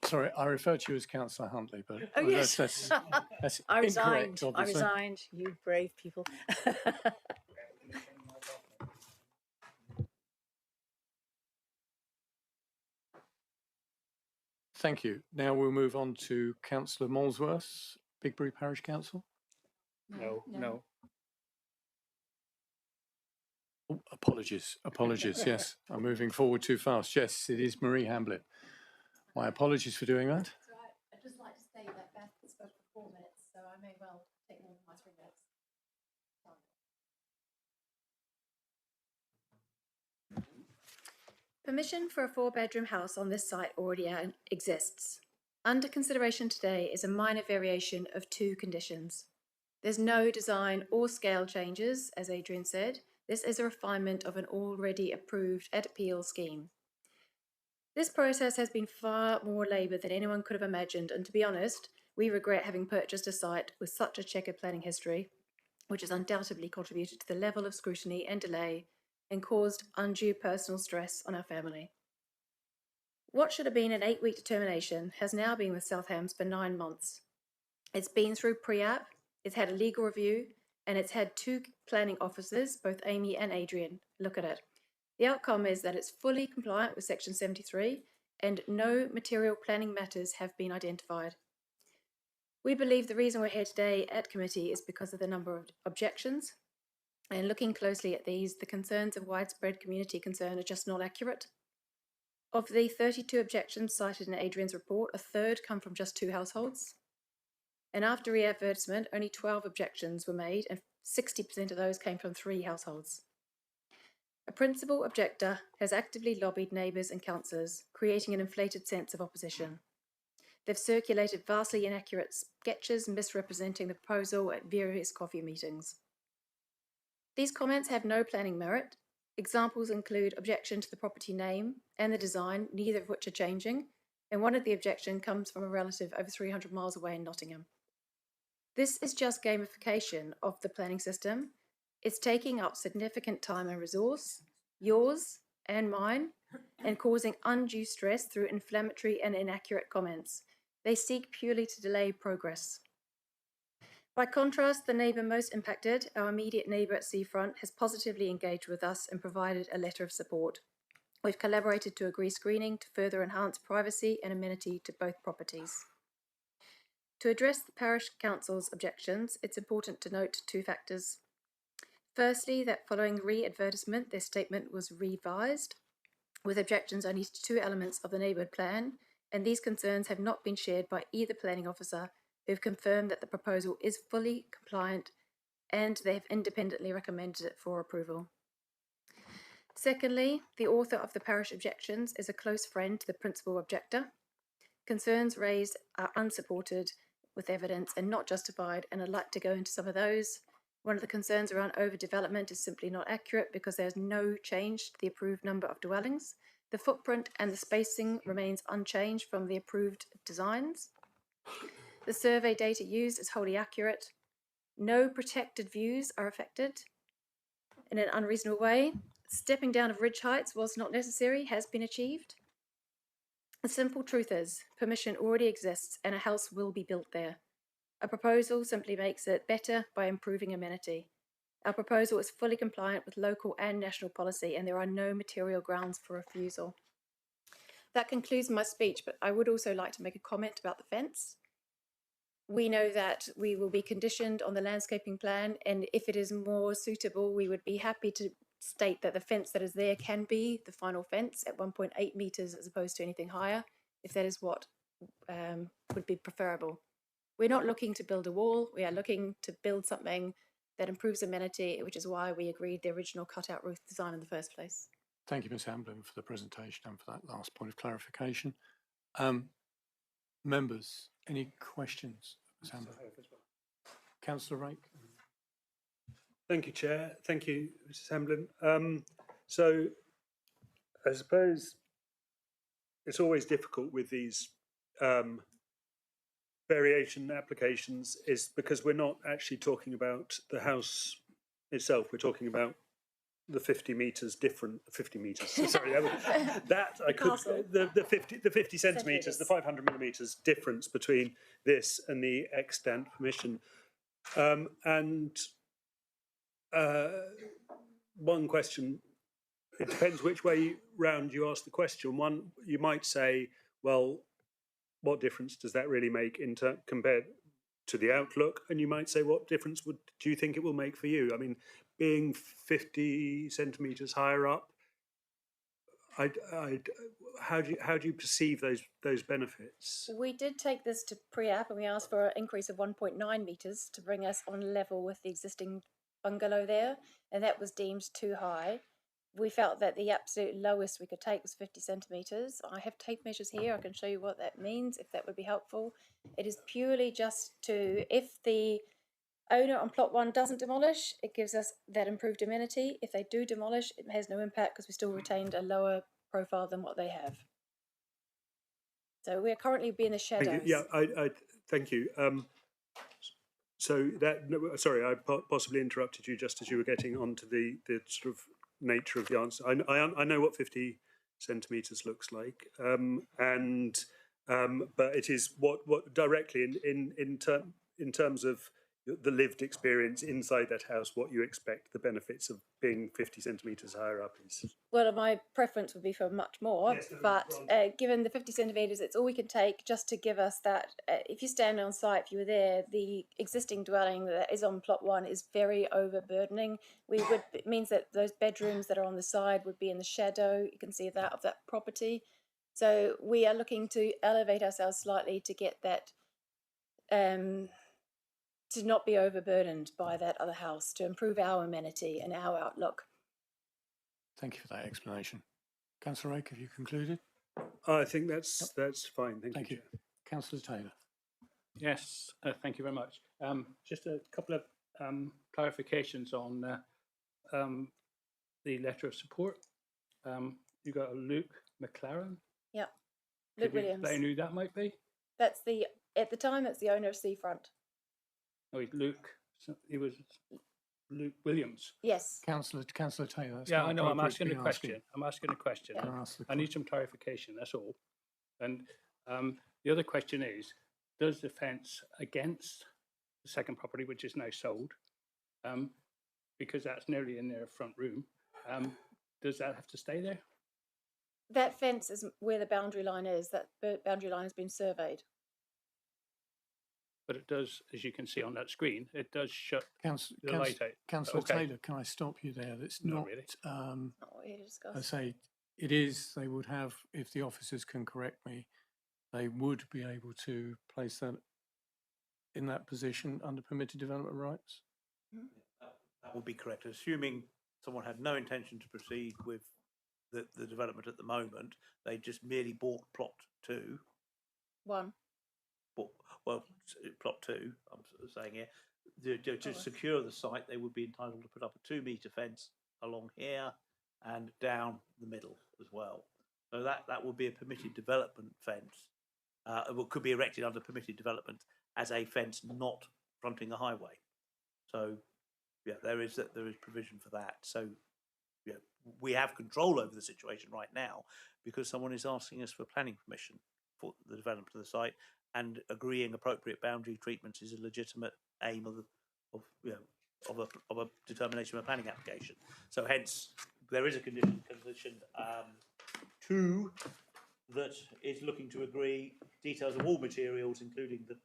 Sorry, I referred to you as Councillor Huntley, but Oh, yes. that's I incorrect, resigned. I obviously. resigned. You brave people. Thank you. Now we'll move on to Councillor Molesworth, Bigbury Parish Council. No. Oh, apologies, yes. I'm moving forward too fast. Yes, it is Marie Hamblett. My apologies for doing that. I'd just like to say that Beth spoke for 4 minutes, so I may well take more than my 3 minutes. Permission for a 4-bedroom house on this site already exists. Under consideration today is a minor variation of 2 conditions. There's no design or scale changes, as Adrian said. This is a refinement of an already approved Ed Appeal scheme. This process has been far more labour than anyone could have imagined, and to be honest, we regret having purchased a site with such a checkered planning history, which has undoubtedly contributed to the level of scrutiny and delay and caused undue personal stress on our family. What should have been an 8-week determination has now been with South Hams for 9 months. It's been through pre-app, it's had a legal review, and it's had 2 planning officers, both Amy and Adrian, look at it. The outcome is that it's fully compliant with Section 73 and no material planning matters have been identified. We believe the reason we're here today at committee is because of the number of objections. And looking closely at these, the concerns of widespread community concern are just not accurate. Of the 32 objections cited in Adrian's report, a third come from just 2 households. And after re-advertisement, only 12 objections were made and 60% of those came from 3 households. A principal objector has actively lobbied neighbours and councillors, creating an inflated sense of opposition. They've circulated vastly inaccurate sketches misrepresenting the proposal at various coffee meetings. These comments have no planning merit. Examples include objection to the property name and the design, neither of which are changing, and one of the objections comes from a relative over 300 miles away in Nottingham. This is just gamification of the planning system. It's taking up significant time and resource, yours and mine, and causing undue stress through inflammatory and inaccurate comments. They seek purely to delay progress. By contrast, the neighbour most impacted, our immediate neighbour at Seafront, has positively engaged with us and provided a letter of support. We've collaborated to agree screening to further enhance privacy and amenity to both properties. To address the Parish Council's objections, it's important to note 2 factors. Firstly, that following re-advertisement, this statement was revised, with objections only to 2 elements of the neighbourhood plan, and these concerns have not been shared by either planning officer, who have confirmed that the proposal is fully compliant and they have independently recommended it for approval. Secondly, the author of the parish objections is a close friend to the principal objector. Concerns raised are unsupported with evidence and not justified, and I'd like to go into some of those. One of the concerns around overdevelopment is simply not accurate because there's no change to the approved number of dwellings. The footprint and the spacing remains unchanged from the approved designs. The survey data used is wholly accurate. No protected views are affected in an unreasonable way. Stepping down of ridge heights, whilst not necessary, has been achieved. The simple truth is, permission already exists and a house will be built there. A proposal simply makes it better by improving amenity. Our proposal is fully compliant with local and national policy, and there are no material grounds for refusal. That concludes my speech, but I would also like to make a comment about the fence. We know that we will be conditioned on the landscaping plan, and if it is more suitable, we would be happy to state that the fence that is there can be the final fence at 1.8 metres as opposed to anything higher, if that is what would be preferable. We're not looking to build a wall, we are looking to build something that improves amenity, which is why we agreed the original cutout roof design in the first place. Thank you, Ms Hamblin, for the presentation and for that last point of clarification. Members, any questions? Ms Hamblin? Councillor Rake? Thank you, Chair. Thank you, Mrs Hamblin. So I suppose it's always difficult with these variation applications is because we're not actually talking about the house itself. We're talking about the 50 metres different, 50 metres, sorry, that I could, the 50 centimetres, the 500 millimetres difference between this and the extant permission. One question, it depends which way round you ask the question. One, you might say, well, what difference does that really make compared to the outlook? And you might say, what difference do you think it will make for you? I mean, being 50 centimetres higher up, how do you perceive those benefits? We did take this to pre-app and we asked for an increase of 1.9 metres to bring us on level with the existing bungalow there, and that was deemed too high. We felt that the absolute lowest we could take was 50 centimetres. I have tape measures here, I can show you what that means if that would be helpful. It is purely just to, if the owner on plot 1 doesn't demolish, it gives us that improved amenity. If they do demolish, it has no impact because we still retained a lower profile than what they have. So we are currently being the shadows. Thank you. Yeah, I thank you. So that, sorry, I possibly interrupted you just as you were getting onto the sort of nature of the answer. I know what 50 centimetres looks like, but it is what directly in terms of the lived experience inside that house, what you expect the benefits of being 50 centimetres higher up is. Well, my preference would be for much more, yes, but given the 50 centimetres, it's all we can take just to give us that. If you stand on site, if you were there, the existing dwelling that is on plot 1 is very overburdening. It means that those bedrooms that are on the side would be in the shadow. You can see that of that property. So we are looking to elevate ourselves slightly to get that, to not be overburdened by that other house, to improve our amenity and our outlook. Thank you for that explanation. Councillor Rake, have you concluded? I think that's fine. Thank you. Councillor Taylor. Yes, thank you very much. Just a couple of clarifications on the letter of support. You got Luke McLaren. Yeah, Luke Williams. Explain who that might be? That's at the time, it's the owner of Seafront. Oh, Luke. He was Luke Williams. Yes. Councillor Taylor. Yeah, I know. I'm asking a question. I'm asking a question. Yeah. I need some clarification. That's all. And the other question is: does the fence against the second property, which is now sold, because that's nearly in their front room, does that have to stay there? That fence is where the boundary line is. That boundary line has been surveyed. But it does, as you can see on that screen, it does shut the light out. Councillor Taylor, can I stop you there? That's not really. I say it is, they would have, if the officers can correct me, they would be able to place that in that position under permitted development rights? That would be correct, assuming someone had no intention to proceed with the development at the moment. They just merely bought plot 2. 1. Well, plot 2, I'm sort of saying here, to secure the site, they would be entitled to put up a 2-metre fence along here and down the middle as well. So that would be a permitted development fence. It could be erected under permitted development as a fence not fronting a highway. So, yeah, there is provision for that. So, yeah, we have control over the situation right now because someone is asking us for planning permission for the development of the site, and agreeing appropriate boundary treatments is a legitimate aim of a determination of a planning application. So hence there is a condition 2 that is looking to agree details of all materials, including the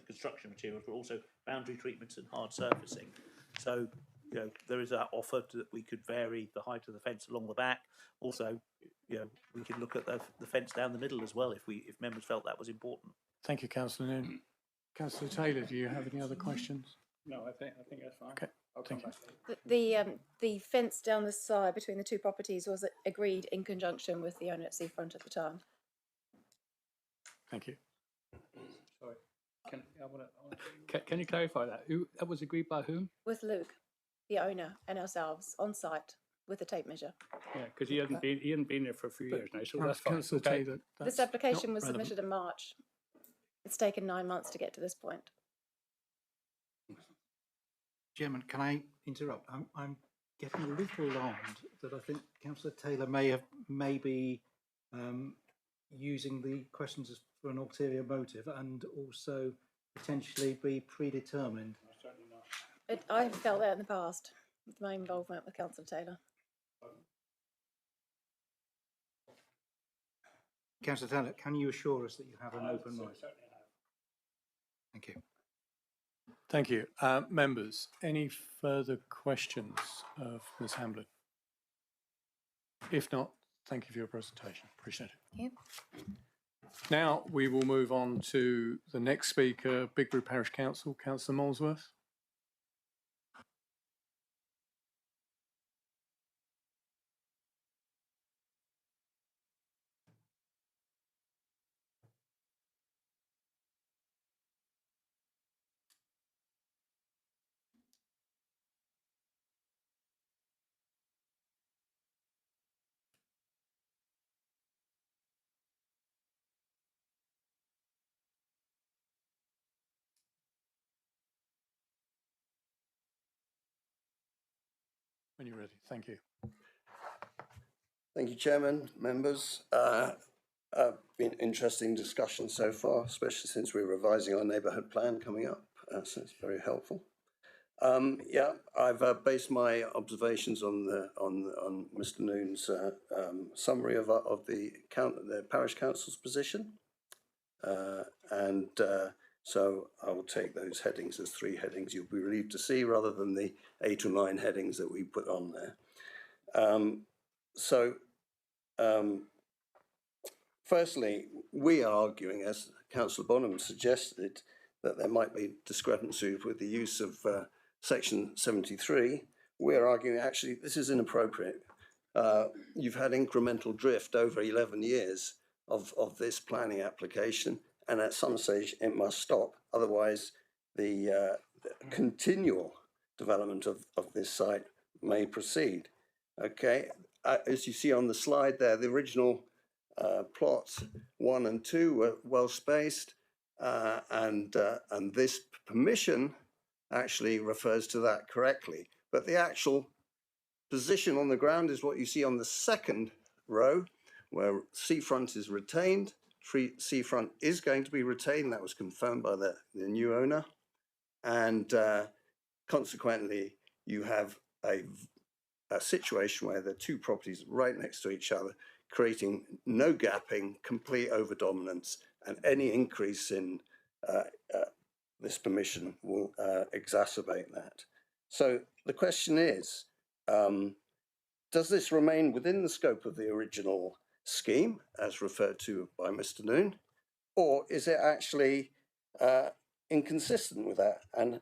construction materials, but also boundary treatments and hard surfacing. So there is that offer that we could vary the height of the fence along the back. Also, we could look at the fence down the middle as well if members felt that was important. Thank you, Councillor Noon. Councillor Taylor, do you have any other questions? No, I think that's fine. Okay, I'll come back. The fence down the side between the two properties was agreed in conjunction with the owner at Seafront at the time. Thank you. Sorry. Can you clarify that? That was agreed by whom? With Luke, the owner, and ourselves on site with a tape measure. Yeah, because he hadn't been there for a few years now, so that's fine. Councillor Okay. Taylor, This application was submitted in March. It's taken 9 months to get to this point. Chairman, can I interrupt? I'm getting a little alarmed that I think Councillor Taylor may be using the questions for an ulterior motive and also potentially be predetermined. I have felt that in the past with my involvement with Councillor Taylor. Councillor Taylor, can you assure us that you have an open mind? Thank you. Thank you. Members, any further questions of Ms Hamblin? If not, thank you for your presentation. Appreciate it. Thank you. Now we will move on to the next speaker, Bigbury Parish Council, Councillor Molesworth. When you're ready, thank you. Thank you, Chairman, members. Been interesting discussion so far, especially since we're revising our neighbourhood plan coming up, so it's very helpful. Yeah, I've based my observations on Mr. Noon's summary of the parish council's position, so I will take those headings as 3 headings you'll be relieved to see, rather than the 8 or 9 headings that we put on there. Firstly, we are arguing, as Councillor Bonham suggested, that there might be discrepancy with the use of Section 73. We're arguing actually this is inappropriate. You've had incremental drift over 11 years of this planning application, and at some stage it must stop. Otherwise, the continual development of this site may proceed. Okay, as you see on the slide there, the original plots 1 and 2 were well spaced, and this permission actually refers to that correctly. But the actual position on the ground is what you see on the second row, where seafront is retained. Seafront is going to be retained. That was confirmed by the new owner, and consequently, you have a situation where the 2 properties right next to each other, creating no gapping, complete over-dominance, and any increase in this permission will exacerbate that. So the question is, does this remain within the scope of the original scheme, as referred to by Mr. Noon, or is it actually inconsistent with that, and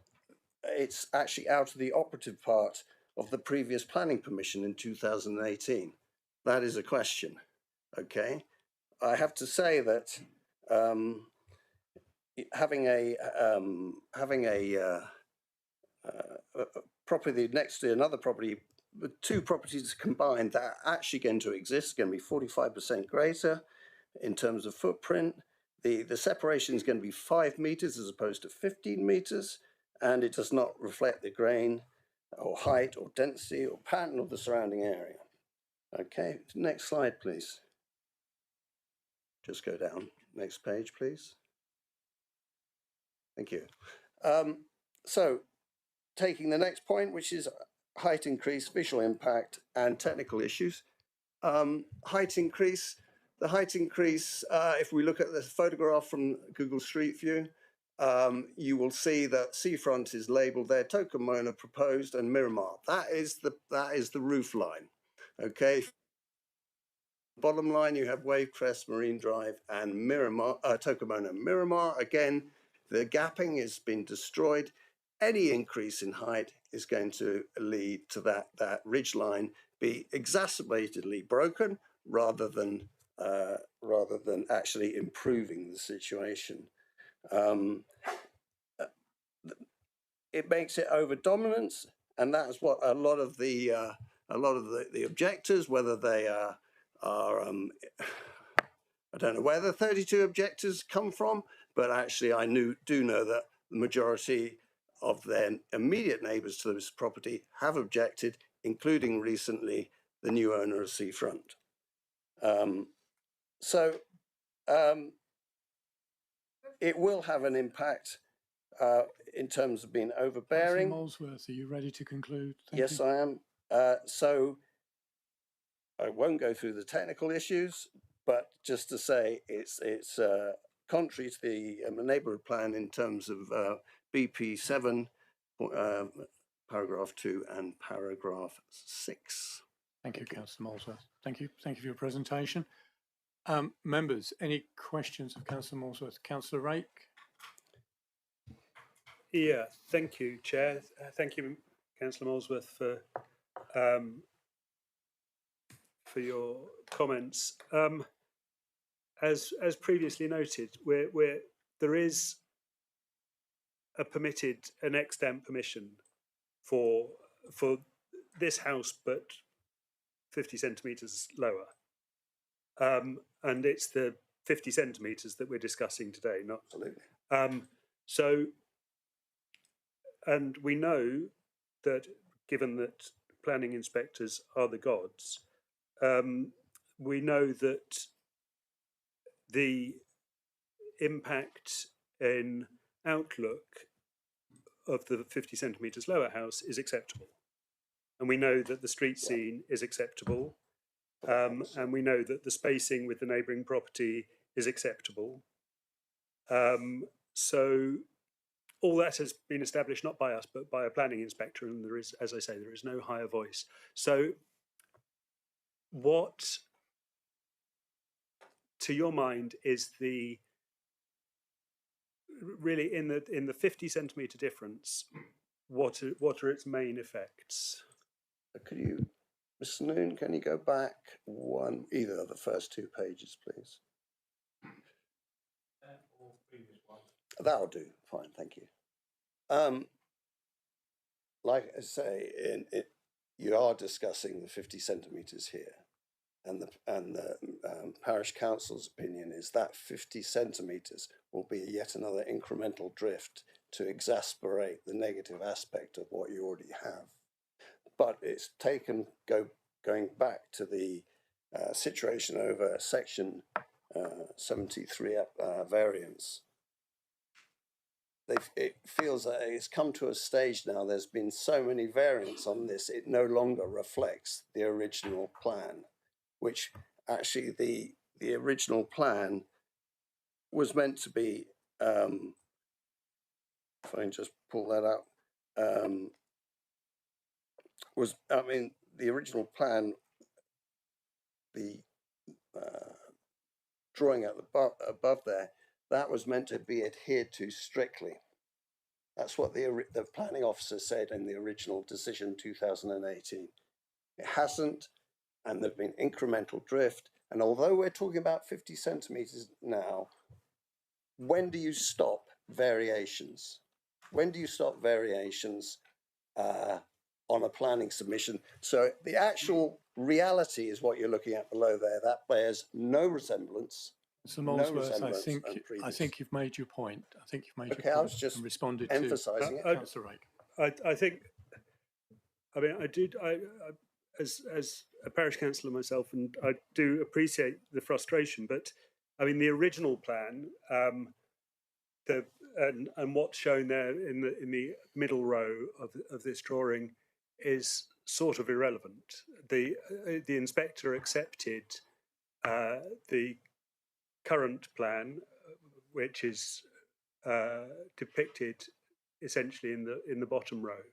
it's actually out of the operative part of the previous planning permission in 2018? That is a question. Okay, I have to say that having a property next to another property, with 2 properties combined that are actually going to exist, going to be 45% greater in terms of footprint. The separation is going to be 5 meters as opposed to 15 meters, and it does not reflect the grain or height or density or pattern of the surrounding area. Okay, next slide, please. Just go down. Next page, please. Thank you. So, taking the next point, which is height increase, visual impact, and technical issues. Height increase. The height increase, if we look at the photograph from Google Street View, you will see that Seafront is labelled there, Tocumona proposed, and Miramar. That is the roof line. Okay. Bottom line, you have Wavecrest, Marine Drive, and Miramar, Tocumona. Miramar, again, the gapping has been destroyed. Any increase in height is going to lead to that ridge line be exacerbatedly broken rather than actually improving the situation. It makes it over dominance, and that's what a lot of the objectors, whether they are I don't know where the 32 objectors come from, but actually I do know that the majority of their immediate neighbours to this property have objected, including recently the new owner of Seafront. It will have an impact in terms of being overbearing. Councillor Molesworth, are you ready to conclude? Yes, I am. So I won't go through the technical issues, but just to say it's contrary to the neighbourhood plan in terms of BP7, paragraph 2 and paragraph 6. Thank you, Councillor Molesworth. Thank you for your presentation. Members, any questions of Councillor Molesworth? Councillor Rake? Yeah, thank you, Chair. Thank you, Councillor Molesworth, for your comments. As previously noted, there is an extant permission for this house, but 50 centimetres lower. And it's the 50 centimetres that we're discussing today, not absolutely. And we know that, given that planning inspectors are the gods, we know that the impact in outlook of the 50 centimetres lower house is acceptable. And we know that the street scene is acceptable. And we know that the spacing with the neighbouring property is acceptable. So all that has been established not by us, but by a planning inspector. And there is, as I say, there is no higher voice. So what, to your mind, is the really in the 50 centimetre difference? What are its main effects? Could you, Mr. Noon, can you go back either of the first 2 pages, please? Or previous one. That'll do. Fine, thank you. Like I say, you are discussing the 50 centimetres here, and the parish council's opinion is that 50 centimetres will be yet another incremental drift to exasperate the negative aspect of what you already have. But it's going back to the situation over section 73 variance. It feels that it's come to a stage now, there's been so many variants on this, it no longer reflects the original plan, which actually the original plan was meant to be, if I can just pull that up, the original plan, the drawing at the above there, that was meant to be adhered to strictly. That's what the planning officer said in the original decision 2018. It hasn't, and there's been incremental drift. And although we're talking about 50 centimetres now, when do you stop variations? When do you stop variations on a planning submission? So the actual reality is what you're looking at below there. That bears no resemblance. Mr. Molesworth, I think you've made your point. I think you've made your point. I was just and responded emphasising to it. Councillor Rake. I think, I mean, as a parish councillor myself, and I do appreciate the frustration, but I mean the original plan, and what's shown there in the middle row of this drawing is sort of irrelevant. The inspector accepted the current plan, which is depicted essentially in the bottom row,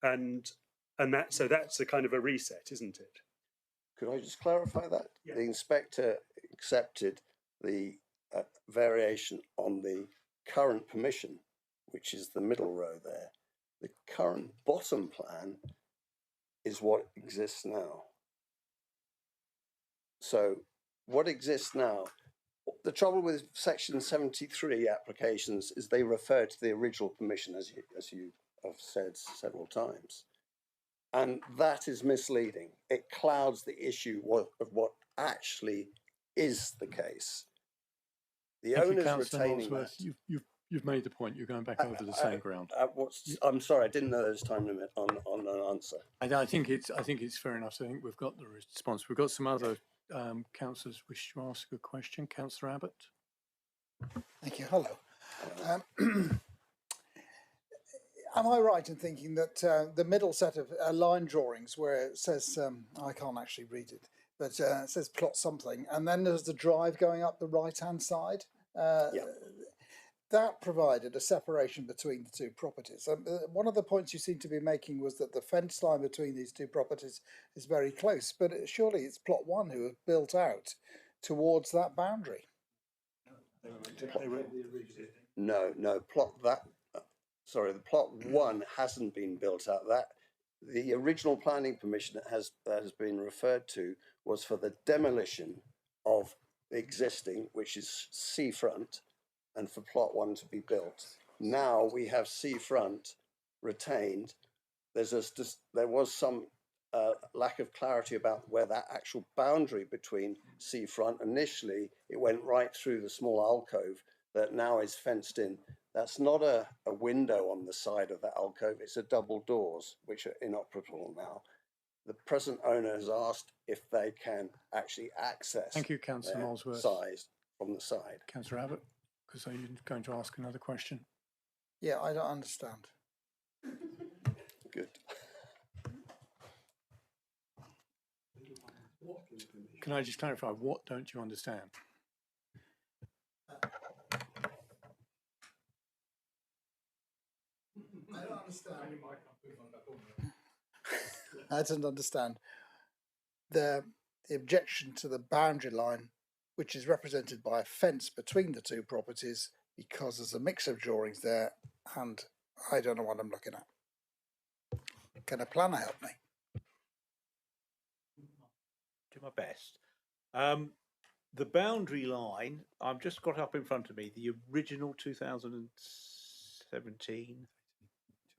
and that's a kind of a reset, isn't it? Could I just clarify that? Yeah. The inspector accepted the variation on the current permission, which is the middle row there. The current bottom plan is what exists now. So what exists now, the trouble with section 73 applications is they refer to the original permission, as you have said several times. And that is misleading. It clouds the issue of what actually is the case. The Thank you, owners Councillor retaining that. Molesworth. You've made the point. You're going back over the same ground. I'm sorry, I didn't know there was time limit on an answer. I think it's fair enough. So I think we've got the response. We've got some other councillors wish to ask a question. Councillor Abbott. Thank you. Hello. Am I right in thinking that the middle set of line drawings where it says, I can't actually read it, but it says plot something, and then there's the drive going up the right-hand side? Yeah. That provided a separation between the two properties. One of the points you seem to be making was that the fence line between these two properties is very close, but surely it's plot one who have built out towards that boundary. No, the plot one hasn't been built out. The original planning permission that has been referred to was for the demolition of the existing, which is seafront, and for plot one to be built. Now we have seafront retained. There was some lack of clarity about where that actual boundary between seafront. Initially, it went right through the small alcove that now is fenced in. That's not a window on the side of that alcove, it's a double doors, which are inoperable now. The present owner has asked if they can actually access Thank you, Councillor their Molesworth. size from the side. Councillor Abbott, because are you going to ask another question? Yeah, I don't understand. Good. Can I just clarify, what don't you understand? I don't understand. I didn't understand the objection to the boundary line, which is represented by a fence between the two properties, because there's a mix of drawings there, and I don't know what I'm looking at. Can a planner help me? Do my best. The boundary line, I've just got up in front of me, the original 2017,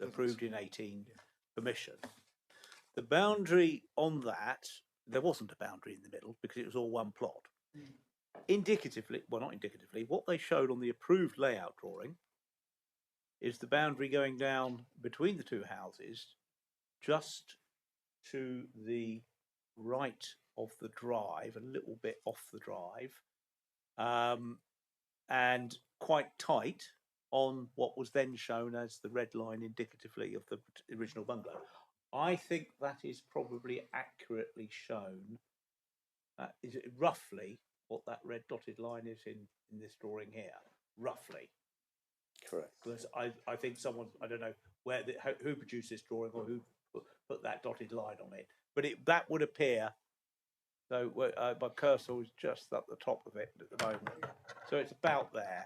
approved in 18 permission. The boundary on that, there wasn't a boundary in the middle because it was all one plot. Indicatively, well, not indicatively, what they showed on the approved layout drawing is the boundary going down between the two houses just to the right of the drive, a little bit off the drive, and quite tight on what was then shown as the red line indicatively of the original bungalow. I think that is probably accurately shown. Is it roughly what that red dotted line is in this drawing here? Roughly. Correct. Because I think someone, I don't know who produced this drawing or who put that dotted line on it, but that would appear. So my cursor is just at the top of it at the moment. So it's about there.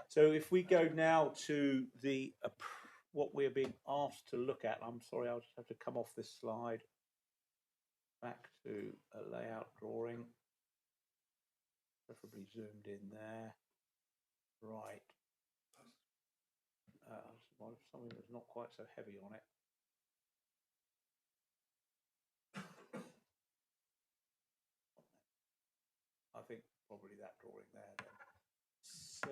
So if we go now to the what we're being asked to look at, I'm sorry, I'll just have to come off this slide. Back to a layout drawing. Preferably zoomed in there. Right. Something that's not quite so heavy on it. I think probably that drawing there then. So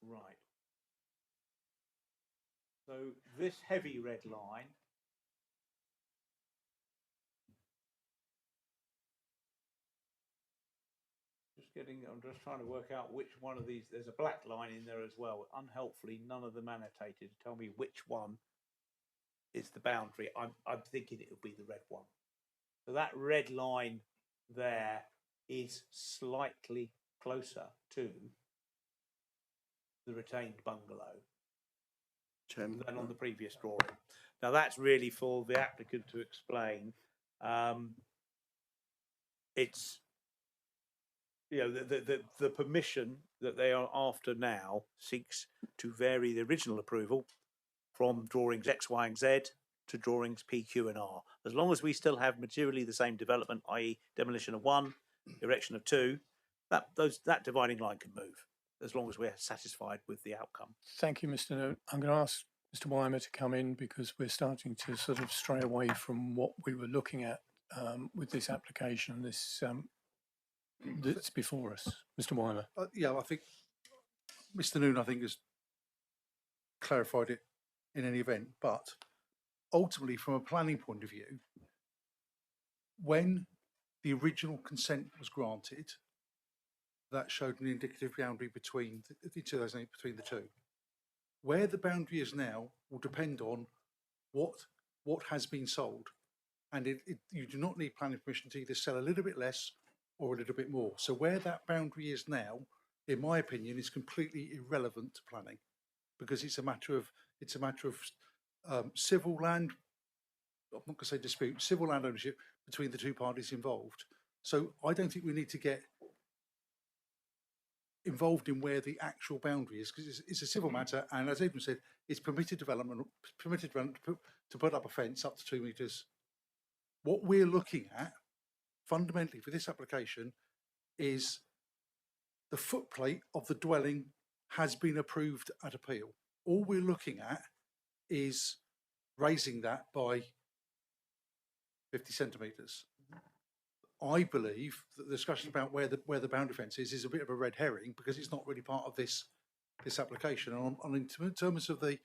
right. So this heavy red line I'm just trying to work out which one of these. There's a black line in there as well. Unhelpfully, none of them annotated to tell me which one is the boundary. I'm thinking it would be the red one. So that red line there is slightly closer to the retained bungalow than on the previous drawing. Now that's really for the applicant to explain. It's the permission that they are after now seeks to vary the original approval from drawings X, Y, and Z to drawings P, Q, and R. As long as we still have materially the same development, i.e., demolition of 1, erection of 2, that dividing line can move, as long as we're satisfied with the outcome. Thank you, Mr. Note. I'm going to ask Mr. Weimer to come in because we're starting to sort of stray away from what we were looking at with this application, this that's before us. Mr. Weimer. Yeah, I think Mr. Noon, has clarified it in any event, but ultimately, from a planning point of view, when the original consent was granted, that showed an indicative boundary between the 2008 between the two. Where the boundary is now will depend on what has been sold, and you do not need planning permission to either sell a little bit less or a little bit more. So where that boundary is now, in my opinion, is completely irrelevant to planning, because it's a matter of civil land. I'm not going to say dispute, civil land ownership between the two parties involved. So I don't think we need to get involved in where the actual boundary is, because it's a civil matter, and as Adrian said, it's permitted development to put up a fence up to 2 metres. What we're looking at fundamentally for this application is the footplate of the dwelling has been approved at appeal. All we're looking at is raising that by 50 centimetres. I believe that the discussion about where the boundary fence is a bit of a red herring, because it's not really part of this application. And in terms of the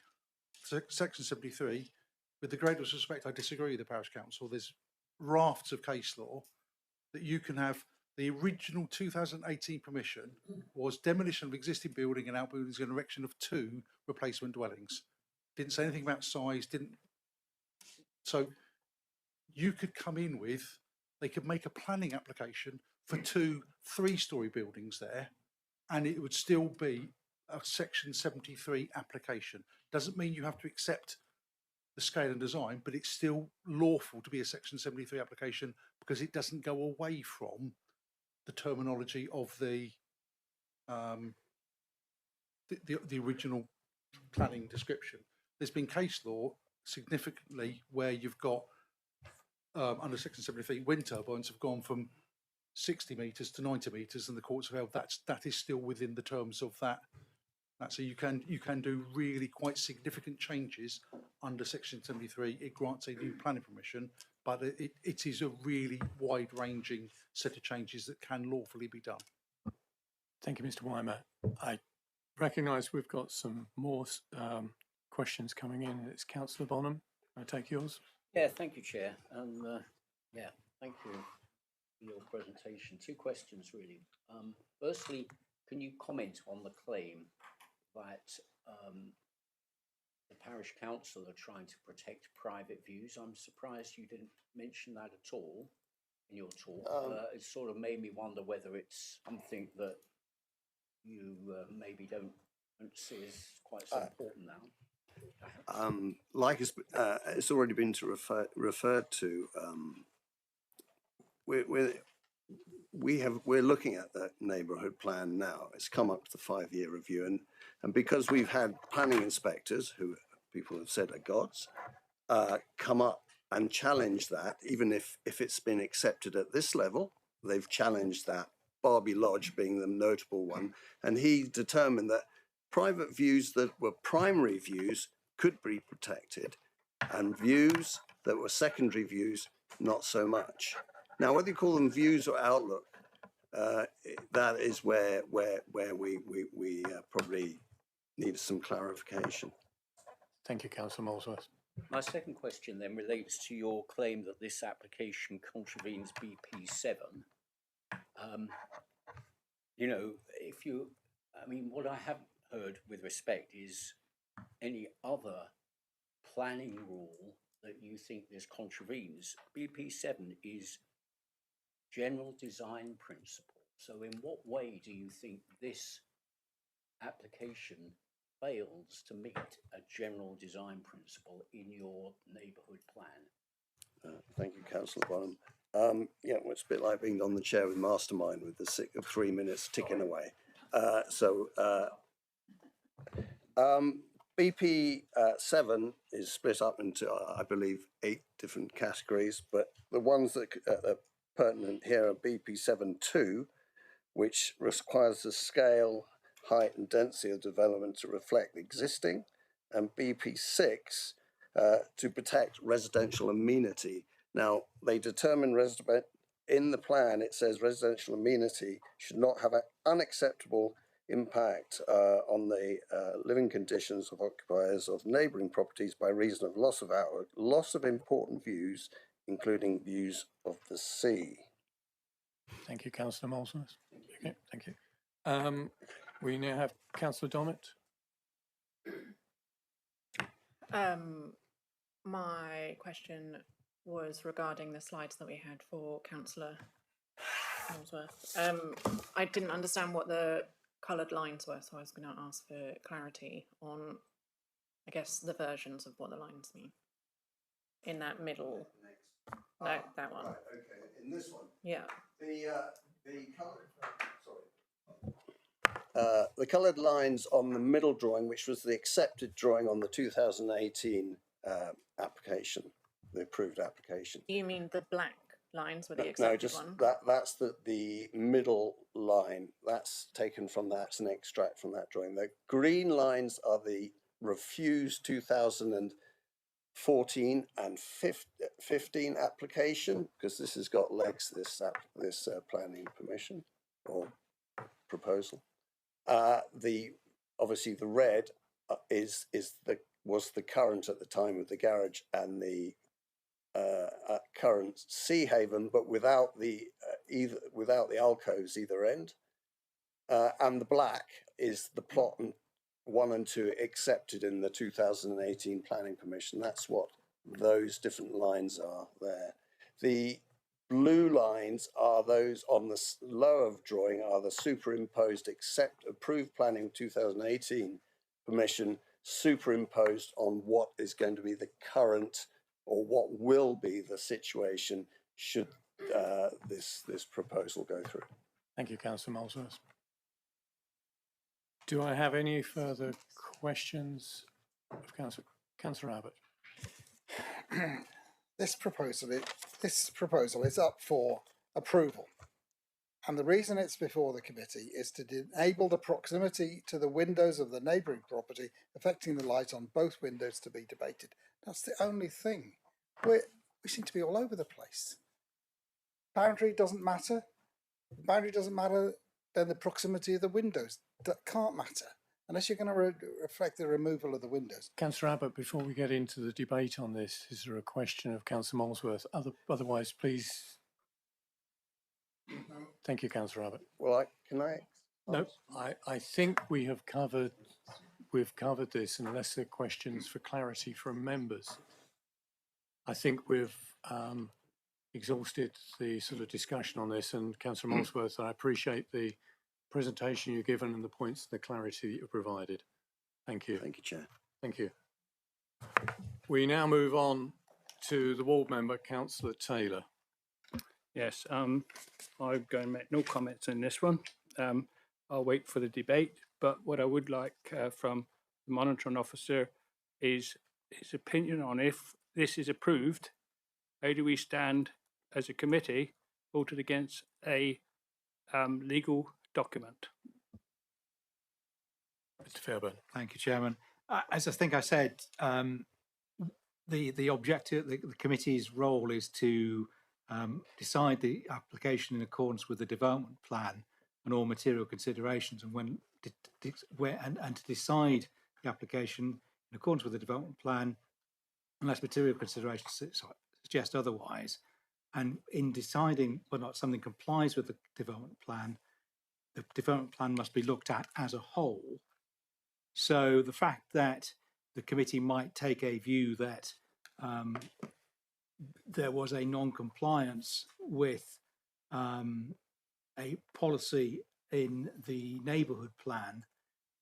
section 73, with the greatest respect, I disagree with the parish council. There's rafts of case law that you can have. The original 2018 permission was demolition of existing building and outbuildings and erection of 2 replacement dwellings. Didn't say anything about size, so you could come in with, they could make a planning application for 2 3-storey buildings there, and it would still be a section 73 application. Doesn't mean you have to accept the scale and design, but it's still lawful to be a section 73 application, because it doesn't go away from the terminology of the original planning description. There's been case law significantly where you've got under section 73, wind turbines have gone from 60 metres to 90 metres, and the courts have held that is still within the terms of that. So you can do really quite significant changes under section 73. It grants a new planning permission, but it is a really wide-ranging set of changes that can lawfully be done. Thank you, Mr. Weimer. I recognise we've got some more questions coming in. It's Councillor Bonham. I take yours. Yeah, thank you, Chair. And thank you for your presentation. 2 questions, really. Firstly, can you comment on the claim that the parish council are trying to protect private views? I'm surprised you didn't mention that at all in your talk. It sort of made me wonder whether it's something that you maybe don't see as quite so important now. Like it's already been referred to, we're looking at the neighbourhood plan now. It's come up to the 5-year review, and because we've had planning inspectors, who people have said are gods, come up and challenge that, even if it's been accepted at this level, they've challenged that, Barbie Lodge being the notable one, and he determined that private views that were primary views could be protected, and views that were secondary views, not so much. Now, whether you call them views or outlook, that is where we probably need some clarification. Thank you, Councillor Molesworth. My second question then relates to your claim that this application contravenes BP7. You know, what I haven't heard with respect is any other planning rule that you think this contravenes. BP7 is general design principle. So in what way do you think this application fails to meet a general design principle in your neighbourhood plan? Thank you, Councillor Bonham. Yeah, well, it's a bit like being on the chair with Mastermind with the 3 minutes ticking away. BP7 is split up into, I believe, 8 different categories, but the ones that are pertinent here are BP7.2, which requires the scale, height and density of development to reflect existing, and BP6 to protect residential amenity. Now, they determine in the plan, it says residential amenity should not have an unacceptable impact on the living conditions of occupiers of neighbouring properties by reason of loss of outlook, loss of important views, including views of the sea. Thank you, Councillor Molesworth. Okay, thank you. We now have Councillor Donnet. My question was regarding the slides that we had for Councillor Molesworth. I didn't understand what the coloured lines were, so I was going to ask for clarity on, I guess, the versions of what the lines mean. In that middle, no, that one. Right, okay, in this one. Yeah. The coloured lines on the middle drawing, which was the accepted drawing on the 2018 application, the approved application. You mean the black lines with the accepted No, just one? that's the middle line. That's taken from that's an extract from that drawing. The green lines are the refused 2014 and 15 application, because this has got legs, this planning permission or proposal. Obviously the red was the current at the time of the garage and the current Sea Haven, but without the alcoves either end. And the black is the plot 1 and 2 accepted in the 2018 planning permission. That's what those different lines are there. The blue lines are those on the lower drawing are the superimposed approved planning 2018 permission superimposed on what is going to be the current or what will be the situation should this proposal go through. Thank you, Councillor Molesworth. Do I have any further questions of Councillor Abbott? This proposal is up for approval, and the reason it's before the committee is to enable the proximity to the windows of the neighbouring property affecting the light on both windows to be debated. That's the only thing. We seem to be all over the place. Boundary doesn't matter. The boundary doesn't matter, then the proximity of the windows that can't matter unless you're going to reflect the removal of the windows. Councillor Abbott, before we get into the debate on this, is there a question of Councillor Molesworth? Otherwise, please. Thank you, Councillor Abbott. Well, No, I think we've covered this, unless there are questions for clarity from members. I think we've exhausted the sort of discussion on this, and Councillor Molesworth, I appreciate the presentation you've given and the points, the clarity that you provided. Thank you. Thank you, Chair. Thank you. We now move on to the ward member, Councillor Taylor. Yes, I'm going to make no comments on this one. I'll wait for the debate, but what I would like from the monitoring officer is his opinion on if this is approved, how do we stand as a committee voted against a legal document? Mr. Fairburn. Thank you, Chairman. As I think I said, the objective, the committee's role is to decide the application in accordance with the development plan and all material considerations, and to decide the application in accordance with the development plan, unless material considerations suggest otherwise. And in deciding whether or not something complies with the development plan must be looked at as a whole. So the fact that the committee might take a view that there was a non-compliance with a policy in the neighbourhood plan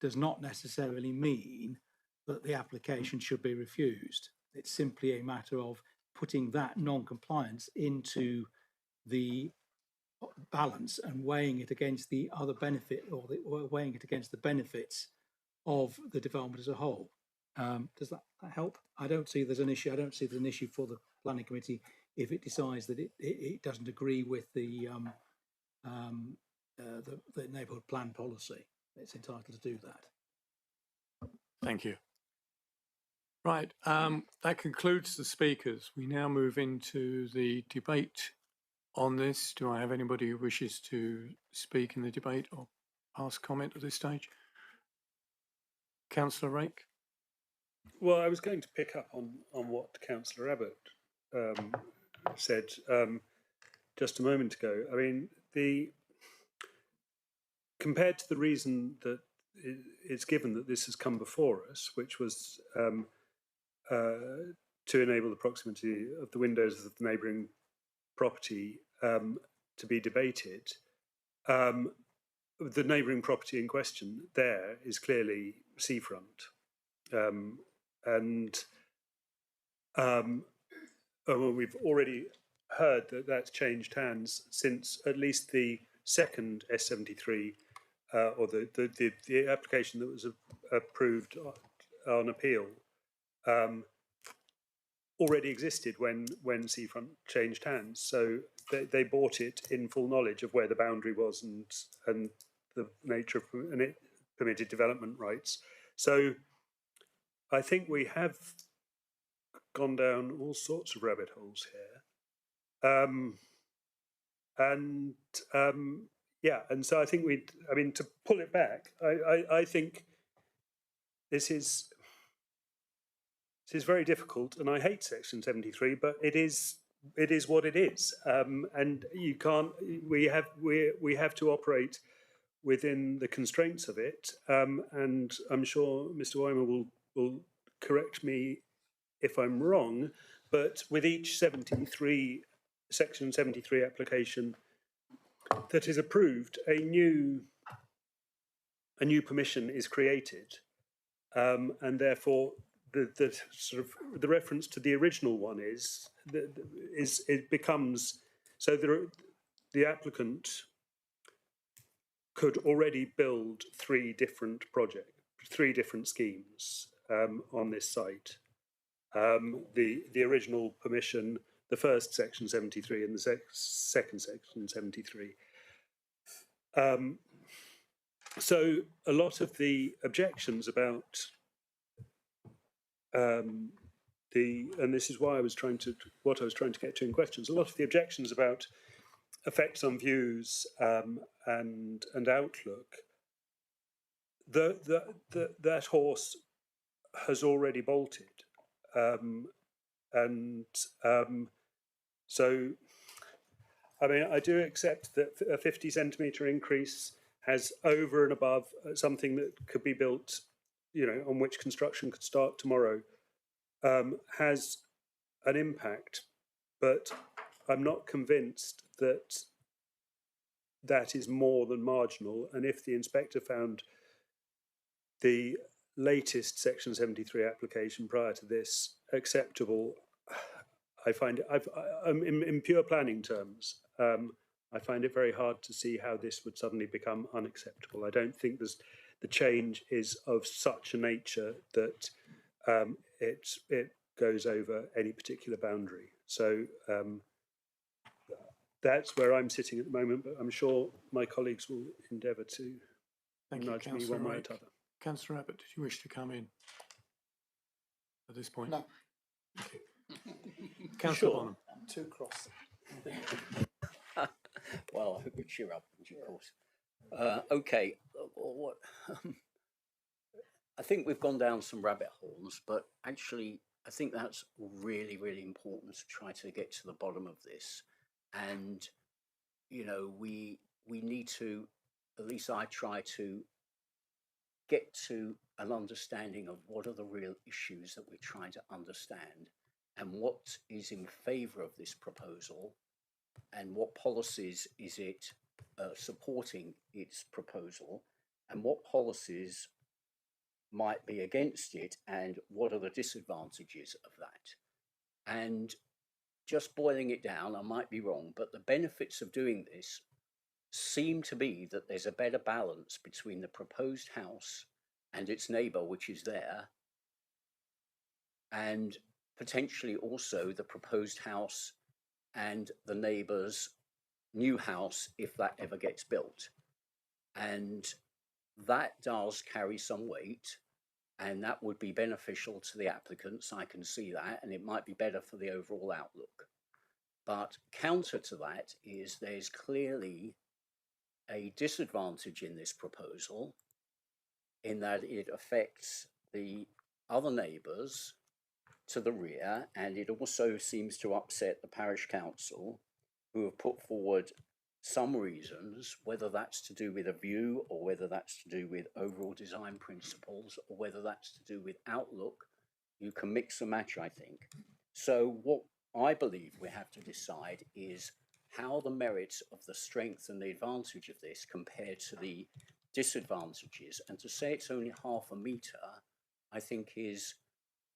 does not necessarily mean that the application should be refused. It's simply a matter of putting that non-compliance into the balance and weighing it against the other benefit, or weighing it against the benefits of the development as a whole. Does that help? I don't see there's an issue. I don't see there's an issue for the planning committee if it decides that it doesn't agree with the neighbourhood plan policy. It's entitled to do that. Thank you. Right, that concludes the speakers. We now move into the debate on this. Do I have anybody who wishes to speak in the debate or ask comment at this stage? Councillor Rake? Well, I was going to pick up on what Councillor Abbott said just a moment ago. I mean, compared to the reason that it's given that this has come before us, which was to enable the proximity of the windows of the neighbouring property to be debated, the neighbouring property in question there is clearly seafront. We've already heard that that's changed hands since at least the second S73 or the application that was approved on appeal already existed when Seafront changed hands. So they bought it in full knowledge of where the boundary was and the nature of permitted development rights. So I think we have gone down all sorts of rabbit holes here. And so I think to pull it back, I think this is very difficult, and I hate Section 73, but it is what it is, and you can't. We have to operate within the constraints of it, and I'm sure Mr. Weimer will correct me if I'm wrong, but with each Section 73 application that is approved, a new permission is created, and therefore the sort of the reference to the original one it becomes so the applicant could already build three different schemes on this site. The original permission, the first Section 73 and the second Section 73. So a lot of the objections about and this is why I was trying to get to in questions. A lot of the objections about effects on views and outlook, that horse has already bolted, so I mean, I do accept that a 50 centimetre increase has over and above something that could be built, on which construction could start tomorrow, has an impact, but I'm not convinced that that is more than marginal. And if the inspector found the latest Section 73 application prior to this acceptable, I find it, in pure planning terms, I find it very hard to see how this would suddenly become unacceptable. I don't think the change is of such a nature that it goes over any particular boundary. So that's where I'm sitting at the moment, but I'm sure my colleagues will endeavour to nudge me one way or the other. Councillor Abbott, did you wish to come in at this point? No. Okay. Councillor Bonham. I'm too cross. Well, I hope you cheer up, of course. Okay. I think we've gone down some rabbit holes, but actually, I think that's really, really important to try to get to the bottom of this. And, you know, we need to, at least I try to get to an understanding of what are the real issues that we're trying to understand and what is in favour of this proposal and what policies is it supporting its proposal and what policies might be against it and what are the disadvantages of that. And just boiling it down, I might be wrong, but the benefits of doing this seem to be that there's a better balance between the proposed house and its neighbour, which is there, and potentially also the proposed house and the neighbour's new house if that ever gets built. And that does carry some weight, and that would be beneficial to the applicants. I can see that, and it might be better for the overall outlook. But counter to that is there's clearly a disadvantage in this proposal in that it affects the other neighbours to the rear, and it also seems to upset the parish council, who have put forward some reasons, whether that's to do with a view or whether that's to do with overall design principles or whether that's to do with outlook. You can mix and match, I think. So what I believe we have to decide is how the merits of the strength and the advantage of this compared to the disadvantages. And to say it's only half a metre, I think is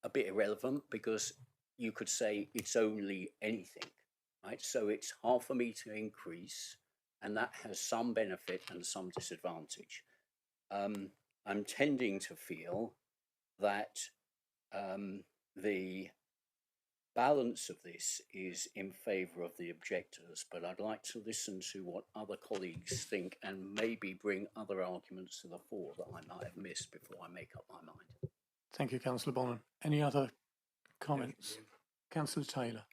a bit irrelevant, because you could say it's only anything, right? So it's half a metre increase, and that has some benefit and some disadvantage. I'm tending to feel that the balance of this is in favour of the objectors, but I'd like to listen to what other colleagues think and maybe bring other arguments to the fore that I might have missed before I make up my mind. Thank you, Councillor Bonham. Any other comments? Councillor Taylor.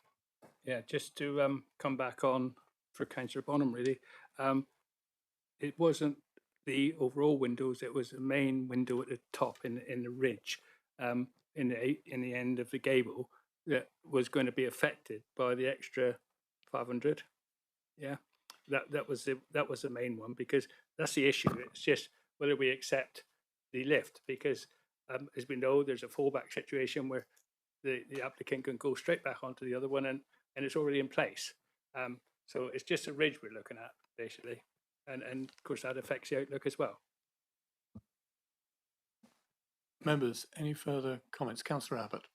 Yeah, just to come back on for Councillor Bonham, really. It wasn't the overall windows, it was the main window at the top in the ridge, in the end of the gable, that was going to be affected by the extra 500. Yeah, that was the main one, because that's the issue. It's just whether we accept the lift, because as we know, there's a fallback situation where the applicant can go straight back onto the other one, and it's already in place. So it's just a ridge we're looking at, basically, and of course that affects the outlook as well. Members, any further comments? Councillor Abbott.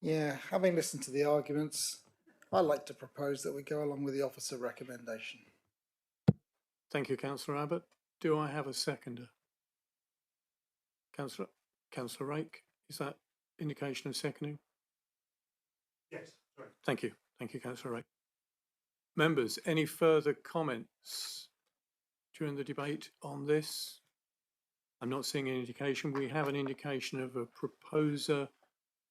Yeah, having listened to the arguments, I'd like to propose that we go along with the officer recommendation. Thank you, Councillor Abbott. Do I have a seconder? Councillor Rake, is that indication of seconding? Yes, sorry. Thank you. Thank you, Councillor Rake. Members, any further comments during the debate on this? I'm not seeing any indication. We have an indication of a proposer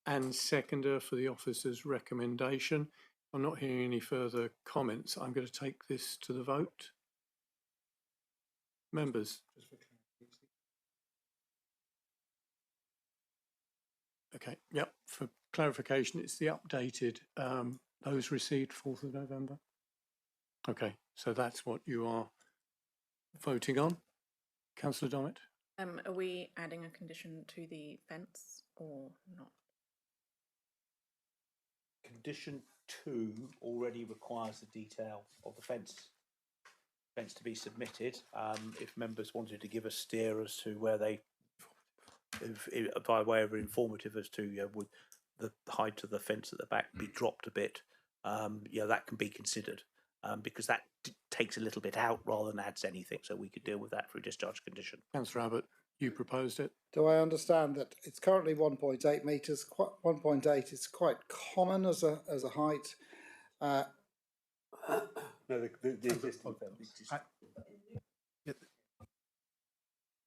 and seconder for the officer's recommendation. I'm not hearing any further comments. I'm going to take this to the vote. Members. Okay, yep, for clarification, it's the updated, those received 4th of November. Okay, so that's what you are voting on. Councillor Dommett? Are we adding a condition to the fence or not? Condition 2 already requires the detail of the fence to be submitted. If members wanted to give a steer as to where they, by way of informative as to would the height of the fence at the back be dropped a bit, that can be considered, because that takes a little bit out rather than adds anything, so we could deal with that through discharge condition. Councillor Abbott, you proposed it. Do I understand that it's currently 1.8 metres? 1.8 is quite common as a height. No, the existing fence.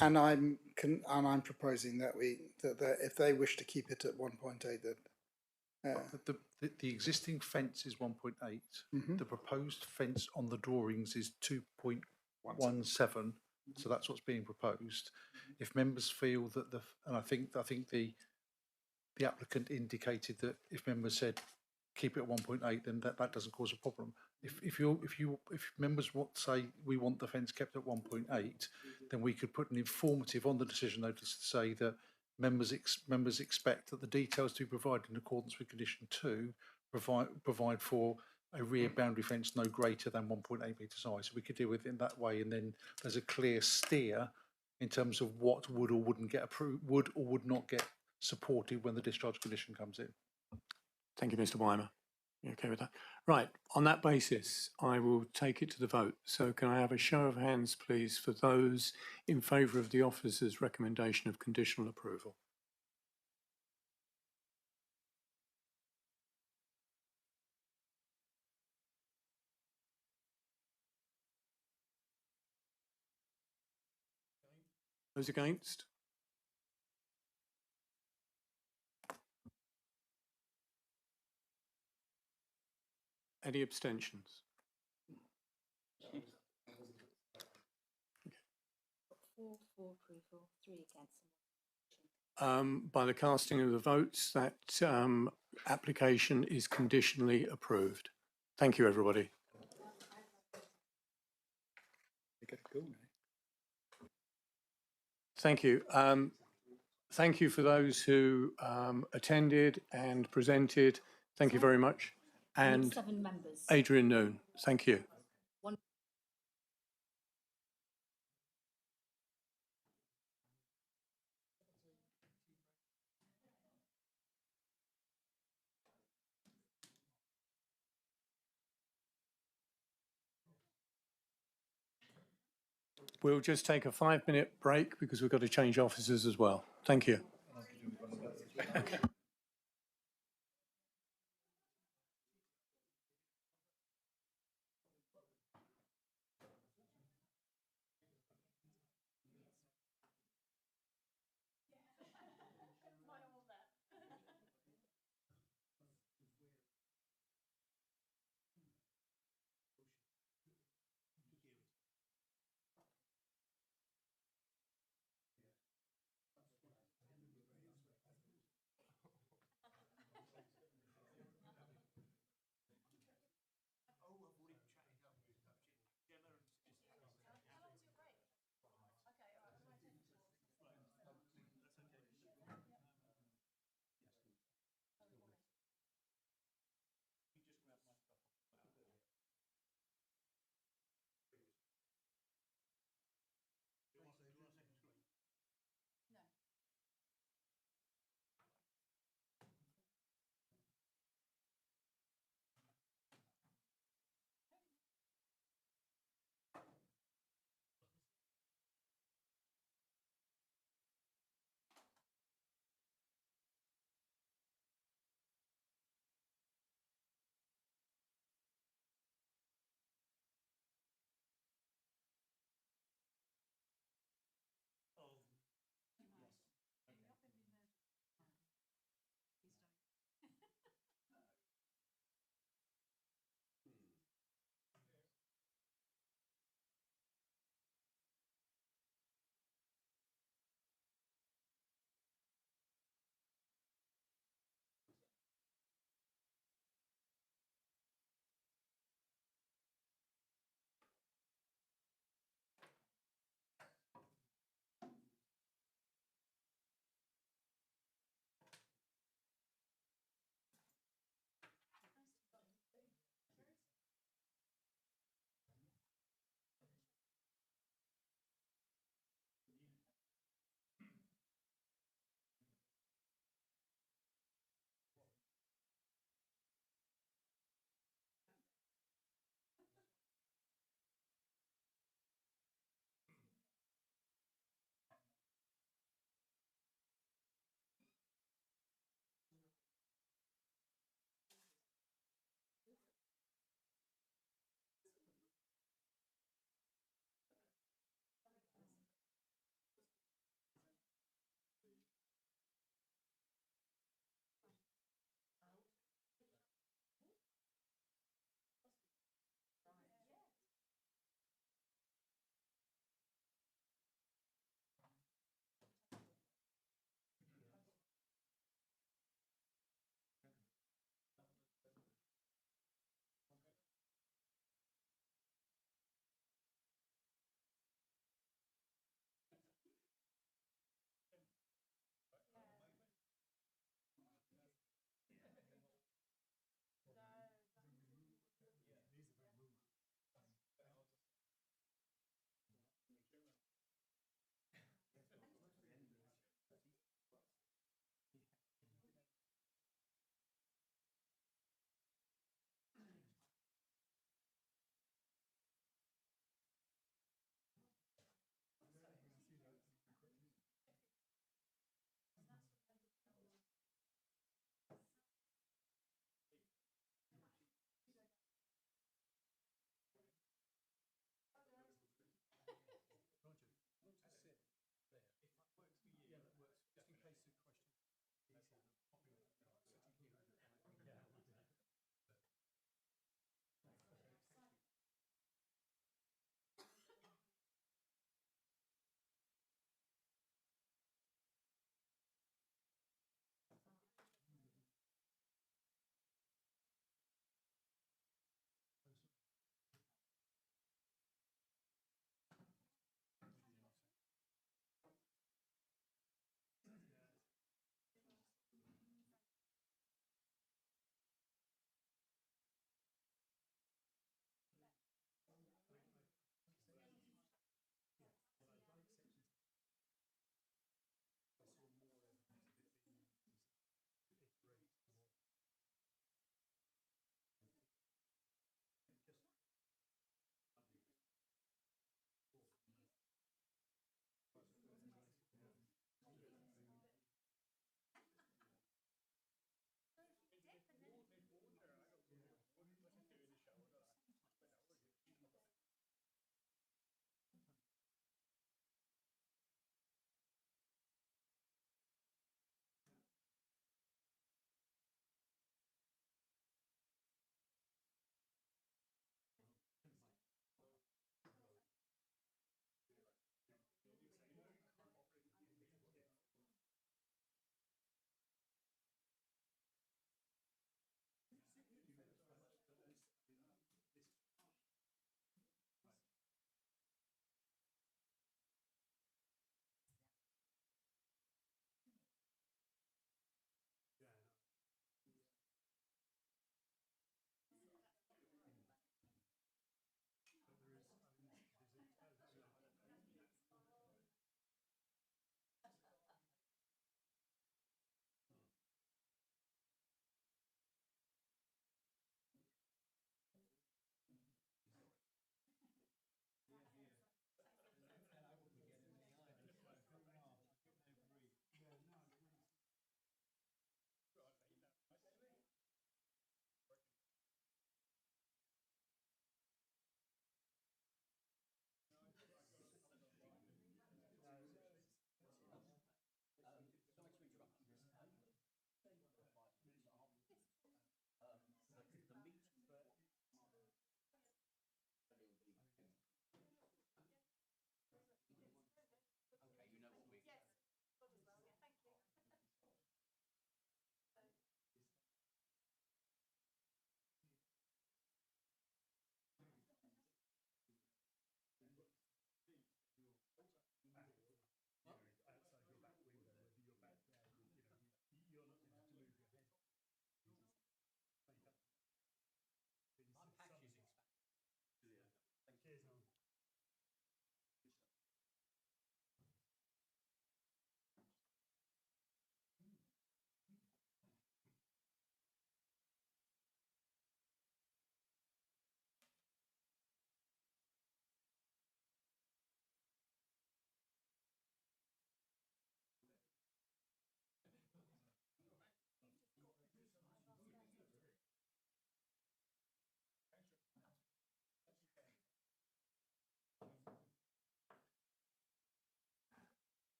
And I'm proposing that that if they wish to keep it at 1.8, that the existing fence is 1.8. Mhm. The proposed fence on the drawings is 2.17. So that's what's being proposed. If members feel that and I think the applicant indicated that if members said keep it at 1.8, then that doesn't cause a problem. If members say we want the fence kept at 1.8, then we could put an informative on the decision notice to say that members expect that the details to be provided in accordance with condition 2 provide for a rear boundary fence no greater than 1.8 metres high. So we could deal with it in that way, and then there's a clear steer in terms of what would or wouldn't get approved, would or would not get supported when the discharge condition comes in. Thank you, Mr. Weimer. You okay with that? Right, on that basis, I will take it to the vote. So can I have a show of hands, please, for those in favour of the officer's recommendation of conditional approval? Those against? Any abstentions? Four for approval, 3 against. By the casting of the votes, that application is conditionally approved. Thank you, everybody. Thank you. Thank you for those who attended and presented. Thank you very much. And 7 members. Adrian Noon, thank you. We'll just take a 5-minute break because we've got to change officers as well. Thank you. Okay.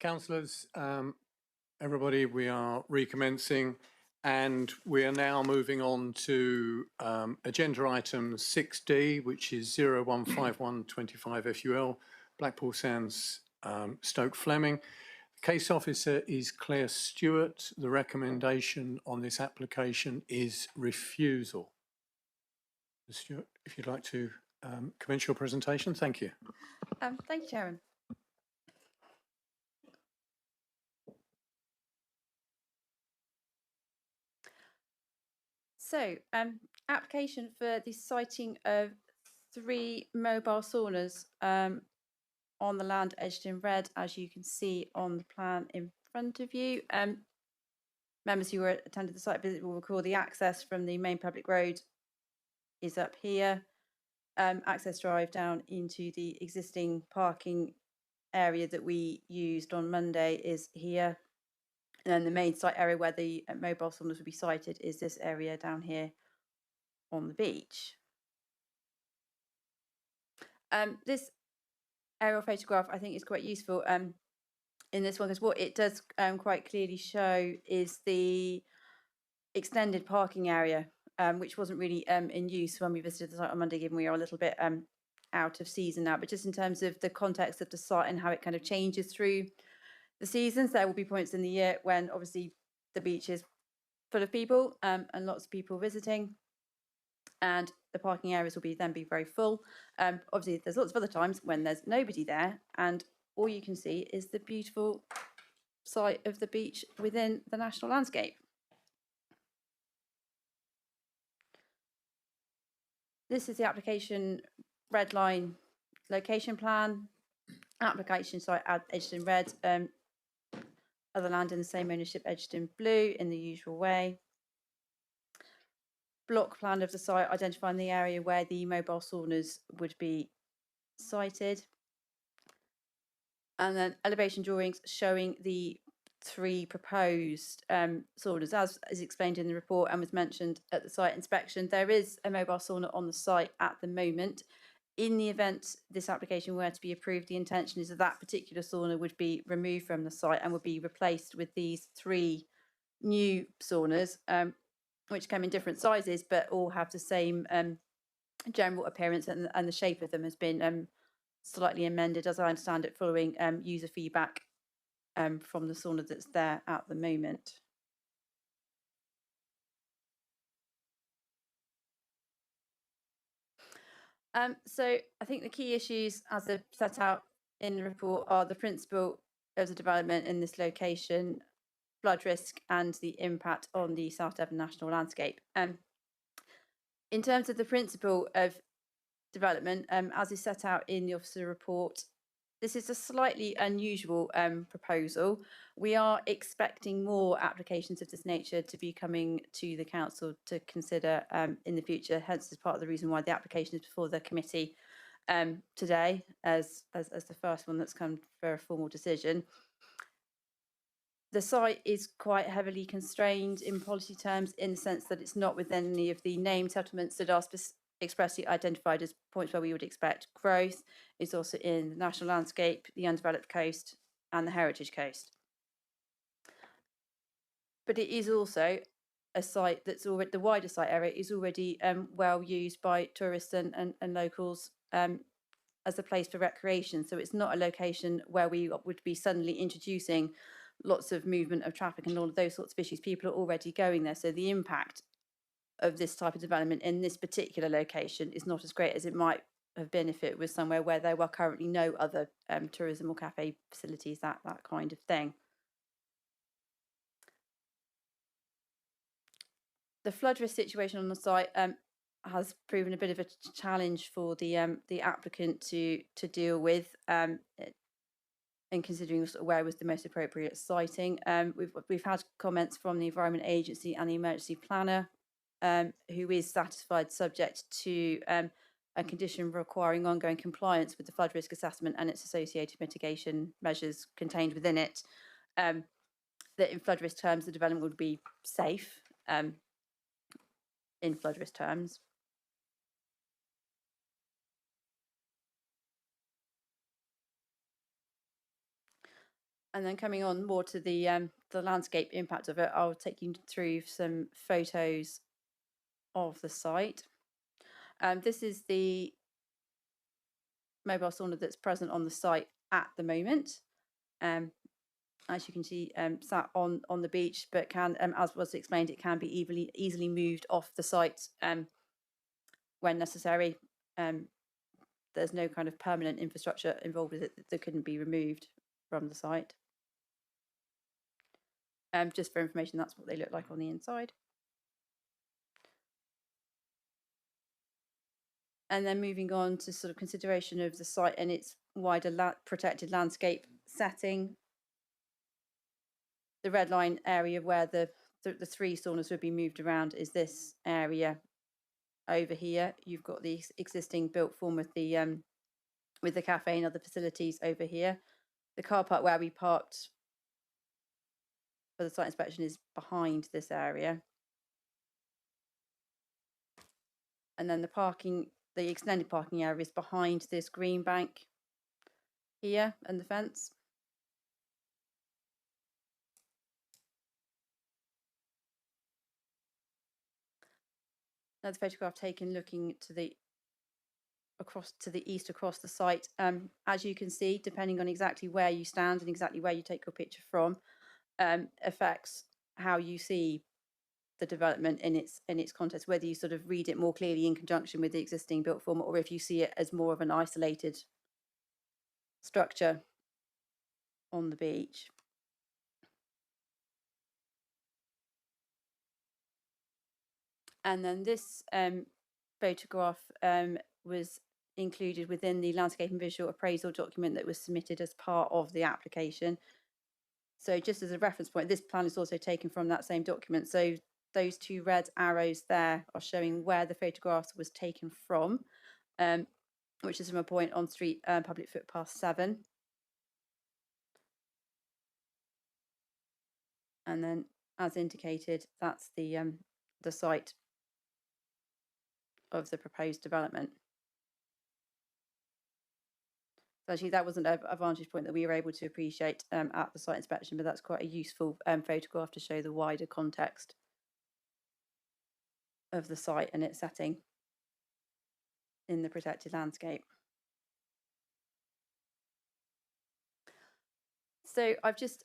Councillors, everybody, we are recommencing and we are now moving on to agenda item 6D, which is 015125 FUL, Blackpool Sands, Stoke Fleming. The case officer is Claire Stewart. The recommendation on this application is refusal. Ms. Stewart, if you'd like to commence your presentation, thank you. Thank you, Chairman. So, application for the siting of 3 mobile saunas on the land edged in red, as you can see on the plan in front of you. Members who attended the site visit will recall the access from the main public road is up here. Access drive down into the existing parking area that we used on Monday is here. And then the main site area where the mobile saunas will be sited is this area down here on the beach. This aerial photograph I think is quite useful in this one, because what it does quite clearly show is the extended parking area, which wasn't really in use when we visited the site on Monday, given we are a little bit out of season now. But just in terms of the context of the site and how it kind of changes through the seasons, there will be points in the year when obviously the beach is full of people and lots of people visiting, and the parking areas will then be very full. Obviously, there's lots of other times when there's nobody there, and all you can see is the beautiful sight of the beach within the national landscape. This is the application red line location plan. Application site edged in red. Other land in the same ownership edged in blue in the usual way. Block plan of the site identifying the area where the mobile saunas would be sited. And then elevation drawings showing the 3 proposed saunas, as is explained in the report and was mentioned at the site inspection. There is a mobile sauna on the site at the moment. In the event this application were to be approved, the intention is that that particular sauna would be removed from the site and would be replaced with these 3 new saunas, which come in different sizes but all have the same general appearance, and the shape of them has been slightly amended, as I understand it, following user feedback from the sauna that's there at the moment. So I think the key issues, as they're set out in the report, are the principle of the development in this location, flood risk, and the impact on the South Devon national landscape. In terms of the principle of development, as is set out in the officer report, this is a slightly unusual proposal. We are expecting more applications of this nature to be coming to the council to consider in the future. Hence, is part of the reason why the application is before the committee today, as the first one that's come for a formal decision. The site is quite heavily constrained in policy terms, in the sense that it's not within any of the named settlements that are expressly identified as points where we would expect growth. It's also in the national landscape, the undeveloped coast, and the heritage coast. But it is also a site that's already, the wider site area is already well used by tourists and locals as a place for recreation. So it's not a location where we would be suddenly introducing lots of movement of traffic and all of those sorts of issues. People are already going there. So the impact of this type of development in this particular location is not as great as it might have been if it was somewhere where there were currently no other tourism or cafe facilities, that kind of thing. The flood risk situation on the site has proven a bit of a challenge for the applicant to deal with, in considering where was the most appropriate siting. We've had comments from the Environment Agency and the Emergency Planner, who is satisfied, subject to a condition requiring ongoing compliance with the flood risk assessment and its associated mitigation measures contained within it, that in flood risk terms the development would be safe in flood risk terms. And then coming on more to the landscape impact of it, I'll take you through some photos of the site. This is the mobile sauna that's present on the site at the moment. As you can see, sat on the beach, but can, as was explained, it can be easily moved off the site when necessary. There's no kind of permanent infrastructure involved with it that couldn't be removed from the site. Just for information, that's what they look like on the inside. And then moving on to sort of consideration of the site and its wider protected landscape setting. The red line area where the 3 saunas would be moved around is this area over here. You've got the existing built form with the cafe and other facilities over here. The car park where we parked for the site inspection is behind this area. And then the extended parking area is behind this green bank here and the fence. Another photograph taken looking to the east across the site. As you can see, depending on exactly where you stand and exactly where you take your picture from, affects how you see the development in its context, whether you sort of read it more clearly in conjunction with the existing built form, or if you see it as more of an isolated structure on the beach. And then this photograph was included within the landscape and visual appraisal document that was submitted as part of the application. So just as a reference point, this plan is also taken from that same document. So those 2 red arrows there are showing where the photographs was taken from, which is from a point on street public footpath 7. And then, as indicated, that's the site of the proposed development. So actually, that wasn't a vantage point that we were able to appreciate at the site inspection, but that's quite a useful photograph to show the wider context of the site and its setting in the protected landscape. So I've just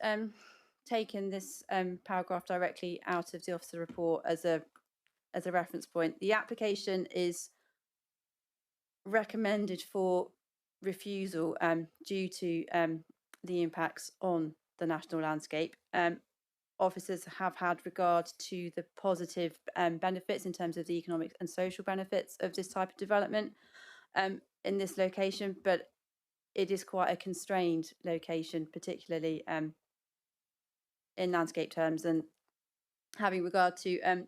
taken this paragraph directly out of the officer report as a reference point. The application is recommended for refusal due to the impacts on the national landscape. Officers have had regard to the positive benefits in terms of the economic and social benefits of this type of development in this location, but it is quite a constrained location, particularly in landscape terms. And having regard to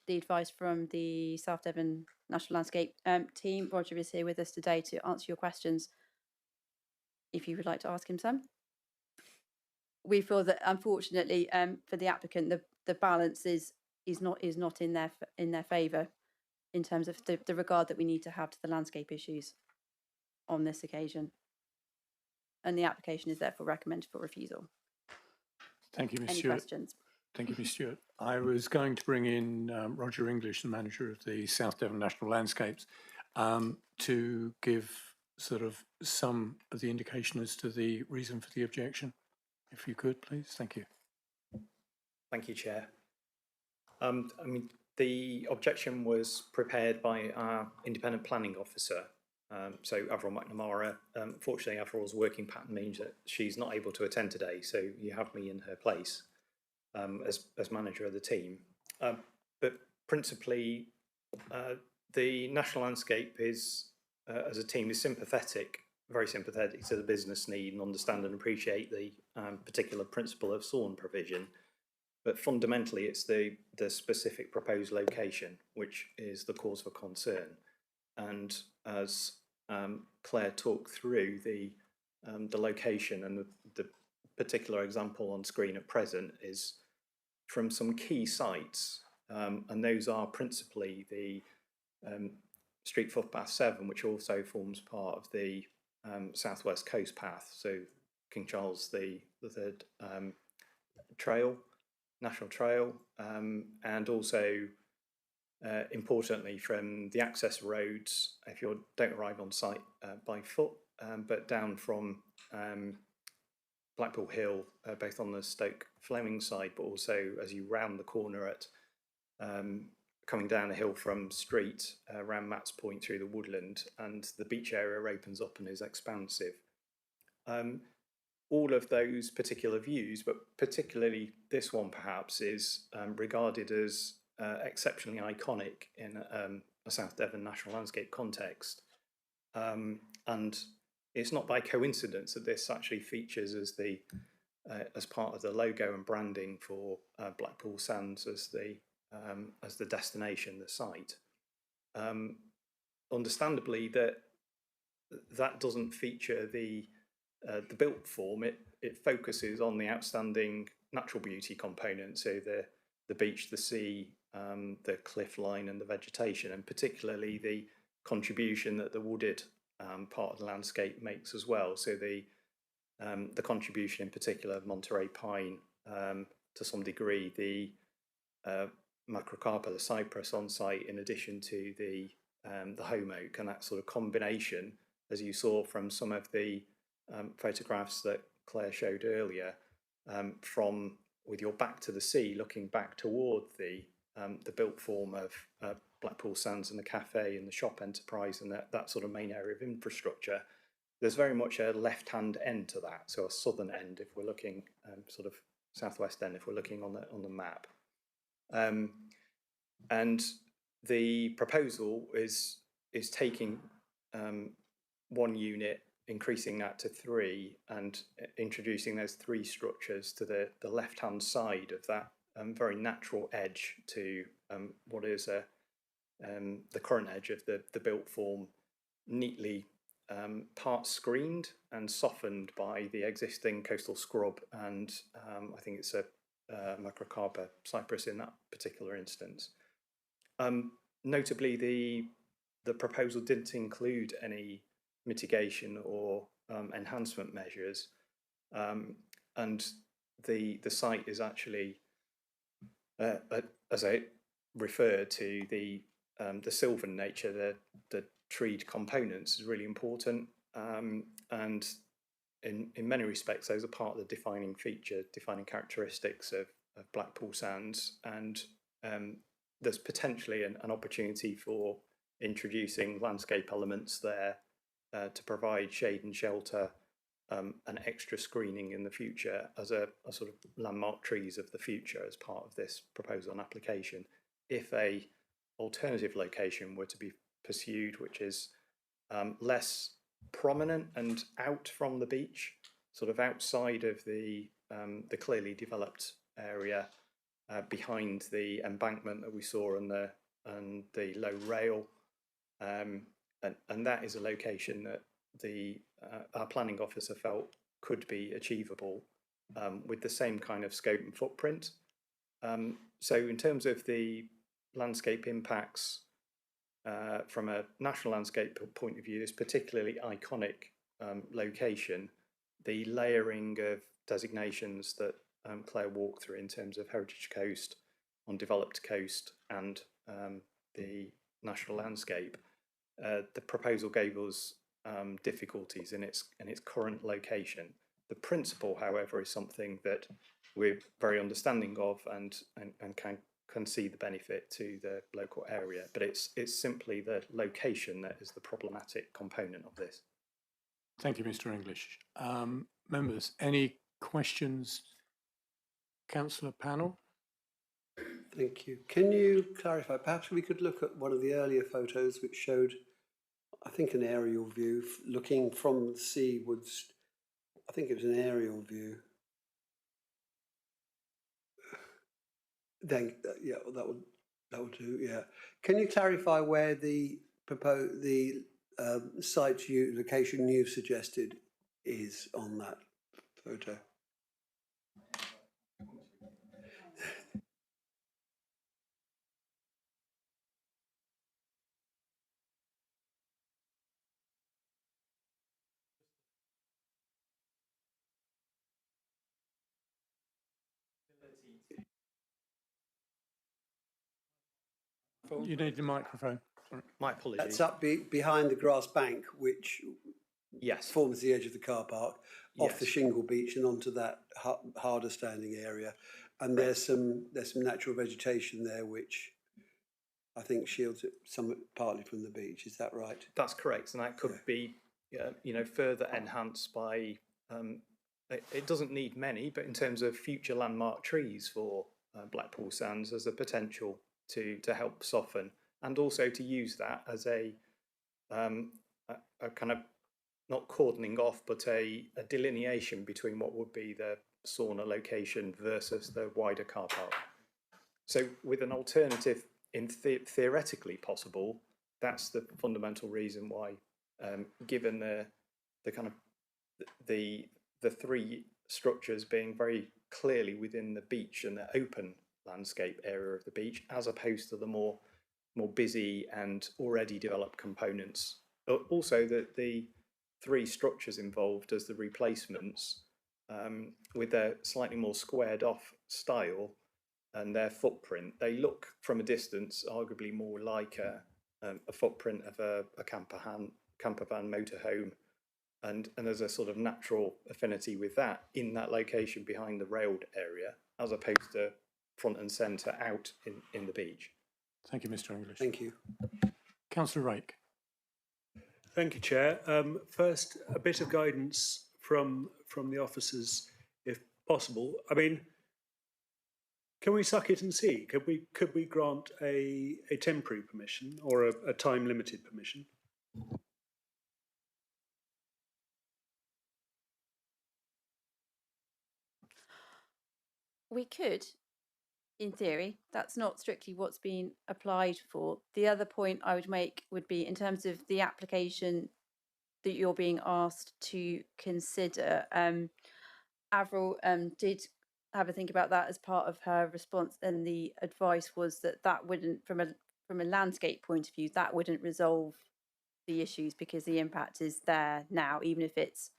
the advice from the South Devon National Landscape team, Roger is here with us today to answer your questions, if you would like to ask him some. We feel that, unfortunately, for the applicant, the balance is not in their favour in terms of the regard that we need to have to the landscape issues on this occasion, and the application is therefore recommended for refusal. Thank you, Ms. Any Stewart. questions? Thank you, Ms. Stewart. I was going to bring in Roger English, the manager of the South Devon National Landscapes, to give sort of some of the indication as to the reason for the objection. If you could, please. Thank you. Thank you, Chair. I mean, the objection was prepared by our independent planning officer. So Avril McNamara. Fortunately, Avril's working pattern means that she's not able to attend today, so you have me in her place as manager of the team. But principally, the National Landscape is, as a team, is sympathetic, very sympathetic to the business need and understand and appreciate the particular principle of SORN provision. But fundamentally, it's the specific proposed location which is the cause for concern. And as Claire talked through, the location and the particular example on screen at present is from some key sites, and those are principally the Street Footpath 7, which also forms part of the Southwest Coast Path. So King Charles III trail, national trail, and also importantly from the access roads if you don't arrive on site by foot, but down from Blackpool Hill, both on the Stoke Fleming side, but also as you round the corner at coming down a hill from Street around Matt's Point through the woodland, and the beach area opens up and is expansive. All of those particular views, but particularly this one perhaps, is regarded as exceptionally iconic in a South Devon National Landscape context. And it's not by coincidence that this actually features as part of the logo and branding for Blackpool Sands as the destination, the site. Understandably, that doesn't feature the built form. It focuses on the outstanding natural beauty component, so the beach, the sea, the cliff line, and the vegetation, and particularly the contribution that the wooded part of the landscape makes as well. So the contribution in particular of Monterey pine, to some degree, the Macrocarpa, the cypress on site, in addition to the home oak, and that sort of combination, as you saw from some of the photographs that Claire showed earlier, from with your back to the sea, looking back toward the built form of Blackpool Sands and the cafe and the shop enterprise and that sort of main area of infrastructure. There's very much a left-hand end to that, so a southern end if we're looking, sort of southwest end if we're looking on the map. And the proposal is taking one unit, increasing that to 3, and introducing those 3 structures to the left-hand side of that very natural edge to what is the current edge of the built form, neatly part screened and softened by the existing coastal scrub, and I think it's a Macrocarpa cypress in that particular instance. Notably, the proposal didn't include any mitigation or enhancement measures, and the site is actually, as I referred to, the sylvan nature, the treed components is really important, and in many respects those are part of the defining characteristics of Blackpool Sands, and there's potentially an opportunity for introducing landscape elements there to provide shade and shelter and extra screening in the future as a sort of landmark trees of the future as part of this proposal and application, if a alternative location were to be pursued, which is less prominent and out from the beach, sort of outside of the clearly developed area, behind the embankment that we saw and the low rail, and that is a location that our planning officer felt could be achievable with the same kind of scope and footprint. So in terms of the landscape impacts from a national landscape point of view, this particularly iconic location, the layering of designations that Claire walked through in terms of heritage coast, undeveloped coast, and the national landscape, the proposal gave us difficulties in its current location. The principle, however, is something that we're very understanding of and can see the benefit to the local area, but it's simply the location that is the problematic component of this. Thank you, Mr. English. Members, any questions? Councillor Panel? Thank you. Can you clarify, perhaps we could look at one of the earlier photos which showed, I think, an aerial view looking from the seawards. I think it was an aerial view. Then, yeah, that would do. Yeah. Can you clarify where the site location you've suggested is on that photo? You need the microphone. Sorry. My apologies. That's up behind the grass bank, which Yes. forms the edge of the car park, off the Yes. shingle beach and onto that harder standing area. And there's some natural vegetation there which I think shields it somewhat partly from the beach. Is that right? That's correct, and that could be, further enhanced by. It doesn't need many, but in terms of future landmark trees for Blackpool Sands, there's a potential to help soften, and also to use that as a kind of not cordoning off, but a delineation between what would be the sauna location versus the wider car park. So, with an alternative theoretically possible, that's the fundamental reason why, given the kind of the three structures being very clearly within the beach and the open landscape area of the beach, as opposed to the more busy and already developed components. Also, the three structures involved as the replacements, with their slightly more squared off style and their footprint, they look from a distance arguably more like a footprint of a camper van motorhome, and there's a sort of natural affinity with that in that location behind the railed area, as opposed to front and centre out in the beach. Thank you, Mr. English. Thank you. Councillor Rake. Thank you, Chair. First, a bit of guidance from the officers, if possible. I mean, can we suck it and see? Could we grant a temporary permission or a time limited permission? We could, in theory. That's not strictly what's been applied for. The other point I would make would be in terms of the application that you're being asked to consider. Avril did have a think about that as part of her response, and the advice was that wouldn't, from a landscape point of view, that wouldn't resolve the issues because the impact is there now, even if it's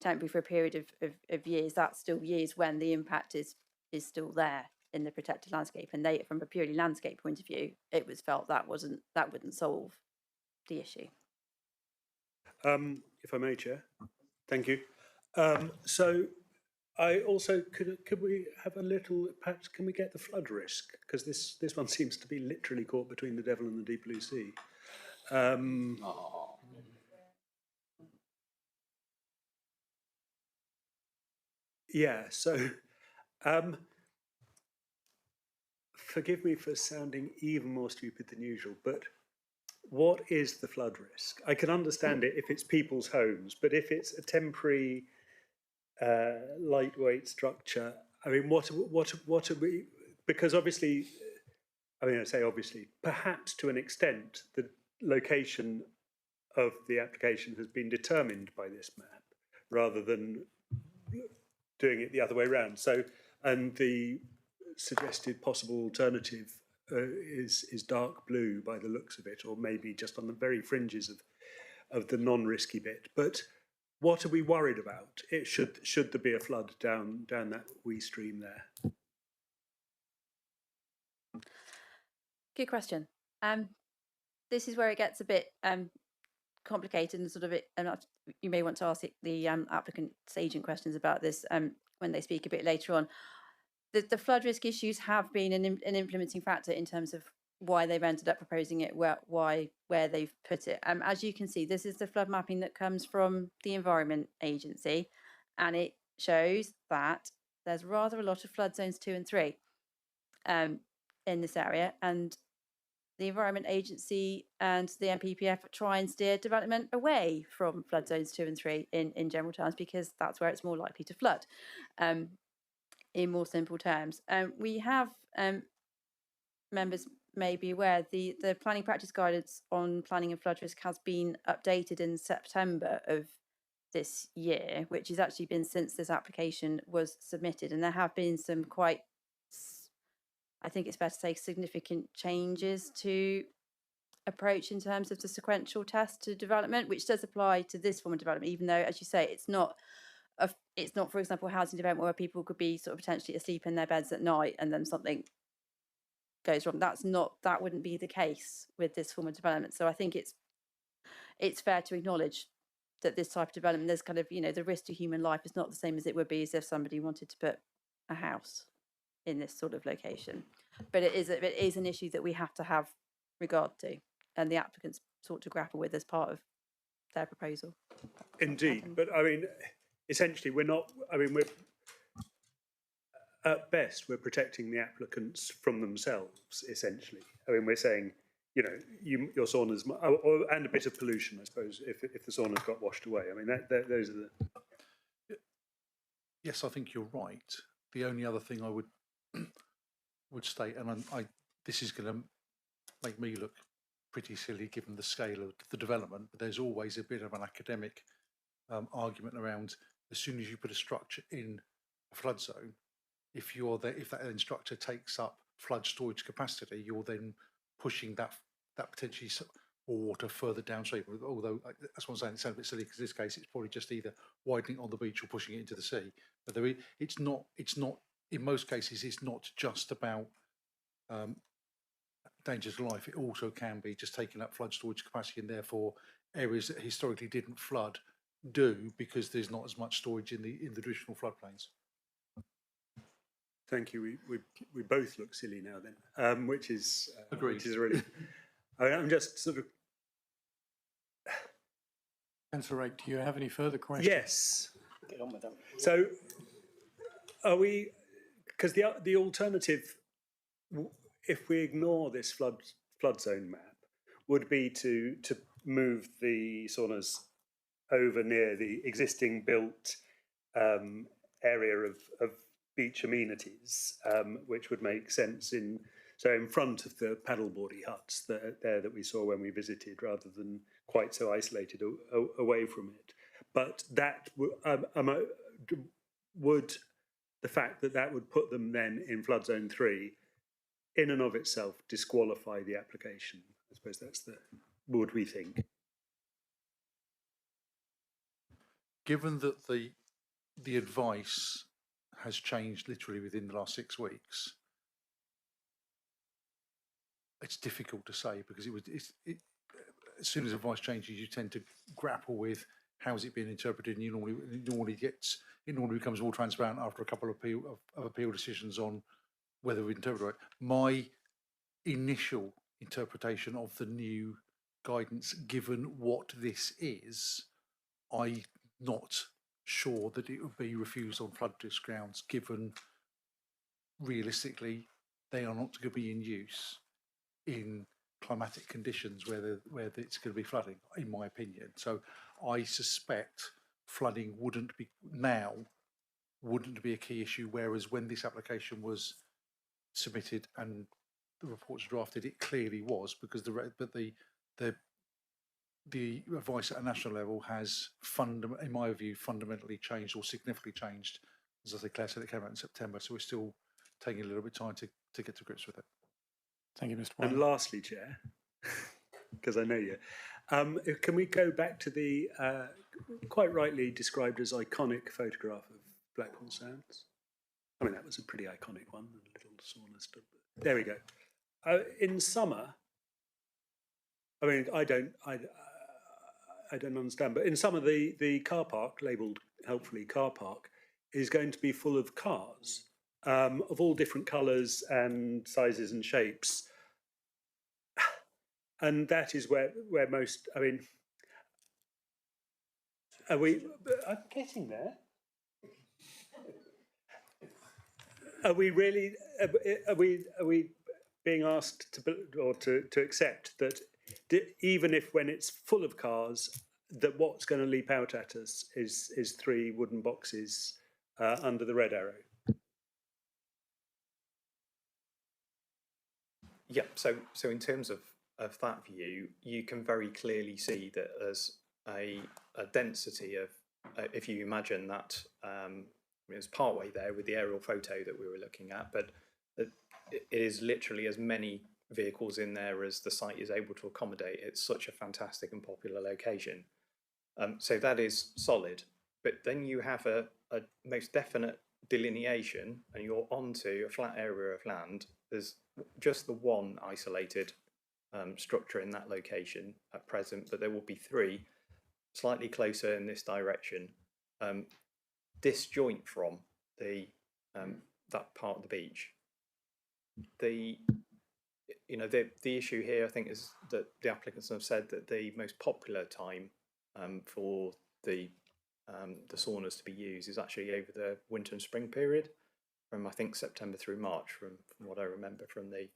temporary for a period of years. That's still years when the impact is still there in the protected landscape, and they, from a purely landscape point of view, it was felt that wouldn't solve the issue. If I may, Chair. Thank you. So I also could we have a little, perhaps can we get the flood risk, because this one seems to be literally caught between the devil and the deep blue sea. Yeah, so forgive me for sounding even more stupid than usual, but what is the flood risk? I can understand it if it's people's homes, but if it's a temporary, lightweight structure, I mean, what are we? Because obviously, I mean, I say obviously, perhaps to an extent, the location of the application has been determined by this map, rather than doing it the other way around. So, and the suggested possible alternative is dark blue by the looks of it, or maybe just on the very fringes of the non-risky bit. But what are we worried about? It should there be a flood down that wee stream there? Good question. This is where it gets a bit complicated and sort of it. And you may want to ask the applicant's agent questions about this when they speak a bit later on. The flood risk issues have been an implementing factor in terms of why they've ended up proposing it, where they've put it. As you can see, this is the flood mapping that comes from the Environment Agency, and it shows that there's rather a lot of flood zones 2 and 3 in this area, and the Environment Agency and the NPPF try and steer development away from flood zones 2 and 3 in general terms, because that's where it's more likely to flood. In more simple terms, we have members may be aware the planning practice guidance on planning and flood risk has been updated in September of this year, which has actually been since this application was submitted, and there have been some quite, I think it's fair to say, significant changes to approach in terms of the sequential test to development, which does apply to this form of development, even though, as you say, it's not, for example, housing development where people could be sort of potentially asleep in their beds at night and then something goes wrong. That wouldn't be the case with this form of development. So I think it's fair to acknowledge that this type of development, there's kind of, the risk to human life is not the same as it would be as if somebody wanted to put a house in this sort of location. But it is an issue that we have to have regard to, and the applicants sought to grapple with as part of their proposal. Indeed, but I mean, essentially, we're at best we're protecting the applicants from themselves. Essentially, I mean, we're saying, your saunas, and a bit of pollution, I suppose, if the saunas got washed away. I mean, those are the. Yes, I think you're right. The only other thing I would state, and this is going to make me look pretty silly given the scale of the development, but there's always a bit of an academic argument around as soon as you put a structure in a flood zone, if that then structure takes up flood storage capacity, you're then pushing that potentially water further downstream. Although that's what I'm saying, it sounds a bit silly because in this case it's probably just either widening on the beach or pushing it into the sea. But it's not. In most cases, it's not just about dangers to life. It also can be just taking up flood storage capacity, and therefore areas that historically didn't flood do, because there's not as much storage in the traditional floodplains. Thank you. We both look silly now then, which is agreed. Which is really. I'm just sort of. Councillor Rake, do you have any further questions? Yes. Get on with them. So, are we? Because the alternative, if we ignore this flood zone map, would be to move the saunas over near the existing built area of beach amenities, which would make sense in front of the paddleboarding huts that we saw when we visited, rather than quite so isolated away from it. But that would the fact that would put them then in flood zone 3, in and of itself, disqualify the application. I suppose that's would we think. Given that the advice has changed literally within the last 6 weeks, it's difficult to say, because as soon as advice changes, you tend to grapple with how is it being interpreted, and it normally becomes more transparent after a couple of appeal decisions on whether we interpret it. My initial interpretation of the new guidance, given what this is, I'm not sure that it would be refused on flood risk grounds, given realistically they are not going to be in use in climatic conditions where it's going to be flooding, in my opinion. So I suspect flooding wouldn't be a key issue, whereas when this application was submitted and the reports drafted, it clearly was, because the advice at a national level has, in my view, fundamentally changed, or significantly changed. As I say, Claire said, it came out in September, so we're still taking a little bit of time to get to grips with it. Thank you, Mr. White. And lastly, Chair, because I know you, can we go back to the quite rightly described as iconic photograph of Blackwall Sands? I mean, that was a pretty iconic one, the little sauna stuff. There we go. In summer, I mean, I don't understand, but in summer the car park, labelled helpfully car park, is going to be full of cars of all different colours and sizes and shapes. And that is where most, I mean, I'm getting there. Are we really, are we being asked to accept that even if when it's full of cars, that what's going to leap out at us is 3 wooden boxes under the red arrow? Yeah, so in terms of that view, you can very clearly see that there's a density of, if you imagine that, it was partway there with the aerial photo that we were looking at, but it is literally as many vehicles in there as the site is able to accommodate. It's such a fantastic and popular location. So that is solid, but then you have a most definite delineation and you're onto a flat area of land. There's just the one isolated structure in that location at present, but there will be three slightly closer in this direction, disjoint from the that part of the beach. The issue here, I think, is that the applicants have said that the most popular time for the saunas to be used is actually over the winter and spring period, from I think September through March, from what I remember from the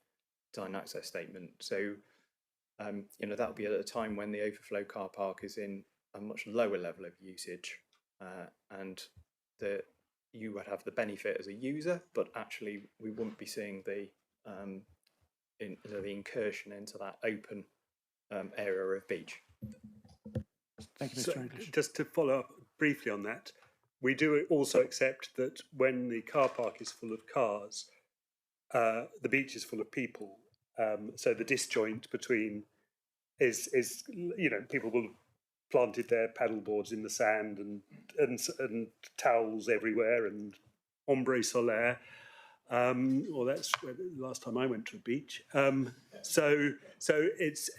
design access statement. So, that'll be at a time when the overflow car park is in a much lower level of usage, and you would have the benefit as a user, but actually we wouldn't be seeing the incursion into that open area of beach. Thank you, Mr. English. Just to follow up briefly on that, we do also accept that when the car park is full of cars, the beach is full of people. So the disjoint between is people will have planted their paddle boards in the sand and towels everywhere and ombre solaire. Well, that's the last time I went to a beach. So it's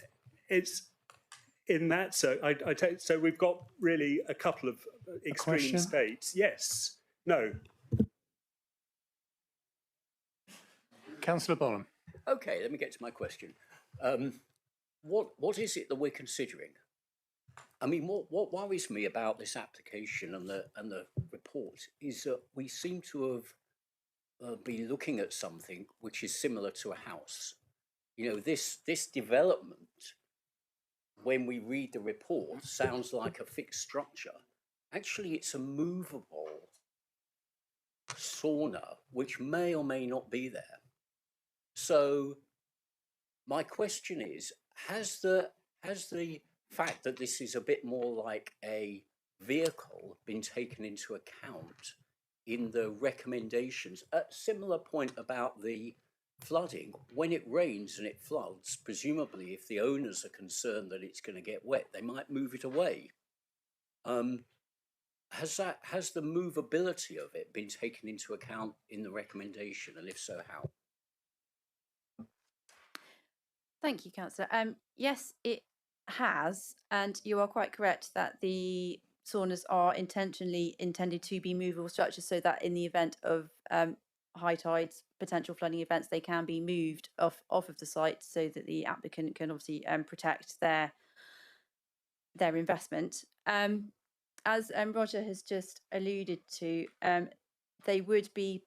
in that. So I take. So we've got really a couple of extreme states. Yes. No. Councillor Bonham. Okay, let me get to my question. What is it that we're considering? I mean, what worries me about this application and the report is that we seem to have been looking at something which is similar to a house. This development, when we read the report, sounds like a fixed structure. Actually, it's a movable sauna, which may or may not be there. So my question is, has the fact that this is a bit more like a vehicle been taken into account in the recommendations? A similar point about the flooding. When it rains and it floods, presumably if the owners are concerned that it's going to get wet, they might move it away. Has the movability of it been taken into account in the recommendation, and if so, how? Thank you, Councillor. Yes, it has, and you are quite correct that the saunas are intentionally intended to be movable structures, so that in the event of high tides, potential flooding events, they can be moved off of the site, so that the applicant can obviously protect their investment. As Roger has just alluded to, they would be,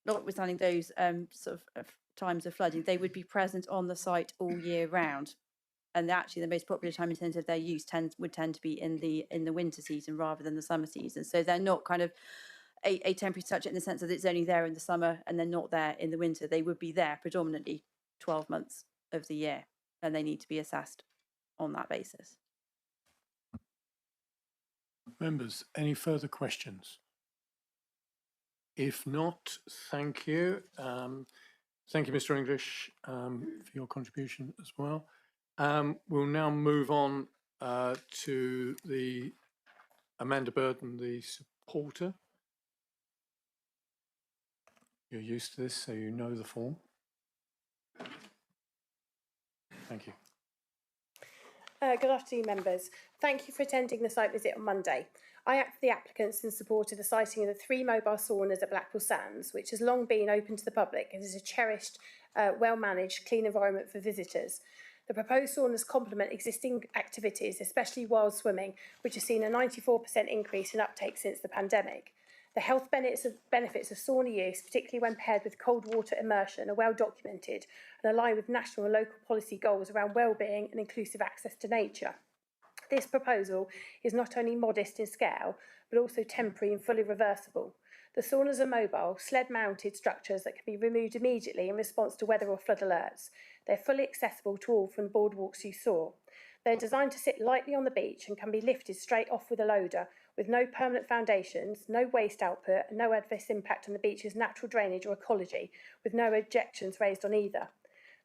notwithstanding those sort of times of flooding, they would be present on the site all year round. And actually, the most popular time in terms of their use would tend to be in the winter season rather than the summer season. So they're not kind of a temporary structure in the sense that it's only there in the summer and they're not there in the winter. They would be there predominantly 12 months of the year, and they need to be assessed on that basis. Members, any further questions? If not, thank you. Thank you, Mr. English, for your contribution as well. We'll now move on to the Amanda Burton, the supporter. You're used to this, so you know the form. Thank you. Good afternoon, members. Thank you for attending the site visit on Monday. I act for the applicants in support of the siting of the 3 mobile saunas at Blackpool Sands, which has long been open to the public and is a cherished, well-managed, clean environment for visitors. The proposed saunas complement existing activities, especially wild swimming, which has seen a 94% increase in uptake since the pandemic. The health benefits of sauna use, particularly when paired with cold water immersion, are well documented and align with national and local policy goals around well-being and inclusive access to nature. This proposal is not only modest in scale, but also temporary and fully reversible. The saunas are mobile, sled-mounted structures that can be removed immediately in response to weather or flood alerts. They're fully accessible to all from the boardwalks you saw. They're designed to sit lightly on the beach and can be lifted straight off with a loader, with no permanent foundations, no waste output, and no adverse impact on the beach's natural drainage or ecology, with no objections raised on either.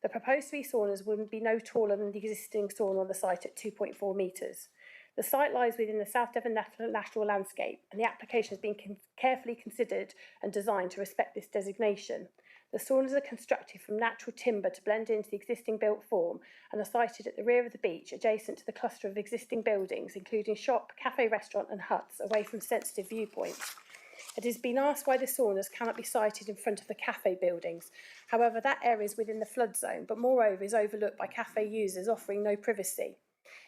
The proposed 3 saunas would be no taller than the existing sauna on the site at 2.4 metres. The site lies within the South Devon National Landscape, and the application has been carefully considered and designed to respect this designation. The saunas are constructed from natural timber to blend into the existing built form and are sited at the rear of the beach, adjacent to the cluster of existing buildings, including shop, cafe, restaurant and huts, away from sensitive viewpoints. It has been asked why the saunas cannot be sited in front of the cafe buildings. However, that area is within the flood zone, but moreover is overlooked by cafe users, offering no privacy.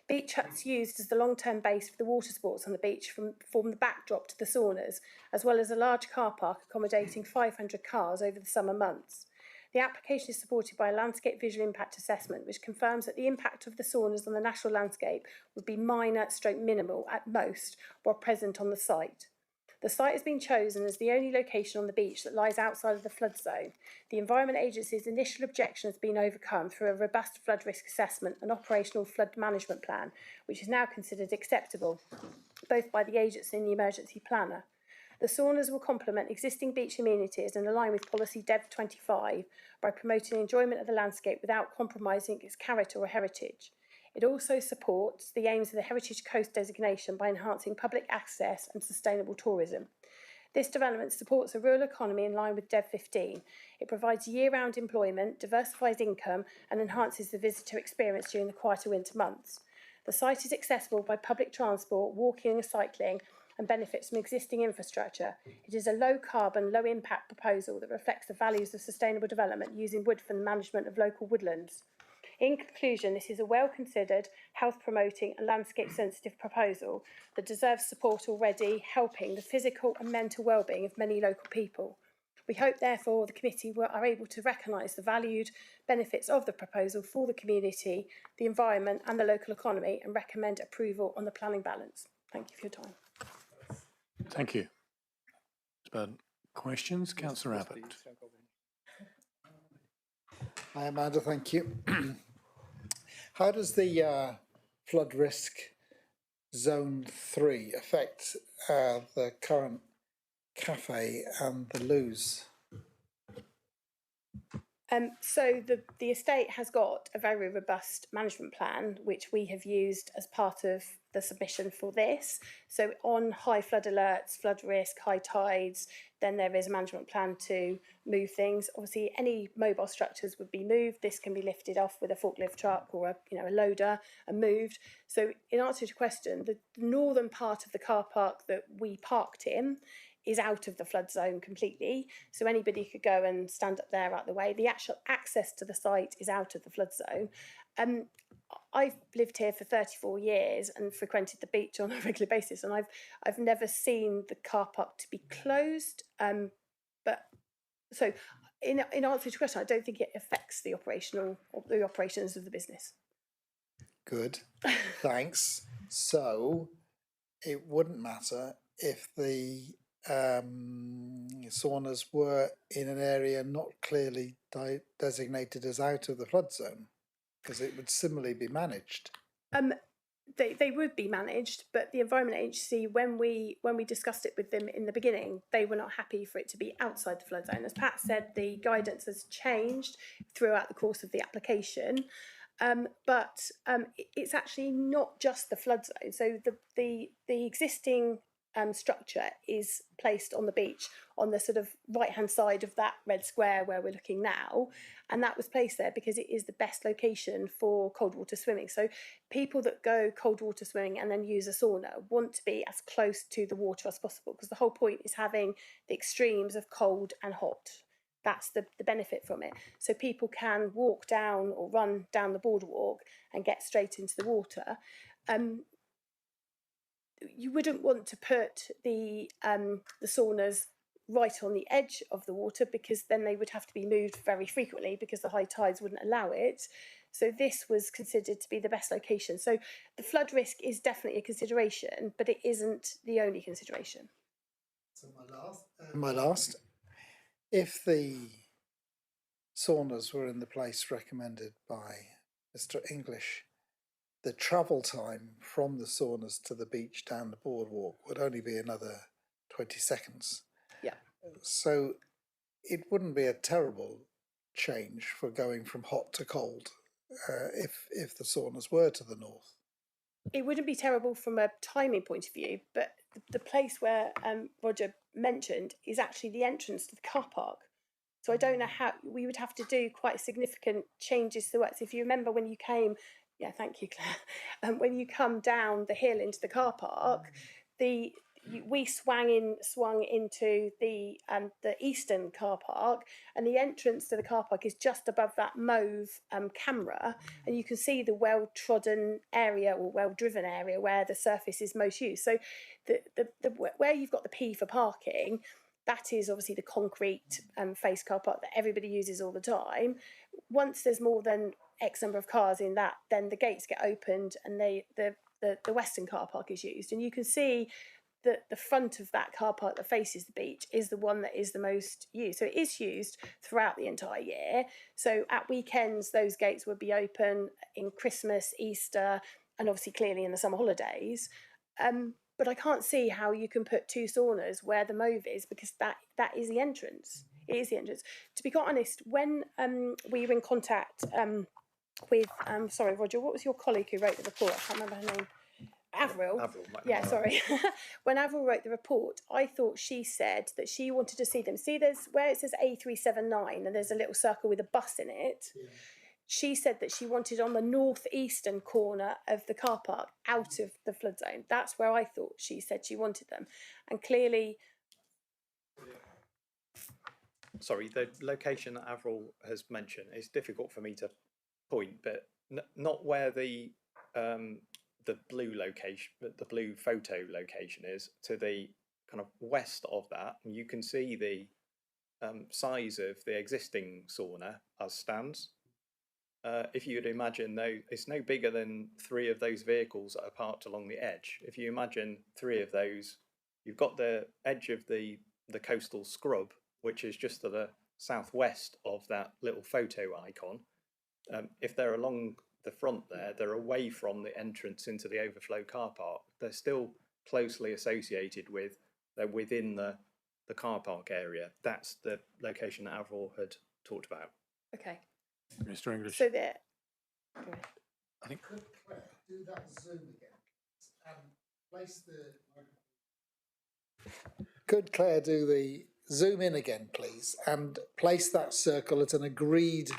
Beach huts used as the long-term base for the water sports on the beach form the backdrop to the saunas, as well as a large car park accommodating 500 cars over the summer months. The application is supported by a landscape visual impact assessment, which confirms that the impact of the saunas on the natural landscape would be minor stroke minimal at most while present on the site. The site has been chosen as the only location on the beach that lies outside of the flood zone. The Environment Agency's initial objection has been overcome through a robust flood risk assessment and operational flood management plan, which is now considered acceptable, both by the agency and the emergency planner. The saunas will complement existing beach amenities and align with policy DEV 25 by promoting enjoyment of the landscape without compromising its character or heritage. It also supports the aims of the Heritage Coast designation by enhancing public access and sustainable tourism. This development supports a rural economy in line with DEV 15. It provides year-round employment, diversifies income and enhances the visitor experience during the quieter winter months. The site is accessible by public transport, walking and cycling and benefits from existing infrastructure. It is a low-carbon, low-impact proposal that reflects the values of sustainable development using wood for the management of local woodlands. In conclusion, this is a well-considered, health-promoting and landscape-sensitive proposal that deserves support already, helping the physical and mental well-being of many local people. We hope, therefore, the committee are able to recognise the valued benefits of the proposal for the community, the environment and the local economy and recommend approval on the planning balance. Thank you for your time. Thank you. Questions? Councillor Abbott. Hi, Amanda, thank you. How does the flood risk zone 3 affect the current cafe and the loos? So the estate has got a very robust management plan, which we have used as part of the submission for this. So on high flood alerts, flood risk, high tides, then there is a management plan to move things. Obviously, any mobile structures would be moved. This can be lifted off with a forklift truck or a loader and moved. So in answer to your question, the northern part of the car park that we parked in is out of the flood zone completely. So anybody could go and stand up there out the way. The actual access to the site is out of the flood zone. I've lived here for 34 years and frequented the beach on a regular basis, and I've never seen the car park to be closed. But so in answer to your question, I don't think it affects the operations of the business. Good, thanks. So it wouldn't matter if the saunas were in an area not clearly designated as out of the flood zone, because it would similarly be managed. They would be managed, but the Environment Agency, when we discussed it with them in the beginning, they were not happy for it to be outside the flood zone. As Pat said, the guidance has changed throughout the course of the application. But it's actually not just the flood zone. So the existing structure is placed on the beach on the sort of right-hand side of that red square where we're looking now, and that was placed there because it is the best location for cold water swimming. So people that go cold water swimming and then use a sauna want to be as close to the water as possible, because the whole point is having the extremes of cold and hot. That's the benefit from it. So people can walk down or run down the boardwalk and get straight into the water. You wouldn't want to put the saunas right on the edge of the water, because then they would have to be moved very frequently because the high tides wouldn't allow it. So this was considered to be the best location. So the flood risk is definitely a consideration, but it isn't the only consideration. So my last, if the saunas were in the place recommended by Mr. English, the travel time from the saunas to the beach down the boardwalk would only be another 20 seconds. Yeah. So it wouldn't be a terrible change for going from hot to cold if the saunas were to the north. It wouldn't be terrible from a timing point of view, but the place where Roger mentioned is actually the entrance to the car park. So I don't know how we would have to do quite significant changes to it. So if you remember when you came, yeah, thank you, Claire. When you come down the hill into the car park, we swung into the eastern car park, and the entrance to the car park is just above that mauve camera, and you can see the well-trodden area or well-driven area where the surface is most used. So where you've got the P for parking, that is obviously the concrete face car park that everybody uses all the time. Once there's more than X number of cars in that, then the gates get opened and the western car park is used, and you can see that the front of that car park that faces the beach is the one that is the most used. So it is used throughout the entire year. So at weekends, those gates would be open in Christmas, Easter, and obviously clearly in the summer holidays. But I can't see how you can put two saunas where the mauve is, because that is the entrance. It is the entrance. To be quite honest, when we were in contact with, sorry, Roger, what was your colleague who wrote the report? I can't remember her name. Avril. Yeah, sorry. When Avril wrote the report, I thought she said that she wanted to see them. See, there's where it says A379 and there's a little circle with a bus in it. Yeah. She said that she wanted on the northeastern corner of the car park, out of the flood zone. That's where I thought she said she wanted them. And clearly... Sorry, the location that Avril has mentioned is difficult for me to point, but not where the blue location, the blue photo location is, to the kind of west of that. And you can see the size of the existing sauna as stands. If you'd imagine, though, it's no bigger than 3 of those vehicles that are parked along the edge. If you imagine 3 of those, you've got the edge of the coastal scrub, which is just to the southwest of that little photo icon. If they're along the front there, they're away from the entrance into the overflow car park. They're still closely associated with, they're within the car park area. That's the location that Avril had talked about. Okay. Mr. English. So there. I think. Could Claire do that Zoom again and place the. Could Claire do the zoom in again, please, and place that circle at an agreed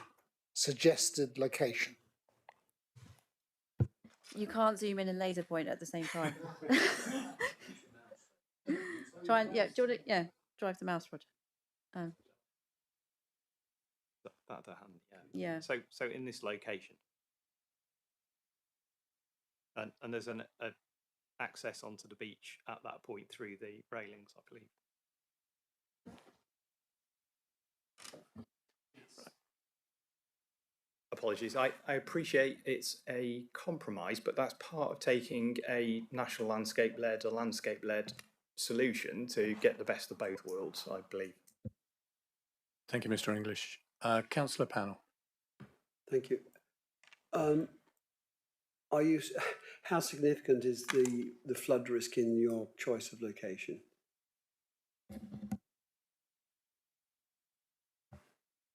suggested location? You can't zoom in and laser point at the same time. Try and, yeah, do you want to, drive the mouse, Roger. That hand, yeah. So in this location, and there's an access onto the beach at that point through the railings, I believe. Apologies. I appreciate it's a compromise, but that's part of taking a national landscape-led or landscape-led solution to get the best of both worlds, I believe. Thank you, Mr. English. Councillor Panel. Thank you. How significant is the flood risk in your choice of location?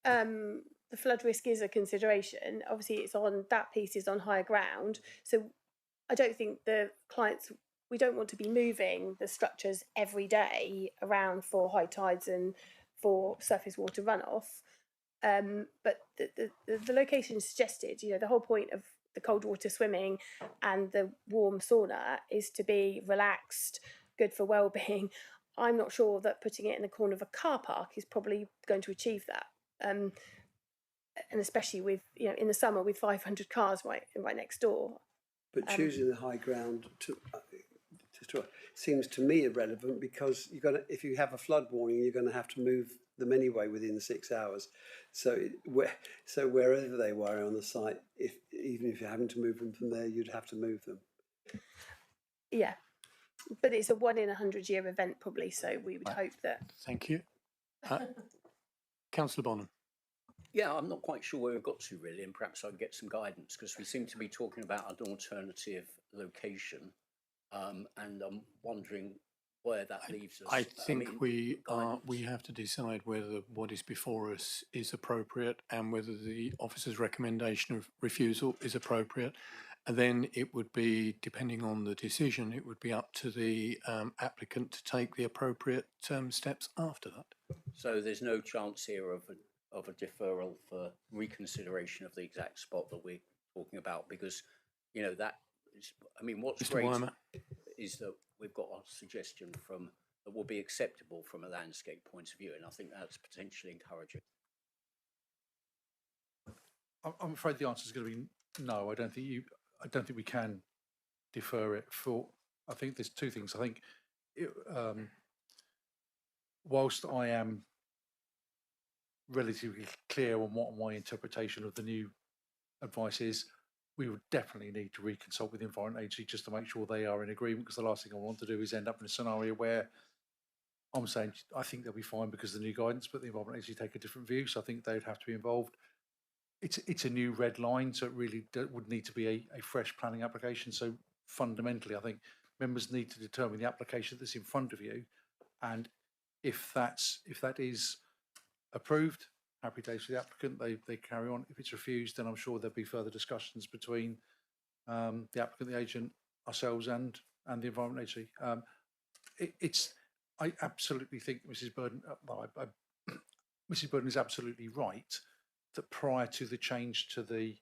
The flood risk is a consideration. Obviously, that piece is on higher ground. So I don't think we don't want to be moving the structures every day around for high tides and for surface water runoff. But the location suggested, the whole point of the cold water swimming and the warm sauna is to be relaxed, good for well-being. I'm not sure that putting it in the corner of a car park is probably going to achieve that. And especially with, in the summer with 500 cars right next door. But choosing the high ground seems to me irrelevant, because if you have a flood warning, you're going to have to move them anyway within 6 hours. So wherever they were on the site, even if you're having to move them from there, you'd have to move them. Yeah, but it's a 1 in 100-year event probably, so we would hope that. Thank you. Councillor Bonham. Yeah, I'm not quite sure where we've got to really, and perhaps I'll get some guidance, because we seem to be talking about an alternative location, and I'm wondering where that leaves us. I think we have to decide whether what is before us is appropriate and whether the officer's recommendation of refusal is appropriate. And then it would be, depending on the decision, it would be up to the applicant to take the appropriate steps after that. So there's no chance here of a deferral for reconsideration of the exact spot that we're talking about, because, you know, that is, I mean, what's Mr. great Weimer. is that we've got a suggestion that will be acceptable from a landscape point of view, and I think that's potentially encouraging. I'm afraid the answer is going to be no. I don't think we can defer it for. I think there's two things. I think, whilst I am relatively clear on what my interpretation of the new advice is, we would definitely need to reconsult with the Environment Agency just to make sure they are in agreement, because the last thing I want to do is end up in a scenario where I'm saying I think they'll be fine because of the new guidance, but the Environment Agency take a different view. So I think they'd have to be involved. It's a new red line, so it really would need to be a fresh planning application. So fundamentally, I think members need to determine the application that's in front of you, and if that is approved, happy days for the applicant. They carry on. If it's refused, then I'm sure there'll be further discussions between the applicant, the agent, ourselves, and the Environment Agency. I absolutely think Mrs. Burden. Mrs. Burden is absolutely right that prior to the change to the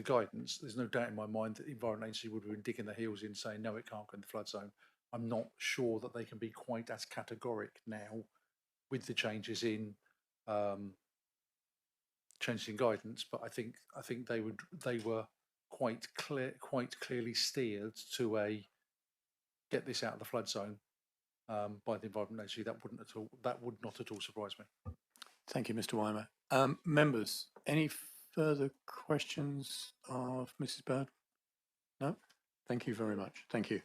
guidance, there's no doubt in my mind that the Environment Agency would have been digging their heels in, saying no, it can't go in the flood zone. I'm not sure that they can be quite as categoric now with the changes in guidance, but I think they were quite clearly steered to get this out of the flood zone by the Environment Agency. That would not at all surprise me. Thank you, Mr. Weimer. Members, any further questions of Mrs. Bird? No? Thank you very much. Thank you.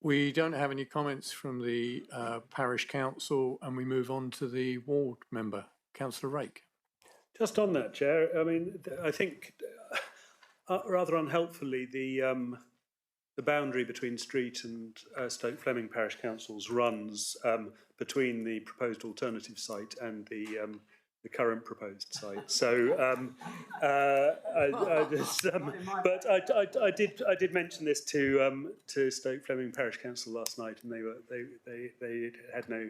We don't have any comments from the parish council, and we move on to the ward member, Councillor Rake. Just on that, Chair, I mean, I think rather unhelpfully, the boundary between Street and Stoke Fleming Parish Councils runs between the proposed alternative site and the current proposed site. So, but I did mention this to Stoke Fleming Parish Council last night, and they had no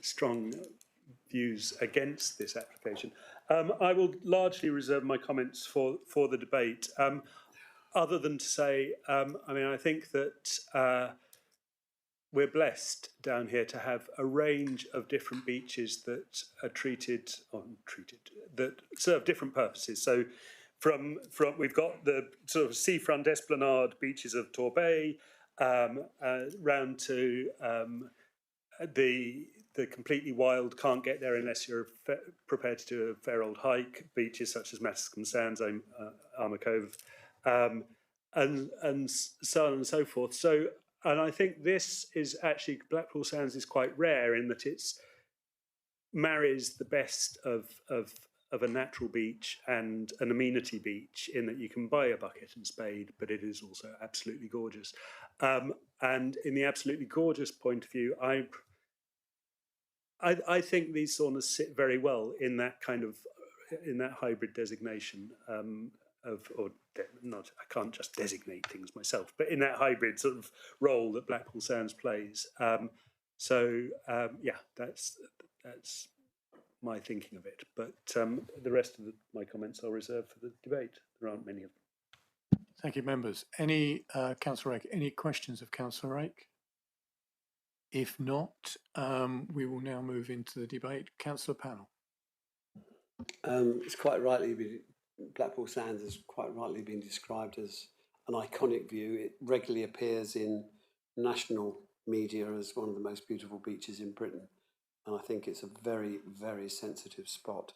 strong views against this application. I will largely reserve my comments for the debate. Other than to say, I mean, I think that we're blessed down here to have a range of different beaches that are that serve different purposes. So from we've got the sort of seafront esplanade beaches of Torbay, round to the completely wild, can't get there unless you're prepared to do a fair old hike, beaches such as Matterscombe Sands, Armour Cove, and so on and so forth. So, and I think this is actually, Blackpool Sands is quite rare in that it's marries the best of a natural beach and an amenity beach, in that you can buy a bucket and spade, but it is also absolutely gorgeous. And in the absolutely gorgeous point of view, I think these saunas sit very well in that kind of, in that hybrid designation I can't just designate things myself, but in that hybrid sort of role that Blackpool Sands plays. Yeah, that's my thinking of it. But the rest of my comments I'll reserve for the debate. There aren't many of them. Thank you, members. Any Councillor Rake? Any questions of Councillor Rake? If not, we will now move into the debate. Councillor Pannell. It's quite rightly Blackpool Sands has quite rightly been described as an iconic view. It regularly appears in national media as one of the most beautiful beaches in Britain, and I think it's a very, very sensitive spot.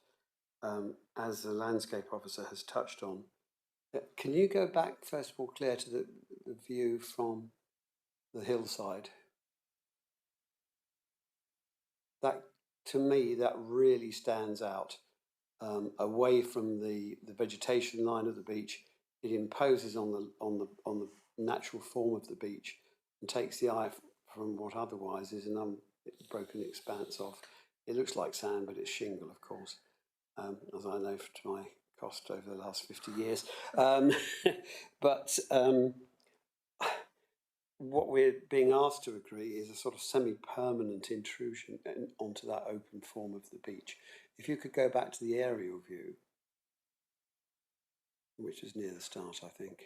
As the landscape officer has touched on, can you go back first of all, Claire, to the view from the hillside? That, to me, that really stands out. Away from the vegetation line of the beach, it imposes on the natural form of the beach and takes the eye from what otherwise is an unbroken expanse of. It looks like sand, but it's shingle, of course, as I know to my cost over the last 50 years. But what we're being asked to agree is a sort of semi-permanent intrusion onto that open form of the beach. If you could go back to the aerial view, which is near the start, I think,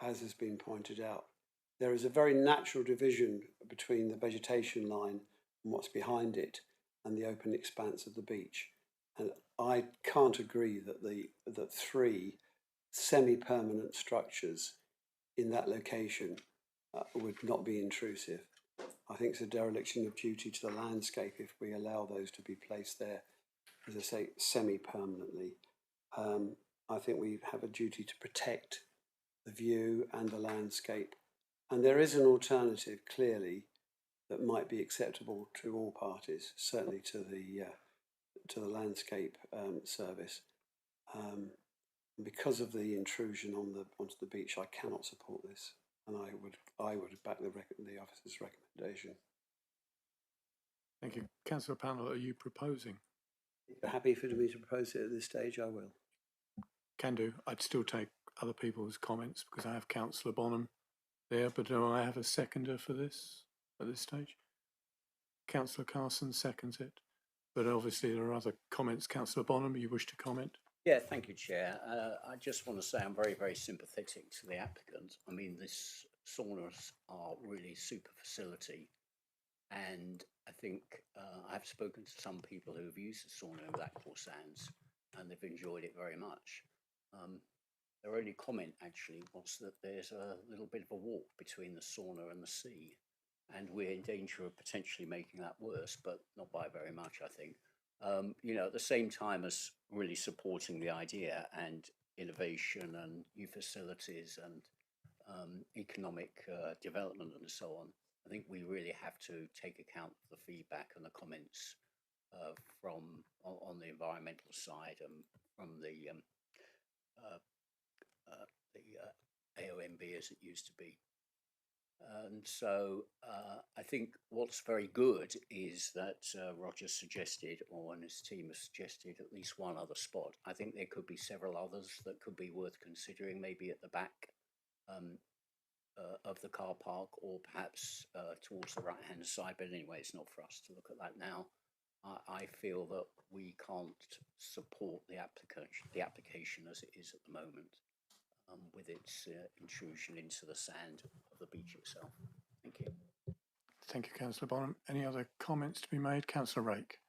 as has been pointed out, there is a very natural division between the vegetation line and what's behind it and the open expanse of the beach. And I can't agree that three semi-permanent structures in that location would not be intrusive. I think it's a dereliction of duty to the landscape if we allow those to be placed there, as I say, semi-permanently. I think we have a duty to protect the view and the landscape. And there is an alternative, clearly, that might be acceptable to all parties, certainly to the landscape service. Because of the intrusion onto the beach, I cannot support this, and I would back the officer's recommendation. Thank you. Councillor Panel, are you proposing? If you're happy for me to propose it at this stage, I will. Can do. I'd still take other people's comments because I have Councillor Bonham there, but do I have a seconder for this at this stage? Councillor Carson seconds it, but obviously there are other comments. Councillor Bonham, you wish to comment? Yeah, thank you, Chair. I just want to say I'm very, very sympathetic to the applicant. I mean, this saunas are really super facility. And I think I've spoken to some people who have used the sauna in Blackpool Sands and they've enjoyed it very much. Their only comment actually was that there's a little bit of a walk between the sauna and the sea. And we're in danger of potentially making that worse, but not by very much, I think. You know, at the same time as really supporting the idea and innovation and new facilities and economic development and so on, I think we really have to take account of the feedback and the comments from on the environmental side and from the AONB as it used to be. And so I think what's very good is that Roger suggested, or and his team has suggested, at least one other spot. I think there could be several others that could be worth considering, maybe at the back of the car park, or perhaps towards the right-hand side. But anyway, it's not for us to look at that now. I feel that we can't support the application as it is at the moment. With its intrusion into the sand of the beach itself. Thank you. Thank you, Councillor Bonham. Any other comments to be made? Councillor Rake.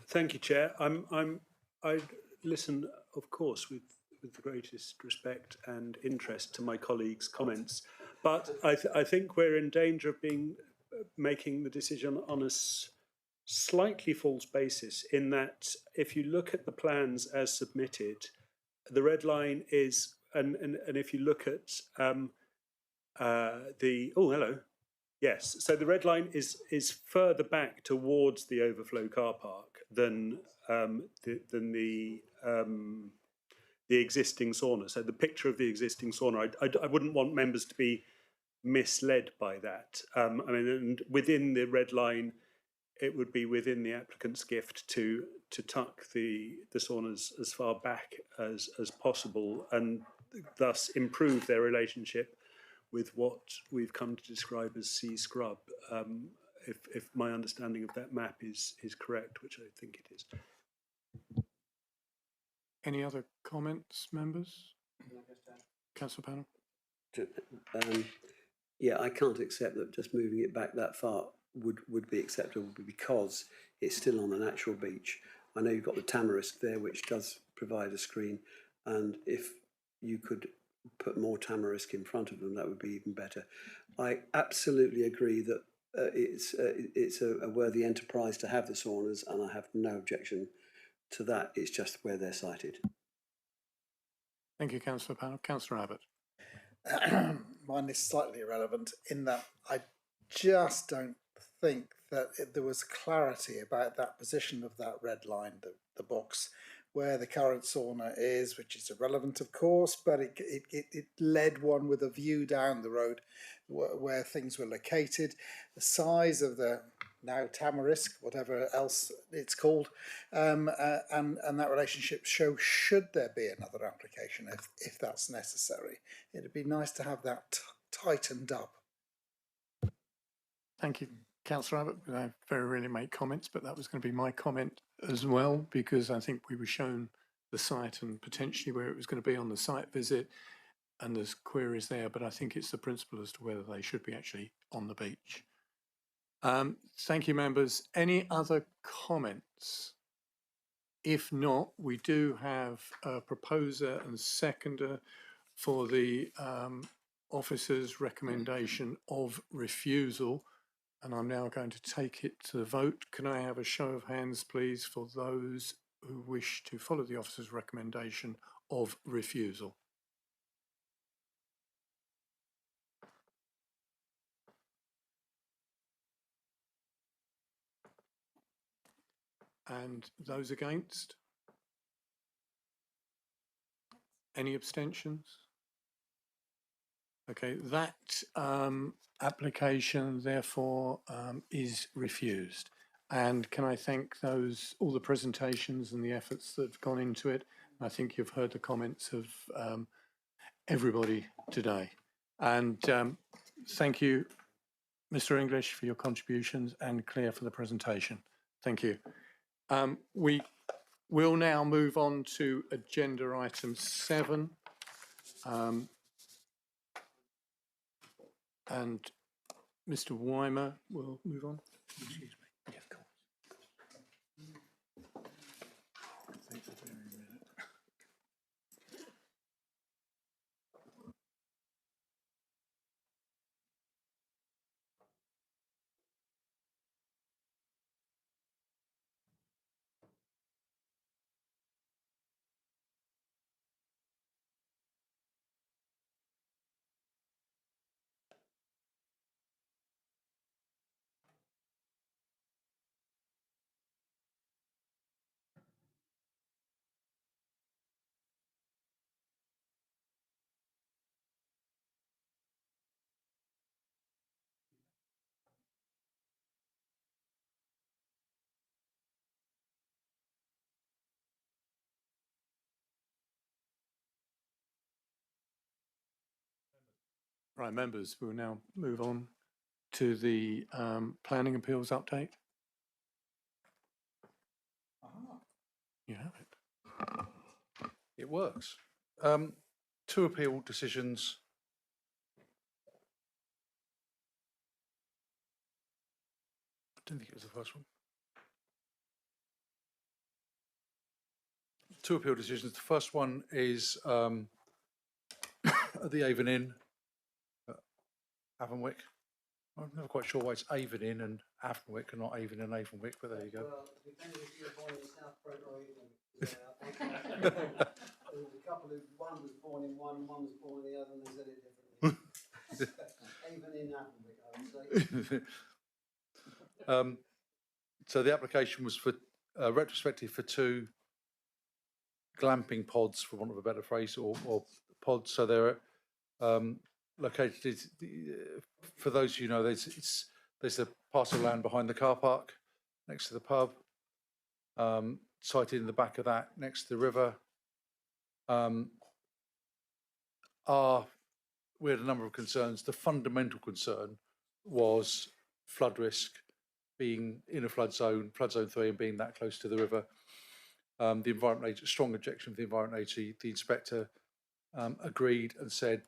Thank you, Chair. I listen, of course, with the greatest respect and interest to my colleagues' comments, but I think we're in danger of making the decision on a slightly false basis, in that if you look at the plans as submitted, the red line is, and if you look at hello, yes. So the red line is further back towards the overflow car park than the existing sauna. So the picture of the existing sauna, I wouldn't want members to be misled by that. I mean, and within the red line, it would be within the applicant's gift to tuck the saunas as far back as possible, and thus improve their relationship with what we've come to describe as sea scrub, if my understanding of that map is correct, which I think it is. Any other comments, members? Councillor Panel? Yeah, I can't accept that just moving it back that far would be acceptable, because it's still on a natural beach. I know you've got the tamarisk there, which does provide a screen, and if you could put more tamarisk in front of them, that would be even better. I absolutely agree that it's a worthy enterprise to have the saunas, and I have no objection to that. It's just where they're sited. Thank you, Councillor Panel. Councillor Abbott. Mine is slightly irrelevant in that I just don't think that there was clarity about that position of that red line, the box where the current sauna is, which is irrelevant, of course, but it led one with a view down the road where things were located. The size of the now Tamarisk, whatever else it's called, and that relationship show should there be another application if that's necessary. It'd be nice to have that tightened up. Thank you, Councillor Abbott. I very rarely make comments, but that was going to be my comment as well, because I think we were shown the site and potentially where it was going to be on the site visit, and there's queries there, but I think it's the principle as to whether they should be actually on the beach. Thank you, members. Any other comments? If not, we do have a proposer and seconder for the officer's recommendation of refusal, and I'm now going to take it to the vote. Can I have a show of hands, please, for those who wish to follow the officer's recommendation of refusal? And those against? Any abstentions? Okay, that application therefore is refused. And can I thank all the presentations and the efforts that have gone into it. I think you've heard the comments of everybody today. And thank you, Mr. English, for your contributions, and Claire for the presentation. Thank you. We will now move on to agenda item 7. And Mr. Weimer will move on. Excuse me. Yeah, of course. Thanks for bearing with it. Right, members, we'll now move on to the planning appeals update. You have it. It works. 2 appeal decisions. I don't think it was the first one. 2 appeal decisions. The first one is at the Avon Inn, Avonwick. I'm never quite sure why it's Avon Inn and Avonwick and not Avon and Avonwick, but there you go. Well, depending if you're born in South Brent or Avonwick. There was a couple who, one was born in one was born in the other, and they said it differently. Avon Inn, Avonwick, I would say. So the application was for retrospective for 2 glamping pods, for want of a better phrase, or pods. So they're located, for those you know, there's a parcel of land behind the car park next to the pub, sited in the back of that next to the river. We had a number of concerns. The fundamental concern was flood risk, being in a flood zone 3, and being that close to the river. The Environment Agency, strong objection of the Environment Agency. The inspector agreed and said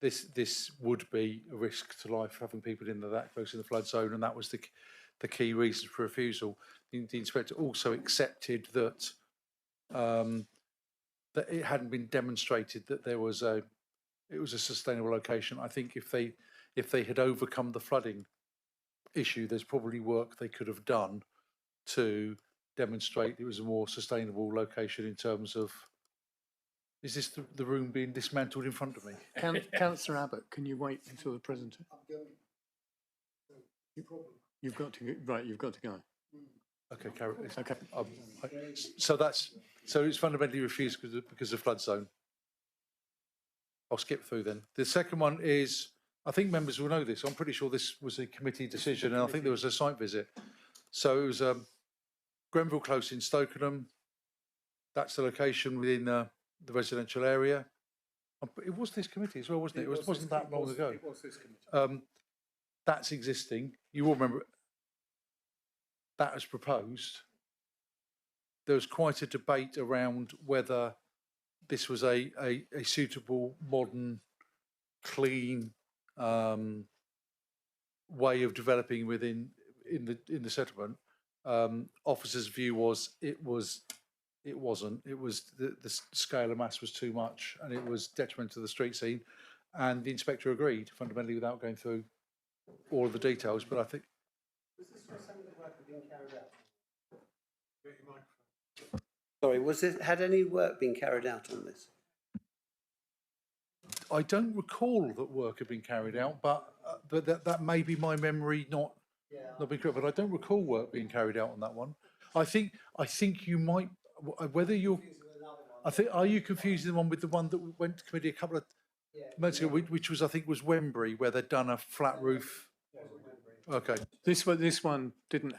this would be a risk to life, having people in that close in the flood zone, and that was the key reason for refusal. The inspector also accepted that that it hadn't been demonstrated that it was a sustainable location. I think if they had overcome the flooding issue, there's probably work they could have done to demonstrate it was a more sustainable location in terms of. Is this the room being dismantled in front of me? Councillor Abbott, can you wait until the presentation? You've got to go. Right, you've got to go. Okay, carry on. Okay. So it's fundamentally refused because of flood zone. I'll skip through then. The second one is I think members will know this. I'm pretty sure this was a committee decision, and I think there was a site visit. So it was Grenville Close in Stokenham. That's the location within the residential area. It was this committee as well, wasn't it? It wasn't that long ago. It was this committee. That's existing. You all remember that was proposed. There was quite a debate around whether this was a suitable, modern, clean way of developing within the settlement. Officers' view was it wasn't. It was the scale of mass was too much, and it was detrimental to the street scene. And the inspector agreed fundamentally, without going through all of the details. But I think. Was this where some of the work had been carried out? Sorry, had any work been carried out on this? I don't recall that work had been carried out, but that may be my memory not being correct. But I don't recall work being carried out on that one. I think you might. Whether you're, are you confusing the one with the one that went to committee a couple of months ago, which was I think was Wembury, where they'd done a flat roof. Okay. This one hadn't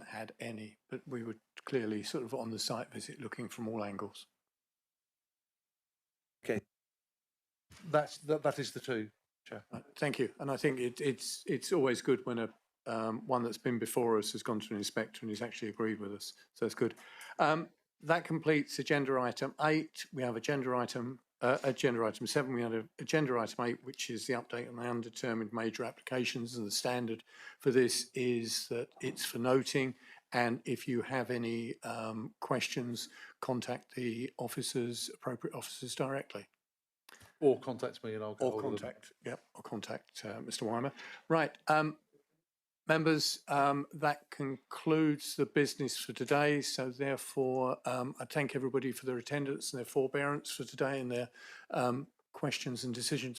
had any, but we were clearly sort of on the site visit looking from all angles. Okay. That is the two, Chair. Thank you. And I think it's always good when a one that's been before us has gone to an inspector and he's actually agreed with us. So it's good. That completes agenda item 8. We have agenda item 7. We had agenda item 8, which is the update on the undetermined major applications. And the standard for this is that it's for noting. And if you have any questions, contact the appropriate officers directly. Or contact me and I'll go. Or contact Mr. Weimer. Right. Members, that concludes the business for today. So therefore, I thank everybody for their attendance and their forbearance for today and their questions and decisions.